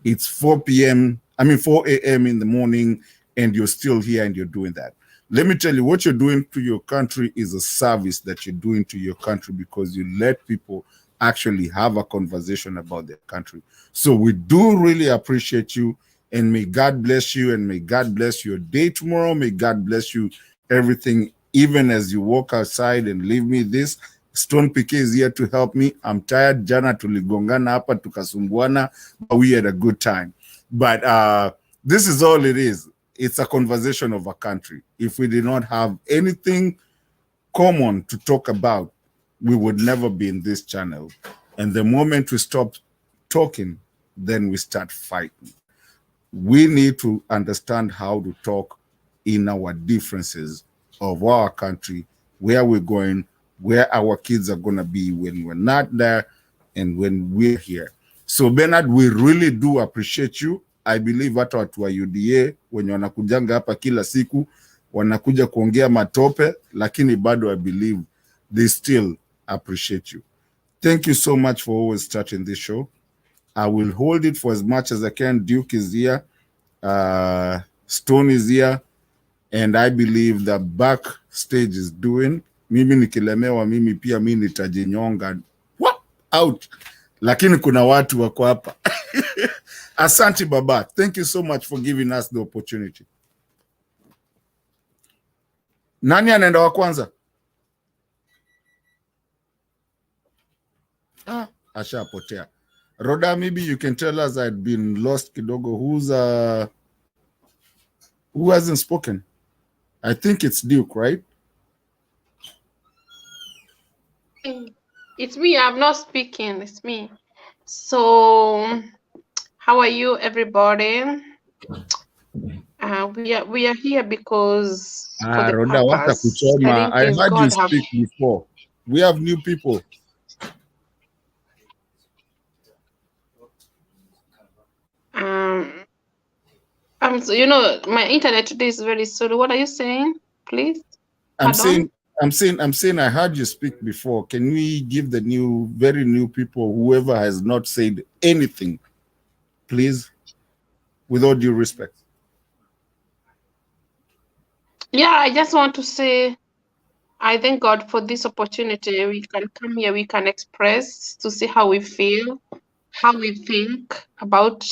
it's 4 a.m. in the morning and you're still here and you're doing that. Let me tell you, what you're doing to your country is a service that you're doing to your country, because you let people actually have a conversation about their country. So we do really appreciate you, and may God bless you, and may God bless your day tomorrow. May God bless you everything, even as you walk outside and leave me this. Stone PK is here to help me. I'm tired. Jana tuligongana hapa tukasumbuana, but we had a good time. But this is all it is. It's a conversation of a country. If we did not have anything common to talk about, we would never be in this channel. And the moment we stop talking, then we start fighting. We need to understand how to talk in our differences of our country, where we're going, where our kids are going to be when we're not there and when we're here. So Bernard, we really do appreciate you. I believe hata watu wa UDA wenye wanakujanga hapa kila siku wanakuja kuongea matope, lakini bado I believe they still appreciate you. Thank you so much for always starting this show. I will hold it for as much as I can. Duke is here. Stone is here. And I believe the backstage is doing. Mimi nikilemewa, mimi pia mimi nitajinyonga. What? Out. Lakini kuna watu wako hapa. Asante Baba. Thank you so much for giving us the opportunity. Nani anaenda wa kwanza? Ashapotea. Rhoda, maybe you can tell us. I'd been lost kidogo. Who hasn't spoken? I think it's Duke, right? It's me. I'm not speaking. It's me. So, how are you, everybody? We are here because for the Rhoda, wata purpose. kuchoma. I If heard you God have speak before. We have new people. so, my internet today is very slow. What are you saying, please? I'm Pardon? saying I heard you speak before. Can we give the very new people, whoever has not said anything, please, with all due respect? Yeah, I just want to say I thank God for this opportunity. We can come here, we can express to see how we feel, how we think about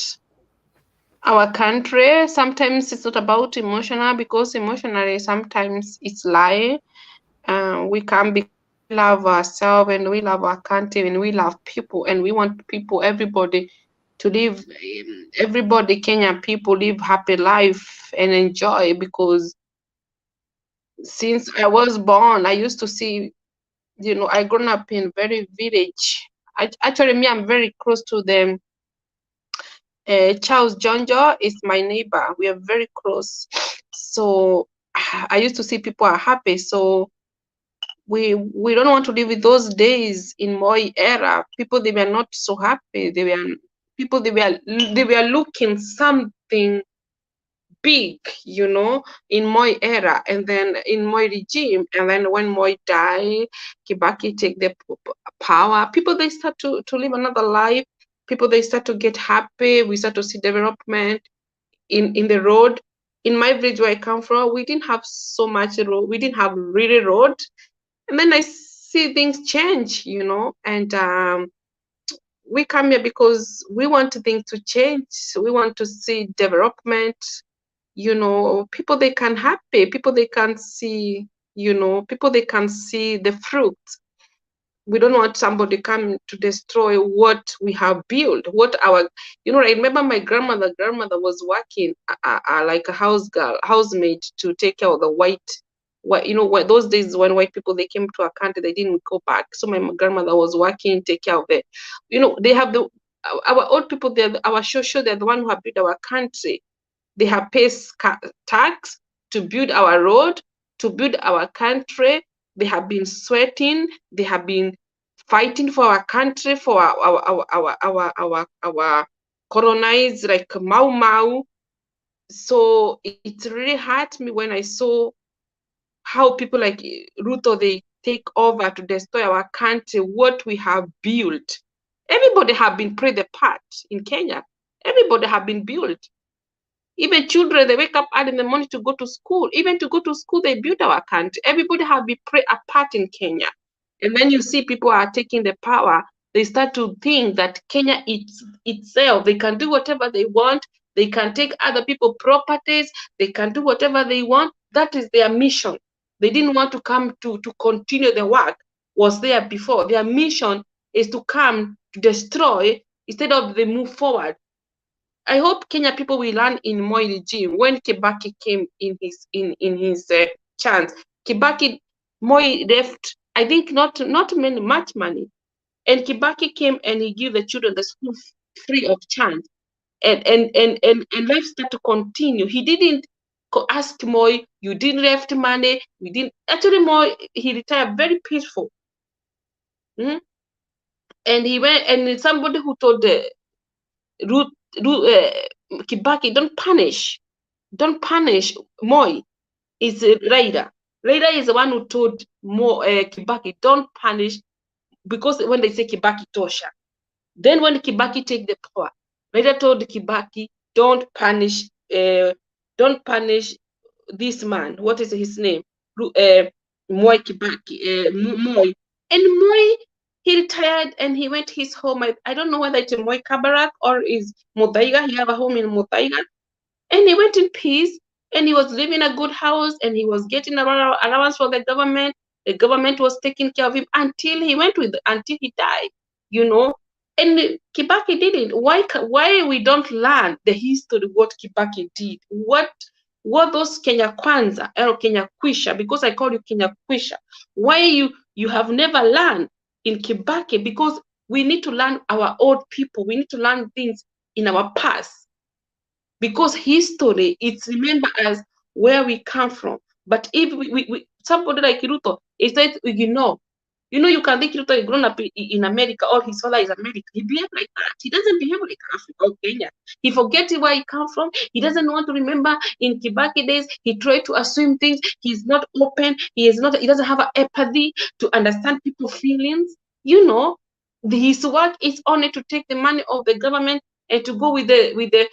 our country. Sometimes it's not about emotional, because emotionally sometimes it's lie. We can be love ourselves and we love our country and we love people and we want people, everybody to live, everybody, Kenyan people, live happy life and enjoy, because since I was born, I used to see, I grown up in very village. Actually, I'm very close to them. Charles Jonjo is my neighbor. We are very close. So I used to see people are happy. So we don't want to live with those days in Moi era. People, they were not so happy. They were looking something big, in Moi era, and then in Moi regime, and then when Moi died, Kibaki take the power. People, they start to live another life. People, they start to get happy. We start to see development in the road. In my village where I come from, we didn't have so much road. We didn't have really road, and then I see things change, and we come here because we want things to change. We want to see development. You know, people they can happy, people they can see, you know, people they can see the fruit. We don't want somebody come to destroy what we have built, what our, you know, I remember my grandmother was working like a housemaid to take care of the white, you know, those days when white people, they came to our country, they didn't go back. So my grandmother was working, take care of it. You know, they have our old people, our social, they're the one who have built our country. They have paid tax to build our road, to build our country. They have been sweating. They have been fighting for our country, for our colonized, like Mau Mau. So it really hurt me when I saw how people like Ruto, they take over to destroy our country, what we have built. Everybody have been played the part in Kenya. Everybody have been built. Even children, they wake up early in the morning to go to school. Even to go to school, they build our country. Everybody have been played a part in Kenya. And then you see people are taking the power. They start to think that Kenya itself, they can do whatever they want. They can take other people's properties. They can do whatever they want. That is their mission. They didn't want to come to continue the work was there before. Their mission is to come to destroy instead of they move forward. I hope Kenya people will learn in Moi regime when Kibaki came in his chance. Kibaki, Moi left, I think not much money, and Kibaki came and he gave the children the school free of charge, and life started to continue. He didn't ask Moi, you didn't left money, we didn't. Actually, Moi, he retired very peaceful. And he went, and somebody who told Kibaki, don't punish Moi, is Raila. Raila is the one who told Kibaki, don't punish, because when they say Kibaki tosha, then when Kibaki take the power, Raila told Kibaki, don't punish this man. What is his name? Moi Kibaki, Moi. And Moi, he retired and he went his home. I don't know whether it's Moi Kabarak or is Muthaiga. He have a home in Muthaiga. And he went in peace and he was living in a good house and he was getting allowance for the government. The government was taking care of him until he died, you know. And Kibaki didn't. Why we don't learn the history of what Kibaki did? What those Kenya Kwanza or Kenya Kwisha, because I call you Kenya Kwisha. Why you have never learned in Kibaki? Because we need to learn our old people. We need to learn things in our past. Because history, it's remember as where we come from. But if we somebody like Ruto, it says, you can think Ruto is grown up in America, or his father is American. He behaves like that. He doesn't behave like Africa or Kenya. He forgets where he come from. He doesn't want to remember in Kibaki days. He tried to assume things. He's not open. He doesn't have an empathy to understand people's feelings. His work is only to take the money of the government and to go with the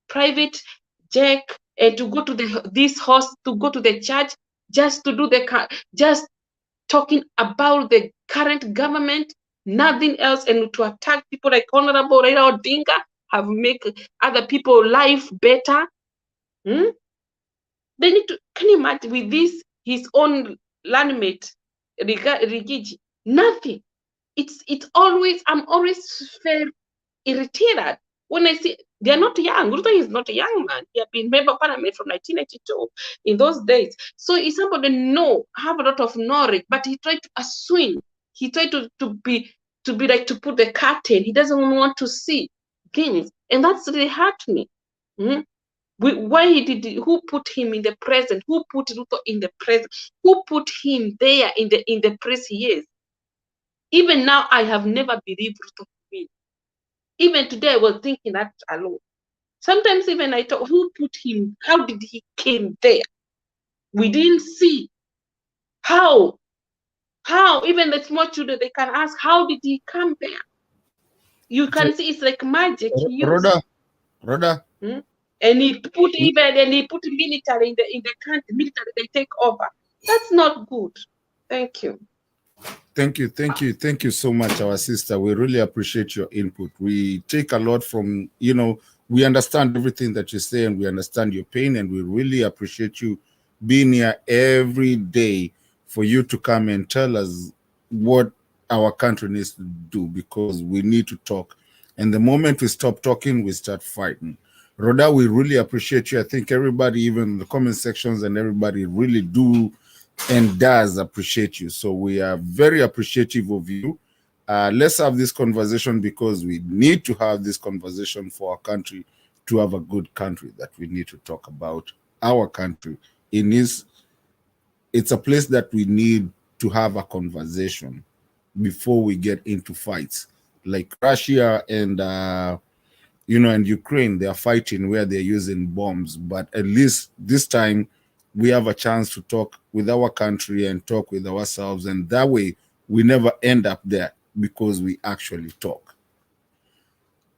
private jet and to go to this horse, to go to the church, just to do just talking about the current government, nothing else, and to attack people like Honorable Raila Odinga, have make other people life better. They need to, can you imagine with this, his own landmate, Rigiji, nothing. It's always, I'm always felt irritated when I see they are not young. Ruto is not a young man. He had been member of parliament from 1982 in those days. So if somebody have a lot of knowledge, but he tried to assume. He tried to be like to put the curtain. He doesn't want to see things, and that's really hurt me. Who put him in the present? Who put Ruto in the present? Who put him there in the place he is? Even now, I have never believed Ruto to win. Even today, I was thinking that alone. Sometimes even I thought, who put him? How did he came there? We didn't see. How? Even the small children, they can ask, how did he come there? You can see it's like magic. Rhoda. And he put military in the country. Military, they take over. That's not good. Thank you. Thank you so much, our sister. We really appreciate your input. We take a lot from, we understand everything that you say and we understand your pain, and we really appreciate you being here every day for you to come and tell us what our country needs to do, because we need to talk. And the moment we stop talking, we start fighting. Rhoda, we really appreciate you. I think everybody, even in the comment sections, and everybody really do and does appreciate you. So we are very appreciative of you. Let's have this conversation, because we need to have this conversation for our country to have a good country, that we need to talk about our country. It's a place that we need to have a conversation before we get into fights. Like Russia and and Ukraine, they are fighting where they're using bombs, but at least this time we have a chance to talk with our country and talk with ourselves, and that way we never end up there, because we actually talk.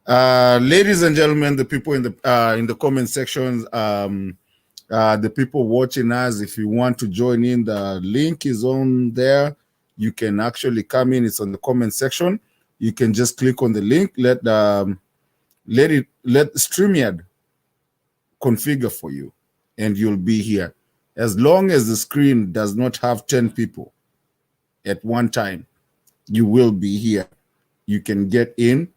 Ladies and gentlemen, the people in the comment sections, the people watching us, if you want to join in, the link is on there. You can actually come in. It's on the comment section. You can just click on the link. Let StreamYard configure for you, and you'll be here. As long as the screen does not have 10 people at one time, you will be here. You can get in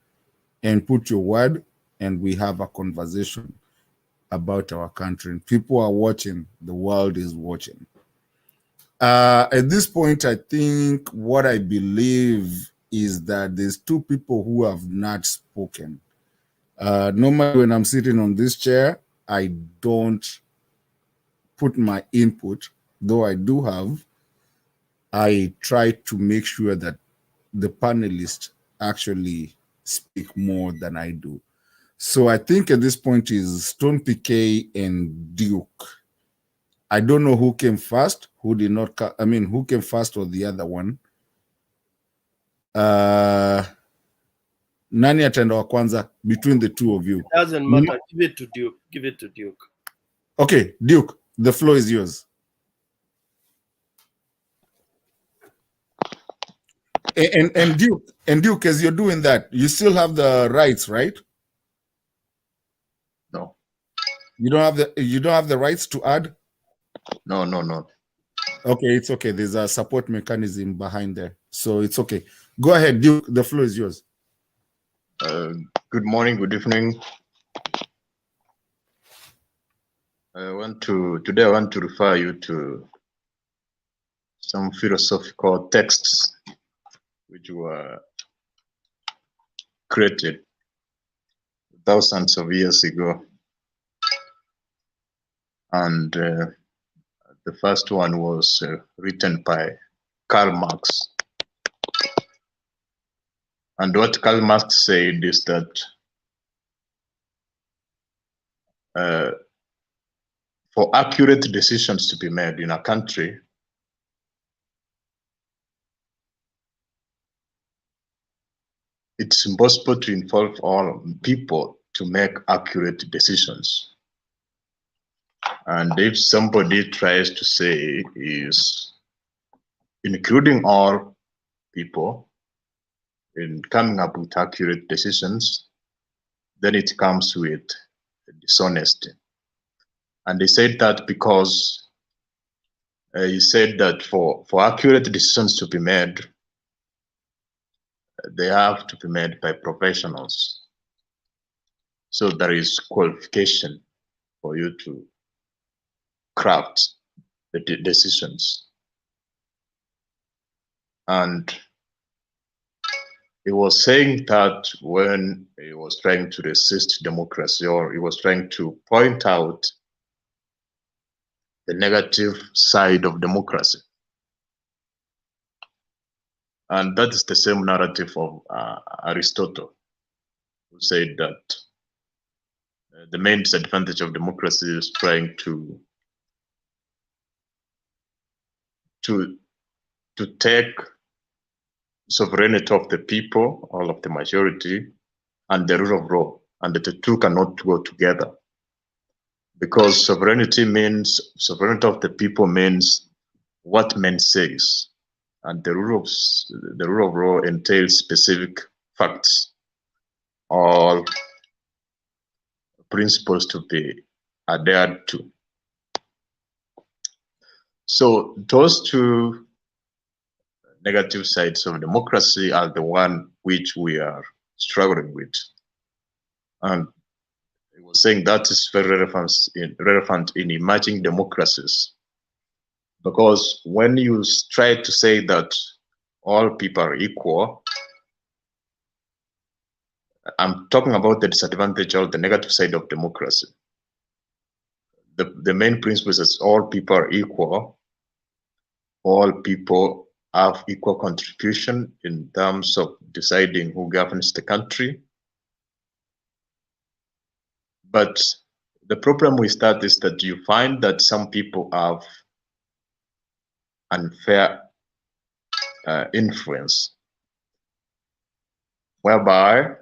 and put your word, and we have a conversation about our country. And people are watching. The world is watching. At this point, I think what I believe is that there's two people who have not spoken. Normally, when I'm sitting on this chair, I don't put my input, though I do have. I try to make sure that the panelists actually speak more than I do. So I think at this point is Stone PK and Duke. I don't know who came first, who did not. Who came first or the other one. Nani atenda wa kwanza between the two of you? Doesn't matter. Give it to Duke. Give it to Duke. Okay, Duke, the floor is yours. And Duke, as you're doing that, you still have the rights, right? No. You don't have the rights to add? No. Okay, it's okay. There's a support mechanism behind there, so it's okay. Go ahead, Duke. The floor is yours. Good morning, good evening. Today I want to refer you to some philosophical texts which were created thousands of years ago. And the first one was written by Karl Marx. And what Karl Marx said is that for accurate decisions to be made in a country, it's impossible to involve all people to make accurate decisions. And if somebody tries to say is including all people in coming up with accurate decisions, then it comes with dishonesty. And they said that because he said that for accurate decisions to be made, they have to be made by professionals. So there is qualification for you to craft the decisions. And he was saying that when he was trying to resist democracy, or he was trying to point out the negative side of democracy. And that is the same narrative of Aristotle, who said that the main disadvantage of democracy is trying to take sovereignty of the people, all of the majority, and the rule of law, and that the two cannot go together. Because sovereignty of the people means what men says, and the rule of law entails specific facts or principles to be adhered to. So those two negative sides of democracy are the one which we are struggling with. And I was saying that is very relevant in emerging democracies, because when you try to say that all people are equal, I'm talking about the disadvantage or the negative side of democracy. The main principle is all people are equal, all people have equal contribution in terms of deciding who governs the country. But the problem with that is that you find that some people have unfair influence, whereby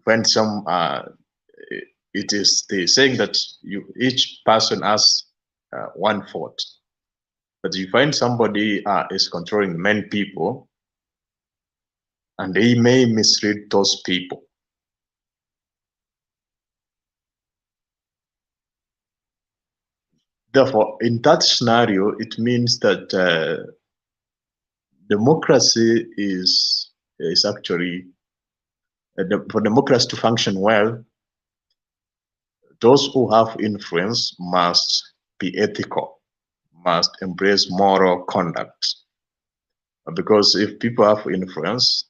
when some it is the saying that each person has one vote, but you find somebody is controlling many people, and they may mislead those people. Therefore, in that scenario, it means that democracy is actually, for democracy to function well, those who have influence must be ethical, must embrace moral conduct. Because if people have influence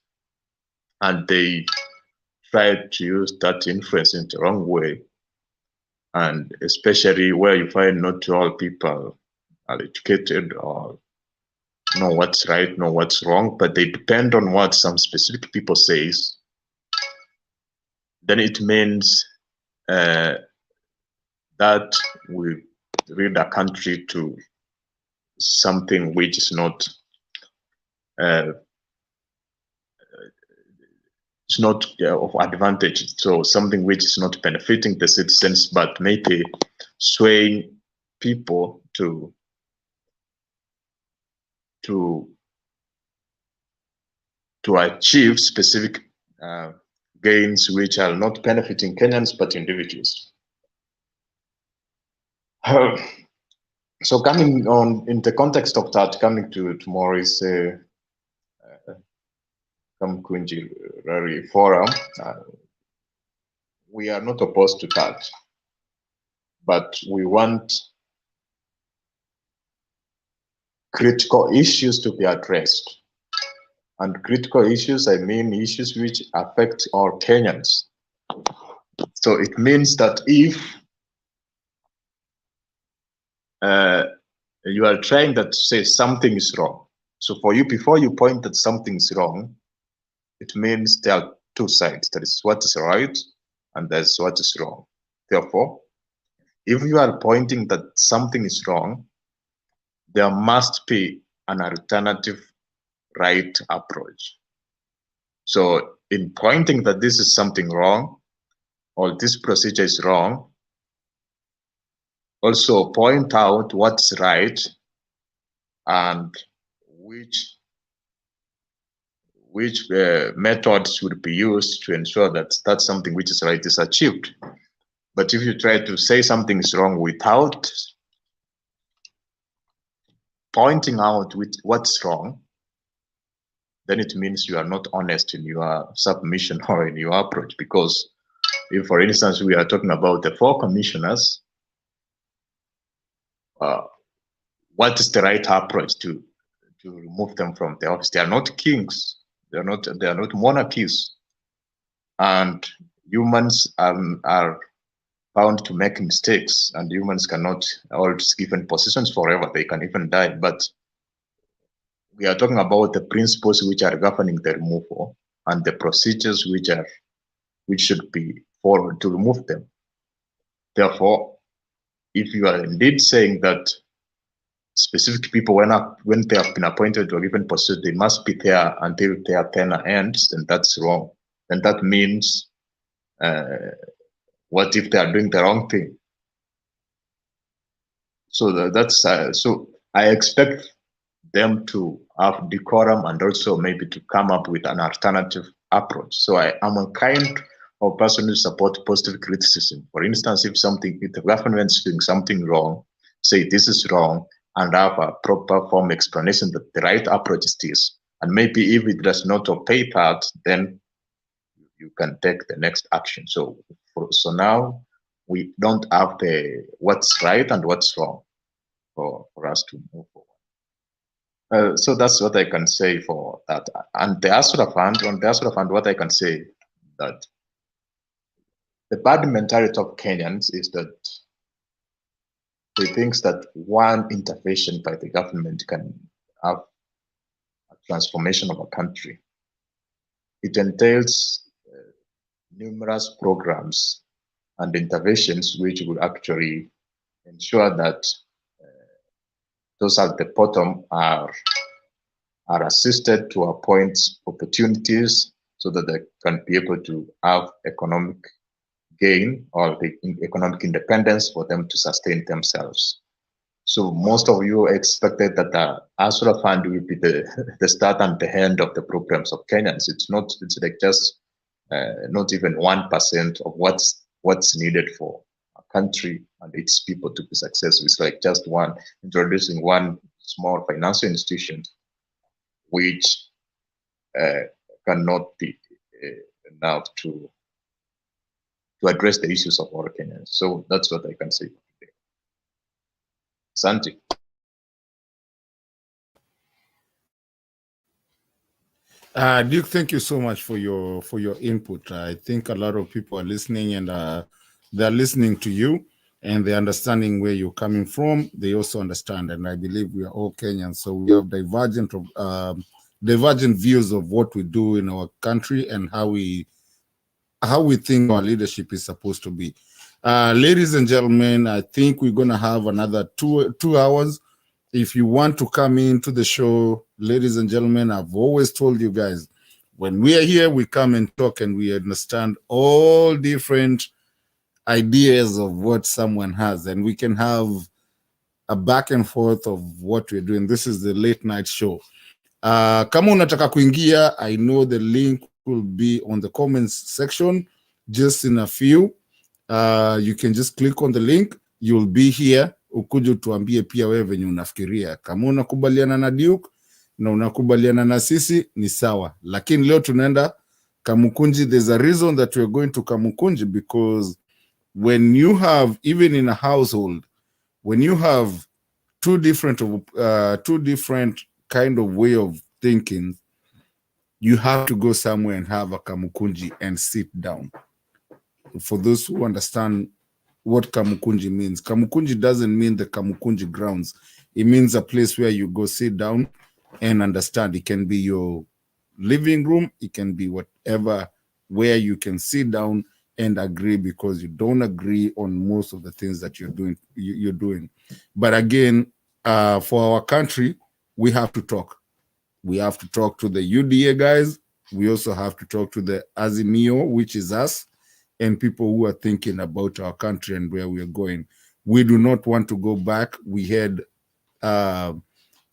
and they try to use that influence in the wrong way, and especially where you find not all people are educated or know what's right, know what's wrong, but they depend on what some specific people says, then it means that we lead a country to something which is not it's not of advantage. So something which is not benefiting the citizens, but maybe swaying people to achieve specific gains which are not benefiting Kenyans but individuals. So coming on in the context of that, coming to tomorrow's Kamukunji Rally Forum, we are not opposed to that, but we want critical issues to be addressed. And critical issues, I mean issues which affect all Kenyans. So it means that if you are trying to say something is wrong, so for you, before you point that something is wrong, it means there are two sides. There is what is right and there's what is wrong. Therefore, if you are pointing that something is wrong, there must be an alternative right approach. So in pointing that this is something wrong or this procedure is wrong, also point out what's right and which methods would be used to ensure that that's something which is right is achieved. But if you try to say something is wrong without pointing out what's wrong, then it means you are not honest in your submission or in your approach. Because if, for instance, we are talking about the 4 commissioners, what is the right approach to remove them from the office? They are not kings. They are not monarchies. And humans are bound to make mistakes, and humans cannot hold given positions forever. They can even die. But we are talking about the principles which are governing the removal and the procedures which should be followed to remove them. Therefore, if you are indeed saying that specific people, when they have been appointed to a given position, they must be there until their tenure ends, then that's wrong. Then that means, what if they are doing the wrong thing? So that's so I expect them to have decorum and also maybe to come up with an alternative approach. So I am a kind of person who support positive criticism. For instance, if the government is doing something wrong, say this is wrong, and have a proper form explanation that the right approach is this. And maybe if it does not obey that, then you can take the next action. So now we don't have what's right and what's wrong for us to move forward. So that's what I can say for that. And the Asura Fund, what I can say that the bad mentality of Kenyans is that they think that one intervention by the government can have a transformation of a country. It entails numerous programs and interventions which will actually ensure that those at the bottom are assisted to appoint opportunities so that they can be able to have economic gain or the economic independence for them to sustain themselves. So most of you expected that the Asura Fund will be the start and the end of the programs of Kenyans. It's not. It's like just not even 1% of what's needed for a country and its people to be successful. It's like just introducing one small financial institution, which cannot be enough to address the issues of all Kenyans. So that's what I can say today. Santi. Duke, thank you so much for your input. I think a lot of people are listening, and they're listening to you, and they're understanding where you're coming from. They also understand, and I believe we are all Kenyans, so we have divergent views of what we do in our country and how we think our leadership is supposed to be. Ladies and gentlemen, I think we're going to have another two hours. If you want to come into the show, ladies and gentlemen, I've always told you guys, when we are here, we come and talk and we understand all different ideas of what someone has, and we can have a back and forth of what we're doing. This is the late night show. Kama unataka kuingia, I know the link will be on the comments section just in a few. You can just click on the link, you'll be here. Ukuje tuambie pia wewe venye unafikiria. Kama unakubaliana na Duke na unakubaliana na sisi ni sawa. Lakini leo tunaenda Kamukunji. There's a reason that we're going to Kamukunji, because when you have, even in a household, when you have two different kind of way of thinking, you have to go somewhere and have a Kamukunji and sit down. For those who understand what Kamukunji means, Kamukunji doesn't mean the Kamukunji grounds. It means a place where you go sit down and understand. It can be your living room, it can be whatever, where you can sit down and agree, because you don't agree on most of the things that you're doing. But again, for our country, we have to talk. We have to talk to the UDA guys. We also have to talk to the Azimio, which is us, and people who are thinking about our country and where we are going. We do not want to go back. We had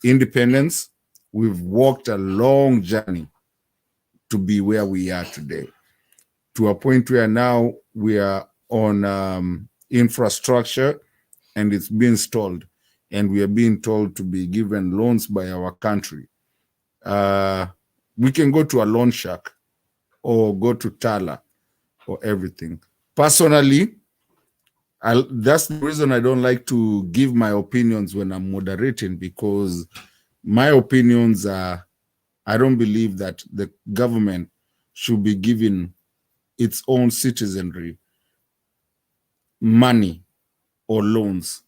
independence. We've walked a long journey to be where we are today, to a point where now we are on infrastructure and it's being stalled, and we are being told to be given loans by our country. We can go to a loan shark or go to Tala or everything. Personally, that's the reason I don't like to give my opinions when I'm moderating, because my opinions are, I don't believe that the government should be giving its own citizenry money or loans.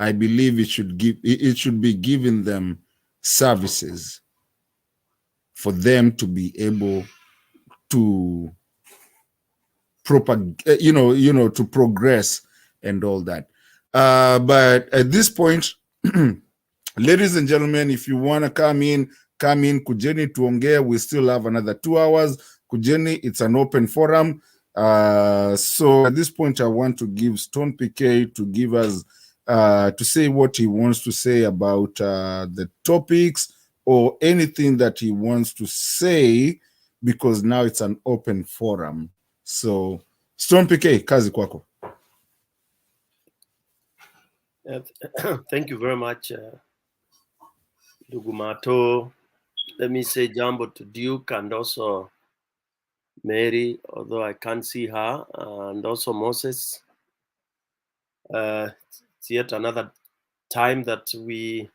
I believe it should be giving them services for them to be able to to progress and all that. But at this point, ladies and gentlemen, if you want to come in, kujeni tuongea. We still have another 2 hours. Kujeni, it's an open forum. So at this point, I want to give Stone PK to give us to say what he wants to say about the topics or anything that he wants to say, because now it's an open forum. So, Stone PK, kazi kwako. Thank you very much, Dugumato. Let me say jambo to Duke and also Mary, although I can't see her, and also Moses. It's yet another time that we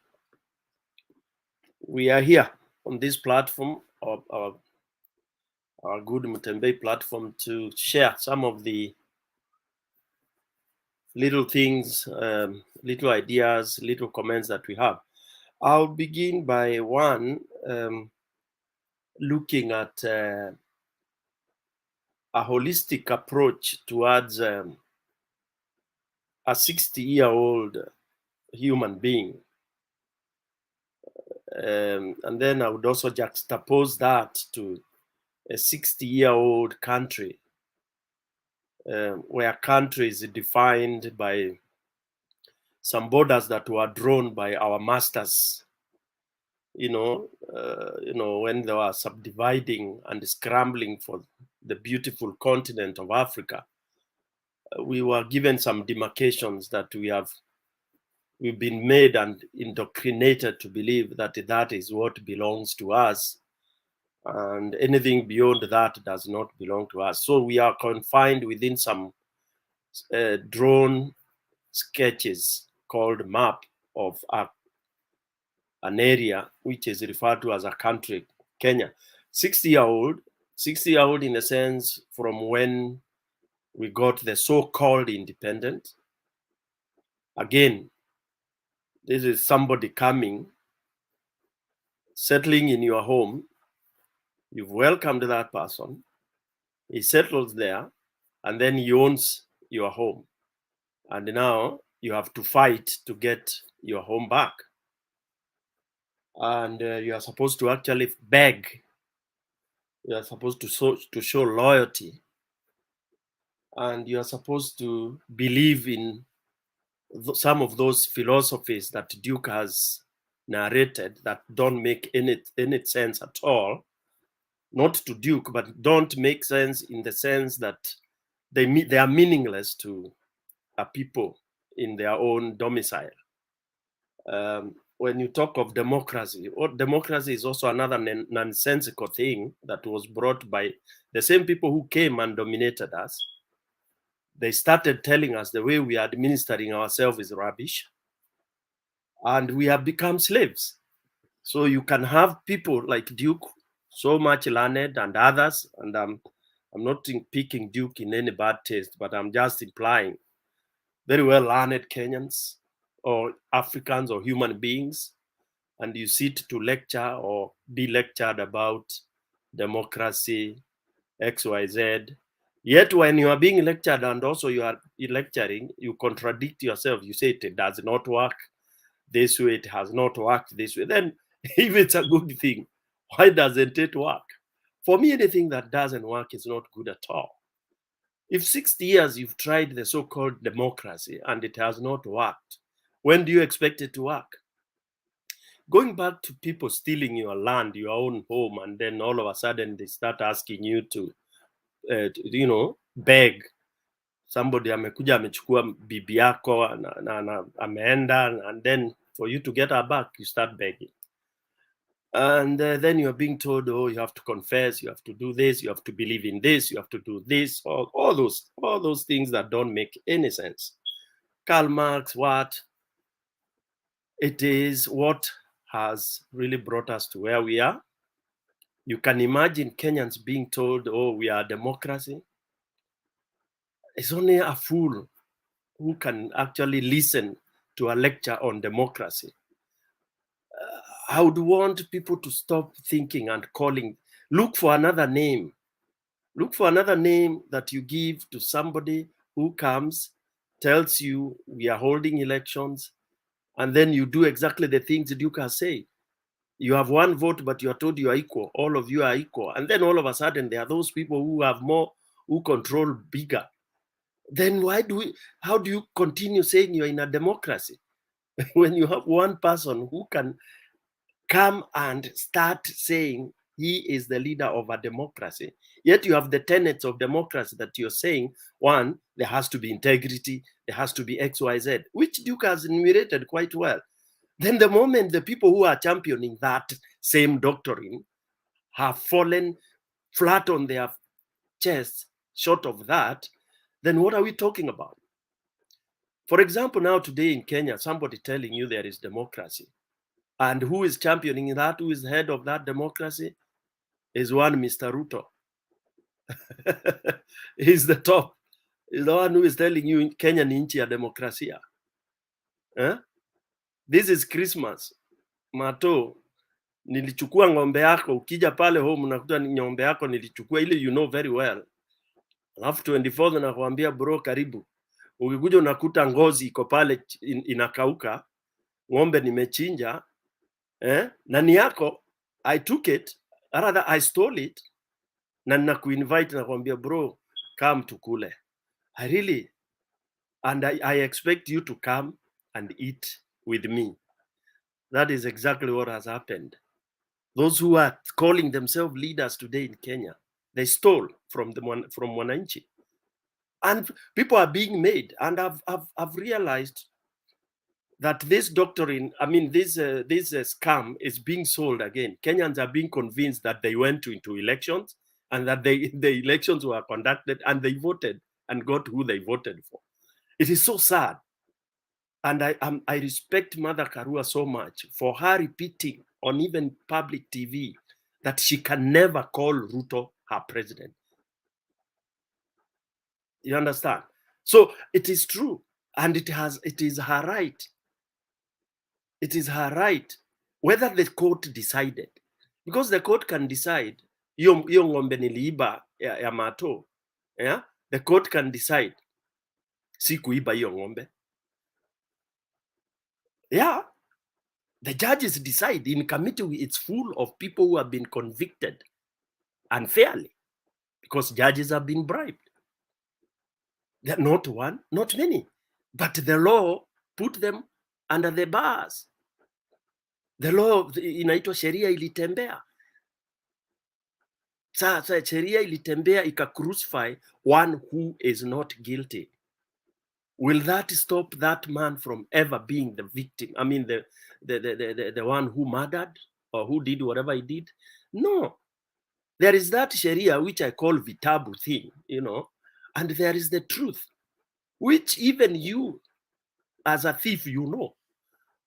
are here on this platform, our Good Mutembe platform, to share some of the little things, little ideas, little comments that we have. I'll begin by one, looking at a holistic approach towards a 60-year-old human being. And then I would also juxtapose that to a 60-year-old country, where country is defined by some borders that were drawn by our masters. When they were subdividing and scrambling for the beautiful continent of Africa, we were given some demarcations that we've been made and indoctrinated to believe that that is what belongs to us, and anything beyond that does not belong to us. So we are confined within some drawn sketches called map of an area which is referred to as a country, Kenya. 60-year-old in a sense from when we got the so-called independent. Again, this is somebody coming, settling in your home. You've welcomed that person. He settles there, and then he owns your home. And now you have to fight to get your home back. And you are supposed to actually beg. You are supposed to show loyalty. And you are supposed to believe in some of those philosophies that Duke has narrated that don't make any sense at all. Not to Duke, but don't make sense in the sense that they are meaningless to a people in their own domicile. When you talk of democracy, democracy is also another nonsensical thing that was brought by the same people who came and dominated us. They started telling us the way we are administering ourselves is rubbish, and we have become slaves. So you can have people like Duke, so much learned, and others, and I'm not picking Duke in any bad taste, but I'm just implying very well learned Kenyans or Africans or human beings, and you sit to lecture or be lectured about democracy, XYZ. Yet when you are being lectured and also you are lecturing, you contradict yourself. You say it does not work this way, it has not worked this way. Then if it's a good thing, why doesn't it work? For me, anything that doesn't work is not good at all. If 60 years you've tried the so-called democracy and it has not worked, when do you expect it to work? Going back to people stealing your land, your own home, and then all of a sudden they start asking you to, beg. Somebody amekuja amechukua bibi yako ameenda, and then for you to get her back, you start begging. And then you're being told, oh, you have to confess, you have to do this, you have to believe in this, you have to do this, all those things that don't make any sense. Karl Marx, what? It is what has really brought us to where we are. You can imagine Kenyans being told, oh, we are a democracy. It's only a fool who can actually listen to a lecture on democracy. I would want people to stop thinking and calling. Look for another name. Look for another name that you give to somebody who comes, tells you we are holding elections, and then you do exactly the things Duke has said. You have one vote, but you are told you are equal. All of you are equal. And then all of a sudden, there are those people who have more, who control bigger. then how do you continue saying you're in a democracy when you have one person who can come and start saying he is the leader of a democracy, yet you have the tenets of democracy that you're saying, one, there has to be integrity, there has to be XYZ, which Duke has enumerated quite well. Then the moment the people who are championing that same doctrine have fallen flat on their chests short of that, then what are we talking about? For example, now today in Kenya, somebody telling you there is democracy. And who is championing that, who is the head of that democracy, is one Mr. Ruto. He's the top. He's the one who is telling you Kenya ni nchi ya demokrasia. This is Christmas. Mato, nilichukua ng'ombe yako, ukija pale home unakuta ng'ombe yako nilichukua, ile you know very well. Alafu 24 na kuambia bro karibu. Ukikuja unakuta ngozi iko pale inakauka, ng'ombe nimechinja, na ni yako, I took it, rather I stole it, na ninakuinvite na kuambia bro, come tukule. I really, and I expect you to come and eat with me. That is exactly what has happened. Those who are calling themselves leaders today in Kenya, they stole from Mwananchi. And people are being made, and I've realized that this doctrine, I mean, this scam is being sold again. Kenyans are being convinced that they went into elections and that the elections were conducted and they voted and got who they voted for. It is so sad. And I respect Mother Karua so much for her repeating on even public TV that she can never call Ruto her president. You understand? So it is true, and it is her right. It is her right, whether the court decided, because the court can decide. Hiyo ng'ombe niliiba ya Mato, yeah? The court can decide si kuiba hiyo ng'ombe. Yeah, the judges decide. In committee, it's full of people who have been convicted unfairly because judges have been bribed. They're not one, not many, but the law put them under the bars. The law inaitwa sheria ilitembea. Sasa sheria ilitembea ika-crucify one who is not guilty. Will that stop that man from ever being the victim? I mean, the one who murdered or who did whatever he did? No. There is that sheria which I call vitabu thing, you know, and there is the truth, which even you as a thief, you know.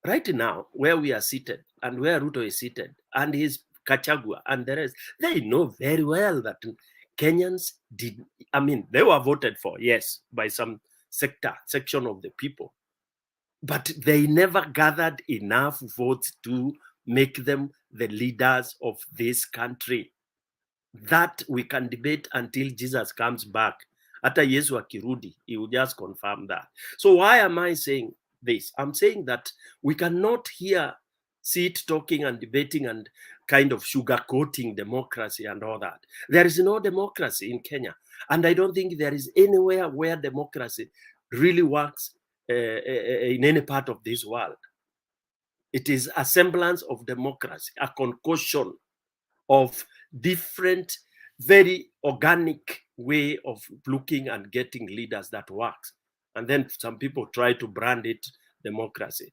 Right now, where we are seated and where Ruto is seated and his Kachagua and the rest, they know very well that Kenyans did, I mean, they were voted for, yes, by some section of the people, but they never gathered enough votes to make them the leaders of this country. That we can debate until Jesus comes back. Hata Yesu akirudi, he will just confirm that. So why am I saying this? I'm saying that we cannot sit talking and debating and kind of sugarcoating democracy and all that. There is no democracy in Kenya. And I don't think there is anywhere where democracy really works in any part of this world. It is a semblance of democracy, a concoction of different, very organic way of looking and getting leaders that works. And then some people try to brand it democracy.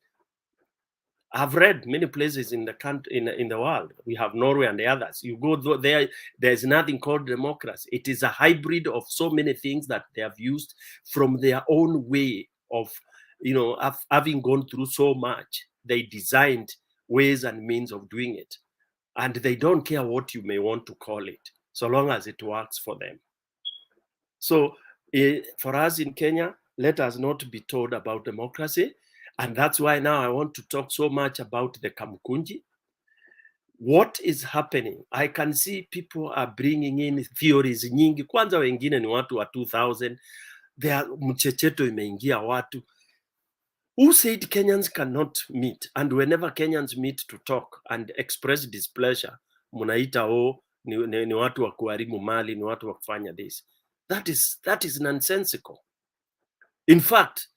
I've read many places in the country, in the world. We have Norway and the others. You go there, there's nothing called democracy. It is a hybrid of so many things that they have used from their own way of, you know, having gone through so much. They designed ways and means of doing it. And they don't care what you may want to call it, so long as it works for them. So for us in Kenya, let us not be told about democracy. And that's why now I want to talk so much about the Kamukunji. What is happening? I can see people are bringing in theories nyingi. Kwanza wengine ni watu wa 2000. Mchecheto imeingia watu. Who said Kenyans cannot meet? And whenever Kenyans meet to talk and express displeasure, munaita ni watu wa kuharibu mali, ni watu wa kufanya this. That is nonsensical. In fact,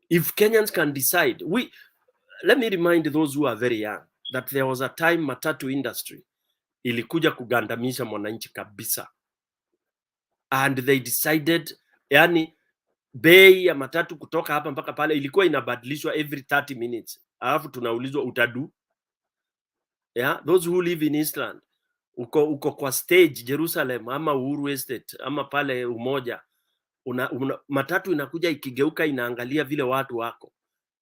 if Kenyans can decide, let me remind those who are very young that there was a time matatu industry ilikuja kugandamisha mwananchi kabisa, and they decided, yani bei ya matatu kutoka hapa mpaka pale ilikuwa inabadilishwa every 30 minutes, alafu tunaulizwa utadu. Yeah, those who live in Eastland, uko kwa stage Jerusalem ama Uhuru Estate ama pale Umoja, matatu inakuja ikigeuka inaangalia vile watu wako.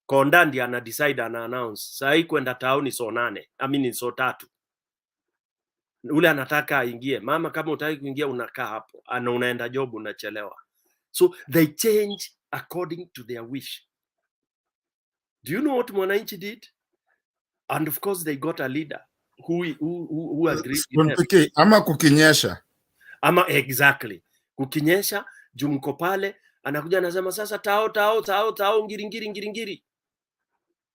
Konda ndiye ana decide, ana announce saa hii kwenda town so 8, I mean so 3. Ule anataka aingie, mama kama utaki kuingia unakaa hapo, unaenda job unachelewa. So they change according to their wish. Do you know what mwananchi did? And of course they got a leader who agreed with them. Ama kukinyesha. Ama exactly. Kukinyesha, jumko pale, anakuja anasema sasa tao ngiri.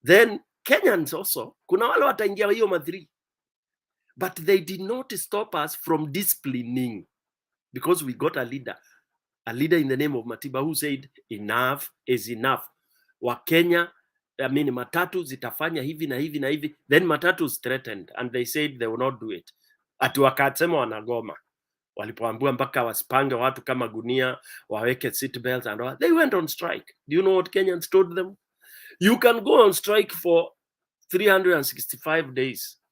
Then Kenyans also, kuna wale wataingia hiyo madhiri. But they did not stop us from disciplining, because we got a leader in the name of Matiba who said enough is enough. Wakenya, I mean matatu zitafanya hivi na hivi na hivi. Then matatu threatened and they said they will not do it. Ati wakasema wanagoma. Walipoambiwa mpaka wasipange watu kama gunia, waweke seat belts and all. They went on strike. Do you know what Kenyans told them? You can go on strike for 365 days.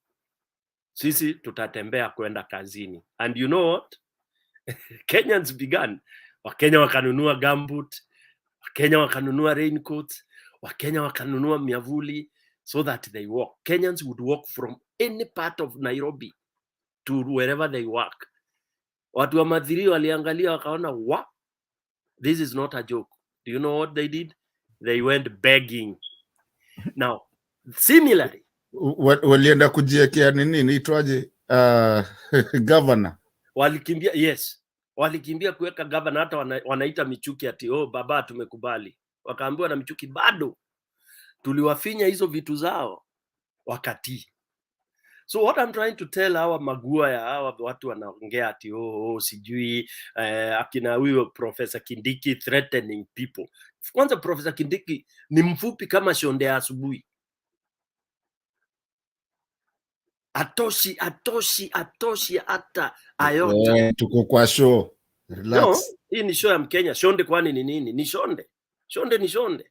Sisi tutatembea kwenda kazini. And you know what? Kenyans began. Wakenya wakanunua gumboot, Wakenya wakanunua raincoat, Wakenya wakanunua miavuli, so that they walk. Kenyans would walk from any part of Nairobi to wherever they work. Watu wa madhiri waliangalia wakaona, what? This is not a joke. Do you know what they did? They went begging. Now, similarly, walienda kujiekea nini inaitwaje, governor. Walikimbia, yes. Walikimbia kuweka governor, hata wanaita Michuki ati baba tumekubali. Wakaambiwa na Michuki bado tuliwafinya hizo vitu zao wakati. So what I'm trying to tell hawa magua ya hawa watu wanaongea ati sijui akina huyo Professor Kindiki threatening people. Kwanza Professor Kindiki ni mfupi kama shonde ya asubuhi. Atoshi hata ayota. Tuko kwa show. Relax. No, hii ni show ya Mkenya. Shonde kwani ni nini? Ni shonde. Shonde ni shonde.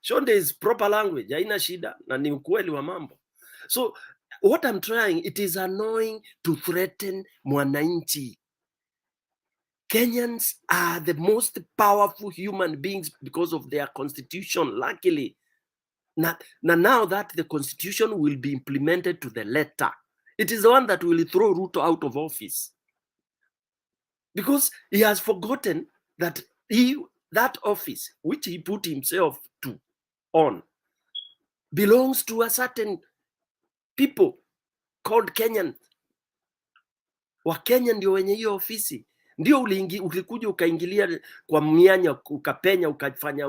Shonde is proper language. Haina shida na ni ukweli wa mambo. So what I'm trying, it is annoying to threaten mwananchi. Kenyans are the most powerful human beings because of their constitution, luckily. Now that the constitution will be implemented to the letter, it is the one that will throw Ruto out of office. Because he has forgotten that that office, which he put himself on, belongs to a certain people called Kenyans. Wakenya ndio wenye hiyo ofisi. Ndio ulikuja ukaingilia kwa mianya, ukapenya, ukafanya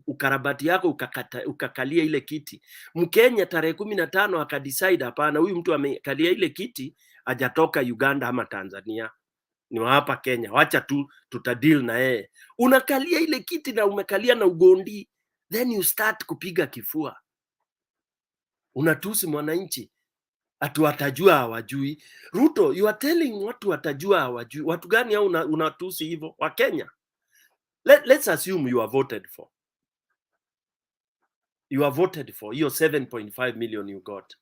ukarabati yako, ukakalia ile kiti. Mkenya tarehe 15 akadecide hapana, huyu mtu amekalia ile kiti hajatoka Uganda ama Tanzania, ni wa hapa Kenya, wacha tutadeal na yeye. Unakalia ile kiti na umekalia na ugondi, then you start kupiga kifua. Unatusi mwananchi. Atu watajua hawajui. Ruto, you are telling watu watajua hawajui. Watu gani au unatusi hivyo? Wa Kenya. Let's assume you are voted for. You are voted for. Hiyo 7.5 million you got.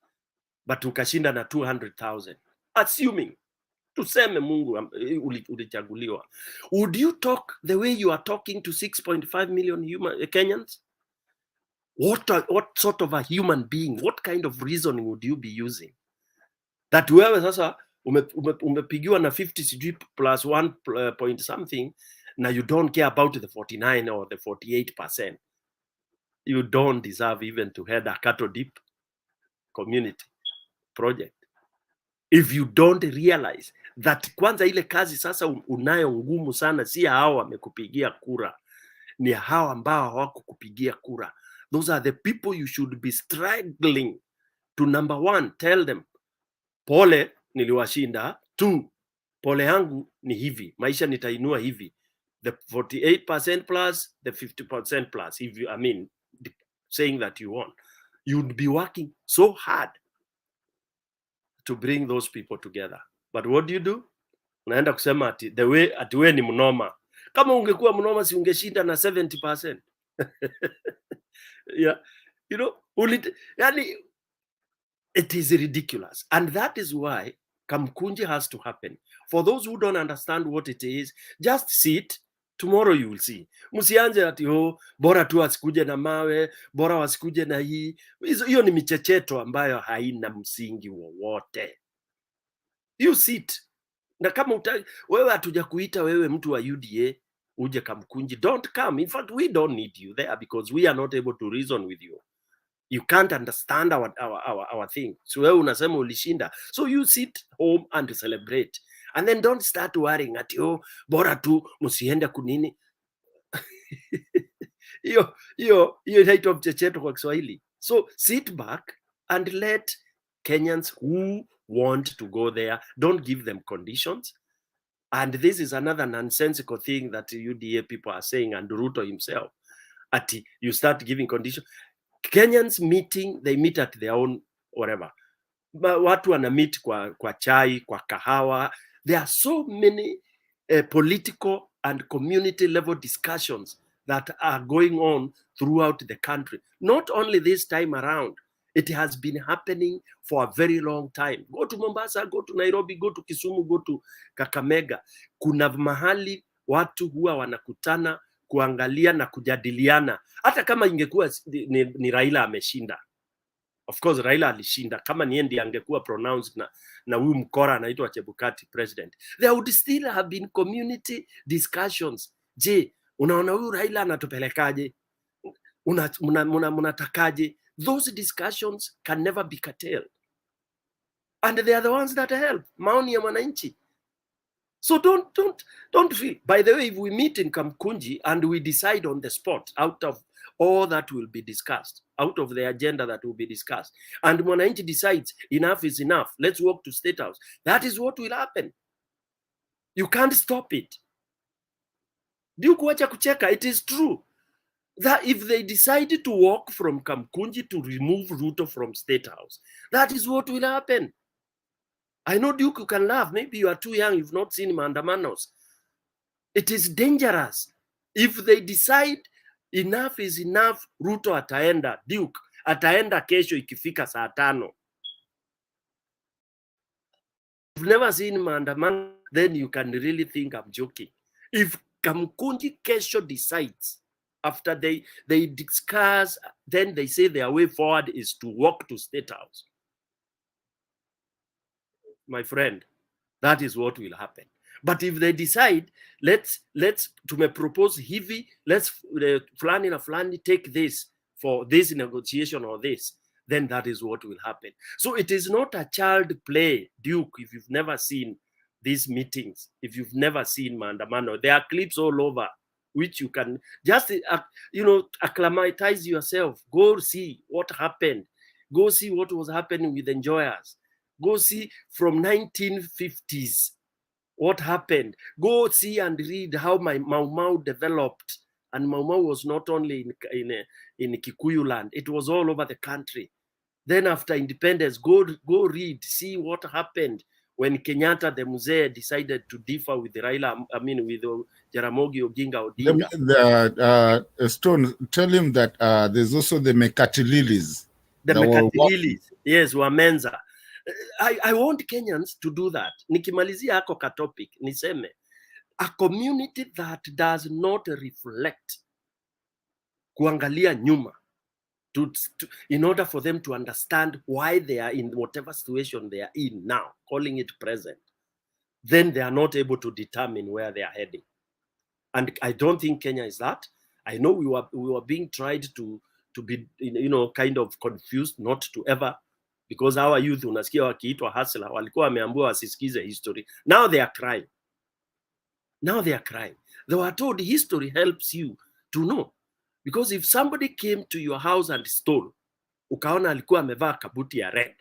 But ukashinda na 200,000. Assuming. Tuseme Mungu ulichaguliwa. Would you talk the way you are talking to 6.5 million Kenyans? What sort of a human being, what kind of reasoning would you be using? That wewe sasa umepigiwa na 50 sijui plus 1 point something, na you don't care about the 49 or the 48%. You don't deserve even to head a cattle dip community project. If you don't realize that kwanza ile kazi sasa unayo ngumu sana, si hao wamekupigia kura, ni hao ambao hawakukupigia kura. Those are the people you should be struggling to, number 1, tell them, pole niliwashinda. 2, pole yangu ni hivi, maisha nitainua hivi. the 48% plus, the 50% plus, if you, I mean, saying that you won, you'd be working so hard to bring those people together. But what do? Unaenda kusema ati the way ati we ni mnoma. Kama ungekuwa mnoma si ungeshinda na 70%. Yeah, you know, yani, it is ridiculous. And that is why Kamukunji has to happen. For those who don't understand what it is, just sit. Tomorrow you will see. Msianze ati bora tu wasikuje na mawe, bora wasikuje na hii. Hiyo ni michecheto ambayo haina msingi wowote. You sit. Na kama wewe hatuja kuita wewe mtu wa UDA uje Kamukunji, don't come. In fact, we don't need you there because we are not able to reason with you. You can't understand our thing. So wewe unasema ulishinda. So you sit home and celebrate. And then don't start worrying at bora tu msiende kunini. Hiyo inaitwa mchecheto kwa Kiswahili. So sit back and let Kenyans who want to go there, don't give them conditions. And this is another nonsensical thing that UDA people are saying, and Ruto himself. You start giving conditions. Kenyans meeting, they meet at their own whatever. Watu wana meet kwa chai, kwa kahawa. There are so many political and community level discussions that are going on throughout the country. Not only this time around, it has been happening for a very long time. Go to Mombasa, go to Nairobi, go to Kisumu, go to Kakamega. Kuna mahali watu huwa wanakutana kuangalia na kujadiliana. Hata kama ingekuwa ni Raila ameshinda. Of course Raila alishinda. Kama ni ndiye angekuwa pronounced na huyu mkora anaitwa Chebukati president, there would still have been community discussions. Je, unaona huyu Raila anatupelekaje? Munatakaje? Those discussions can never be curtailed. And they are the ones that help maoni ya wananchi. So don't feel. By the way, if we meet in Kamukunji and we decide on the spot out of all that will be discussed, out of the agenda that will be discussed, and mwananchi decides enough is enough, let's walk to State House, that is what will happen. You can't stop it. Ndio kuacha kucheka. It is true that if they decide to walk from Kamukunji to remove Ruto from State House, that is what will happen. I know Duke, you can laugh. Maybe you are too young, you've not seen Mandamanos. It is dangerous. If they decide enough is enough, Ruto ataenda, Duke ataenda kesho ikifika saa 5. You've never seen Mandamano, then you can really think I'm joking. If Kamukunji kesho decides, after they discuss, then they say their way forward is to walk to State House. My friend, that is what will happen. But if they decide, let's propose hivi, let's flani na flani take this for this negotiation or this, then that is what will happen. So it is not a child play, Duke, if you've never seen these meetings, if you've never seen Mandamano. There are clips all over which you can just, acclimatize yourself. Go see what happened. Go see what was happening with enjoyers. Go see from 1950s what happened. Go see and read how Mau Mau developed. And Mau Mau was not only in Kikuyu land, it was all over the country. Then after independence, go read, see what happened when Kenyatta, the Mzee, decided to differ with Raila, with Jaramogi Odinga Odinga. Stone, tell him that there's also the Mekatililis. The Mekatililis, yes, Wamenza. I want Kenyans to do that. Nikimalizia hako ka topic, niseme, a community that does not reflect kuangalia nyuma in order for them to understand why they are in whatever situation they are in now, calling it present, then they are not able to determine where they are heading. And I don't think Kenya is that. I know we were being tried to be, kind of confused, not to ever, because our youth, unasikia wakiitwa hustler, walikuwa wameambiwa wasisikize history. Now they are crying. Now they are crying. They were told history helps you to know. Because if somebody came to your house and stole, ukaona alikuwa amevaa kabuti ya red.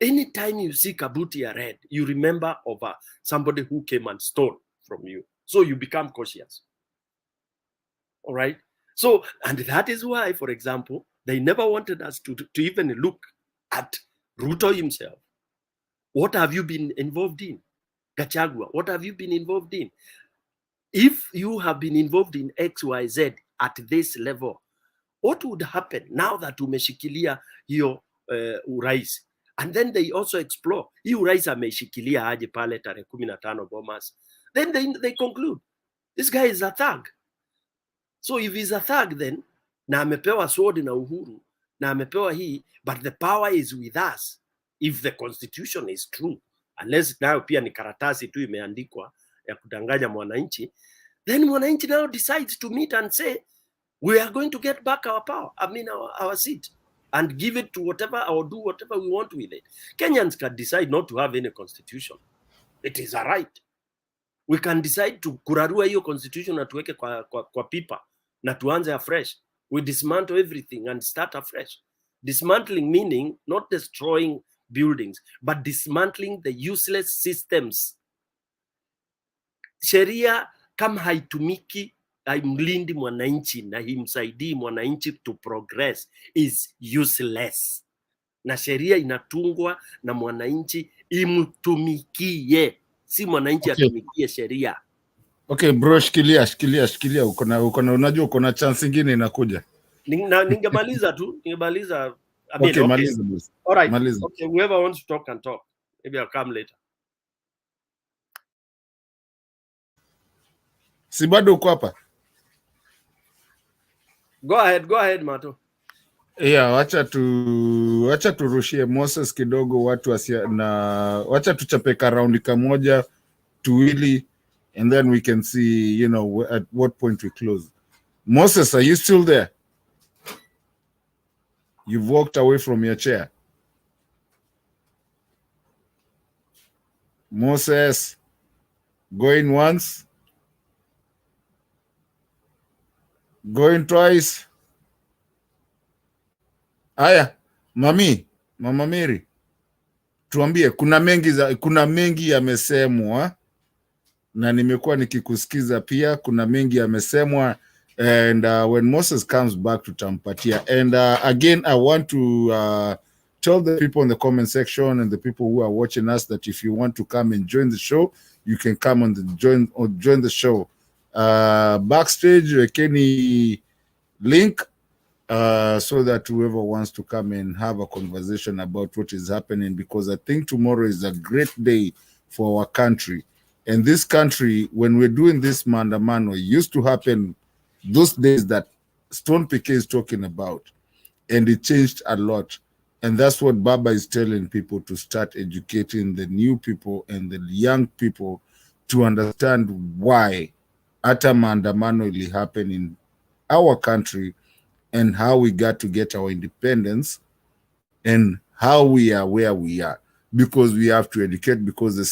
Anytime you see kabuti ya red, you remember of somebody who came and stole from you. So you become cautious. All right. So, and that is why, for example, they never wanted us to even look at Ruto himself. What have you been involved in? Gachagua, what have you been involved in? If you have been involved in XYZ at this level, what would happen now that umeshikilia hiyo urais? And then they also explore, hii urais ameshikilia aje pale tarehe 15 Bomas. Then they conclude, this guy is a thug. So if he's a thug then, na amepewa sword na Uhuru, na amepewa hii, but the power is with us, if the constitution is true, unless nayo pia ni karatasi tu imeandikwa ya kudanganya mwananchi, then mwananchi now decides to meet and say, we are going to get back our power, our seat, and give it to whatever, or do whatever we want with it. Kenyans can decide not to have any constitution. It is a right. We can decide to kurarua hiyo constitution na tuweke kwa pipa na tuanze afresh. We dismantle everything and start afresh. Dismantling meaning not destroying buildings, but dismantling the useless systems. Sheria kama haitumiki, haimlindi mwananchi na himsaidii mwananchi to progress, is useless. Na sheria inatungwa na mwananchi imtumikie, si mwananchi atumikie sheria. Okay bro, shikilia, unajua uko na chance nyingine inakuja. Ningemaliza tu, Okay, maliza. All right. Maliza. Okay, whoever wants to talk can talk. Maybe I'll come later. Si bado uko hapa? Go ahead, Mato. Yeah, wacha turushie Moses kidogo watu wacha tuchape karaundi kamoja tuwili, and then we can see, at what point we close. Moses, are you still there? You've walked away from your chair. Moses, going once, going twice. Aya, Mama Mary, tuambie, kuna mengi yamesemwa na nimekuwa nikikusikiza pia, kuna mengi yamesemwa, and when Moses comes back tutampatia. And again, I want to tell the people in the comment section and the people who are watching us that if you want to come and join the show, you can come and join the show. Backstage, Kenny link, so that whoever wants to come and have a conversation about what is happening, because I think tomorrow is a great day for our country. And this country, when we're doing this maandamano, it used to happen those days that Stone PK is talking about, and it changed a lot. And that's what Baba is telling people, to start educating the new people and the young people to understand why hata maandamano ili happen in our country, and how we got to get our independence, and how we are where we are, because we have to educate, because the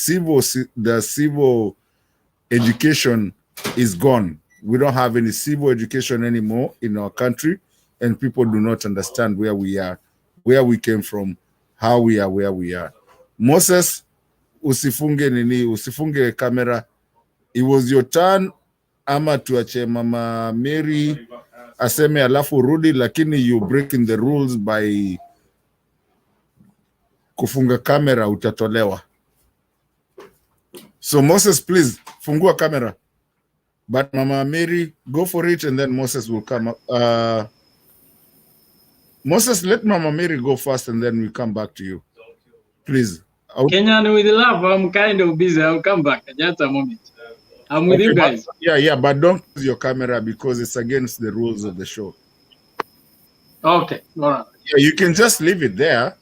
civil education is gone. We don't have any civil education anymore in our country, and people do not understand where we are, where we came from, how we are where we are. Moses, usifunge kamera. It was your turn, ama tuache Mama Mary aseme alafu rudi, lakini you breaking the rules by kufunga kamera, utatolewa. So Moses, please fungua kamera, but Mama Mary, go for it, and then Moses will come up. Moses, let Mama Mary go first, and then we come back to you, please. Kenyan with love, I'm kind of busy. I'll come back just a moment. I'm with you guys. Yeah, but don't close your camera because it's against the rules of the show. Okay, all right. Yeah, you can just leave it there,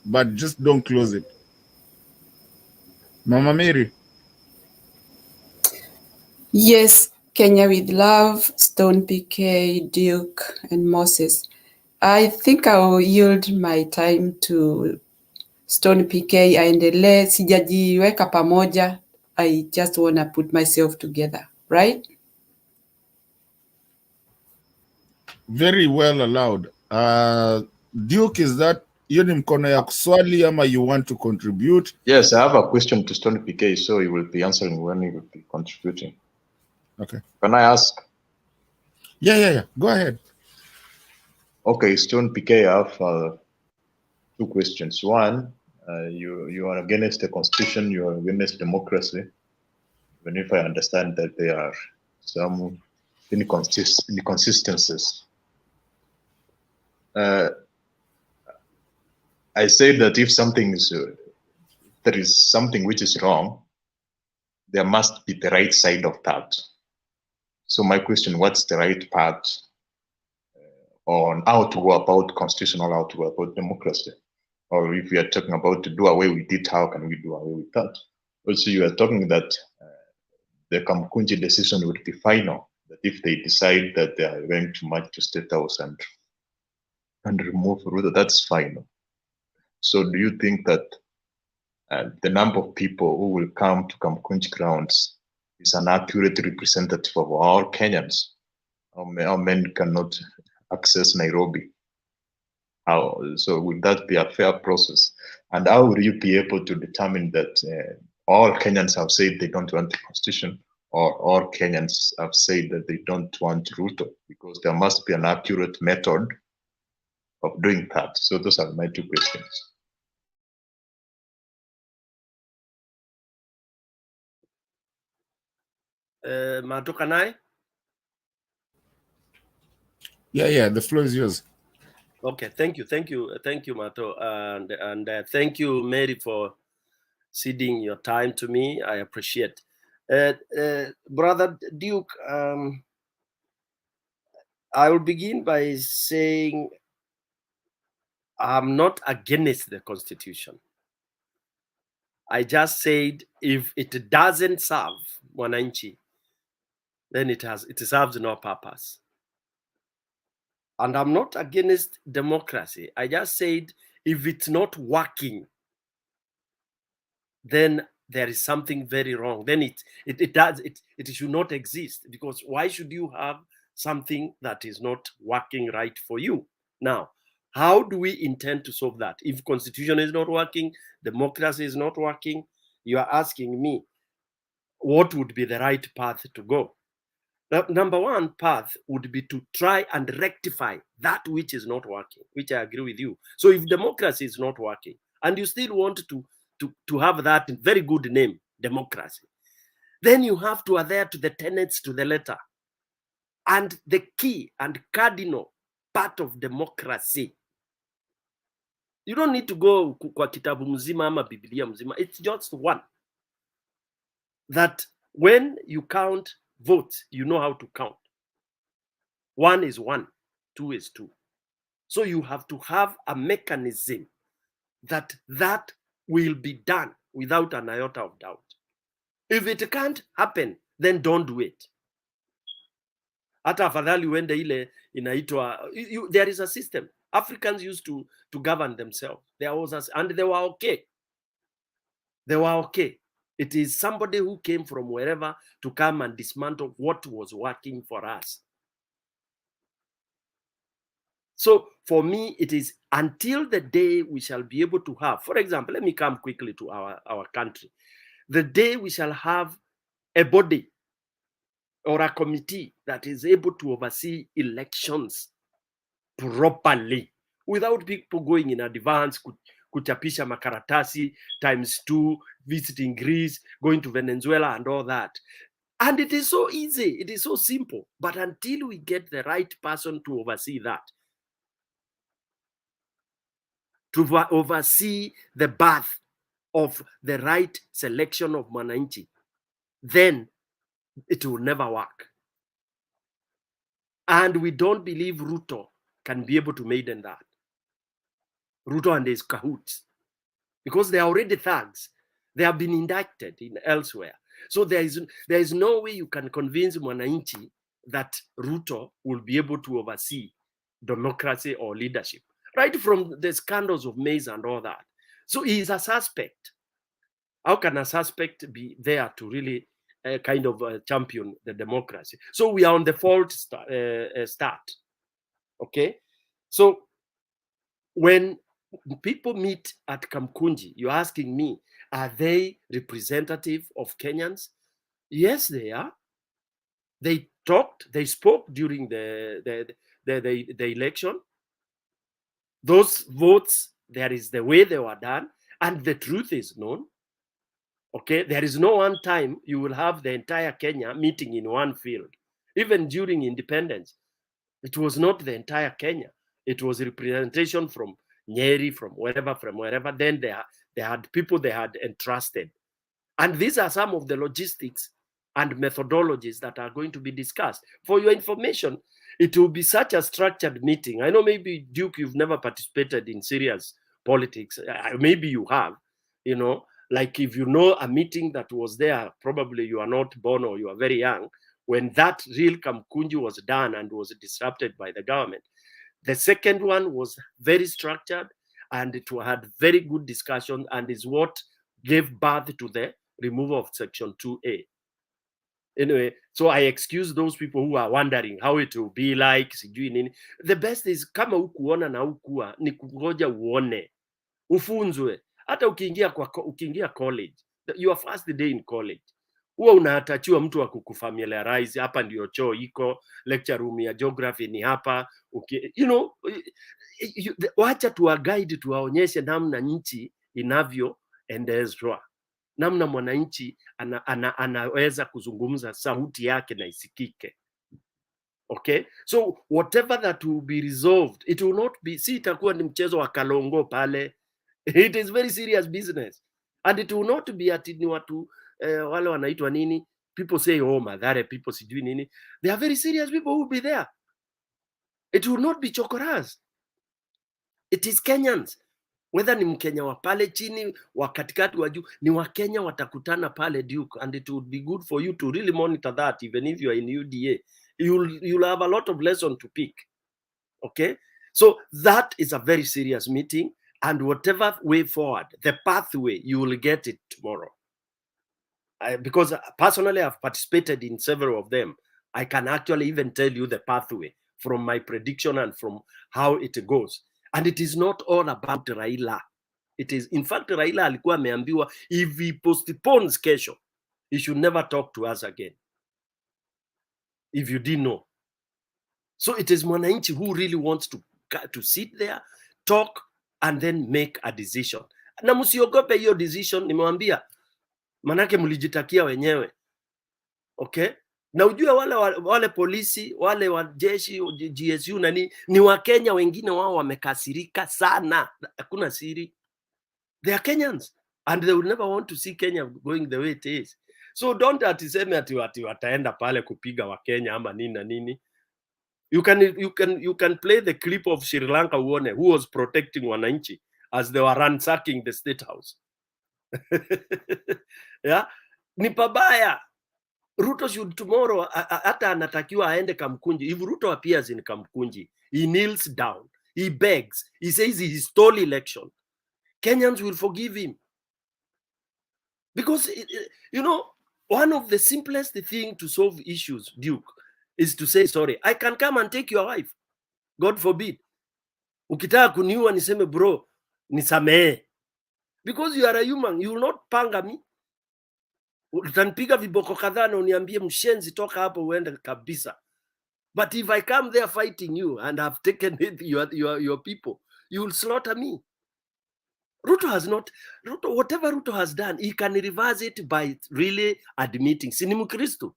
but just don't close it. Mama Mary. Yes, Kenya with love, Stone PK, Duke, and Moses. I think I will yield my time to Stone PK. Aendelee, sijajiweka pamoja. I just want to put myself together, right? Very well allowed. Duke, is that hiyo ni mkono ya kuswali ama you want to contribute? Yes, I have a question to Stone PK, so he will be answering when he will be contributing. Okay. Can I ask? Yeah. Go ahead. Okay, Stone PK, I have two questions. One, you are against the constitution, you are against democracy, even if I understand that there are some inconsistencies. I say that if something is, there is something which is wrong, there must be the right side of that. So my question, what's the right part on how to go about constitutional, how to go about democracy? Or if we are talking about to do away with it, how can we do away with that? Also, you are talking that the Kamukunji decision would be final, that if they decide that they are going to march to State House and remove Ruto, that's final. So do you think that the number of people who will come to Kamukunji grounds is an accurate representative of all Kenyans? How many cannot access Nairobi? So will that be a fair process? And how will you be able to determine that all Kenyans have said they don't want the constitution, or all Kenyans have said that they don't want Ruto? Because there must be an accurate method of doing that. So those are my two questions. Mato, can I? Yeah, the floor is yours. Okay, thank you, Mato, and thank you, Mary, for ceding your time to me. I appreciate. Brother Duke, I will begin by saying I'm not against the Constitution. I just said if it doesn't serve Mwananchi, then it serves no purpose. And I'm not against democracy. I just said if it's not working, then there is something very wrong. Then it should not exist, because why should you have something that is not working right for you? Now, how do we intend to solve that? If constitution is not working, democracy is not working, you are asking me what would be the right path to go? Now, number one path would be to try and rectify that which is not working, which I agree with you. So if democracy is not working and you still want to have that very good name, democracy, then you have to adhere to the tenets to the letter. And the key and cardinal part of democracy, you don't need to go kwa kitabu mzima ama Biblia mzima. It's just one. That when you count votes, you know how to count. 1 is 1, 2 is 2. So you have to have a mechanism that will be done without an iota of doubt. If it can't happen, then don't do it. Hata afadhali uende ile inaitwa, there is a system. Africans used to govern themselves. And they were okay. They were okay. It is somebody who came from wherever to come and dismantle what was working for us. So for me, it is until the day we shall be able to have, for example, let me come quickly to our country. The day we shall have a body or a committee that is able to oversee elections properly without people going in advance, kuchapisha makaratasi ×2, visiting Greece, going to Venezuela and all that. And it is so easy, it is so simple. But until we get the right person to oversee that, to oversee the birth of the right selection of Mwananchi, then it will never work. And we don't believe Ruto can be able to maiden that. Ruto and his cahoots, because they are already thugs. They have been indicted in elsewhere. So there is no way you can convince Mwananchi that Ruto will be able to oversee democracy or leadership, right from the scandals of maize and all that. So he is a suspect. How can a suspect be there to really kind of champion the democracy? So we are on the fault start. Okay? So when people meet at Kamukunji, you're asking me, are they representative of Kenyans? Yes, they are. They talked, they spoke during the election. Those votes, there is the way they were done, and the truth is known. Okay, there is no one time you will have the entire Kenya meeting in one field. Even during independence, it was not the entire Kenya. It was representation from Nyeri, from wherever. Then they had people they had entrusted. And these are some of the logistics and methodologies that are going to be discussed. For your information, it will be such a structured meeting. I know maybe, Duke, you've never participated in serious politics. Maybe you have, you know, like if you know a meeting that was there, probably you are not born or you are very young, when that real Kamukunji was done and was disrupted by the government. The second one was very structured and it had very good discussion and is what gave birth to the removal of Section 2A. Anyway, so I excuse those people who are wondering how it will be like. The best is kama hukuona na hukua ni kungoja uone, ufunzwe. Hata ukiingia college, your first day in college, huwa unatachiwa mtu wa kukufamiliarize. Hapa ndio choo iko, lecture room ya geography ni hapa. You know, wacha tuwa guide, tuwaonyeshe namna nchi inavyoendeshwa, namna mwananchi anaweza kuzungumza, sauti yake na isikike. Okay, so whatever that will be resolved, it will not be, si itakuwa ni mchezo wa kalongo pale. It is very serious business, and it will not be ati ni watu wale wanaitwa nini, people say oh madhare, people sijui nini. They are very serious people who will be there. It will not be chokoras. It is Kenyans. Whether ni Mkenya wa pale chini, wa katikati, wa juu, ni Wakenya watakutana pale, Duke, and it would be good for you to really monitor that. Even if you are in UDA, you'll have a lot of lesson to pick. Okay, so that is a very serious meeting, and whatever way forward, the pathway, you will get it tomorrow. Because personally I've participated in several of them. I can actually even tell you the pathway from my prediction and from how it goes. And it is not all about Raila. It is, in fact, Raila alikuwa ameambiwa if he postpones kesho, he should never talk to us again. If you didn't know. So it is mwananchi who really wants to sit there, talk, and then make a decision. Na msiogope hiyo decision, nimewambia, manake mlijitakia wenyewe. Okay? Na ujue wale polisi, wale wa jeshi, GSU ni Wakenya wengine, wao wamekasirika sana. Hakuna siri. They are Kenyans and they will never want to see Kenya going the way it is. So don't atiseme ati wataenda pale kupiga Wakenya ama nini na nini. You can play the clip of Sri Lanka uone who was protecting wananchi as they were ransacking the state house. Yeah? Ni pabaya. Ruto should tomorrow, hata anatakiwa aende Kamukunji. If Ruto appears in Kamukunji, he kneels down, he begs, he says he stole election, Kenyans will forgive him. Because, you know, one of the simplest thing to solve issues, Duke, is to say sorry. I can come and take your wife. God forbid. Ukitaka kuniua niseme bro, nisamehe. Because you are a human, you will not panga me. Utanipiga viboko kadhaa na uniambie mshenzi toka hapo uende kabisa. But if I come there fighting you and have taken your people, you will slaughter me. Whatever Ruto has done, he can reverse it by really admitting. Sinimu Kristo.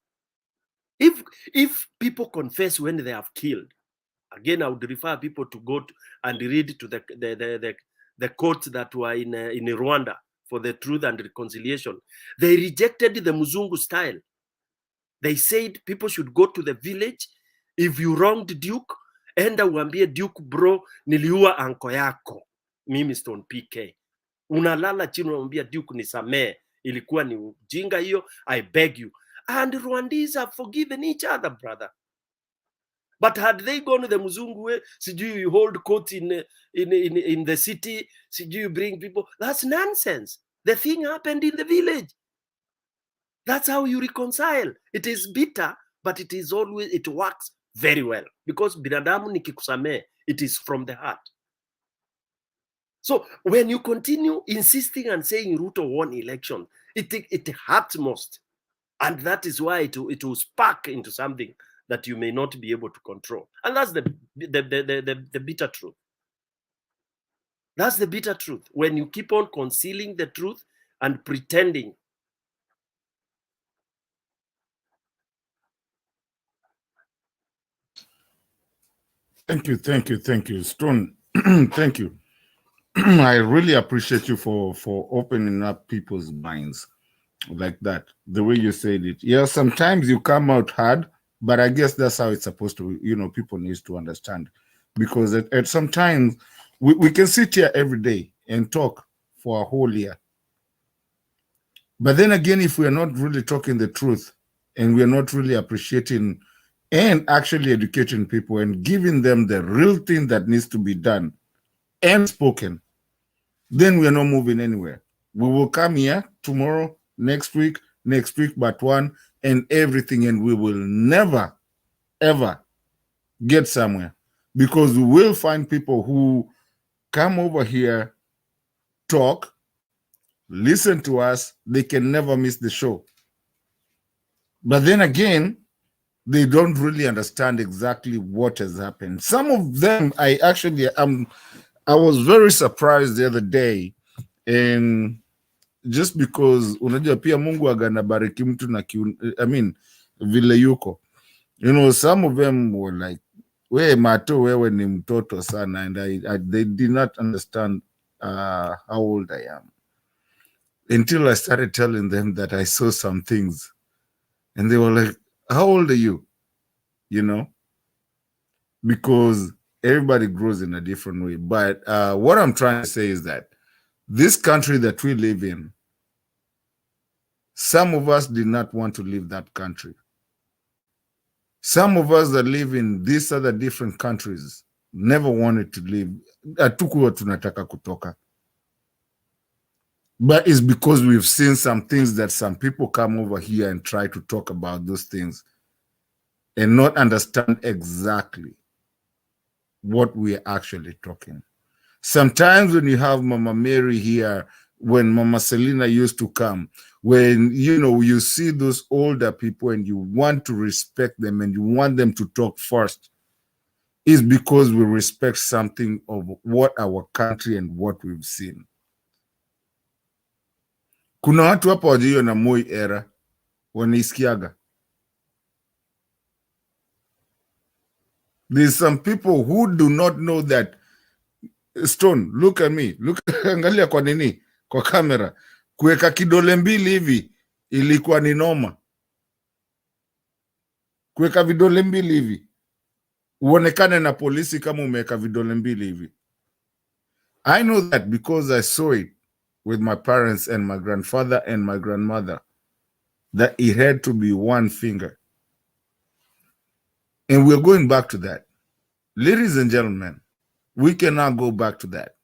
If people confess when they have killed, again, I would refer people to go and read to the courts that were in Rwanda for the truth and reconciliation. They rejected the Muzungu style. They said people should go to the village. If you wronged Duke, enda uambie Duke, bro, niliua anko yako, mimi Stone PK. Unalala chini unamwambia Duke nisamee, ilikuwa ni ujinga hiyo, I beg you. And Rwandese have forgiven each other, brother. But had they gone the Muzungu way, sijui you hold court in the city, sijui you bring people, that's nonsense. The thing happened in the village. That's how you reconcile. It is bitter, but it works very well. Because binadamu nikikusamee, it is from the heart. So when you continue insisting and saying Ruto won election, it hurts most. And that is why it will spark into something that you may not be able to control. And that's the bitter truth. That's the bitter truth. When you keep on concealing the truth and pretending. Thank you, Stone. Thank you. I really appreciate you for opening up people's minds like that. The way you said it. Yeah, sometimes you come out hard, but I guess that's how it's supposed to. People need to understand, because at sometimes we can sit here every day and talk for a whole year. But then again, if we are not really talking the truth and we are not really appreciating and actually educating people and giving them the real thing that needs to be done and spoken, then we are not moving anywhere. We will come here tomorrow, next week but one, and everything, and we will never, ever get somewhere, because we will find people who come over here, talk, listen to us. They can never miss the show. But then again, they don't really understand exactly what has happened. Some of them, I was very surprised the other day, and just because unajua pia Mungu aganabariki mtu na vile yuko. Some of them were like, we mato wewe ni mtoto sana, and they did not understand how old I am until I started telling them that I saw some things, and they were like, how old are you? Because everybody grows in a different way. But what I'm trying to say is that this country that we live in, some of us did not want to leave that country. Some of us that live in these other different countries never wanted to leave. Hatukuwa tunataka kutoka. But it's because we've seen some things that some people come over here and try to talk about those things and not understand exactly what we are actually talking. Sometimes when you have Mama Mary here, when Mama Selina used to come, when you see those older people and you want to respect them and you want them to talk first, is because we respect something of what our country and what we've seen. Kuna watu hapa wajio na Moi era wanaisikiaga. There's some people who do not know that. Stone, look at me. Angalia kwa nini? Kwa kamera. Kuweka kidole mbili hivi ilikuwa ni noma. Kuweka vidole mbili hivi uonekane na polisi kama umeweka vidole mbili hivi. I know that because I saw it with my parents and my grandfather and my grandmother, that it had to be one finger. And we're going back to that. Ladies and gentlemen, we cannot go back to that.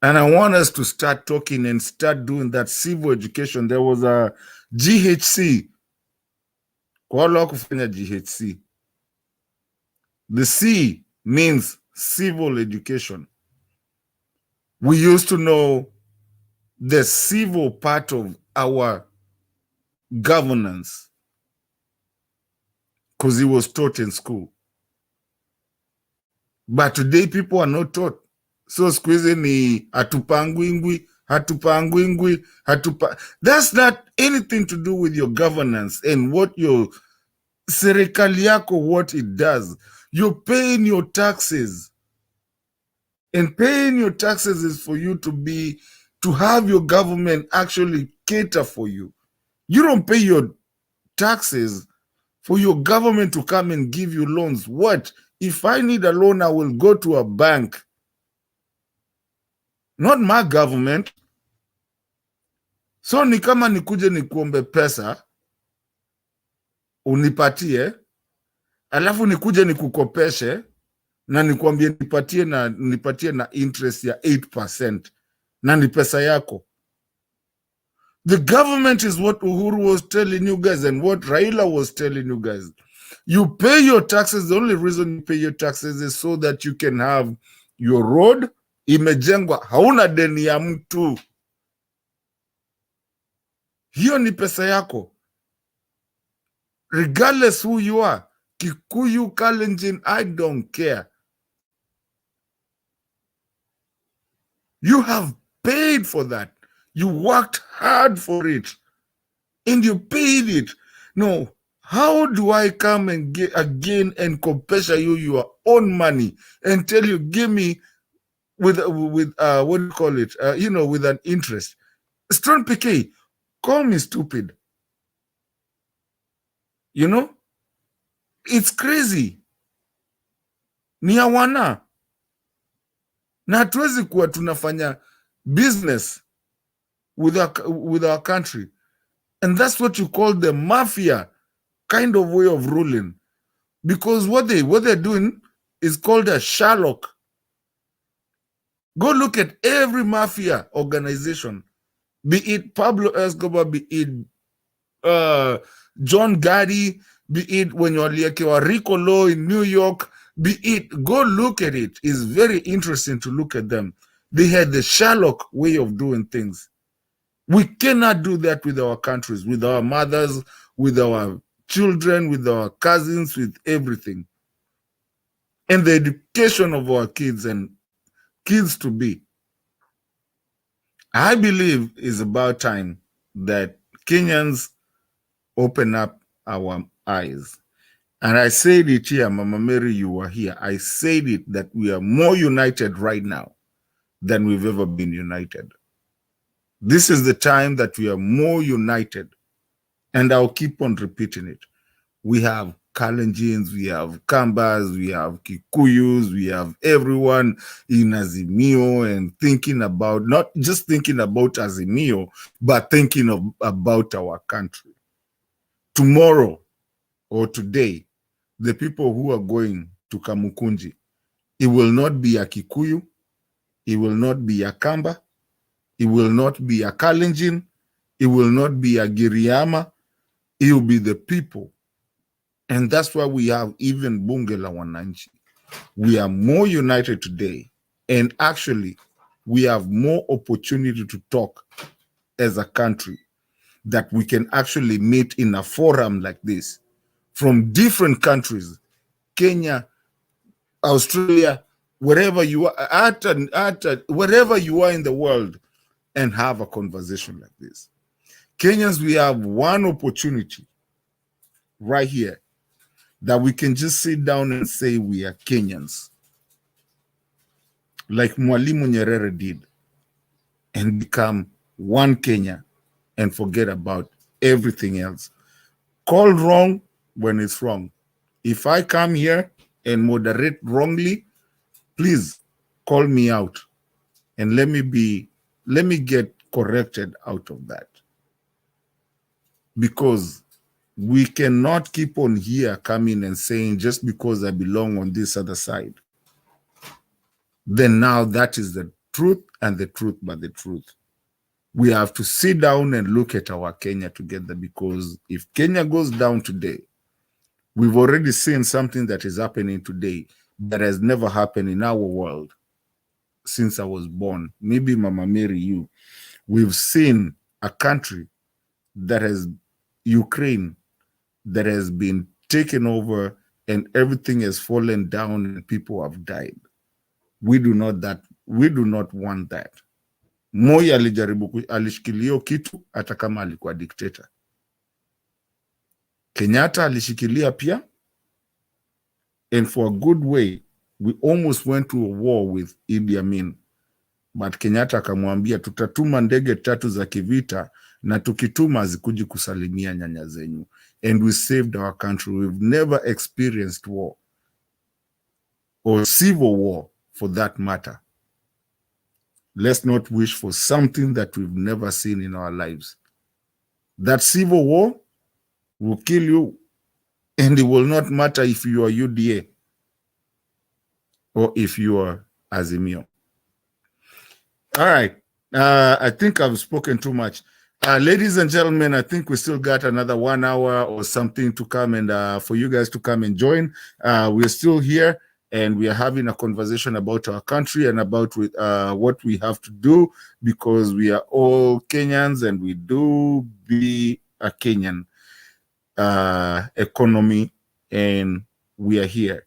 And I want us to start talking and start doing that civil education. There was a GHC. Kwa wale kufanya GHC. The C means civil education. We used to know the civil part of our governance because it was taught in school. But today people are not taught. So squeeze ni hatupangwingwi. That's not anything to do with your governance and what your serikali yako, what it does. You're paying your taxes. And paying your taxes is for you to have your government actually cater for you. You don't pay your taxes for your government to come and give you loans. What? If I need a loan, I will go to a bank. Not my government. So ni kama nikuje nikuombe pesa, unipatie, alafu nikuje nikukopeshe, na nikwambie nipatie na interest ya 8%, na ni pesa yako. The government is what Uhuru was telling you guys and what Raila was telling you guys. You pay your taxes. The only reason you pay your taxes is so that you can have your road imejengwa. Hauna deni ya mtu. Hiyo ni pesa yako. Regardless who you are. Kikuyu, Kalenjin, I don't care. You have paid for that. You worked hard for it. And you paid it. No, how do I come and get again and compensate you your own money and tell you, give me with what do you call it? With an interest. Stone PK, call me stupid. It's crazy. Ni hawana. Na hatuwezi kuwa tunafanya business with our country. And that's what you call the mafia kind of way of ruling. Because what they're doing is called a Sherlock. Go look at every mafia organization, be it Pablo Escobar, be it John Gotti, be it when you're like Rico Law in New York, be it, go look at it. It's very interesting to look at them. They had the Sherlock way of doing things. We cannot do that with our countries, with our mothers, with our children, with our cousins, with everything. And the education of our kids and kids to be. I believe it's about time that Kenyans open up our eyes. And I said it here, Mama Mary, you were here. I said it that we are more united right now than we've ever been united. This is the time that we are more united. And I'll keep on repeating it. We have Kalenjins, we have Kambas, we have Kikuyus, we have everyone in Azimio and thinking about, not just thinking about Azimio, but thinking about our country. Tomorrow or today, the people who are going to Kamukunji, it will not be a Kikuyu, it will not be a Kamba, it will not be a Kalenjin, it will not be a Giriama, it will be the people. And that's why we have even Bunge la Wananchi. We are more united today. And actually, we have more opportunity to talk as a country, that we can actually meet in a forum like this from different countries, Kenya, Australia, wherever you are, wherever you are in the world, and have a conversation like this. Kenyans, we have one opportunity right here, that we can just sit down and say we are Kenyans, like Mwalimu Nyerere did, and become one Kenya and forget about everything else. Call wrong when it's wrong. If I come here and moderate wrongly, please call me out and let me get corrected out of that. Because we cannot keep on here coming and saying, just because I belong on this other side, then now that is the truth and the truth but the truth. We have to sit down and look at our Kenya together, because if Kenya goes down today, we've already seen something that is happening today that has never happened in our world since I was born. Maybe Mama Mary, you. We've seen a country that has, Ukraine, that has been taken over and everything has fallen down and people have died. We do not want that. Moi alishikilia kitu hata kama alikuwa dictator. Kenyatta alishikilia pia, and for a good way we almost went to a war with Idi Amin, but Kenyatta akamwambia tutatuma ndege 3 za kivita na tukituma zikuji kusalimia nyanya zenyu, and we saved our country. We've never experienced war or civil war for that matter. Let's not wish for something that we've never seen in our lives. That civil war will kill you, and it will not matter if you are UDA or if you are Azimio. All right. I think I've spoken too much. Ladies and gentlemen, I think we still got another 1 hour or something to come, and for you guys to come and join. We're still here, and we are having a conversation about our country and about what we have to do, because we are all Kenyans and we do be a Kenyan economy and we are here.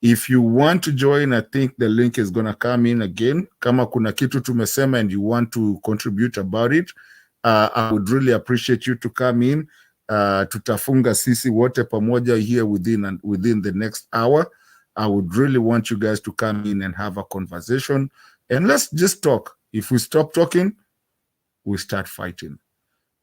If you want to join, I think the link is going to come in again. Kama kuna kitu tumesema and you want to contribute about it, I would really appreciate you to come in. Tutafunga sisi wote pamoja here within the next hour. I would really want you guys to come in and have a conversation, and let's just talk. If we stop talking, we start fighting.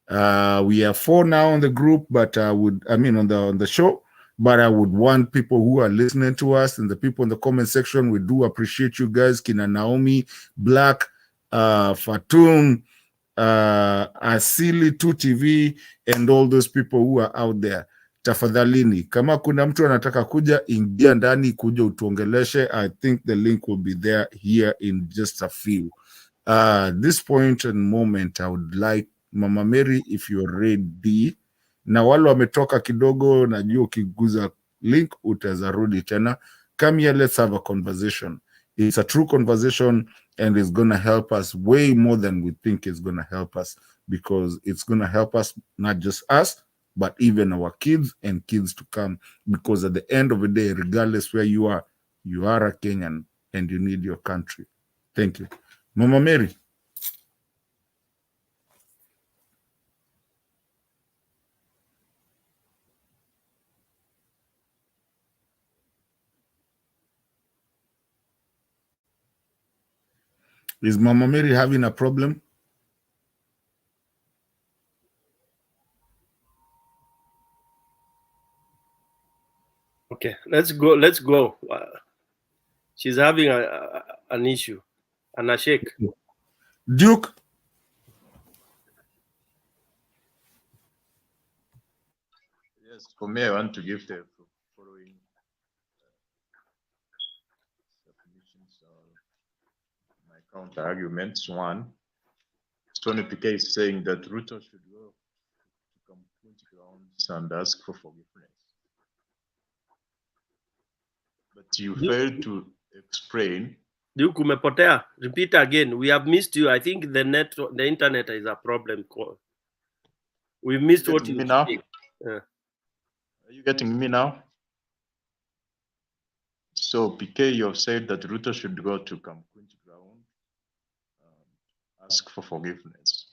We are 4 now on the group, but on the show. But I would want people who are listening to us and the people in the comment section. We do appreciate you guys, Kina Naomi, Black, Fatum, Asili 2TV, and all those people who are out there. Tafadhalini, kama kuna mtu anataka kuja, ingia ndani kuja utuongeleshe. I think the link will be there here in just a few. This point and moment, I would like Mama Mary, if you're ready. Na wale wametoka kidogo, najua ukiguza link utazarudi tena. Come here, let's have a conversation. It's a true conversation, and it's going to help us way more than we think it's going to help us, because it's going to help us, not just us, but even our kids and kids to come. Because at the end of the day, regardless where you are a Kenyan and you need your country. Thank you. Mama Mary. Is Mama Mary having a problem? Okay, let's go. She's having an issue. Anashake. Duke. Yes, for me, I want to give the following submissions or my counter arguments. One, Stony PK is saying that Ruto should go to Kamukunji grounds and ask for forgiveness. But you failed to explain. Duke, umepotea. Repeat again. We have missed you. I think the internet is a problem. We missed what you now. Yeah. Are you getting me now? So PK, you have said that Ruto should go to Kamukunji ground and ask for forgiveness.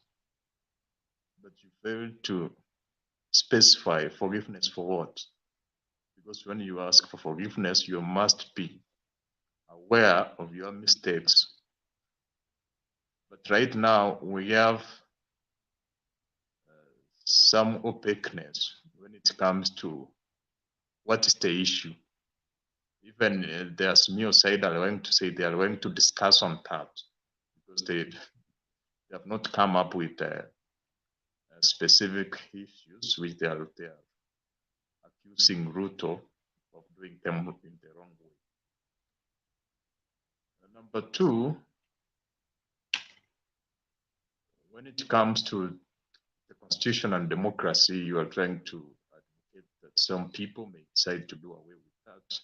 But you failed to specify forgiveness for what? Because when you ask for forgiveness, you must be aware of your mistakes. But right now, we have some opaqueness when it comes to what is the issue. Even there's Mio side are going to say they are going to discuss on that, because they have not come up with specific issues which they are accusing Ruto of doing them in the wrong way. Number two, when it comes to the constitution and democracy, you are trying to advocate that some people may decide to do away with that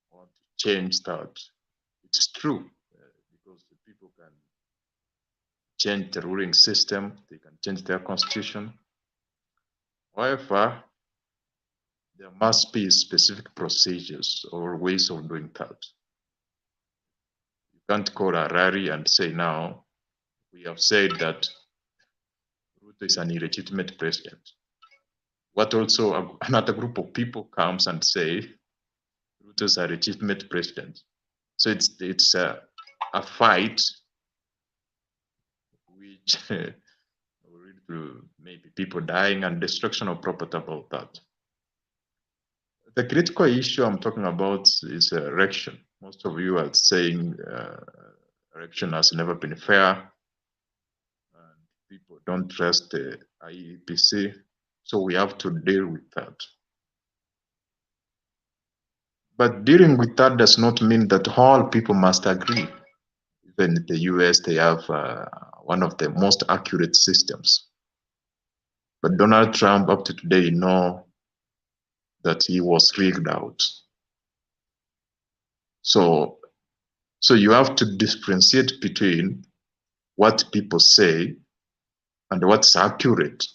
or to change that. It's true, because the people can change the ruling system, they can change their constitution. However, there must be specific procedures or ways of doing that. You can't call a rally and say, now we have said that Ruto is an illegitimate president. What also another group of people comes and say Ruto is a legitimate president. So it's a fight which will lead to maybe people dying and destruction of property about that. The critical issue I'm talking about is election. Most of you are saying election has never been fair, and people don't trust the IEBC, so we have to deal with that. But dealing with that does not mean that all people must agree. Even in the US, they have one of the most accurate systems. But Donald Trump, up to today, know that he was rigged out. So you have to differentiate between what people say and what's accurate,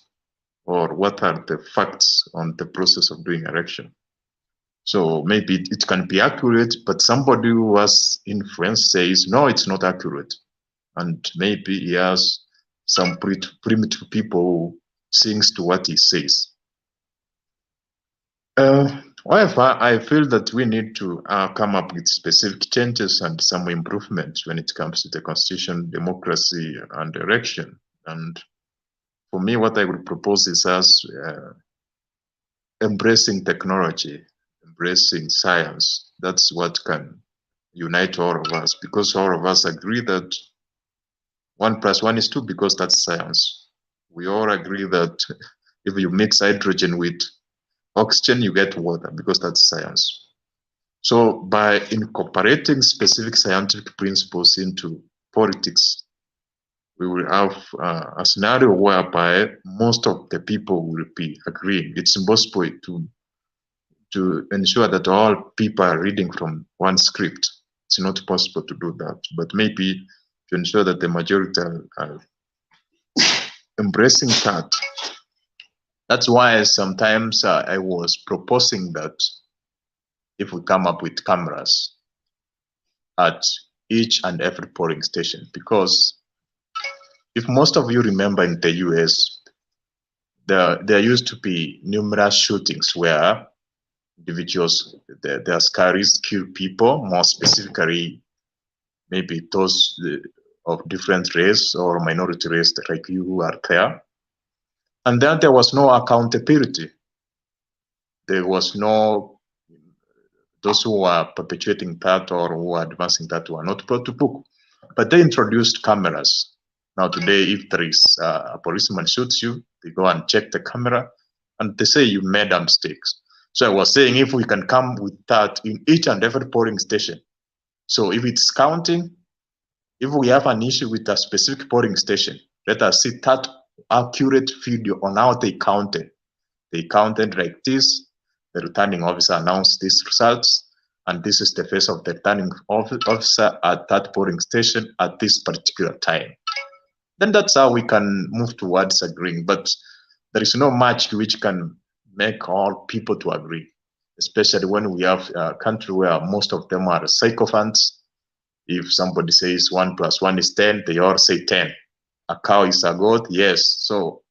or what are the facts on the process of doing election. So maybe it can be accurate, but somebody who was influenced says, no, it's not accurate. And maybe he has some primitive people who sings to what he says. However, I feel that we need to come up with specific changes and some improvements when it comes to the constitution, democracy, and election. And for me, what I would propose is us embracing technology, embracing science. That's what can unite all of us, because all of us agree that 1 + 1 is 2, because that's science. We all agree that if you mix hydrogen with oxygen, you get water, because that's science. So by incorporating specific scientific principles into politics, we will have a scenario whereby most of the people will be agreeing. It's impossible to ensure that all people are reading from one script. It's not possible to do that, but maybe to ensure that the majority are embracing that. That's why sometimes I was proposing that if we come up with cameras at each and every polling station, because if most of you remember in the US, there used to be numerous shootings where individuals, the askaris kill people, more specifically, maybe those of different race or minority race like you who are there. And then there was no accountability. There was no, those who were perpetuating that or who were advancing that were not brought to book. But they introduced cameras. Now today, if there is a policeman shoots you, they go and check the camera and they say you made a mistake. So I was saying if we can come with that in each and every polling station. So if it's counting, if we have an issue with a specific polling station, let us see that accurate video on how they counted. They counted like this. The returning officer announced these results, and this is the face of the returning officer at that polling station at this particular time. Then that's how we can move towards agreeing. But there is no much which can make all people to agree, especially when we have a country where most of them are sycophants. If somebody says 1 + 1 is 10, they all say 10. A cow is a goat, yes. So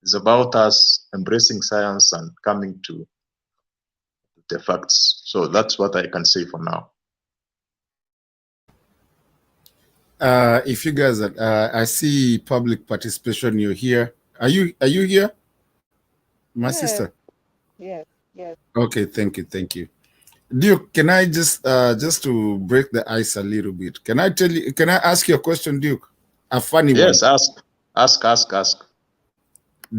it's about us embracing science and coming to the facts. So that's what I can say for now. If you guys, I see public participation. You're here. Are you here, my sister? Yes, yes. Okay, thank you. Duke, can I just to break the ice a little bit? Can I ask you a question, Duke? A funny one. Yes, ask.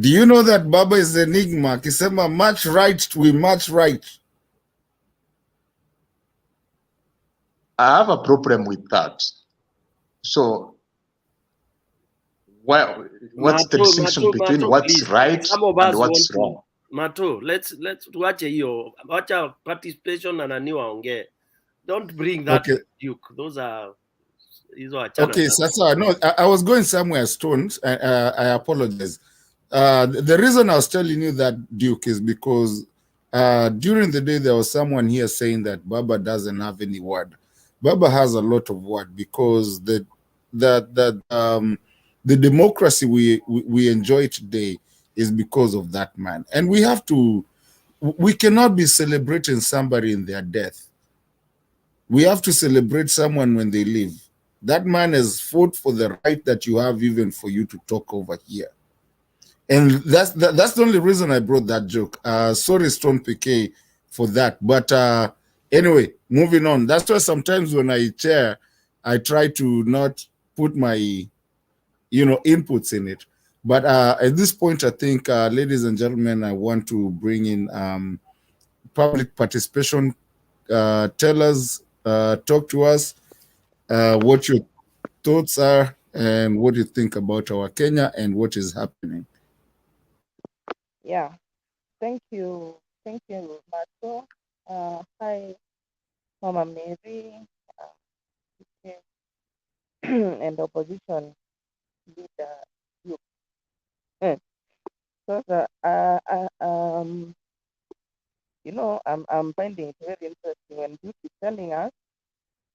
Do you know that Baba is the enigma? Kisema much right, we much right. I have a problem with that. So, what's the distinction between what's right and what's wrong? Mato, let's tuache hiyo, wacha participation na nani waongee. Don't bring that Okay. Duke. Those are hizo achana. Okay, Sasa, no, I was going somewhere stoned. I apologize. The reason I was telling you that, Duke, is because during the day there was someone here saying that Baba doesn't have any word. Baba has a lot of word, because the democracy we enjoy today is because of that man. And we cannot be celebrating somebody in their death. We have to celebrate someone when they live. That man has fought for the right that you have, even for you to talk over here. And that's the only reason I brought that joke. Sorry, Stone PK, for that. But anyway, moving on. That's why sometimes when I chair, I try to not put my inputs in it. But at this point, I think, ladies and gentlemen, I want to bring in public participation. Tell us, talk to us, what your thoughts are and what you think about our Kenya and what is happening. Yeah. Thank you, Mato. Hi, Mama Mary, and opposition leader Duke. So I'm finding it very interesting when you keep telling us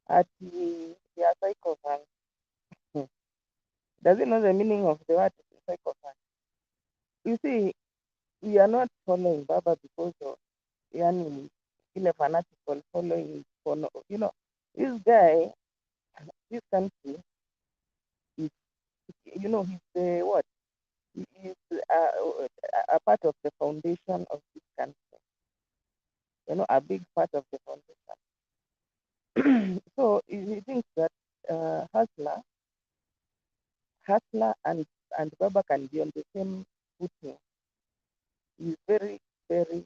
that we are psychopaths. Does it know the meaning of the word psychopath? You see, we are not following Baba because of yani ile fanatical following for no, this guy, this country is, he's the what? He is a part of the foundation of this country. A big part of the foundation. So he thinks that hustler and Baba can be on the same footing. Is very, very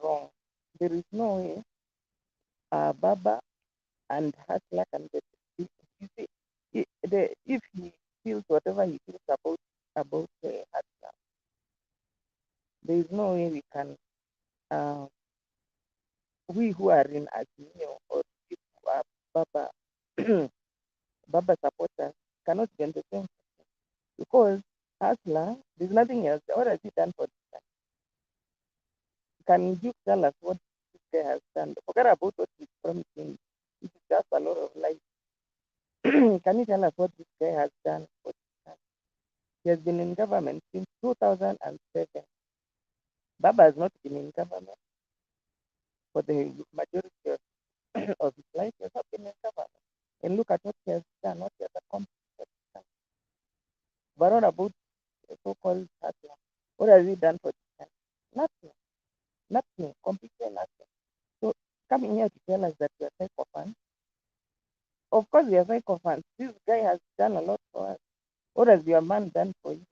wrong. There is no way Baba and hustler can get. You see, if he feels whatever he feels about hustler, there is no way we can. We who are in Azimio or people who are Baba Baba supporters cannot be on the same because hustler, there's nothing else. What has he done for this guy? Can you tell us what this guy has done? Forget about what he's promising. It is just a lot of lies. Can you tell us what this guy has done for this guy? He has been in government since 2007. Baba has not been in government for the majority of his life. He has not been in government. And look at what he has done, what he has accomplished. But what about the so-called hustler? What has he done for this country? Nothing. Nothing. Completely nothing. So coming here to tell us that we are psychopaths, of course we are psychopaths. This guy has done a lot for us. What has your man done for you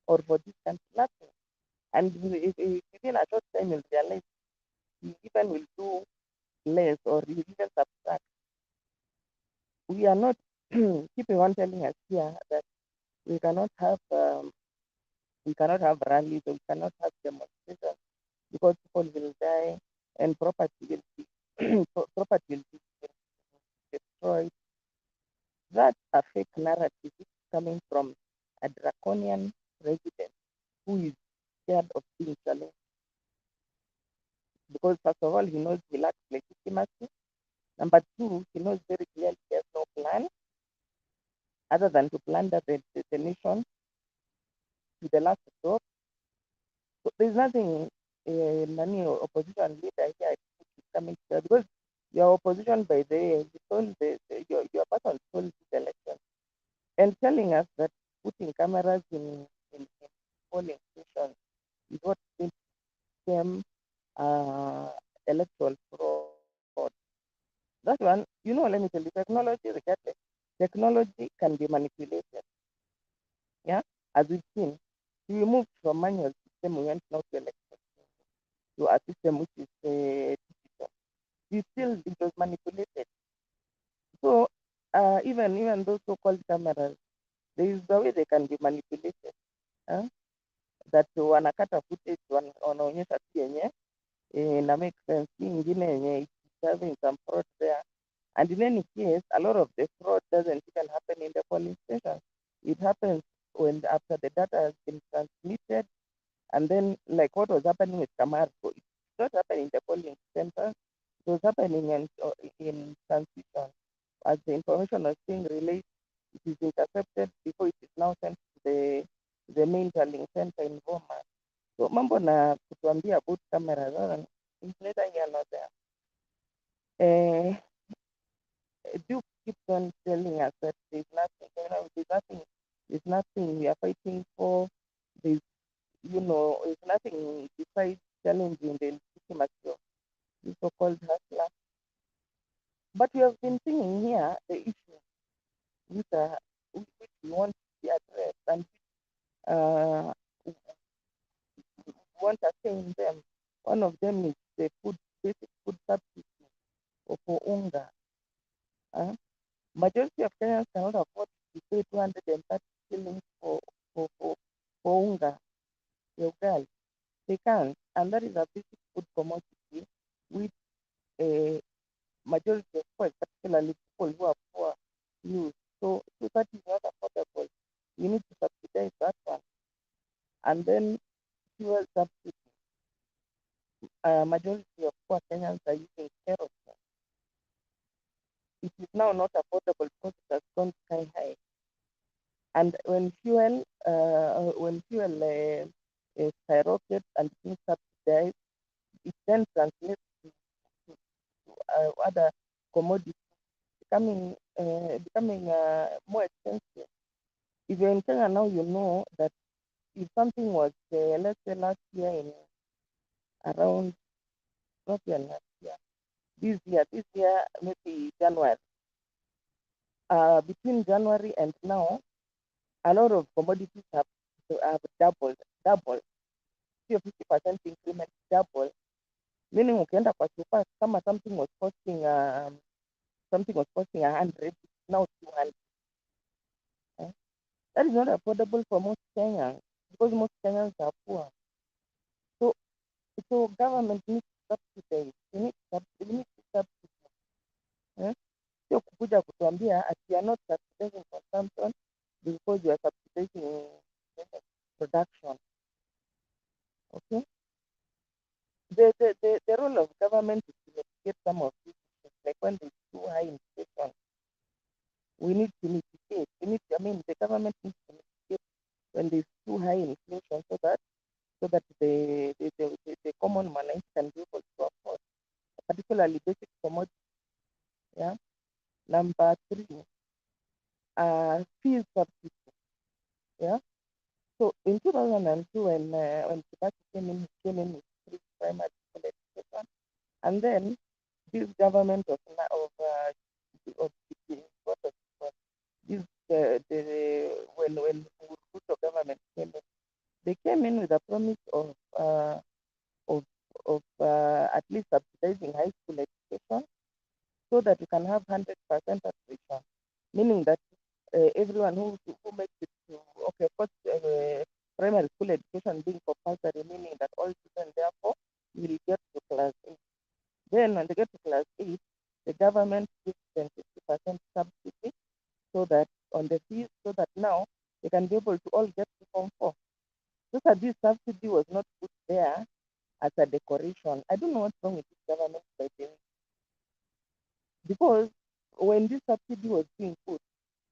or for this country? Nothing. And within a short time you'll realize he even will do less or he will even subtract. We are not keeping on telling us here that we cannot have rallies or we cannot have demonstrations because people will die and property will be property will be destroyed. That's a fake narrative coming from a draconian president who is scared of being challenged. Because first of all, he knows he lacks legitimacy. Number two, he knows very clearly he has no plan other than to plunder the nation to the last drop. So there's nothing any opposition leader here is coming to because your opposition by the your person stole this election and telling us that putting cameras in polling stations is what became electoral fraud. That one, let me tell you, technology regardless, technology can be manipulated. Yeah, as we've seen, we moved from manual system, we went now to electric to a system which is digital. It was manipulated. So even those so-called cameras, there is a way they can be manipulated. That wanakata footage wanaonyesha tu yenye na make sense. Hii ingine yenye is having some fraud there. And in any case, a lot of the fraud doesn't even happen in the polling station. It happens when after the data has been transmitted, and then like what was happening with Camargo, it's not happening in the polling center. It was happening in transition. As the information was being relayed, it is intercepted before it is now sent to the main tallying center in Goma. So mambo na kutuambia about cameras, it's neither here nor there. Duke keeps on telling us that there's nothing we are fighting for. There's nothing besides challenging the legitimacy of the so-called hustler. But we have been seeing here the issues which we want to be addressed and we want to change them. One of them is the basic food subsidy for unga. Majority of Kenyans cannot afford to pay 230 shillings for unga, ugali. They can't, and that is a basic food commodity which a majority of people, particularly people who are poor, use. So that is not affordable. We need to subsidize that one. And then fuel subsidy. Majority poor Kenyans are using kerosene. It is now not affordable because it has gone sky high. And when fuel skyrockets and being subsidized, it then translates to other commodities becoming more expensive. If you're in Kenya now, you know that if something was, let's say last year in around, not even last year, this year maybe January, between January and now, a lot of commodities have doubled. Sio 50% increment, double. Meaning ukienda kwa super kama something was costing 100, now 200. That is not affordable for most Kenyans because most Kenyans are poor. So government needs to subsidize. We need to subsidize. Sio kukuja kutuambia ati you are not subsidizing consumption because you are subsidizing production. Okay? The role of government is to mitigate some of these issues, like when there's too high inflation. We need to mitigate. The government needs to mitigate when there's too high inflation so that the common man can be able to afford, particularly basic commodities. Yeah. Number 3, fees subsidy. Yeah. So in 2002, when Kibaki came in with free primary school education, and then this government of what was it called? When Ruto government came in, they came in with a promise of at least subsidizing high school education so that you can have 100% attrition, meaning that everyone who makes it to, okay, of course, primary school education being compulsory, meaning that all children therefore will get to class 8. Then when they get to class 8, the government gives them 50% subsidy so that on the fees, so that now they can be able to all get to Form 4. So that this subsidy was not put there as a decoration. I don't know what's wrong with this government by the way. Because when this subsidy was being put,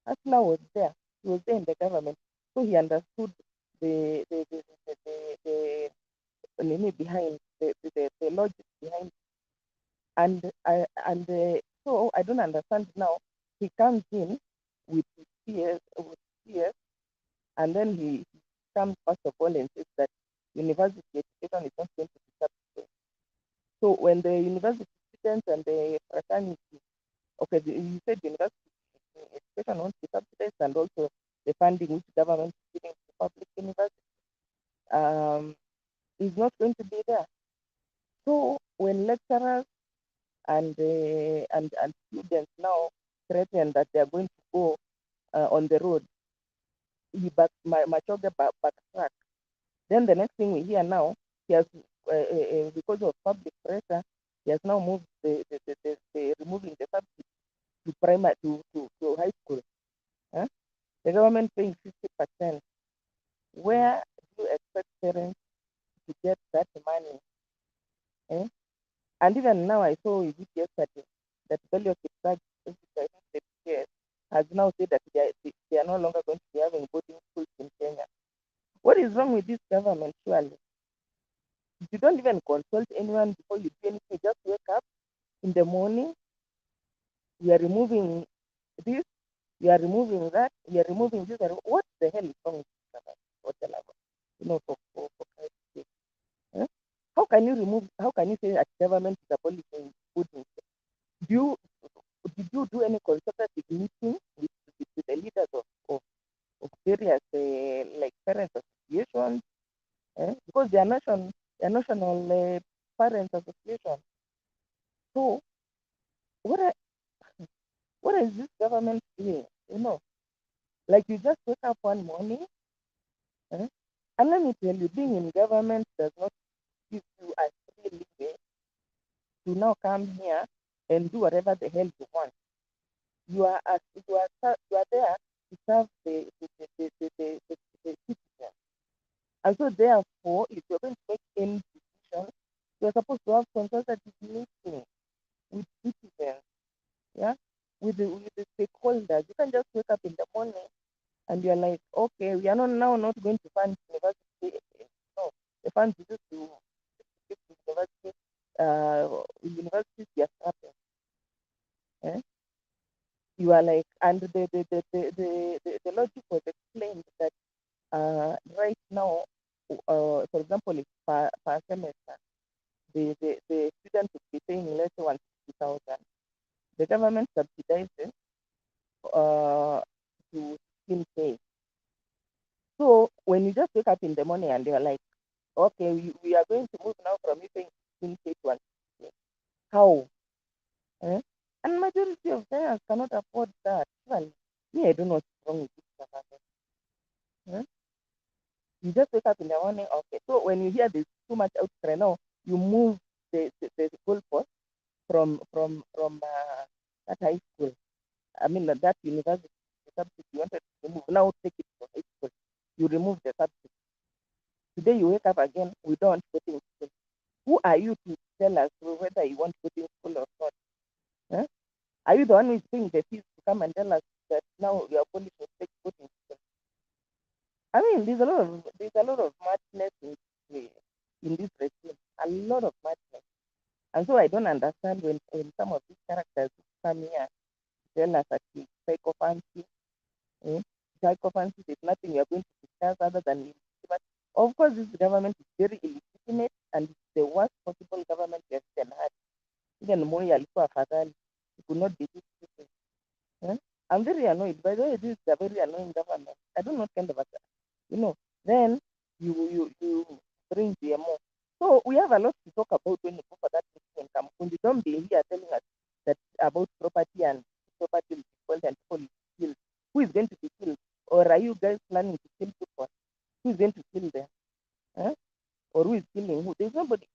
Asla was there. He was there in the government, so he understood the behind the logic behind. So I don't understand now. He comes in with his fears, and then he comes first of all and says that university education is not going to be subsidized. So when the university students and the fraternity, okay, you said university education won't be subsidized, and also the funding which government is giving to public universities is not going to be there. So when lecturers and students now threaten that they are going to go on the road, Machoge backtrack. Then the next thing we hear now, he has because of public pressure, he has now moved the removing the subsidy to primary to high school. The government paying 50%. Where do you expect parents to get that money? And even now, I saw it yesterday that Belio Kipsang, the PS, has now said that they are no longer going to be having boarding schools in Kenya. What is wrong with this government, surely? You don't even consult anyone before you do anything. You just wake up in the morning, you are removing this, you are removing that, you are removing this. What the hell is wrong with this government? For Christ's sake. How can you say that government is abolishing boarding? Did you do any consultative meeting with the leaders of various like parents associations? Because they are national parents association. So what is this government doing? Like you just wake up one morning, and let me tell you, being in government does not give you a free leeway to now come here and do whatever the hell you want. You are there to serve the citizen. And so therefore, if you're going to make any decision, you're supposed to have consultative stakeholders. You can just wake up in the morning and you're like, okay, we are not going to fund university. No, the funds is just to give to universities they are scrapping. Eh? You are like, and the logic was explained that right now, for example, if per semester, the student would be paying less than 160,000. The government subsidizes to 16K. So when you just wake up in the morning and you're like, okay, we are going to move now from you paying 16K to 160K. How? Eh? And majority of Kenyans cannot afford that. Well, me, I don't know what's wrong with this government. Eh? You just wake up in the morning, okay. So when you hear there's too much outcry now, you move the goalpost from that high school. I mean that university subject you wanted to remove. Now take it to high school. You remove the subject. Today you wake up again, we don't want voting school. Who are you to tell us whether you want voting school or not? Huh? Are you the one who is paying the fees to come and tell us that now you are going to take voting school? I mean, there's a lot of madness in this regime. A lot of madness. And so I don't understand when some of these characters come here tell us that it's psychophancy. Eh? Psychophancy is nothing we are going to discuss other than illegitimate. Of course, this government is very illegitimate and it's the worst possible government we have ever had. Even Moi alikuwa afadhali. It could not be this stupid. Eh? I'm very annoyed. By the way, this is a very annoying government. I don't know what kind of a, then you bring GMO. So we have a lot to talk about when you go for that meeting in Kamukunji. Don't be here telling us that about property and property will be spoiled and people will be killed. Who is going to be killed? Or are you guys planning to kill people? Who is going to kill them? Eh? Or who is killing who? There's nobody.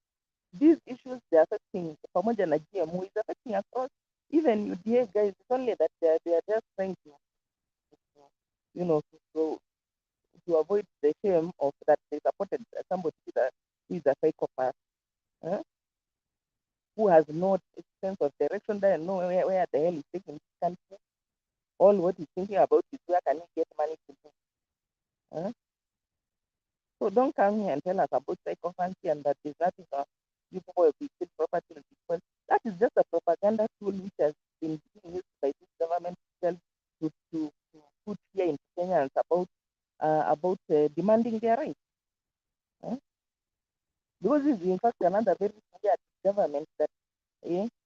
These issues they are affecting pamoja na GMO is affecting across even UDA guys. It's only that they are just trying to you know to avoid the shame of that they supported somebody who is a psychopath, eh? Who has no sense of direction, doesn't know where the hell he's taking this country. All what he's thinking about is where can he get money to do. Eh? So don't come here and tell us about psychophancy and that there's nothing you people will be killed property will be spoiled. That is just a propaganda tool which has been being used by this government itself to put fear into Kenyans about demanding their rights. Eh? Because this is in fact another very weird government that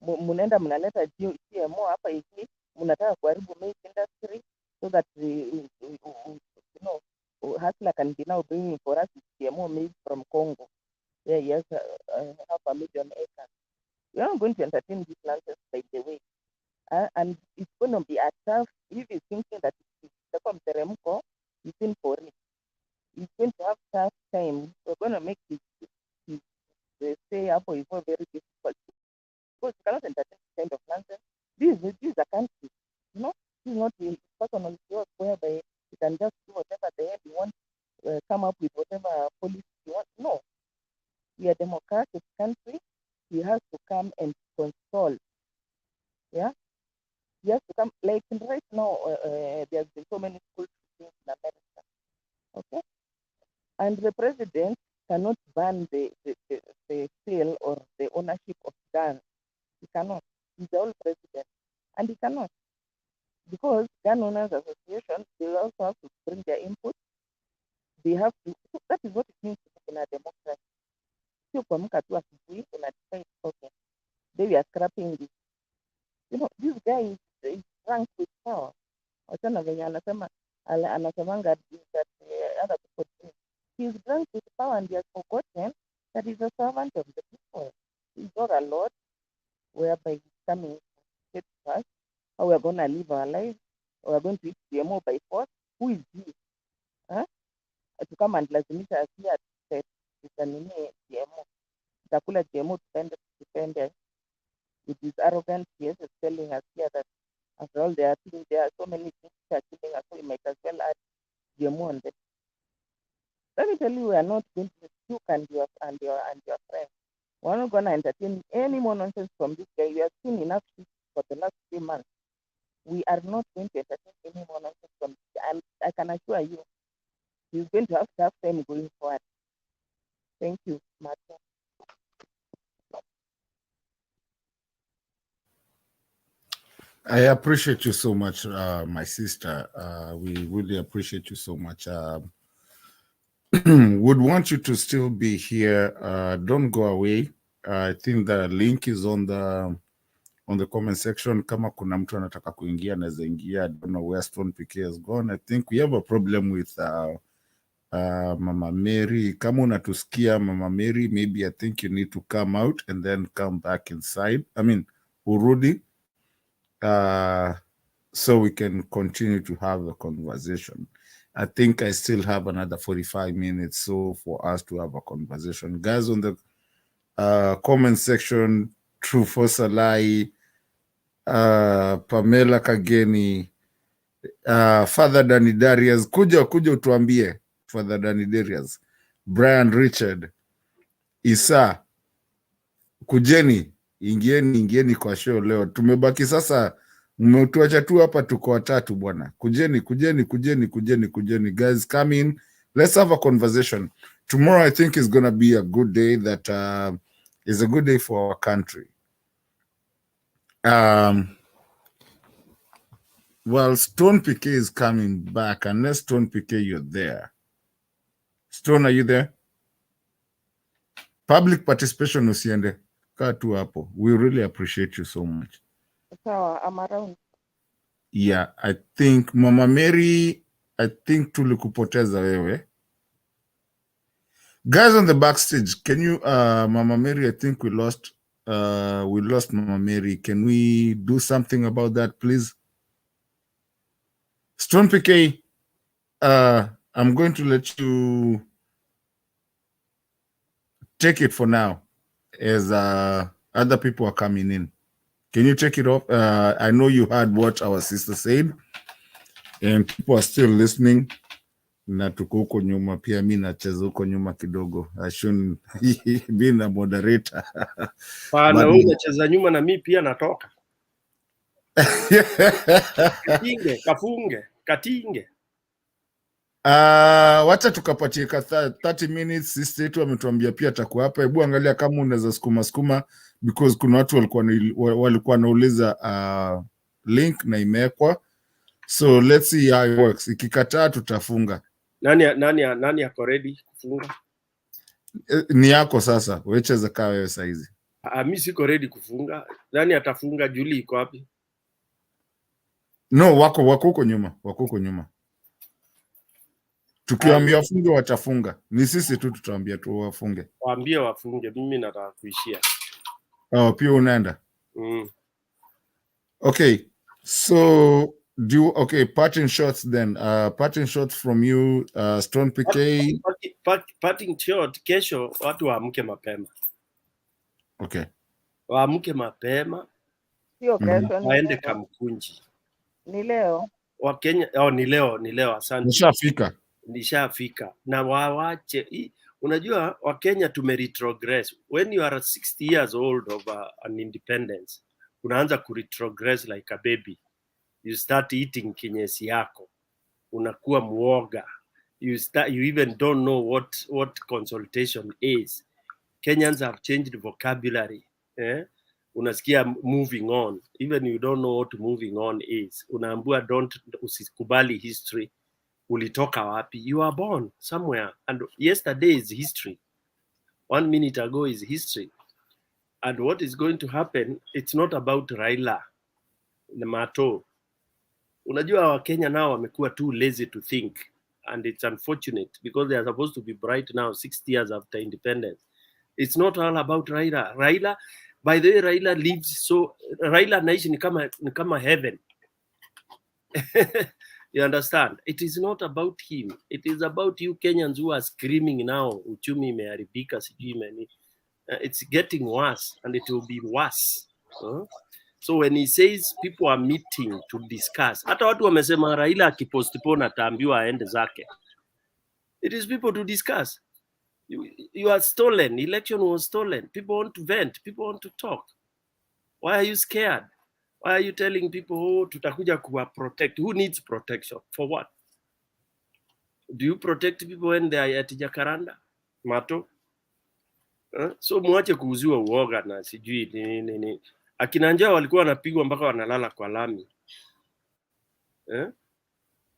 munaenda mnaleta GMO hapa hivi, mnataka kuharibu maize industry so that Hustler can be now bringing for us GMO maize from Congo. Yeah, yes, half a million acres. We are not going to entertain these nonsense, by the way. And it's going to be a tough, if he's thinking that he's in for it. He's going to have tough time. We're going to make his stay up is very difficult. Because you cannot entertain this kind of nonsense. This is a country. This is not a personal yours whereby you can just do whatever the hell you want, come up with whatever policy you want. No. We are a democratic country. He has to come and consult. Yeah? He has to come, like right now, there's been so many school shootings in America. Okay? And the president cannot ban the sale or the ownership of guns. He cannot. He's the old president. And he cannot. Because gun owners associations, they also have to bring their input. They have to, that is what it means to be in a democracy. Sio kuamka tu asubuhi una decide, okay, they were scrapping this. This guy is drunk with power. Wachana venye anasemanga that other people do. He's drunk with power and he has forgotten that he's a servant of the people. He's not a lord whereby he's coming to us how we're going to live our lives, or we're going to eat GMO by force. Who is he? Huh? To come and lazimisha us here tutanunue GMO. Tutakula GMO tupende with his arrogant yes telling us here that after all there are so many things that are killing us, so we might as well add GMO on them. Let me tell you, we are not going to you and your friends. We're not going to entertain any more nonsense from this guy. We have seen enough shit for the last 3 months. we are not going to entertain any more nonsense from I can assure you, he's going to have tough time going forward. Thank you, Martha. I appreciate you so much, my sister. We really appreciate you so much. Would want you to still be here. Don't go away. I think the link is on the comment section. Kama kuna mtu anataka kuingia anaweza ingia. I don't know where Stone PK has gone. I think we have a problem with Mama Mary. Kama unatusikia Mama Mary, maybe I think you need to come out and then come back inside. I mean, urudi. So we can continue to have a conversation. I think I still have another 45 minutes so for us to have a conversation. Guys on the comment section, True Fosalai, Pamela Kageni, Father Danny Darius, kuja utuambie, Father Danny Darius, Brian Richard, Isa, kujeni, ingieni kwa show leo. Tumebaki sasa, mmetuacha tu hapa tuko watatu bwana. Kujeni. Guys, come in. Let's have a conversation. Tomorrow I think is going to be a good day that is a good day for our country. Well, Stone PK is coming back. Unless Stone PK, you're there. Stone, are you there? Public participation usiende. Kaa tu hapo. We really appreciate you so much. So I'm around. Yeah, I think Mama Mary, I think tulikupoteza wewe. Guys on the backstage, can you Mama Mary, I think we lost Mama Mary. Can we do something about that, please? Stone PK, I'm going to let you take it for now as other people are coming in. Can you take it off? I know you heard what our sister said and people are still listening. Na tuko huko nyuma pia, mi nacheza huko nyuma kidogo. I shouldn't be a moderator. Pana wewe unacheza nyuma na mimi pia natoka. Katinge. Wacha tukapatie 30 minutes. Sisi yetu ametuambia pia atakuwa hapa. Hebu angalia kama unaweza sukuma because kuna watu walikuwa nauliza link na imewekwa. So let's see how it works. Ikikataa tutafunga. Nani ako ready kufunga? Ni yako sasa. Wewe cheza kaa wewe saizi. Mimi siko ready kufunga. Nani atafunga? Julie iko wapi? No, wako huko nyuma. Tukiwaambia wafunge watafunga. Ni sisi tu tutawaambia tu wafunge. Waambie wafunge, mimi nataka kuishia. Pia unaenda? Okay. So parting shots then. Parting shots from you, Stone PK. Parting shot, kesho watu waamke mapema. Okay. Waamke mapema. Sio kesho, waende Kamukunji. Ni leo. Wakenya, ni leo, asante. Nishafika. Na wawache, unajua Wakenya tumeretrogress. When you are 60 years old of an independence, unaanza kuretrogress like a baby. You start eating kinyesi yako. Unakuwa muoga. You even don't know what consultation is. Kenyans have changed vocabulary. Unasikia moving on. Even you don't know what moving on is. Unaambua usikubali history. Ulitoka wapi? You are born somewhere. And yesterday is history. 1 minute ago is history. And what is going to happen, it's not about Raila Mato. Unajua Wakenya now wamekuwa too lazy to think. And it's unfortunate because they are supposed to be bright now 60 years after independence. It's not all about Raila. Raila, by the way, Raila lives so... Raila naishi ni kama heaven. You understand? It is not about him. It is about you Kenyans who are screaming now. Uchumi imeharibika, sijui it's getting worse and it will be worse. So when he says people are meeting to discuss, hata watu wamesema Raila akipostpone ataambiwa aende zake. It is people to discuss. You are stolen. Election was stolen. People want to vent. People want to talk. Why are you scared? Why are you telling people, oh, tutakuja kuwa protect? Who needs protection? For what? Do you protect people when they are at Jacaranda? Mato? So mwache kuuziwa uoga na sijui nini. Akina Njaa walikuwa wanapigwa mpaka wanalala kwa lami.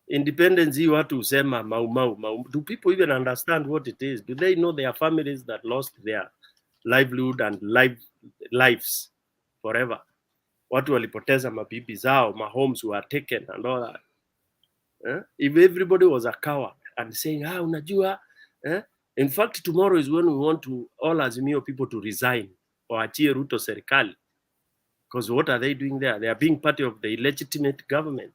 Independence hii watu usema mau. Do people even understand what it is? Do they know their families that lost their livelihood and lives forever? Watu walipoteza mabibi zao, my homes were taken and all that. If everybody was a coward and saying, unajua, in fact, tomorrow is when we want to all Azimio people to resign or achie Ruto serikali. Because what are they doing there? They are being part of the illegitimate government.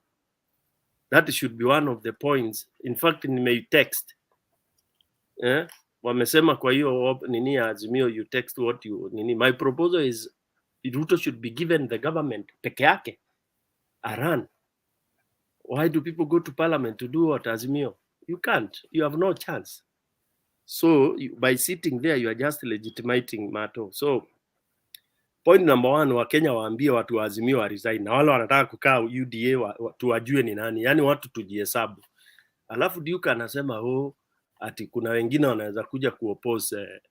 That should be one of the points. In fact, in my text, wamesema kwa hiyo nini Azimio, you text what you nini. My proposal is Ruto should be given the government peke yake, a run. Why do people go to parliament to do what, Azimio? You can't. You have no chance. So by sitting there, you are just legitimating Mato. So point number one, Wakenya waambie watu wa Azimio wa resign. Na wale wanataka kukaa UDA tuwajue ni nani. Yani watu tujihesabu. Alafu Duke anasema ati kuna wengine wanaweza kuja kuoppose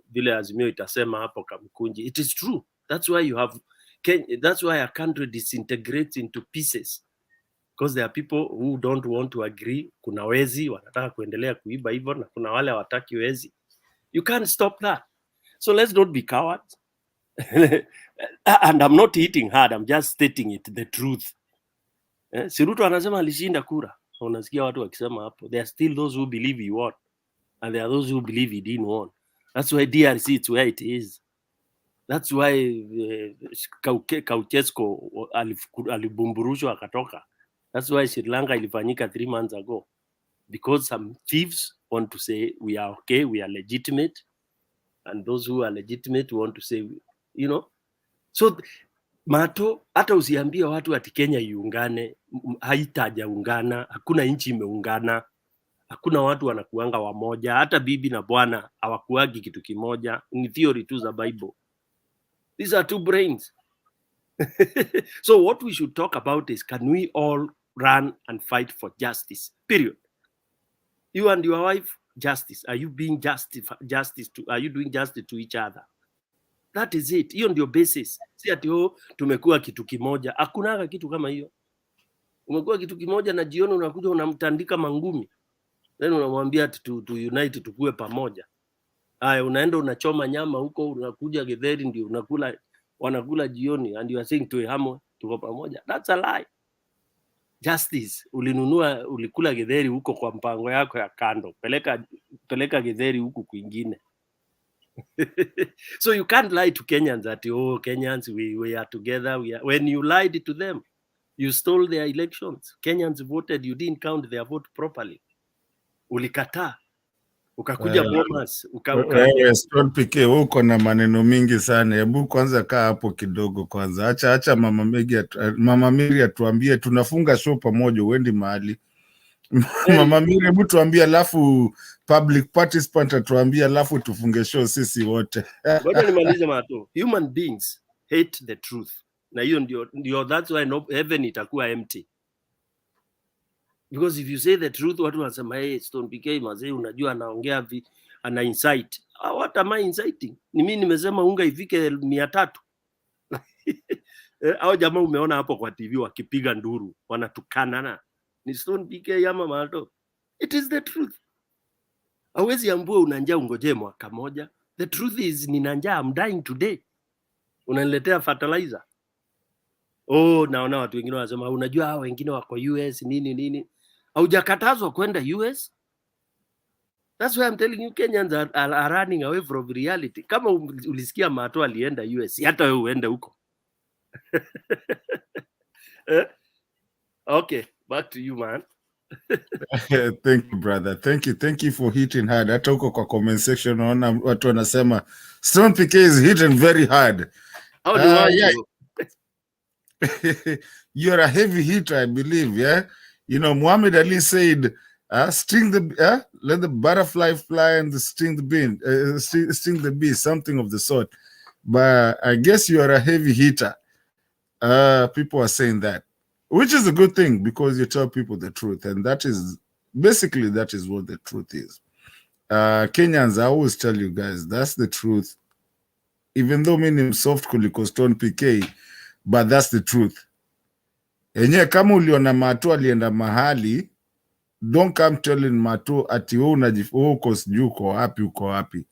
vile Azimio itasema hapo Kamukunji. It is true. That's why a country disintegrates into pieces. Because there are people who don't want to agree. Kuna wezi wanataka kuendelea kuiba hivyo na kuna wale hawataki wezi. You can't stop that. So let's not be cowards. And I'm not hitting hard, I'm just stating it, the truth. Si Ruto anasema alishinda kura. Unasikia watu wakisema hapo. There are still those who believe he won. And there are those who believe he didn't won. That's why DRC is where it is. That's why Kauchesko alibumburushwa akatoka. That's why Sri Lanka ilifanyika 3 months ago. Because some thieves want to say we are okay, we are legitimate. And those who are legitimate want to say, you know. So, Mato, hata usiambia watu ati Kenya iungane, haitajaungana, hakuna nchi imeungana, hakuna watu wanakuanga wamoja, hata bibi na bwana hawakuagi kitu kimoja, ni theory tu za Bible. These are two brains. So what we should talk about is, can we all run and fight for justice? Period. You and your wife, justice. Are you being are you doing justice to each other? That is it. Hiyo ndio basis. Si ati tumekuwa kitu kimoja. Hakunaga kitu kama hiyo. Umekuwa kitu kimoja na jioni unakuja unamtandika mangumi. Then unamwambia ati to unite tukue pamoja. Haya, unaenda unachoma nyama huko, unakuja Githeri ndio wanakula jioni, and you are saying tuhamo tuko pamoja. That's a lie. Justice, ulikula Githeri huko kwa mpango yako ya kando. Peleka Githeri huku kwingine. So you can't lie to Kenyans that, Kenyans, we are together. When you lied to them, you stole their elections. Kenyans voted, you didn't count their vote properly. Ulikataa. Ukakuja Bomas. Stone PK, uko na maneno mingi sana. Hebu kwanza kaa hapo kidogo kwanza. Acha Mama Miri atuambie, tunafunga show pamoja, uendi mahali. Mama Miri, hebu tuambie, alafu public participant atuambie, alafu tufunge show sisi wote. Ngoja nimalize Mato. Human beings hate the truth. Na hiyo ndio that's why heaven itakuwa empty. Because if you say the truth, watu wanasema, hey, Stone PK mazee, unajua anaongea ana incite. What am I inciting? Ni mimi nimesema unga ifike 300. Hao jamaa umeona hapo kwa TV wakipiga nduru, wanatukana ni Stone PK ama Mato. It is the truth. Hawezi ambua una njaa ungoje mwaka moja. The truth is nina njaa, I'm dying today. Unaniletea fertilizer. Naona watu wengine wanasema unajua hao wengine wako US nini. Haujakatazwa kwenda US. That's why I'm telling you, Kenyans are running away from reality. Kama ulisikia Mato alienda US, hata wewe uende huko. Okay, back to you, man. Thank you, brother. Thank you for hitting hard. Hata huko kwa comment section naona watu wanasema Stone PK is hitting very hard. How do I yeah. You're a heavy hitter, I believe, yeah? You know, Muhammad Ali said, let the butterfly fly and sting the bee, something of the sort. But I guess you are a heavy hitter. People are saying that, which is a good thing because you tell people the truth, and that is basically that is what the truth is. Kenyans, I always tell you guys, that's the truth. Even though mimi soft kuliko Stone PK, but that's the truth. Enye kama uliona Matu alienda mahali, don't come telling Matu ati uko sijui uko wapi.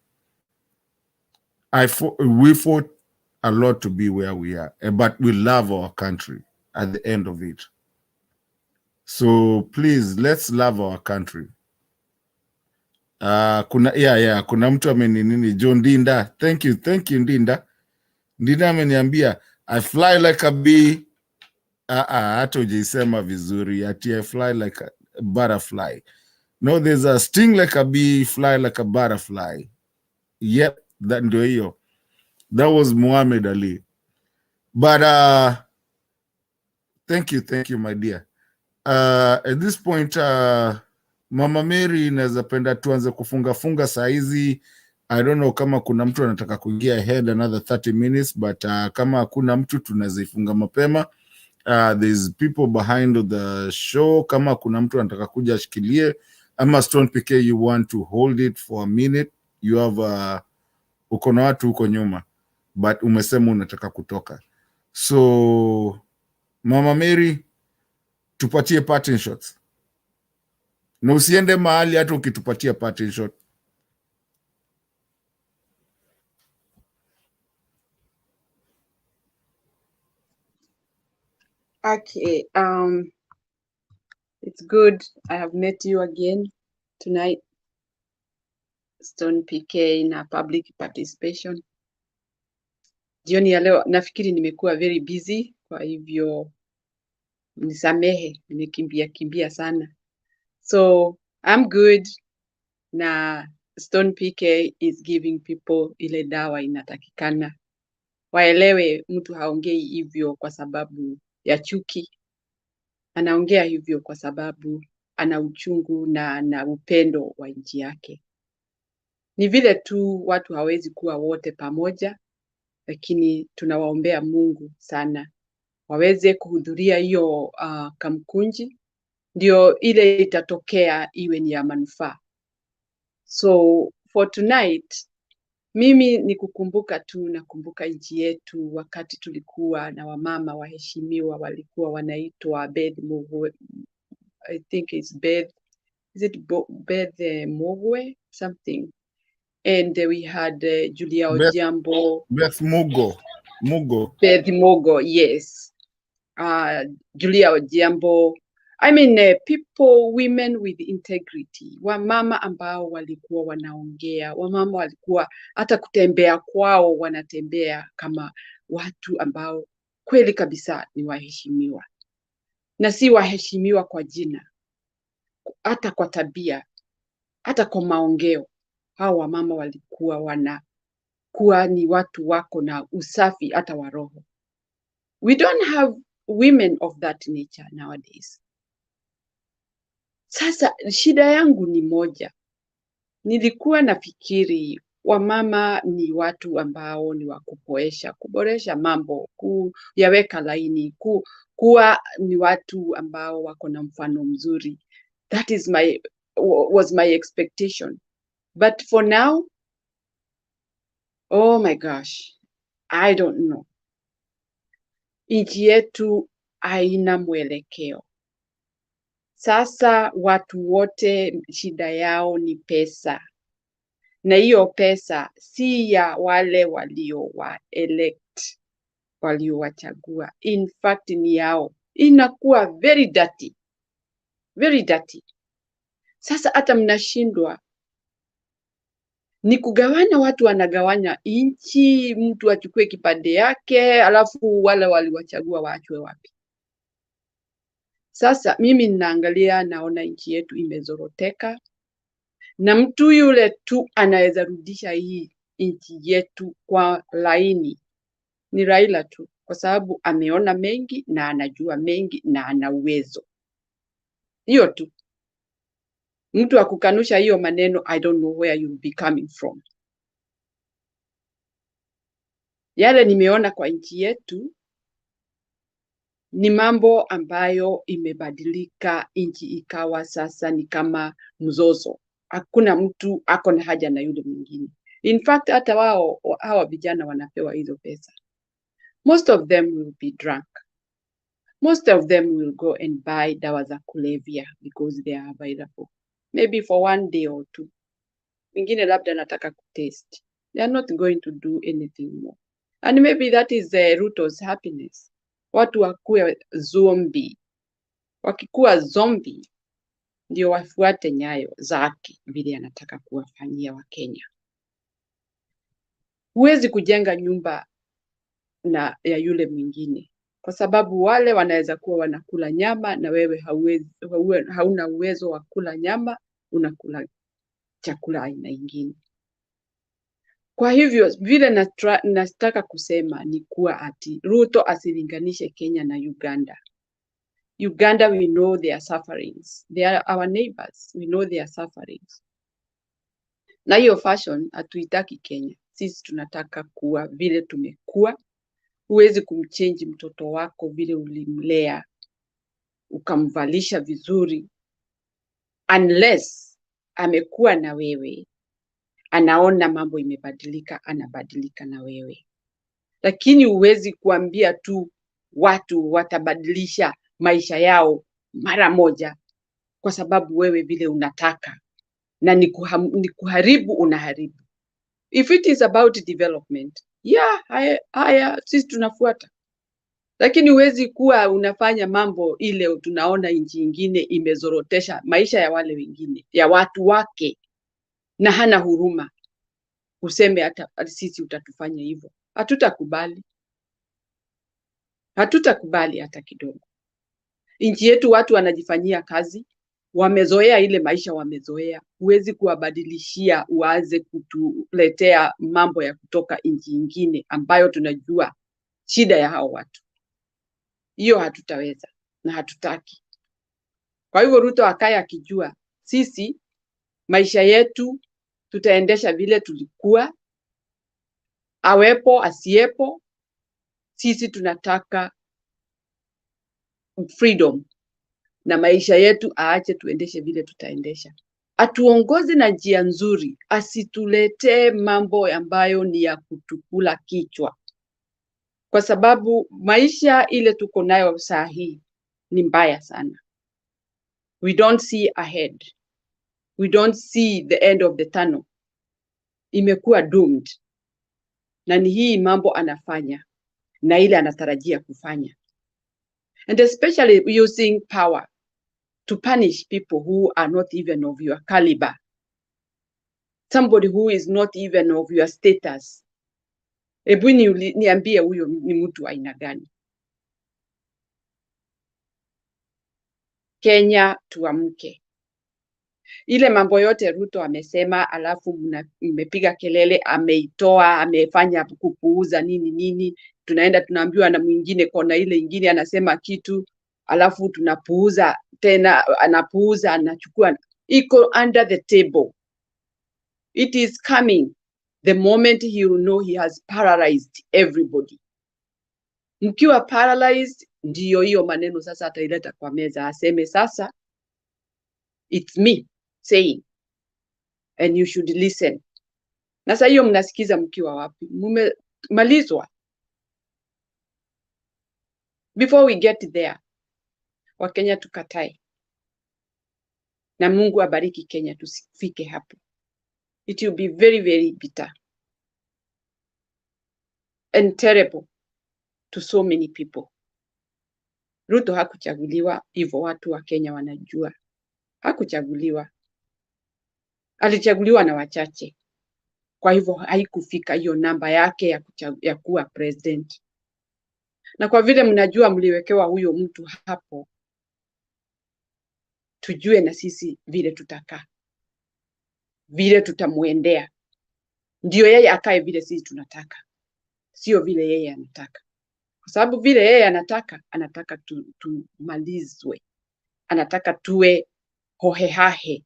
We fought a lot to be where we are, but we love our country at the end of it. So please, let's love our country. Kuna mtu ameninini John Ndinda. Thank you Ndinda. Ndinda ameniambia I fly like a bee. Hata ujaisema vizuri ati I fly like a butterfly. No, there's a sting like a bee, fly like a butterfly. Yep, that ndio hiyo. That was Muhammad Ali. But thank you my dear. At this point Mama Mary inaweza penda tuanze kufunga saa hizi. I don't know kama kuna mtu anataka kuingia ahead another 30 minutes, but kama hakuna mtu tunaweza ifunga mapema. There's people behind the show. Kama kuna mtu anataka kuja ashikilie, ama Stone PK you want to hold it for a minute, you have uko na watu huko nyuma, but umesema unataka kutoka. So Mama Mary, tupatie parting shots. Na usiende mahali hata ukitupatia parting shot. Okay, it's good I have met you again tonight, Stone PK na public participation. Jioni ya leo nafikiri nimekuwa very busy, kwa hivyo nisamehe, nimekimbia sana. So I'm good na Stone PK is giving people ile dawa inatakikana. Waelewe mtu haongei hivyo kwa sababu ya chuki. Anaongea hivyo kwa sababu ana uchungu na ana upendo wa nchi yake. Ni vile tu watu hawezi kuwa wote pamoja, lakini tunawaombea Mungu sana waweze kuhudhuria hiyo Kamukunji, ndio ile itatokea iwe ni ya manufaa. So for tonight, mimi ni kukumbuka tu, nakumbuka nchi yetu wakati tulikuwa na wamama waheshimiwa walikuwa wanaitwa Beth Mogwe. I think it's Beth, is it Beth Mogwe something, and we had Julia Odhiambo. Beth Mugo. Beth Mogo, yes. Julia Odhiambo. I mean people, women with integrity. Wamama ambao walikuwa wanaongea, wamama walikuwa hata kutembea kwao wanatembea kama watu ambao kweli kabisa ni waheshimiwa. Na si waheshimiwa kwa jina, hata kwa tabia, hata kwa maongeo. Hao wamama walikuwa wanakuwa ni watu wako na usafi hata wa roho. We don't have women of that nature nowadays. Sasa shida yangu ni moja. Nilikuwa nafikiri wamama ni watu ambao ni wa kuboresha mambo, kuyaweka laini, kuwa ni watu ambao wako na mfano mzuri. That is was my expectation. But for now, oh my gosh, I don't know. Nchi yetu haina mwelekeo. Sasa watu wote shida yao ni pesa. Na hiyo pesa si ya wale waliowaelect, waliowachagua. In fact ni yao. Inakuwa very dirty. Very dirty. Sasa hata mnashindwa ni kugawana, watu wanagawanya nchi, mtu achukue kipande yake, alafu wale waliwachagua waachwe wapi? Sasa mimi ninaangalia, naona nchi yetu imezoroteka, na mtu yule tu anaweza rudisha hii nchi yetu kwa laini ni Raila tu, kwa sababu ameona mengi na anajua mengi na ana uwezo. Hiyo tu. Mtu akukanusha hiyo maneno, I don't know where you'll be coming from. Yale nimeona kwa nchi yetu Ni mambo ambayo imebadilika, nchi ikawa sasa ni kama mzozo. Hakuna mtu ako na haja na yule mwingine. In fact, hata hawa vijana wanapewa hizo pesa. Most of them will be drunk. Most of them will go and buy dawa za kulevya because they are available. Maybe for one day or two. Wengine labda nataka kutest. They are not going to do anything more. And maybe that is the Ruto's happiness. Watu wakuwe zombie. Wakikuwa zombie, ndio wafuate nyayo zake vile anataka kuwafanyia Wakenya. Huwezi kujenga nyumba ya yule mwingine, kwa sababu wale wanaweza kuwa wanakula nyama na wewe hauna uwezo wa kula nyama, unakula chakula aina ingine. Kwa hivyo vile nataka kusema ni kuwa ati Ruto asilinganishe Kenya na Uganda. Uganda, we know their sufferings. They are our neighbors. We know their sufferings. Na hiyo fashion hatuitaki Kenya. Sisi tunataka kuwa vile tumekuwa. Huwezi kumchange mtoto wako vile ulimlea, ukamvalisha vizuri, unless amekuwa na wewe, anaona mambo imebadilika, anabadilika na wewe. Lakini huwezi kuambia tu watu watabadilisha maisha yao mara moja kwa sababu wewe vile unataka, na ni kuharibu unaharibu. If it is about development, yeah, haya sisi tunafuata. Lakini huwezi kuwa unafanya mambo ile tunaona nchi nyingine imezorotesha maisha ya wale wengine, ya watu wake, na hana huruma. Useme hata sisi utatufanya hivyo. Hatutakubali. Hatutakubali hata kidogo. Nchi yetu watu wanajifanyia kazi, wamezoea ile maisha wamezoea. Huwezi kuwabadilishia uanze kutuletea mambo ya kutoka nchi nyingine ambayo tunajua shida ya hao watu. Hiyo hatutaweza na hatutaki. Kwa hivyo Ruto akaye akijua sisi maisha yetu tutaendesha vile tulikuwa, awepo asiepo, sisi tunataka freedom, na maisha yetu aache tuendeshe vile tutaendesha. Atuongoze na njia nzuri, asituletee mambo ambayo ni ya kutukula kichwa. Kwa sababu maisha ile tuko nayo saa hii ni mbaya sana. We don't see ahead. We don't see the end of the tunnel. Imekuwa doomed. Na ni hii mambo anafanya na ile anatarajia kufanya. And especially using power to punish people who are not even of your caliber. Somebody who is not even of your status. Ebu niambie huyo ni mtu aina gani? Kenya tuamke. Ile mambo yote Ruto amesema, alafu mmepiga kelele, ameitoa, amefanya kupuuza nini, tunaenda tunaambiwa na mwingine kona ile ingine anasema kitu, alafu tunapuuza tena, anapuuza, anachukua, iko under the table. It is coming the moment he will know he has paralyzed everybody. Mkiwa paralyzed, ndiyo hiyo maneno sasa ataileta kwa meza, aseme sasa, it's me saying, and you should listen. Na sasa hiyo mnasikiza mkiwa wapi? Mmemalizwa. Before we get there, Wakenya tukatae. Na Mungu abariki Kenya tusifike hapo. It will be very, very bitter and terrible to so many people. Ruto hakuchaguliwa, hivyo watu wa Kenya wanajua. Hakuchaguliwa. Alichaguliwa na wachache. Kwa hivyo haikufika hiyo namba yake ya kuwa president. Na kwa vile mnajua mliwekewa huyo mtu hapo, tujue na sisi vile tutakaa, vile tutamuendea. Ndio yeye akae vile sisi tunataka, sio vile yeye anataka. Kwa sababu vile yeye anataka tumalizwe. Anataka tuwe hohehahe,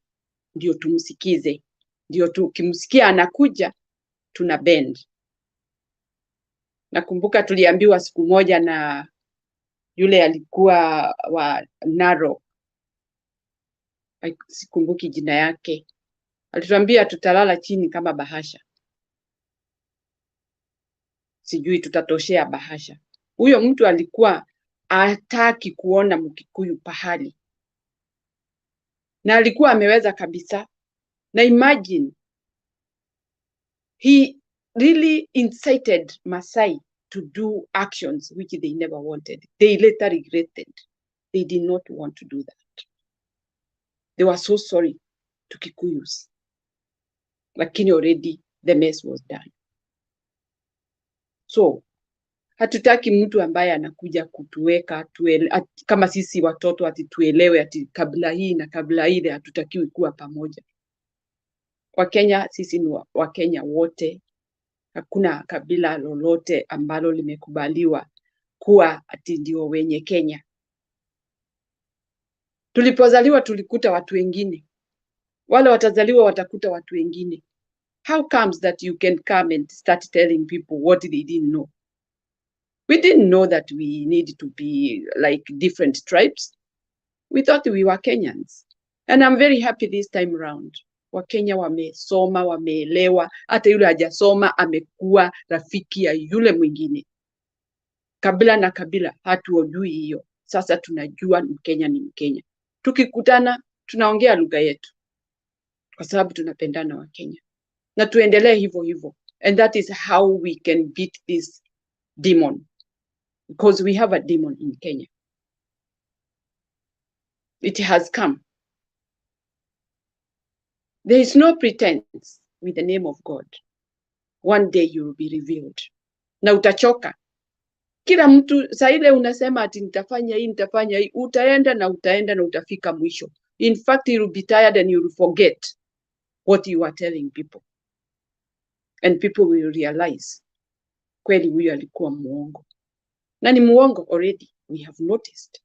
ndio tumsikize. Ndio tukimsikia anakuja, tuna bend. Nakumbuka tuliambiwa siku moja na yule alikuwa wa Narok, sikumbuki jina yake, alituambia tutalala chini kama bahasha, sijui tutatoshea bahasha. Huyo mtu alikuwa hataki kuona Mkikuyu pahali, na alikuwa ameweza kabisa. Na imagine, he really incited Masai to do actions which they never wanted. They later regretted. They did not want to do that. They were so sorry to Kikuyus. Lakini already the mess was done. So, hatutaki mtu ambaye anakuja kutuweka kama sisi watoto ati tuelewe ati kabla hii na kabla ile, hatutakiwi kuwa pamoja. Wakenya sisi ni Wakenya wote. Hakuna kabila lolote ambalo limekubaliwa kuwa ati ndio wenye Kenya. Tulipozaliwa tulikuta watu wengine, wale watazaliwa watakuta watu wengine. How comes that you can come and start telling people what they didn't know? We didn't know that we need to be like different tribes. We thought we were Kenyans. And I'm very happy this time around. Wakenya wamesoma, wameelewa, hata yule hajasoma amekuwa rafiki ya yule mwingine. Kabila na kabila hatuojui hiyo. Sasa tunajua Mkenya ni Mkenya. Tukikutana tunaongea lugha yetu, kwa sababu tunapendana Wakenya. Na tuendelee hivyo hivyo. And that is how we can beat this demon. Because we have a demon in Kenya. It has come. There is no pretense with the name of God. One day you will be revealed. Na utachoka. Kila mtu saa ile unasema ati nitafanya hii, utaenda na utafika mwisho. In fact, you will be tired and you will forget what you are telling people. And people will realize, kweli huyu alikuwa muongo. Na ni muongo already, we have noticed.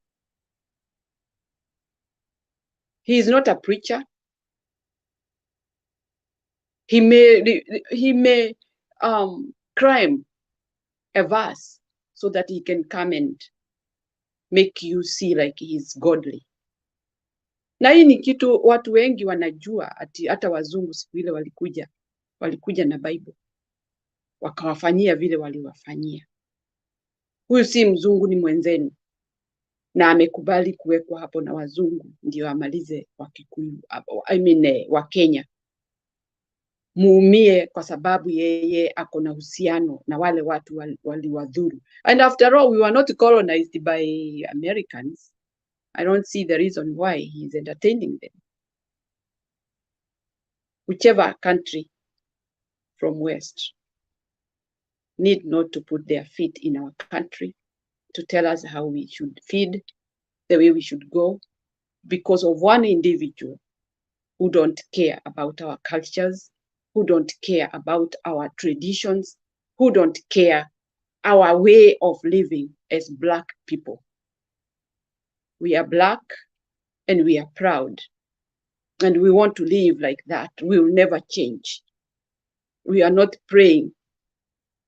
He is not a preacher. He may crime a verse so that he can come and make you see like he is godly. Na hii ni kitu watu wengi wanajua, ati hata wazungu siku ile walikuja na Bible. Wakawafanyia vile waliwafanyia. Huyu si mzungu, ni mwenzenu. Na amekubali kuwekwa hapo na wazungu ndio amalize Wakikuyu, Wakenya. Muumie kwa sababu yeye ako na uhusiano na wale watu waliwadhuru. And after all, we were not colonized by Americans. I don't see the reason why he is entertaining them. Whichever country from West need not to put their feet in our country to tell us how we should feed, the way we should go, because of one individual who don't care about our cultures, who don't care about our traditions, who don't care our way of living as Black people. We are Black and we are proud, and we want to live like that. We will never change. We are not praying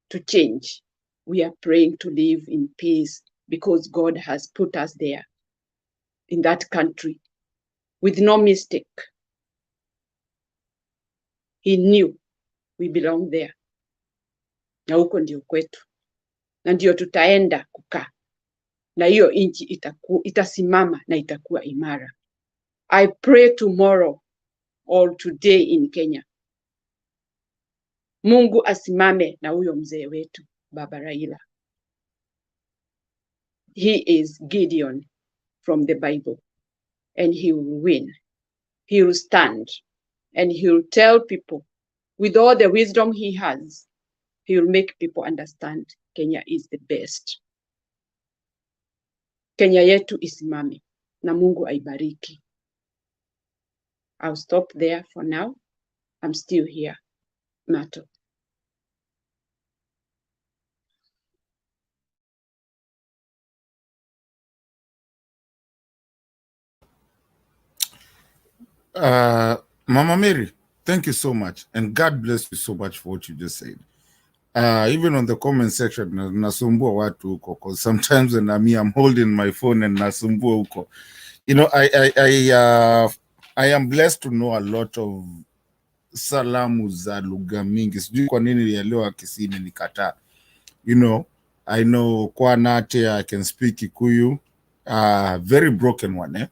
to change. We are praying to live in peace because God has put us there in that country with no mistake. He knew we belong there. Na huko ndio kwetu. Na ndio tutaenda kukaa. Na hiyo nchi itasimama na itakuwa imara. I pray tomorrow or today in Kenya, Mungu asimame na huyo mzee wetu, Baba Raila. He is Gideon from the Bible, and he will win. He will stand, and he will tell people, with all the wisdom he has, he will make people understand Kenya is the best. Kenya yetu isimame, na Mungu aibariki. I'll stop there for now. I'm still here. Mato. Mama Mary, thank you so much. And God bless you so much for what you just said. Even on the comment section, nasumbua watu huko, because sometimes when I'm holding my phone and nasumbua huko. You know, I am blessed to know a lot of salamu za lugha mingi. Sijui kwa nini nilielewa Kisii nikataa. You know, I know kwa nate I can speak Kikuyu, very broken one, eh?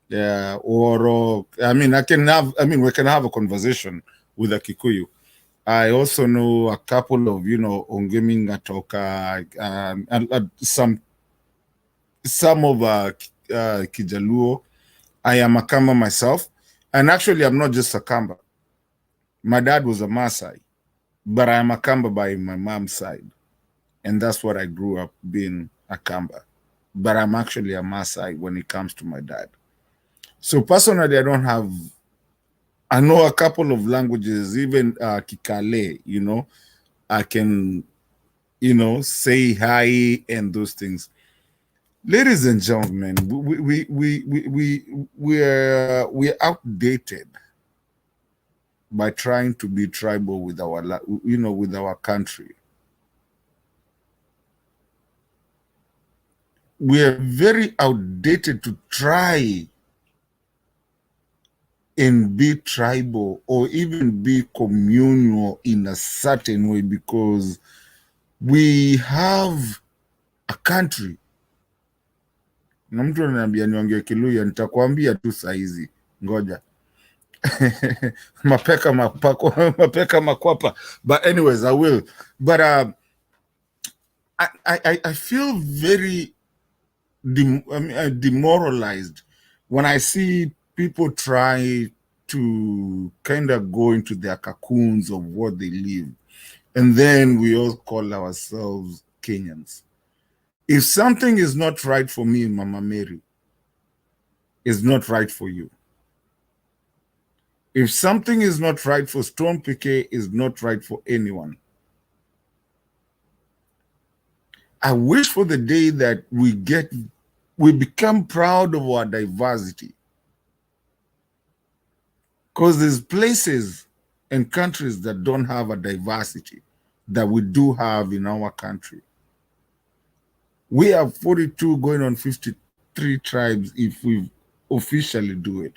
Yeah, or I mean, we can have a conversation with a Kikuyu. I also know a couple of, you know, Ongeming Atoka, and some of Kijaluo. I am a Kamba myself, and actually I'm not just a Kamba. My dad was a Maasai, but I am a Kamba by my mom's side, and that's what I grew up being, a Kamba. But I'm actually a Maasai when it comes to my dad. So personally, I know a couple of languages, even Kikale, you know, I can, you know, say hi and those things. Ladies and gentlemen, we're outdated by trying to be tribal with our, you know, with our country. We're very outdated to try and be tribal or even be communal in a certain way, because we have a country. Na mtu ananiambia niongee Kiluya, nitakwambia tu saizi, ngoja. Mapeka makwapa. But anyways, I will. But I feel very demoralized when I see people try to kind of go into their cocoons of what they live, and then we all call ourselves Kenyans. If something is not right for me, Mama Mary, it's not right for you. If something is not right for Stone PK, is not right for anyone. I wish for the day that we become proud of our diversity. Because there's places and countries that don't have a diversity that we do have in our country. We have 42 going on 53 tribes if we officially do it.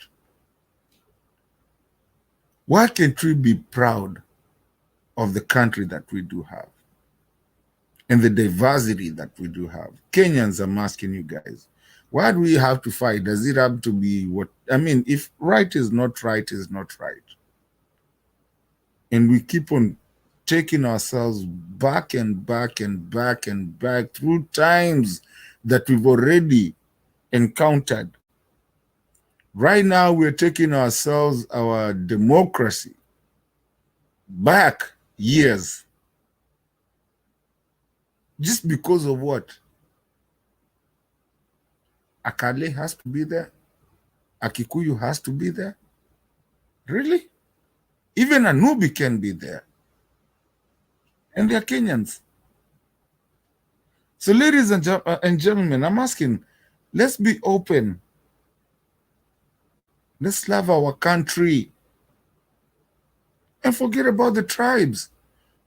Why can't we be proud of the country that we do have and the diversity that we do have? Kenyans, I'm asking you guys, why do we have to fight? Does it have to be what? I mean, if right is not right, is not right. And we keep on taking ourselves back and back and back and back through times that we've already encountered. Right now, we're taking ourselves, our democracy, back years. Just because of what? Akale has to be there. Akikuyu has to be there. Really? Even Anubi can be there. And they're Kenyans. So ladies and gentlemen, I'm asking, let's be open. Let's love our country. And forget about the tribes.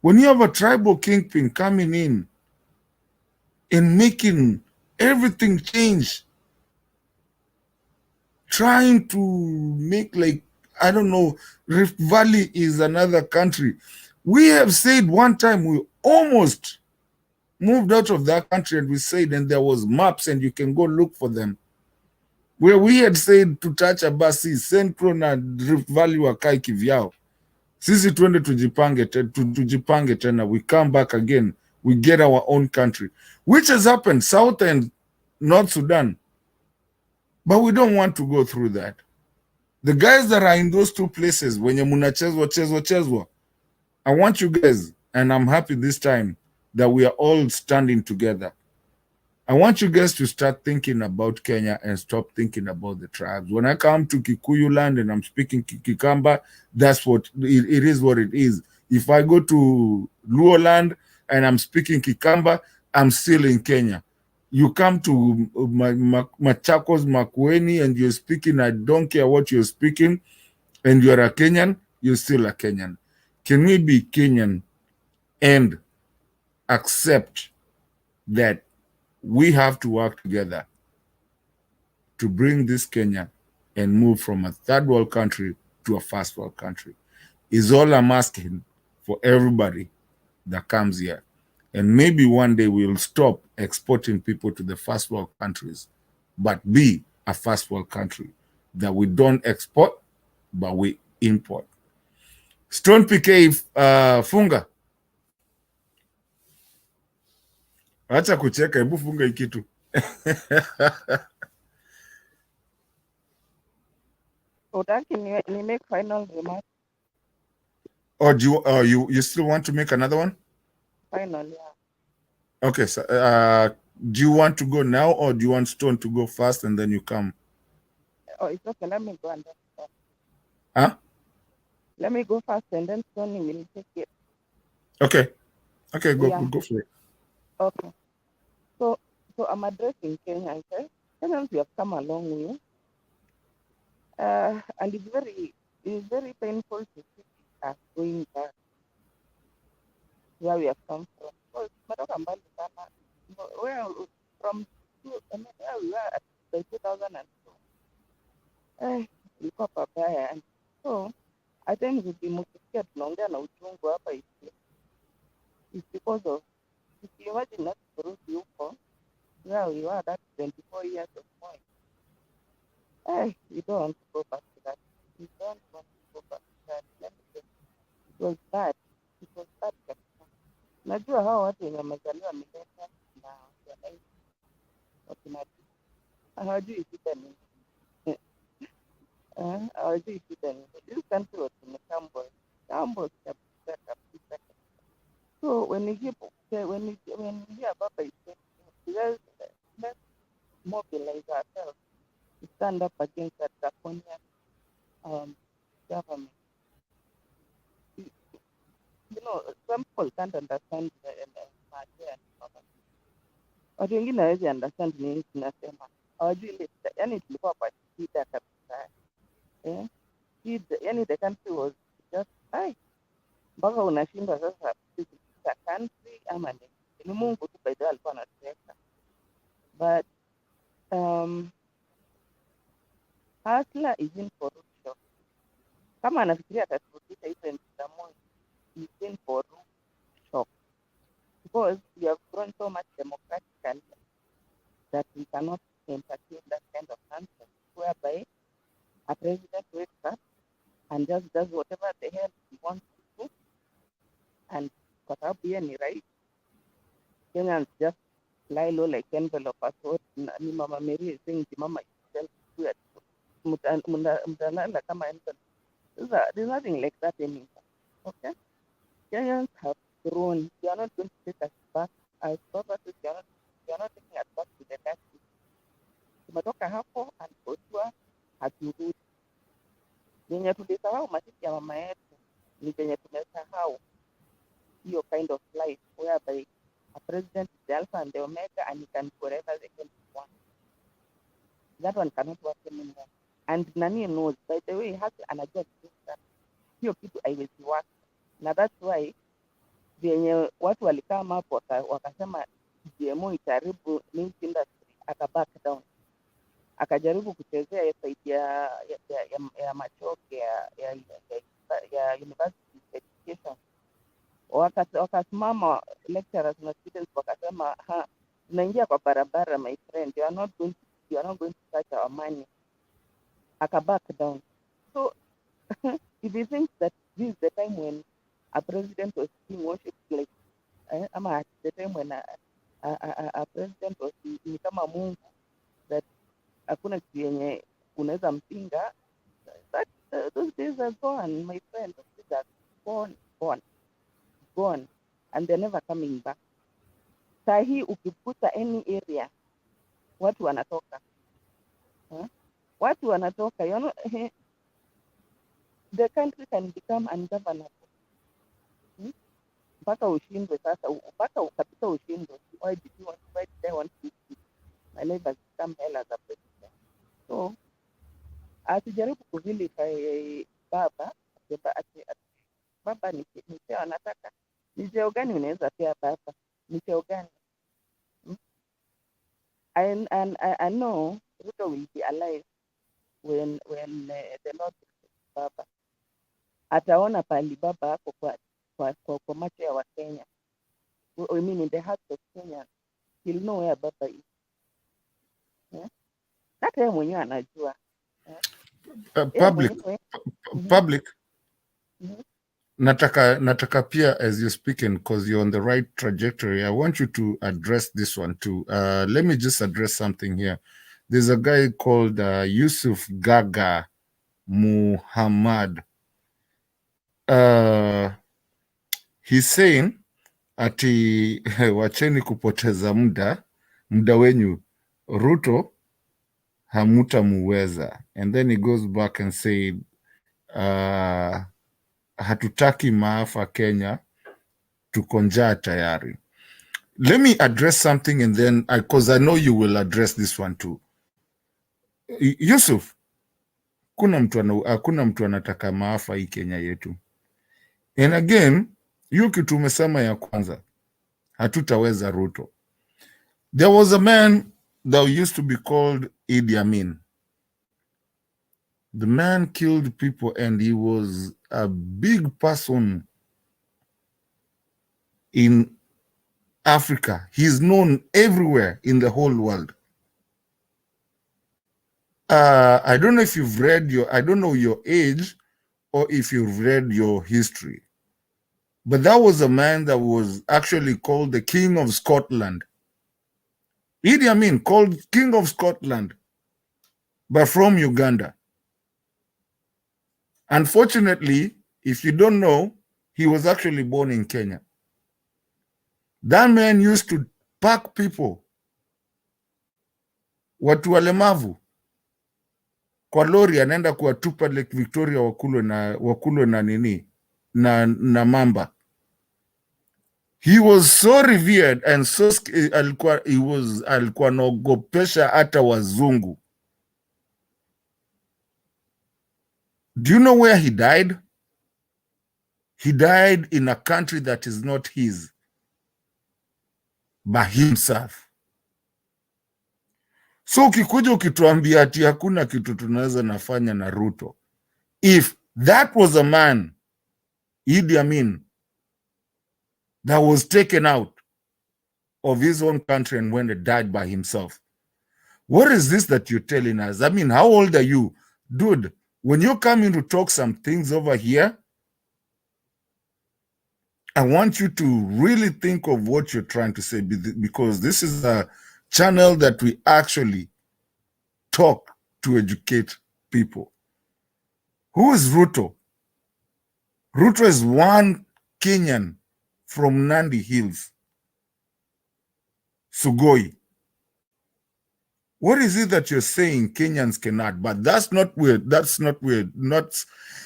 When you have a tribal kingpin coming in and making everything change, trying to make, like, I don't know, Rift Valley is another country. We have said one time we almost moved out of that country, and we said, and there was maps and you can go look for them, where we had said to touch a basi Central na Rift Valley wakai kivyao. Sisi tuende tujipange tena, we come back again, we get our own country, which has happened South and North Sudan. But we don't want to go through that. The guys that are in those two places, when chezwa, I want you guys, and I'm happy this time that we are all standing together. I want you guys to start thinking about Kenya and stop thinking about the tribes. When I come to Kikuyu land and I'm speaking Kikamba, that's what it is. What it is. If I go to Luo land and I'm speaking Kikamba, I'm still in Kenya. You come to Machakos, Makueni, and you're speaking, I don't care what you're speaking, and you're a Kenyan, you're still a Kenyan. Can we be Kenyan and accept that we have to work together to bring this Kenya and move from a third world country to a first world country. Is all I'm asking for everybody that comes here. And maybe one day we'll stop exporting people to the first world countries, but be a first world country that we don't export, but we import. Stone PK funga. Acha kucheka, hebu funga hii kitu. Utaki ni make final remark. Or do you still want to make another one? Final, yeah. Okay, so do you want to go now, or do you want Stone to go first and then you come? Oh, it's okay. Let me go and then start. Huh? Let me go first and then Tony will take it. Okay. Okay, go Yeah. go for it. Okay. So I'm addressing Kenya, okay? Kenyans, we have come a long way. And it's very painful to see us going back where we have come from. Because tumetoka mbali sana. Where from where we were at by 2002. Ilikuwa pabaya. And so I think mkisikia tunaongea na uchungu hapa it's because of, if you imagine not kurudi huko where we were that 24 years of point. We don't want to go back to that. We don't want to go back to that. Let me say, it was bad. It was bad kabisa. Najua hao watu wenye wamezaliwa millennium na wakina hawajui shida nini. Hawajui shida nini. This country was in a shambles. Shambles kabisa kabisa. So when you hear Baba is saying, let's mobilize ourselves to stand up against that draconian government. You know, some people can't understand watu wengine hawezi understand nini tunasema, hawajui ile, yani tulikuwa kwa shida kabisa, yani the country was just mpaka unashindwa sasa the country ama ni Mungu tu by the way alikuwa anatuweka, but Hasla is in for root shock. Kama anafikiria ataturudisha hizo nchi za Mungu, is in for root shock because we have grown so much democratically that we cannot entertain that kind of nonsense whereby a president wakes up and just does whatever the hell he wants to do, and kwa sababu yeye ni rais, Kenyans just lie low like envelope as what ni Mama Mary is saying, mama itself weird. Mtalala kama envelope. There's nothing like that anymore. Okay? Kenyans have grown. You are not going to take us back as properties. You are not taking us back to the past. Tumetoka hapo and for sure haturudi. Yenye tulisahau matiti ya mama yetu ni yenye tumesahau hiyo kind of life whereby a president is the alpha and the omega and he can do whatever the hell he wants. That one cannot work anymore. And nani knows, by the way, hata anajua kitu sana. Hiyo kitu haiwezi work. Na that's why venye watu walikaa hapo wakasema GMO itaribu milk industry, akaback down. Akajaribu kuchezea saidi ya machoke ya university education. Wakasimama lecturers na students wakasema, tunaingia kwa barabara my friend, you are not going to touch our money. Back down. So if you think that this is the time when a president was being worshipped like at the time when a president was ni kama Mungu, that hakuna kitu yenye unaweza mpinga, that those days are gone my friend. Those days are gone and they're never coming back. Saa hii ukikuta any area watu wanatoka you know, the country can become ungovernable mpaka ushindwe sasa, mpaka ukapita ushindwe. Why did I want to my life has become hell as a president? So asijaribu kuvilify baba ni anataka Ni cheo gani unaweza pea baba? Ni cheo gani? Hmm? I know Ruto will be alive when the Lord releases baba. Ataona pali baba hapo kwa macho ya Wakenya. I mean in the hearts of Kenyans. He'll know where baba is. Yeah? Hata yeye mwenyewe anajua. Yeah? Yeye Public, mwenyewe. public. Mhm. Nataka pia, as you're speaking, because you're on the right trajectory, I want you to address this one too. Let me just address something here. There's a guy called Yusuf Gaga Muhammad. He's saying ati wacheni kupoteza muda wenyu, Ruto hamutamuweza. And then he goes back and said, hatutaki maafa Kenya, tuko njaa tayari. Let me address something, and then, because I know you will address this one too. Yusuf, hakuna mtu anataka maafa hii Kenya yetu. And again, hiyo kitu umesema ya kwanza, hatutaweza Ruto. There was a man that used to be called Idi Amin. The man killed people, and he was a big person in Africa. He's known everywhere in the whole world. I don't know if you've read I don't know your age or if you've read your history, but that was a man that was actually called the King of Scotland. Idi Amin, called King of Scotland, but from Uganda. Unfortunately, if you don't know, he was actually born in Kenya. That man used to pack people, watu walemavu, kwa lori, anaenda kuwatupa Lake Victoria wakulwe na nini na mamba. He was so revered and so alikuwa naogopesha hata wazungu. Do you know where he died? He died in a country that is not his, by himself. So ukikuja ukituambia ati hakuna kitu tunaweza nafanya na Ruto, if that was a man, Idi Amin, that was taken out of his own country and went and died by himself, what is this that you're telling us? I mean, how old are you? Dude, when you come in to talk some things over here, I want you to really think of what you're trying to say, because this is a channel that we actually talk to educate people. Who is Ruto? Ruto is one Kenyan from Nandi Hills, Sugoi. What is it that you're saying Kenyans cannot? But that's not weird. That's not weird.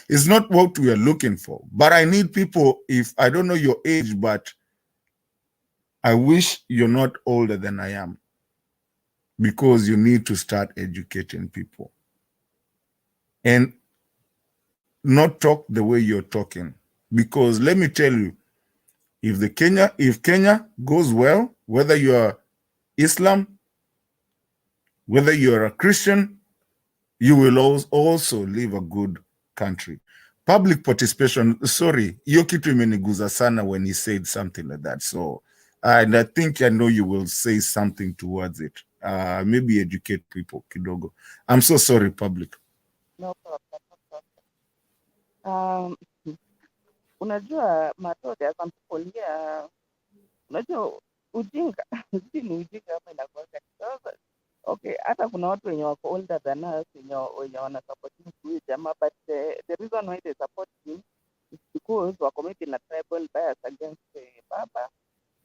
It's not what we are looking for. But I need people, if I don't know your age, but I wish you're not older than I am, because you need to start educating people and not talk the way you're talking. Because let me tell you, if Kenya goes well, whether you're Islam, whether you're a Christian, you will also live a good country. Public participation, sorry, hiyo kitu imeniguza sana when he said something like that. So, and I think I know you will say something towards it. Maybe educate people kidogo. I'm so sorry, public. No problem. Unajua Matode, as some people here, unajua ujinga, sijui ni ujinga ama inakuwa kidogo. Okay, hata kuna watu wenye wako older than us wenye wana support huyu jamaa, but the reason why they support him is because wako maybe na tribal bias against baba,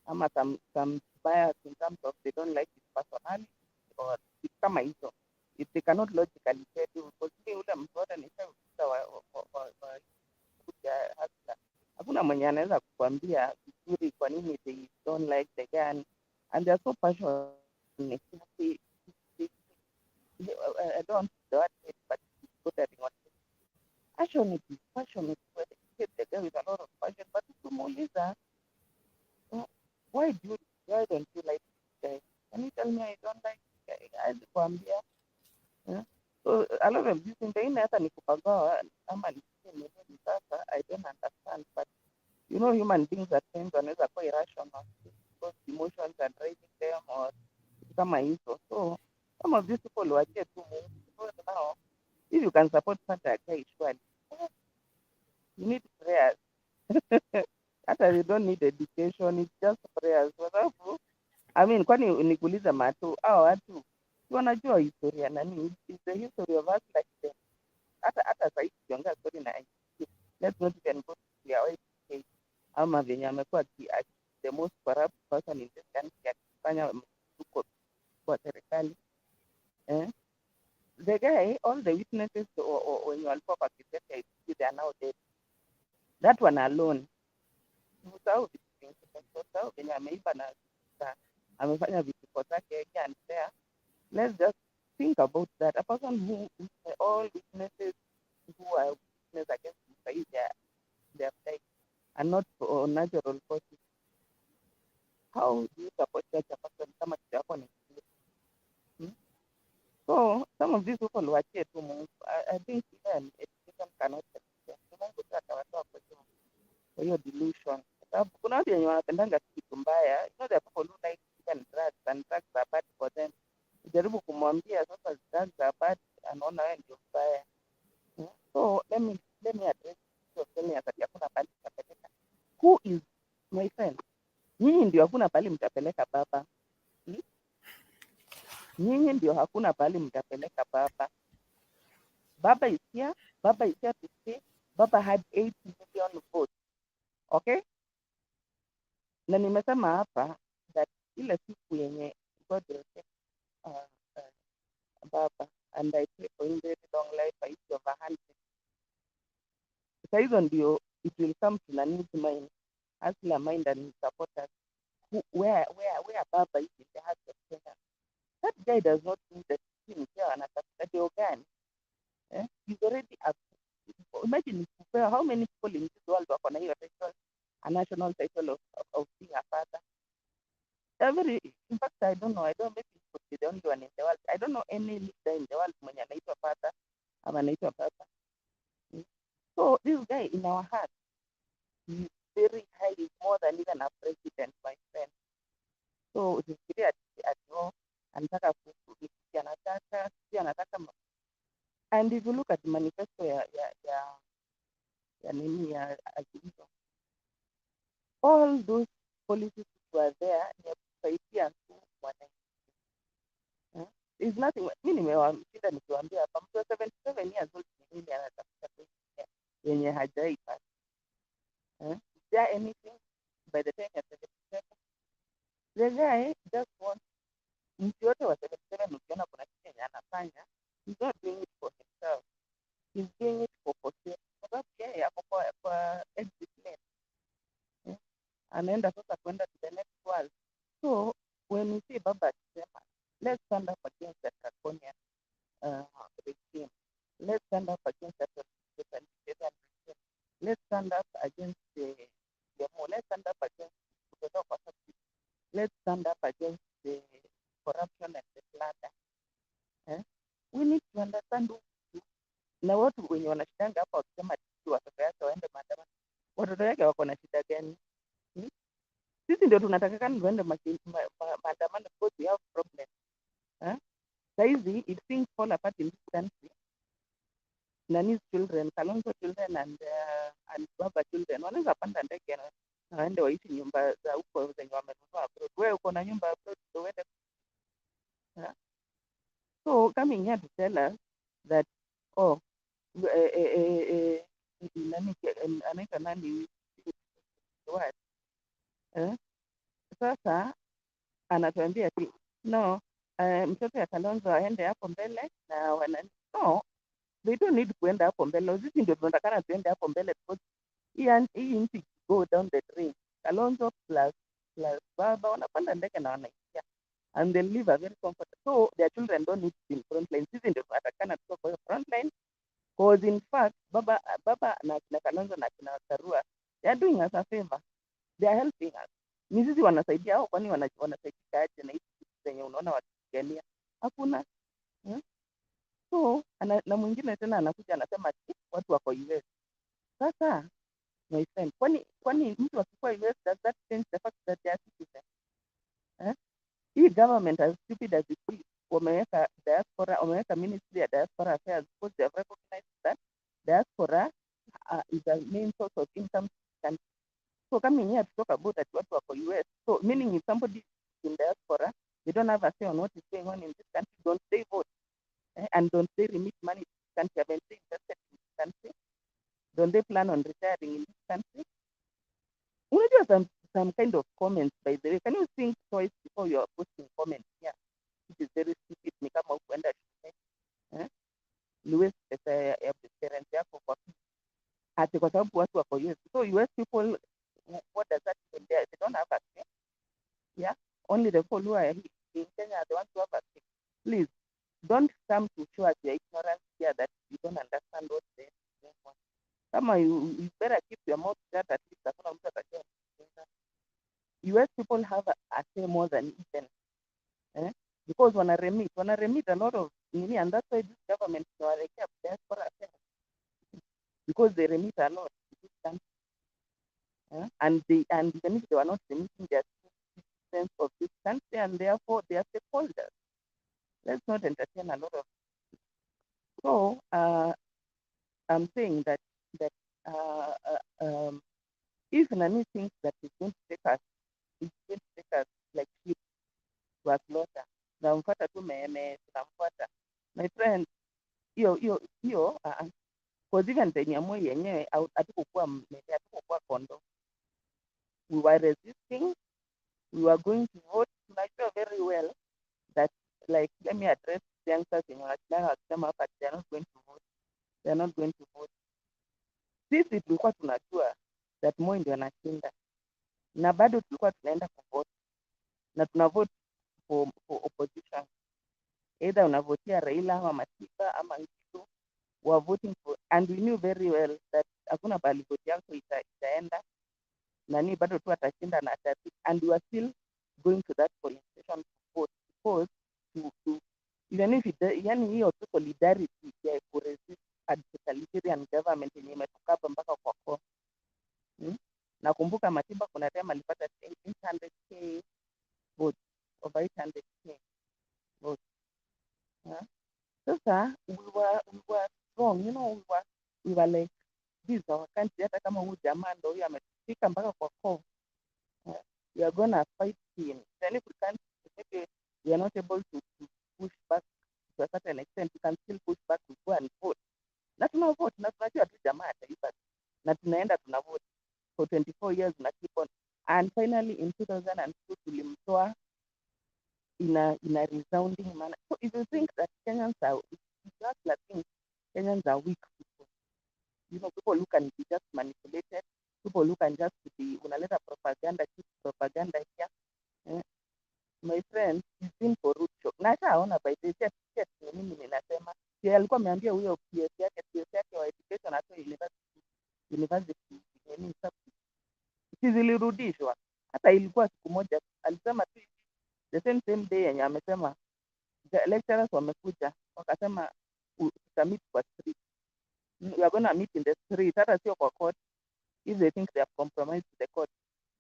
ama some bias in terms of they don't like his personality or it's kama hizo. If they cannot logically say you, because ule mtoto ni hakuna mwenye anaweza kukwambia vizuri kwa nini they don't like the gun, and they are so passionate. I don't know what it, but it's good at what passionate, the guy with a lot of passion, but ukumuuliza Why don't you like this guy? Can you tell me I don't like this guy? Alikwambia. So a lot of these things, hata nikupagawa ama niseme sasa, I don't understand, but you know human beings at times wanaweza kuwa irrational because emotions are driving them or kama hizo. So some of these people waachie tu Mungu, because now if you can support such a guy surely you need prayers. Hata you don't need education, it's just prayers. Kwa sababu I mean, kwani nikuuliza Mato, hao watu si wanajua historia nani? Is the history of us like them? Hata sasa hivi tukiongea story na ICC, let's not even go to their YPK ama venye amekuwa the most corrupt person in this country akifanya mtuko kwa serikali the guy, all the witnesses wenye walikuwa kwa kesi ya ICC, they are now dead. That one alone, usahau vitu vingine, usahau venye ameiba na amefanya vituko zake and there. Let's just think about that. A person who all witnesses who are witness against him, they have died and not for natural causes. How do you support such a person kama kitu yako ni So some of these people wachie tu Mungu. I think even education cannot help them. Mungu tu atawatoa kwa hiyo delusion. Kwa sababu kuna watu wenye wanapendanga kitu mbaya. You know, there are people who like even drugs and drugs are bad for them. Ujaribu kumwambia sasa drugs are bad, anaona wewe ndio mbaya. So let me address hiyo Kenya ati hakuna pahali mtapeleka. Who is my friend? Nyinyi ndio hakuna pahali mtapeleka baba. Nyinyi ndio hakuna pahali mtapeleka baba. Baba is here. Baba is here to stay. Baba had 8 million votes. Okay? Na nimesema hapa that ile siku yenye God will take baba and I pray for him very long life, I issue of 100. Sasa hizo ndio it will come to Nani's mind, Asla mind and his supporters. Where Baba is in the heart of Kenya. That guy does not need the team here anatafuta deo gani. He's already up. Imagine how many people in this world wako na hiyo title, a national title of being a father. In fact, I don't know, maybe he could be the only one in the world. I don't know any leader in the world mwenye anaitwa father ama anaitwa baba. So this guy in our heart, he's very high, he's more than even a president, my friend. So usifikiria ati anataka anataka and if you look at the manifesto ya Azimio, all those policies were there ni kusaidia tu wananchi. There's nothing. Mimi nimewashinda nikiwaambia hapa mtu wa 77 years old ni nini anatafuta yenye hajaipata. Is there anything by the time you're 77? The guy just wants mtu yote wa 77 ukiona kuna kitu yenye anafanya, he's not doing it for himself. He's doing it for posterity. Kwa sababu yeye ako kwa exit lane. Anaenda sasa kwenda to the next world. So when we see Baba akisema, let's stand up against the draconian regime. Let's stand up against the regime. Let's stand up against the let's stand up against the let's stand up against the corruption and the slander. We need to understand na watu wenye wanashidanga hapa wakisema watoto yake waende maandamano. Watoto yake wako na shida gani? Sisi ndio tunatakikana tuende maandamano because we have problems. Saizi if things fall apart in this country, Nani's children, Kalonzo children and Baba children wanaweza panda ndege na waende waishi nyumba za huko zenye wamenunua abroad. Wewe uko na nyumba abroad ndio uende. So coming here to tell us that anaitwa nani what? Sasa anatuambia no, mtoto ya Kalonzo aende hapo mbele na no, they don't need kuenda hapo mbele. Sisi ndio tunatakana tuende hapo mbele because hii nchi go down the drain. Kalonzo plus Baba wanapanda ndege na wanaingia and they live a very comfortable. So their children don't need to be in front line. Sisi ndio tunatakana tuko kwa front line because in fact Baba na Kalonzo na kina Karua, they are doing us a favor. They are helping us. Mizizi wanasaidia hao, kwani wanasaidika aje na hizi vitu zenye unaona wakipigania? Hakuna. So na mwingine tena anakuja anasema watu wako US. Sasa my friend, kwani mtu akikuwa US, does that change the fact that they are citizens? Hii government as stupid as it is, wameweka diaspora, wameweka ministry ya diaspora affairs because they have recognized that diaspora is a main source of income to the country. So coming here to talk about that watu wako US, so meaning if somebody is in diaspora, they don't have a say on what is going on in this country. Don't they vote? And don't they remit money to this country? Haven't they invested in this country? Don't they plan on retiring in this country? Unajua some kind of comments, by the way, can you think twice before you are posting comments here? It is very stupid. Ni kama ukuenda shule liwe pesa ya parents yako kwa ati kwa sababu watu wako US. So US people, what does that mean? They don't have a say. Yeah, only the people who are in Kenya are the ones who have a say. Please don't come to show us your ignorance here that you don't understand what they want. Kama you better keep your mouth shut, at least hakuna mtu atajua. US people have a say more than even because wana remit a lot of money, and that's why this government is like diaspora affairs, because they remit a lot to this country, and even if they were not remitting, they are citizens of this country, and therefore they are stakeholders. Let's not entertain a lot of. So I'm saying that if Nani thinks that it's going to take us like sheep to a slaughter, tunamfuata tu tunamfuata. My friend, hiyo because even penye Moi yenyewe hatukukuwa kondo. We were resisting, we were going to vote. Tunajua very well that, like, let me address youngsters wenye wanashindana wakisema hapa they are not going to vote. They are not going to vote. Sisi tulikuwa tunajua that Moi ndio anashinda, na bado tulikuwa tunaenda kuvote, na tunavote for opposition, either unavotia Raila ama Matiba ama Ngilu, were voting for, and we knew very well that hakuna bali vote yako itaenda, nani bado tu atashinda na atati, and we were still going to that polling station to vote, because to even if yani hiyo tu solidarity ya kuresist a totalitarian government yenye imetukaba mpaka kwa nakumbuka Matiba kuna time alipata 800k votes, over 800k votes. Sasa we were strong, you know, we were like, this is our country. Hata kama huyu jamaa ndo huyu ametufika mpaka kwa koo, we are gonna fight him. Then if we can't, maybe we are not able to push back to a certain extent, we can still push back to go and vote. Na tuna vote, na tunajua tu jamaa ataiba, na tunaenda tuna vote for 24 years na keep on, and finally in 2002 tulimtoa in a resounding manner. So if you think that Kenyans are, just like Kenyans are weak people, you know, people who can be just manipulated, people who can just be unaleta propaganda, cheap propaganda here. My friend, he's been for root shock. Na haona by the way mimi ninasema, yeye alikuwa ameambia huyo PS yake wa education hata university nini subsidy zilirudishwa. Hata ilikuwa siku moja alisema tu the same day yenye amesema lecturers wamekuja wakasema tutamit kwa street, we are gonna meet in the street, hata sio kwa court, if they think they have compromised the court.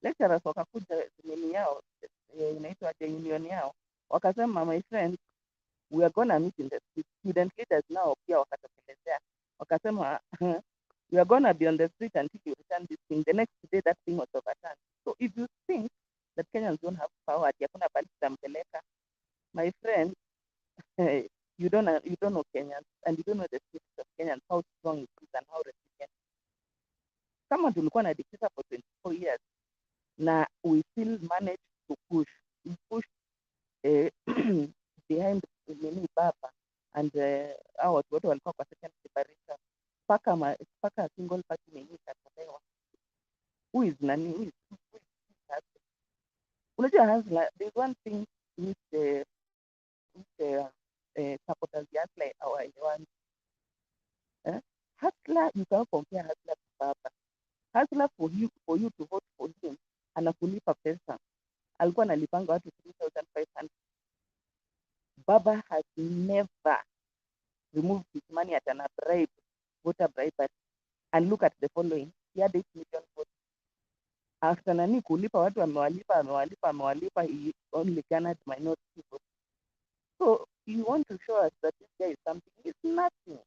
Lecturers wakakuja nini yao inaitwa union yao, wakasema my friend, we are gonna meet in the street. Student leaders nao pia wakatokelezea wakasema we are gonna be on the street until you return this thing. The next day that thing was overturned. So if you think that Kenyans don't have power, hakuna pale tutampeleka, my friend, you don't know Kenyans, and you don't know the spirit of Kenyans, how strong it is and how resilient. Kama tulikuwa na dictator for 24 years na we still managed to push behind nini baba and hao watu wote walikuwa kwa second separation mpaka single party nini ikatolewa. Who is nani? Who is unajua Hasla, there's one thing with the supporters ya Hasla hawaelewani. Hasla, you cannot compare Hasla to baba. Hasla, for you to vote for him, anakulipa pesa. Alikuwa analipanga watu 3,500. Baba has never removed his money at an bribe, voter bribery. And look at the following. He had 8 million votes. After nani kulipa watu amewalipa, he only garnered minority votes. So you want to show us that this guy is something? He's nothing.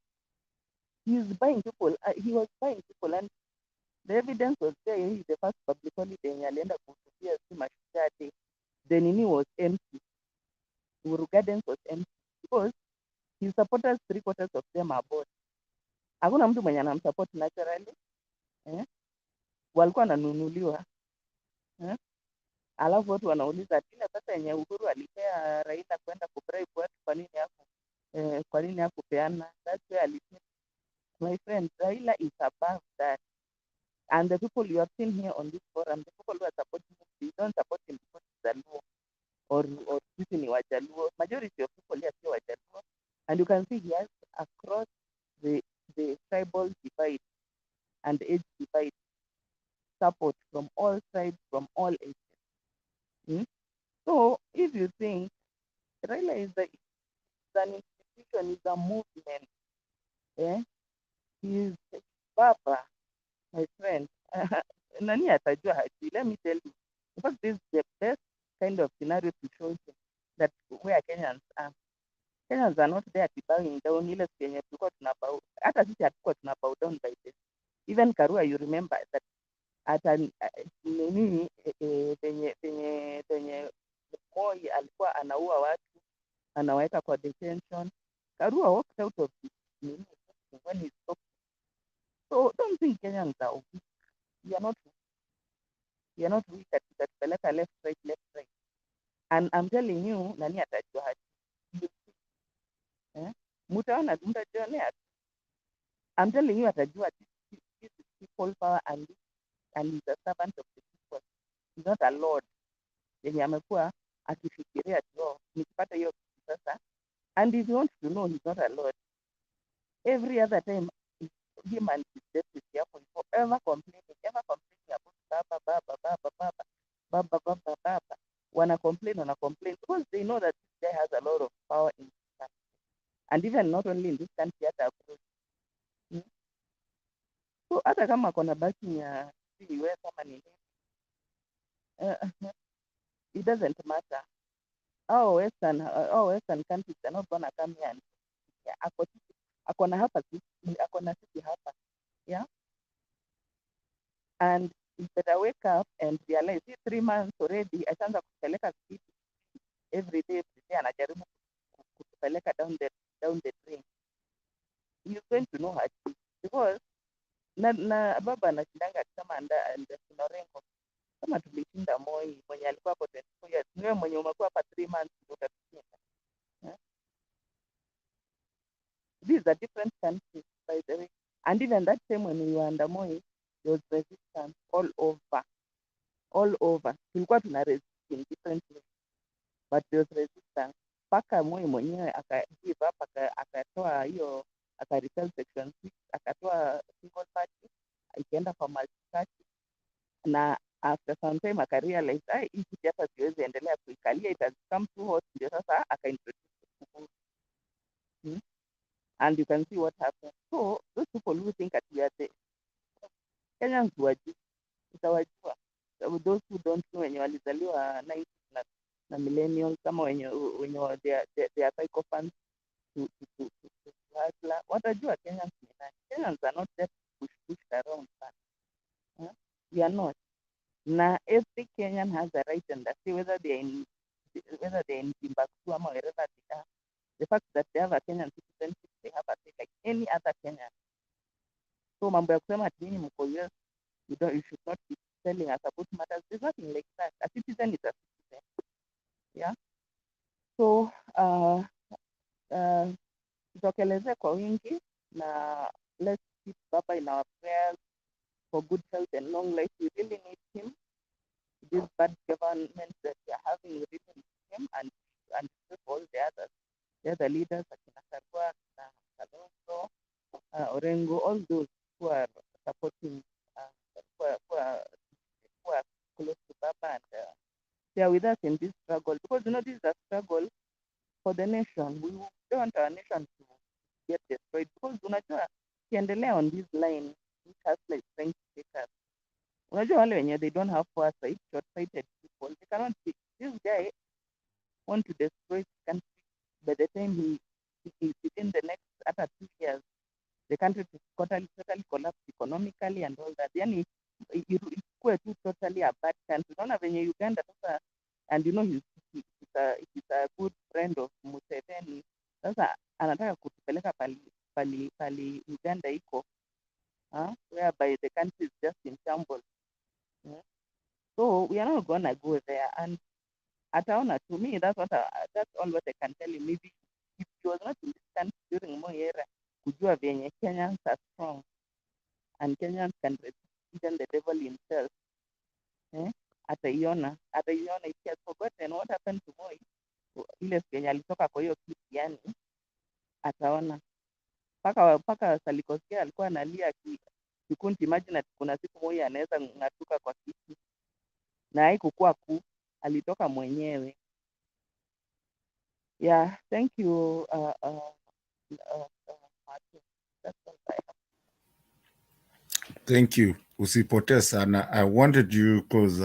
He's buying people. He was buying people, and the evidence was there. He's the first public holiday yenye alienda kuhutubia si Mashujaa Day. The nini was empty. Uhuru Gardens was empty because his supporters, 3/4 of them are bored. Hakuna mtu mwenye anamsupport naturally. Walikuwa wananunuliwa. Alafu watu wanauliza ile pesa yenye Uhuru alipea Raila kwenda kubribe watu, kwa nini hakupeana? That's where alipea. My friend, Raila is above that. And the people you have seen here on this forum, the people who are supporting him, they don't support him because he's a Luo or sisi ni Wajaluo. Majority of people here are Wajaluo. And you can see he has across the tribal divide and age divide support from all tribes, from all ages. So if you think Raila is an institution, is a movement, he is Baba, my friend. Nani atajua hajui? Let me tell you. In fact, this is the best kind of scenario to show him that where Kenyans are. Kenyans are not there to bowing down. Ile siku yenye tulikuwa tunabow, hata sisi hatukuwa tunabow down by this. Even Karua, you remember that hata nini penye Moi alikuwa anaua watu, anaweka kwa detention. Karua walked out of this when he spoke. So don't think Kenyans are weak. We are not weak. We are not weak at left, right. And I'm telling you, nani atajua haji. Mtajionea. I'm telling you, atajua this is people power and he's a servant of the people. He's not a lord. Yenye amekuwa akifikiria nikipata hiyo sasa. And if you want to know, he's not a lord. Every other time, him and his deputy hapo ever complaining about baba. Wanna complain because they know that this guy has a lot of power in this country. And even not only in this country, hata abroad. So hata kama kona backing ya US ama nini, it doesn't matter. Our Western countries are not gonna come here and akona hapa akona sisi hapa. Yeah. And you better wake up and realize 3 months already ataanza kupeleka kitu every day anajaribu kutupeleka down the drain. You're going to know how to, because na baba anashindanga akisema and Norengo kama tulishinda Moi mwenye alikuwa hapo 24 years, niwe mwenye umekuwa hapa 3 months utatushinda. These are different countries, by the way. And even that time when we were under Moi, there was resistance all over. Tulikuwa tuna resist in different ways, but there was resistance. Mpaka Moi mwenyewe give up, akatoa hiyo, akarepeal section 6, akatoa single party, ikaenda kwa multi party, na after some time akarealize hii kitu hapa siwezi endelea kuikalia, it has come too hot, ndio sasa akaintroduce. And you can see what happened. So those people who think that we are the Kenyans wajua, utawajua. Those who don't know wenye walizaliwa 90s na millennials, kama wenye they are psychophants to hustler, watajua Kenyans ni nani. Kenyans are not there to push around. We are not. Na every Kenyan has a right and a say whether they are in Timbuktu or wherever they are. The fact that they have a Kenyan citizenship, they have a say like any other Kenyan. So mambo ya kusema ati nyinyi mko US, you should not be telling us about matters. There's nothing like that. A citizen is a citizen. Yeah. So tutokeleze kwa wingi na let's keep Baba in our prayers for good health and long life. We really need him. This bad government that we are having, we really need him and all the other leaders, Akina Karua, Kalonzo, Orengo, all those who are supporting, who are close to Baba. they are with us in this struggle, because this is a struggle for the nation. We don't want our nation to get destroyed, because unajua kiendelea on this line, this hustler is trying to take us. Unajua wale wenye they don't have foresight, short-sighted people, they cannot see. This guy want to destroy the country. By the time he within the next 2 years, the country to totally collapse economically and all that. Yani ilikuwa tu totally a bad country. Unaona venye Uganda sasa, and he's a good friend of Museveni. Sasa anataka kutupeleka pali Uganda iko, whereby the country is just in shambles. So we are not gonna go there. And ataona, to me, that's all what I can tell you. Maybe if he was not in this country during Moi era, kujua venye Kenyans are strong and Kenyans can resist even the devil himself. Ataiona, if he has forgotten what happened to Moi, ile siku yenye alitoka kwa hiyo kiti, yani ataona paka Salikoskia alikuwa analia kikunti. Imagine kuna siku Moi anaweza ng'atuka kwa kiti, na haikukuwa alitoka mwenyewe. Yeah, thank you. That's all I have. Thank you. Usipotee sana. I wanted you because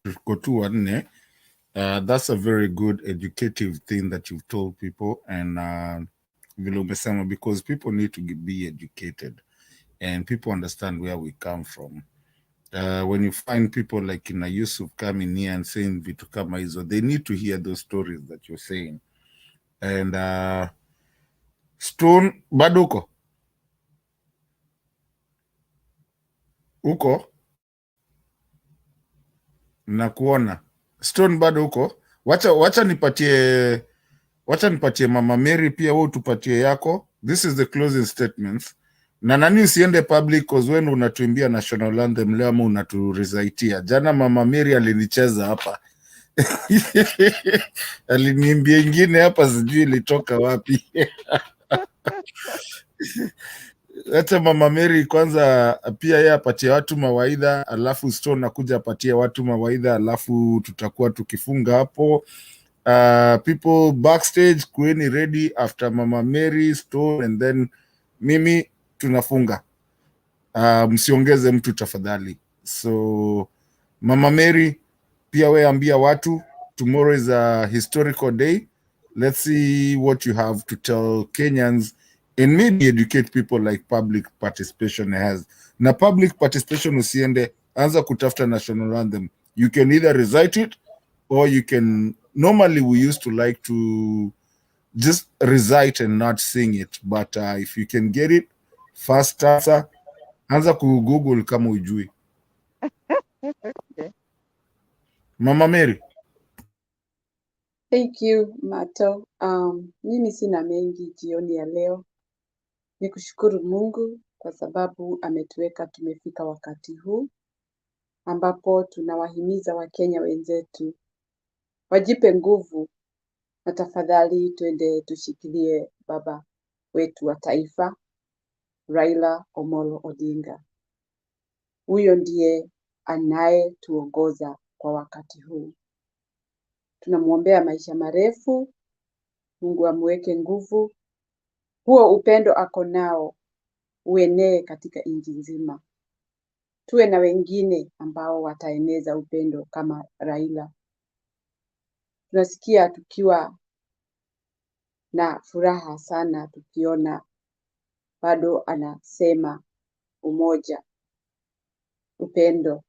tuko tu wanne. That's a very good educative thing that you've told people, and vile umesema, because people need to be educated and people understand where we come from. When you find people like Ina Yusuf coming here and saying vitu kama hizo, they need to hear those stories that you're saying. And Stone, bado uko nakuona. Stone, bado uko? Wacha nipatie Mama Mary pia, wewe tupatie yako. This is the closing statements. Na nani usiende public cause when unatuimbia national anthem leo ama unaturecite. Jana Mama Mary alinicheza hapa. Aliniimbia ingine hapa, sijui ilitoka wapi. Acha Mama Mary kwanza pia yeye apatie watu mawaidha, alafu Stone akuja apatie watu mawaidha, alafu tutakuwa tukifunga hapo. People backstage, kueni ready after Mama Mary, Stone, and then mimi tunafunga. Msiongeze mtu tafadhali. So Mama Mary, pia we ambia watu, tomorrow is a historical day. Let's see what you have to tell Kenyans and maybe educate people like public participation has. Na public participation usiende, anza kutafuta national anthem. You can either recite it or you can, normally we used to like to just recite and not sing it. But if you can get it, fast answer, anza Google kama ujui. Okay. Mama Mary. Thank you, Mato. Mimi sina mengi jioni ya leo. Ni kushukuru Mungu kwa sababu ametuweka tumefika wakati huu ambapo tunawahimiza Wakenya wenzetu wajipe nguvu, na tafadhali twende tushikilie baba wetu wa taifa Raila Omolo Odinga. Huyo ndiye anayetuongoza kwa wakati huu. Tunamwombea maisha marefu, Mungu amweke nguvu, huo upendo ako nao uenee katika nchi nzima. Tuwe na wengine ambao wataeneza upendo kama Raila. Tunasikia tukiwa na furaha sana tukiona bado anasema umoja, upendo.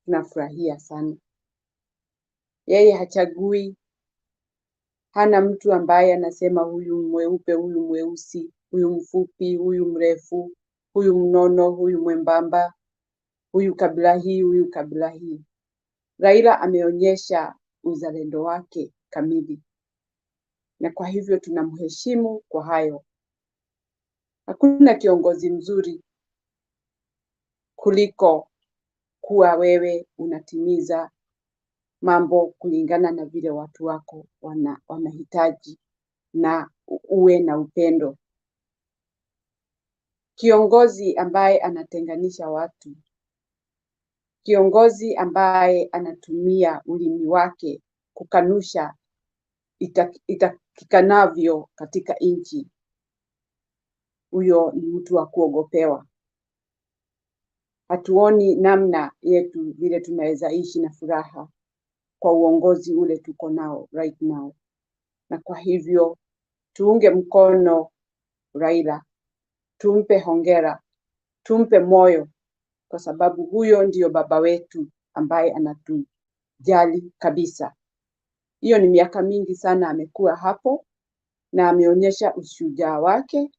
Tunafurahia sana. Yeye hachagui, hana mtu ambaye anasema huyu mweupe, huyu mweusi, huyu mfupi, huyu mrefu, huyu mnono, huyu mwembamba, huyu kabila hii, huyu kabila hii. Raila ameonyesha uzalendo wake kamili, na kwa hivyo tunamheshimu kwa hayo. Hakuna kiongozi mzuri kuliko kuwa wewe unatimiza mambo kulingana na vile watu wako wanahitaji, na uwe na upendo. Kiongozi ambaye anatenganisha watu, kiongozi ambaye anatumia ulimi wake kukanusha itakikanavyo katika nchi, huyo ni mtu wa kuogopewa. Hatuoni namna yetu vile tunaweza ishi na furaha kwa uongozi ule tuko nao right now. Na kwa hivyo tuunge mkono Raila, tumpe hongera, tumpe moyo, kwa sababu huyo ndio baba wetu ambaye anatujali kabisa. Hiyo ni miaka mingi sana amekuwa hapo na ameonyesha ushujaa wake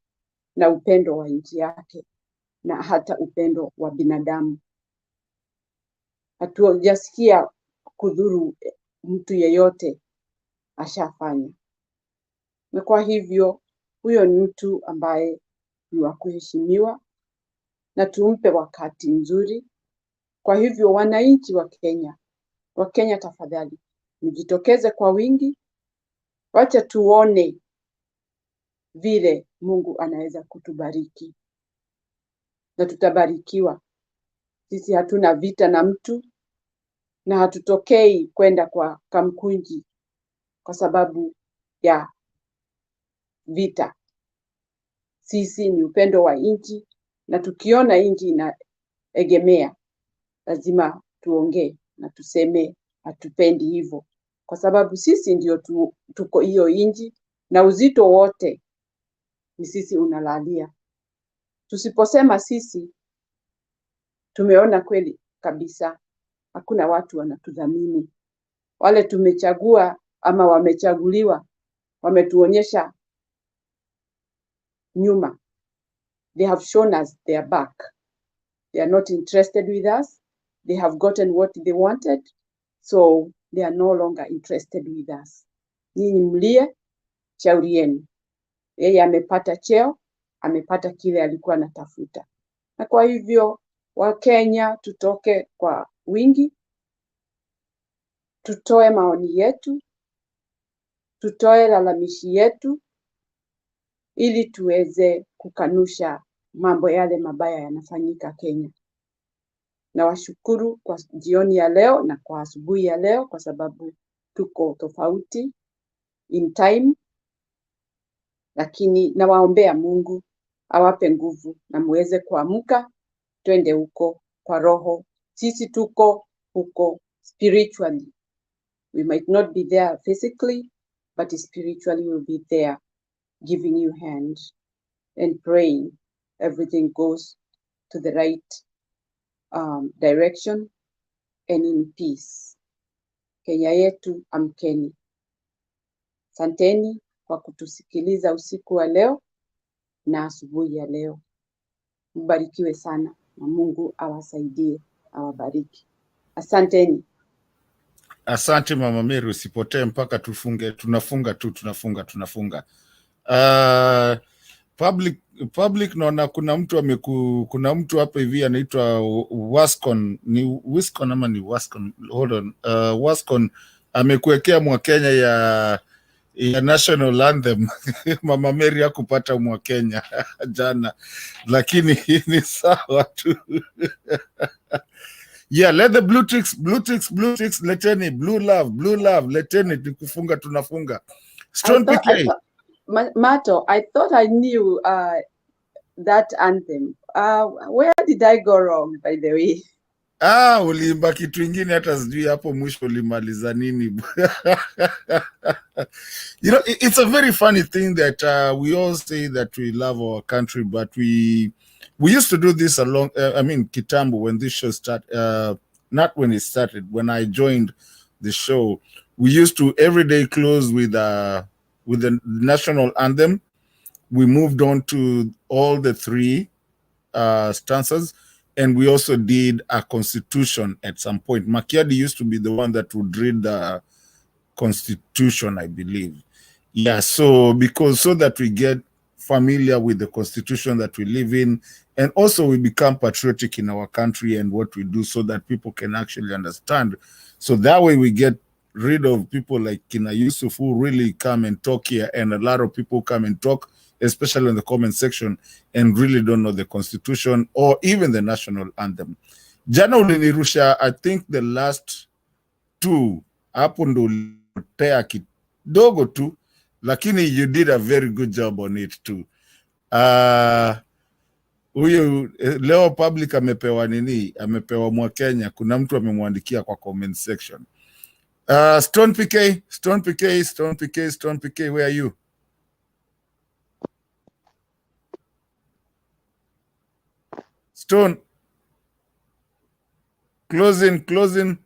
na upendo wa nchi yake na hata upendo wa binadamu. Hatujasikia kudhuru mtu yeyote ashafanya. Na kwa hivyo huyo ni mtu ambaye ni wa kuheshimiwa na tumpe wakati mzuri. Kwa hivyo wananchi wa Kenya tafadhali, mjitokeze kwa wingi, wacha tuone vile Mungu anaweza kutubariki na tutabarikiwa. Sisi hatuna vita na mtu na hatutokei kwenda kwa Kamukunji kwa sababu ya vita. Sisi ni upendo wa nchi, na tukiona nchi inaegemea lazima tuongee na tuseme hatupendi hivyo, kwa sababu sisi ndio tuko hiyo nchi na uzito wote ni sisi unalalia. Tusiposema sisi, tumeona kweli kabisa hakuna watu wanatudhamini. Wale tumechagua ama wamechaguliwa wametuonyesha nyuma. They have shown us their back. They are not interested with us. They have gotten what they wanted, so they are no longer interested with us. Nyinyi mlie, shauri yenu. Yeye amepata cheo, amepata kile alikuwa anatafuta. Na kwa hivyo Wakenya tutoke kwa wingi, tutoe maoni yetu, tutoe lalamishi yetu, ili tuweze kukanusha mambo yale mabaya yanafanyika Kenya. Na washukuru kwa jioni ya leo na kwa asubuhi ya leo, kwa sababu tuko tofauti in time, lakini nawaombea Mungu awape nguvu na muweze kuamka, twende huko kwa roho. Sisi tuko huko spiritually. We might not be there physically, but spiritually we'll be there, giving you hand and praying everything goes to the right direction and in peace. Kenya yetu, amkeni. Asanteni kwa kutusikiliza usiku wa leo na asubuhi ya leo. Mbarikiwe sana na Mungu awasaidie, awabariki. Asanteni. Asante Mama Mary, usipotee mpaka tufunge. Tunafunga. Public naona kuna mtu hapa hivi anaitwa Wascon, ni Wiscon ama ni Wascon? Hold on. Wascon amekuwekea Mwakenya ya national anthem. Mama Mary hakupata Mwakenya jana, lakini ni sawa tu. Yeah, let the blue ticks, leteni, blue love, leteni, tukufunga, tunafunga. Stone PK. Mato, I thought I knew that anthem. Where did I go wrong, by the way? Uliimba kitu ingine hata sijui hapo mwisho ulimaliza nini. You know, it's a very funny thing that we all say that we love our country, but we used to do this along, Kitambo, when this show started, not when it started, when I joined the show, we used to every day close with the national anthem. We moved on to all the three stanzas, and we also did a constitution at some point. Makiadi used to be the one that would read the constitution, I believe. Yeah, so that we get familiar with the constitution that we live in, and also we become patriotic in our country and what we do, so that people can actually understand. So that way we get rid of people like Kina Yusuf, who really come and talk here, and a lot of people come and talk, especially in the comment section, and really don't know the constitution or even the national anthem. Jana ulinirusha, I think the last two hapo ndo ulipotea kidogo tu, lakini you did a very good job on it too. Huyu leo public amepewa nini? Amepewa Mwakenya. Kuna mtu amemwandikia kwa comment section. Stone PK, Stone PK, Stone PK, Stone PK, where are you? Stone. Closing, closing.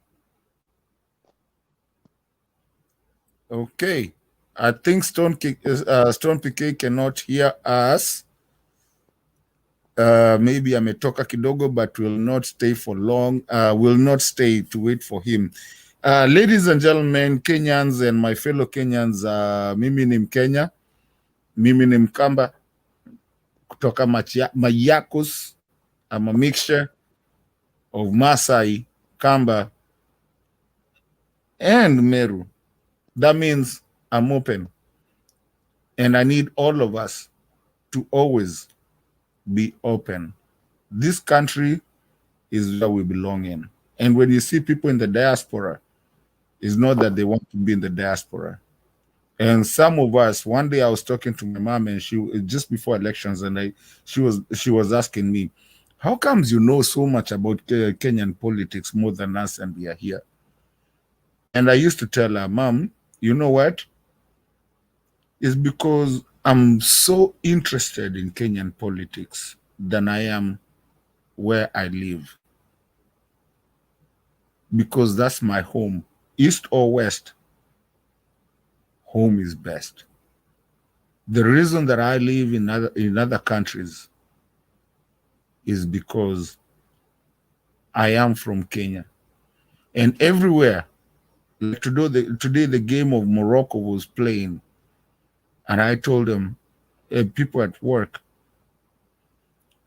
Okay. I think Stone PK cannot hear us. Maybe ametoka kidogo, but will not stay for long. Will not stay to wait for him. Ladies and gentlemen, Kenyans and my fellow Kenyans, mimi ni Mkenya, mimi ni Mkamba, kutoka Mayakos. I'm a mixture of Masai, Kamba, and Meru. That means I'm open. And I need all of us to always be open. This country is where we belong in. And when you see people in the diaspora, it's not that they want to be in the diaspora. And some of us, one day I was talking to my mom, and she just before elections, and she was asking me, how comes you know so much about Kenyan politics more than us, and we are here? And I used to tell her, Mom, you know what? It's because I'm so interested in Kenyan politics than I am where I live. Because that's my home. East or west, home is best. The reason that I live in other countries is because I am from Kenya. And everywhere, like today the game of Morocco was playing, and I told them, people at work,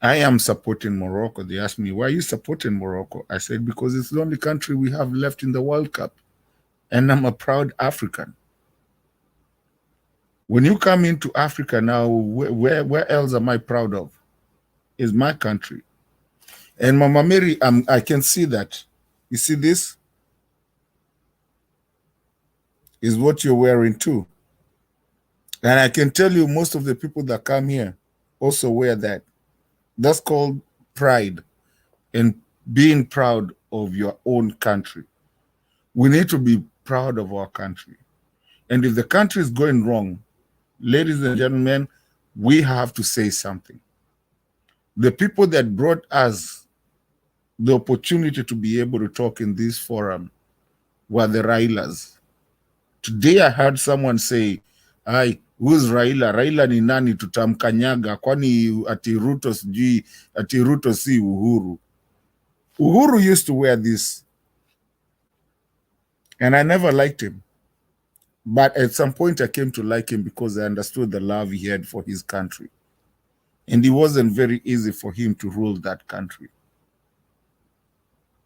I am supporting Morocco. They asked me, why are you supporting Morocco? I said, because it's the only country we have left in the World Cup. And I'm a proud African. When you come into Africa now, where else am I proud of? Is my country. And Mama Mary, I can see that. You see this? Is what you're wearing too. And I can tell you most of the people that come here also wear that. That's called pride and being proud of your own country. We need to be proud of our country. And if the country is going wrong, ladies and gentlemen, we have to say something. The people that brought us the opportunity to be able to talk in this forum were the Railas. Today I heard someone say, who's Raila? Raila ni nani tutamkanyaga? Kwani ati Ruto sijui, ati Ruto si Uhuru. Uhuru used to wear this. And I never liked him. But at some point I came to like him because I understood the love he had for his country. And it wasn't very easy for him to rule that country.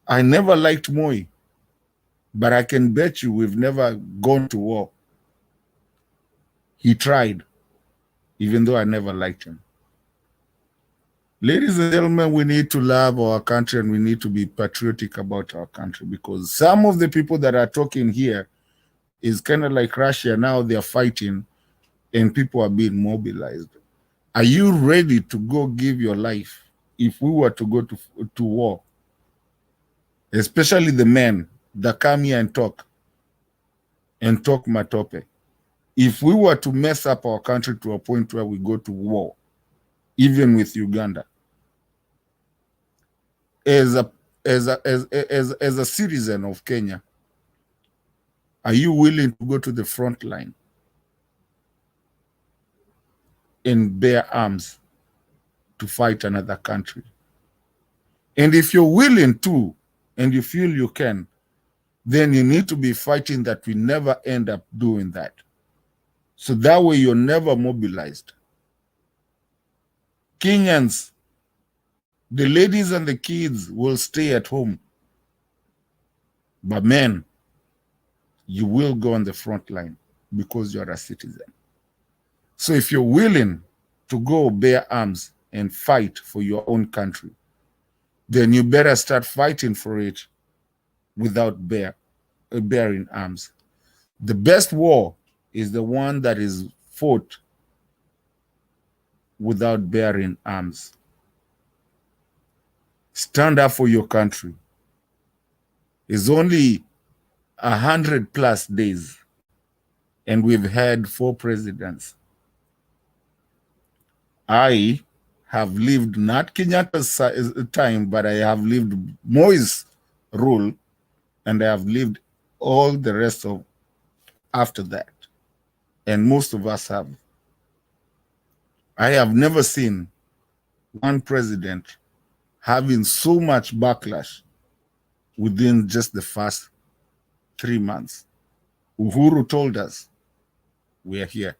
I never liked Moi, but I can bet you we've never gone to war. He tried, even though I never liked him. Ladies and gentlemen, we need to love our country and we need to be patriotic about our country, because some of the people that are talking here is kind of like Russia. Now they're fighting and people are being mobilized. Are you ready to go give your life if we were to go to war? Especially the men that come here and talk matope. If we were to mess up our country to a point where we go to war, even with Uganda, as a citizen of Kenya, are you willing to go to the front line and bear arms to fight another country? And if you're willing to, and you feel you can, then you need to be fighting that we never end up doing that. So that way you're never mobilized. Kenyans, the ladies and the kids will stay at home. But men, you will go on the front line because you're a citizen. So if you're willing to go bear arms and fight for your own country, then you better start fighting for it without bearing arms. The best war is the one that is fought without bearing arms. Stand up for your country. It's only 100+ days, and we've had 4 presidents. I have lived not Kenyatta's time, but I have lived Moi's rule, and I have lived all the rest of after that. And most of us have. I have never seen one president having so much backlash within just the first 3 months. Uhuru told us, we are here.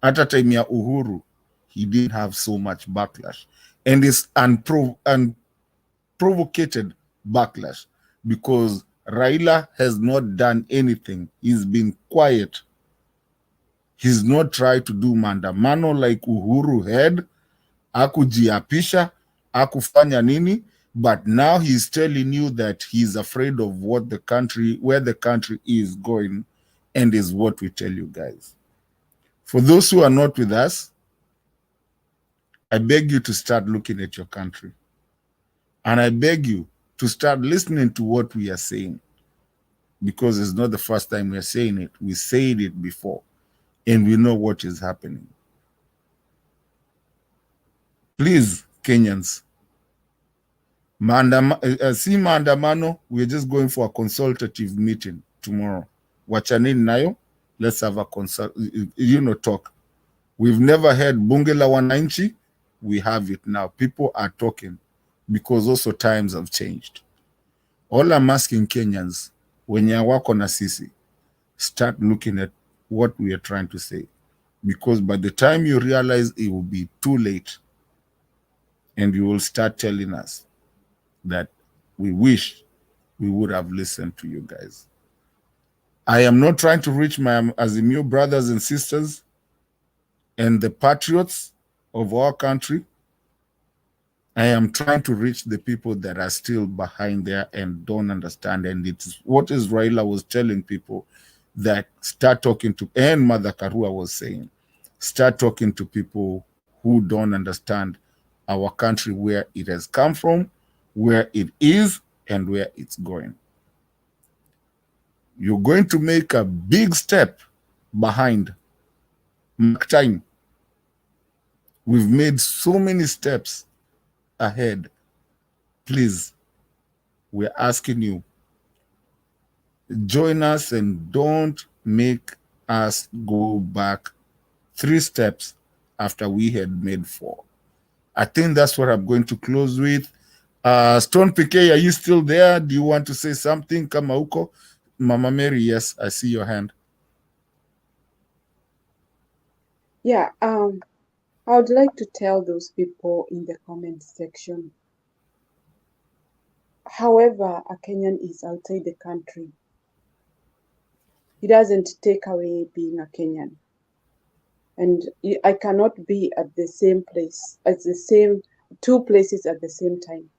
At a time ya Uhuru, he didn't have so much backlash. And it's unprovocated backlash because Raila has not done anything. He's been quiet. He's not tried to do maandamano like Uhuru had. Akujiapisha, akufanya nini. But now he's telling you that he's afraid of what the country, where the country is going, and is what we tell you guys. For those who are not with us, I beg you to start looking at your country. And I beg you to start listening to what we are saying. Because it's not the first time we are saying it. We said it before. And we know what is happening. Please, Kenyans, si maandamano, we're just going for a consultative meeting tomorrow. Wachanini nayo, let's have a talk. We've never had bunge la wananchi. We have it now. People are talking because also times have changed. All I'm asking Kenyans, when you work on a sisi, start looking at what we are trying to say. Because by the time you realize it will be too late, and you will start telling us that we wish we would have listened to you guys. I am not trying to reach my Azimio brothers and sisters and the patriots of our country. I am trying to reach the people that are still behind there and don't understand. And it's what is Raila was telling people, that start talking to, and Mother Karua was saying, start talking to people who don't understand our country, where it has come from, where it is, and where it's going. You're going to make a big step behind. Mark time. We've made so many steps ahead. Please, we're asking you, join us and don't make us go back 3 steps after we had made 4. I think that's what I'm going to close with. Stone PK, are you still there? Do you want to say something? Kama uko? Mama Mary, yes, I see your hand. Yeah, I would like to tell those people in the comment section, however a Kenyan is outside the country, it doesn't take away being a Kenyan. And I cannot be at the same place, at the same 2 places at the same time.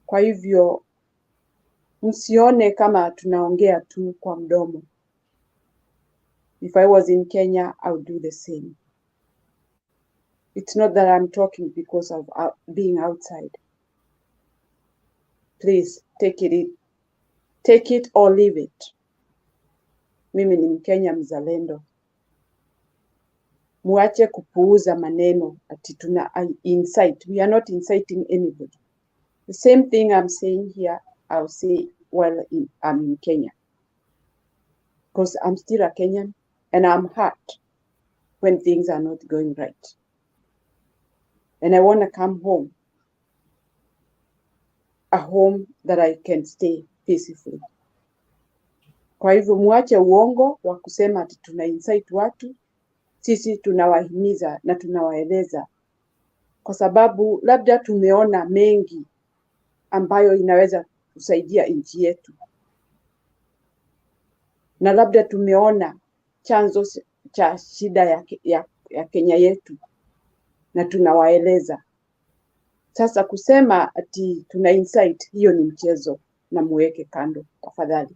Kwa hivyo, msione kama tunaongea tu kwa mdomo. If I was in Kenya, I would do the same. It's not that I'm talking because of being outside. Please, take it or leave it. Mimi ni Mkenya mzalendo. Muache kupuuza maneno ati tuna incite. We are not inciting anybody. The same thing I'm saying here, I'll say while I'm in Kenya. Because I'm still a Kenyan and I'm hurt when things are not going right. And I want to come home. A home that I can stay peacefully. Kwa hivyo muache uongo wa kusema ati tuna incite watu. Sisi tunawahimiza na tunawaeleza. Kwa sababu labda tumeona mengi ambayo inaweza kusaidia nchi yetu. Na labda tumeona chanzo cha shida ya Kenya yetu. Na tunawaeleza. Sasa kusema ati tuna insight, hiyo ni mchezo, na muweke kando tafadhali.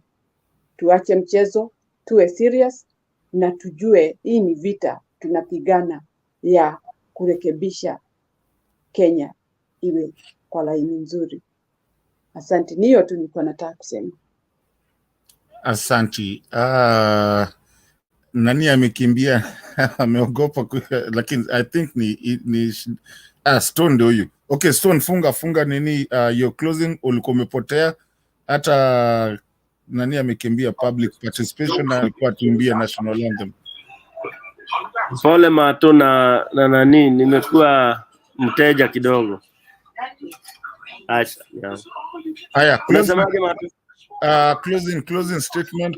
Tuache mchezo, tuwe serious na tujue hii ni vita tunapigana ya kurekebisha Kenya iwe kwa laini nzuri. Asante, niyo tu nilikuwa nataka kusema. Asanti. Nani amekimbia? Ameogopa lakini I think ni Stone ndio huyu. Okay, Stone, funga nini your closing, ulikuwa umepotea. Hata nani amekimbia public participation na alikuwa tuimbia national anthem. Pole Mato na nani, nimekuwa mteja kidogo. Haya,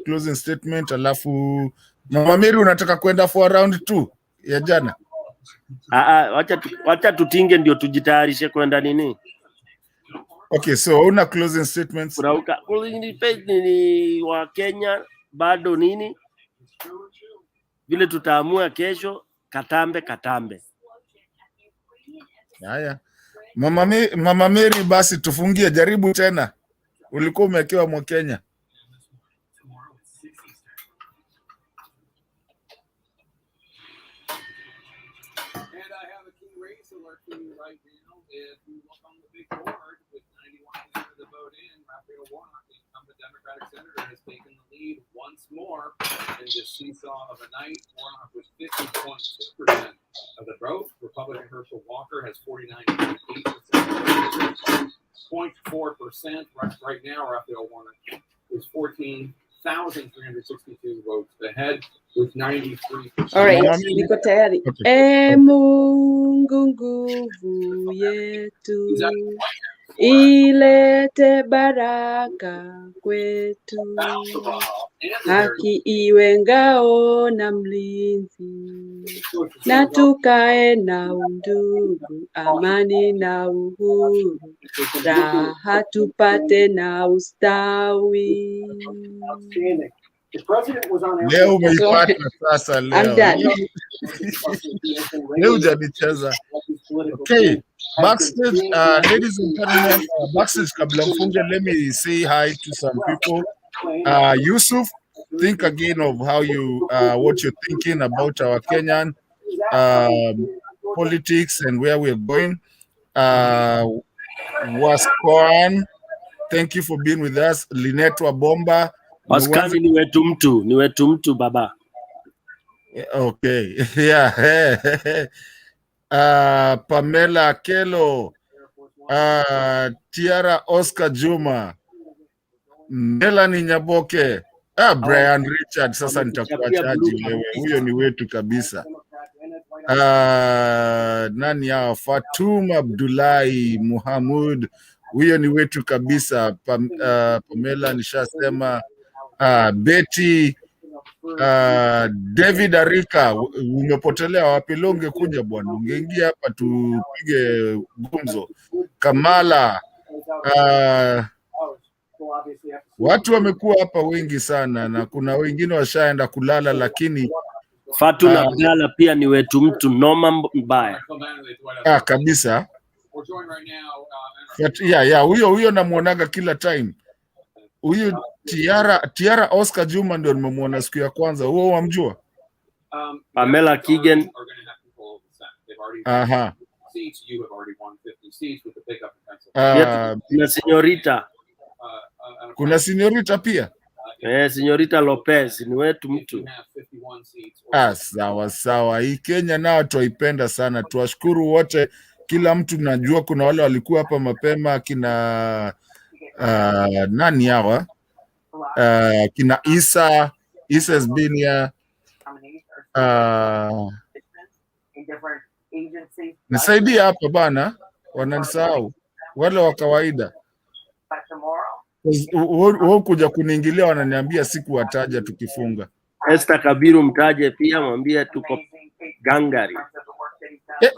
closing statement, alafu Mama Mary unataka kwenda for round 2 ya jana? Wacha tutinge ndio tujitayarishe kwenda nini. Okay, so una closing statements? Ni wa Kenya bado nini? Vile tutaamua kesho, katambe. Haya. Mama Mary, basi tufungie, jaribu tena. Ulikuwa umewekewa mwa Kenya. Democratic senator has taken the lead once more in this seesaw of a night. Warnock was 50.6% of the vote. Republican Herschel Walker has 49.8%. 0.4% right now. Raphael Warnock is 14,362 votes ahead with 93%. All right, niko tayari. Mungu nguvu yetu, ilete baraka kwetu, haki iwe ngao na mlinzi, na tukae na undugu, amani na uhuru, raha tupate na ustawi. Leo umeipata sasa leo. Leo hujanicheza. Okay, backstage, ladies and gentlemen, backstage kabla mfunge, let me say hi to some people. Yusuf, think again of how you what you're thinking about our Kenyan politics and where we're going. Wascoan, thank you for being with us. Lineto Bomba. Waskani ni wetu mtu baba. Okay, yeah. Pamela Kelo, Tiara Oscar Juma, Melanie Nyaboke, Brian Richard, sasa nitakuachaji wewe, huyo ni wetu kabisa. Nani hao? Fatuma Abdullahi Muhammad, huyo ni wetu kabisa. Pamela nishasema. Betty, David Arika, umepotelea wapi? Leo ungekuja bwana, ungeingia hapa tupige gumzo. Kamala, watu wamekuwa hapa wengi sana, na kuna wengine washaenda kulala, lakini Fatuna Abdalla pia ni wetu mtu, noma mbaya. Kabisa. Huyo namuonaga kila time. Huyu Tiara Oscar Juma ndio nimemwona siku ya kwanza. Huo wamjua? Pamela Kigen. Aha. Kuna senyorita. Kuna senyorita pia? Senyorita Lopez ni wetu mtu. Sawa. Hii Kenya nao tuipenda sana. Tuwashukuru wote, kila mtu. Najua kuna wale walikuwa hapa mapema, kina nani hawa? Kina Isa has been here. Nisaidia hapa bana, wananisahau wale wa kawaida. Wao kuja kuniingilia, wananiambia siku wataja tukifunga. Esther Kabiru mtaje pia, mwambie tuko gangari.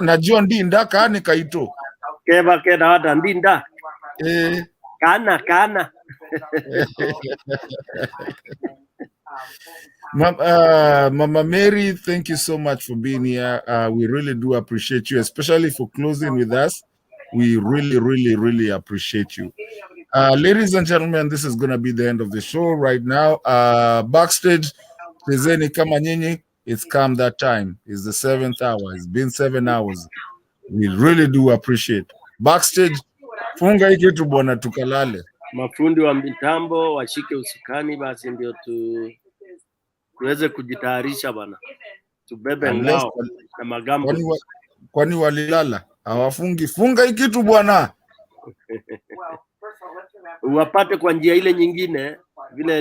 Najua ndinda kani kaito. Keba hata ndinda. Kana. Mama Mary, thank you so much for being here. We really do appreciate you, especially for closing with us. We really appreciate you. Ladies and gentlemen, this is going to be the end of the show right now. Backstage, chezeni kama nyinyi. It's come that time. It's the 7th hour. It's been 7 hours. We really do appreciate. Backstage, funga hii kitu bwana tukalale. Mafundi wa mitambo washike usukani basi ndio tuweze kujitayarisha bana. Tubebe ngao na magambo. Kwani walilala? Hawafungi. Funga hii kitu bwana. Uwapate kwa njia ile nyingine vile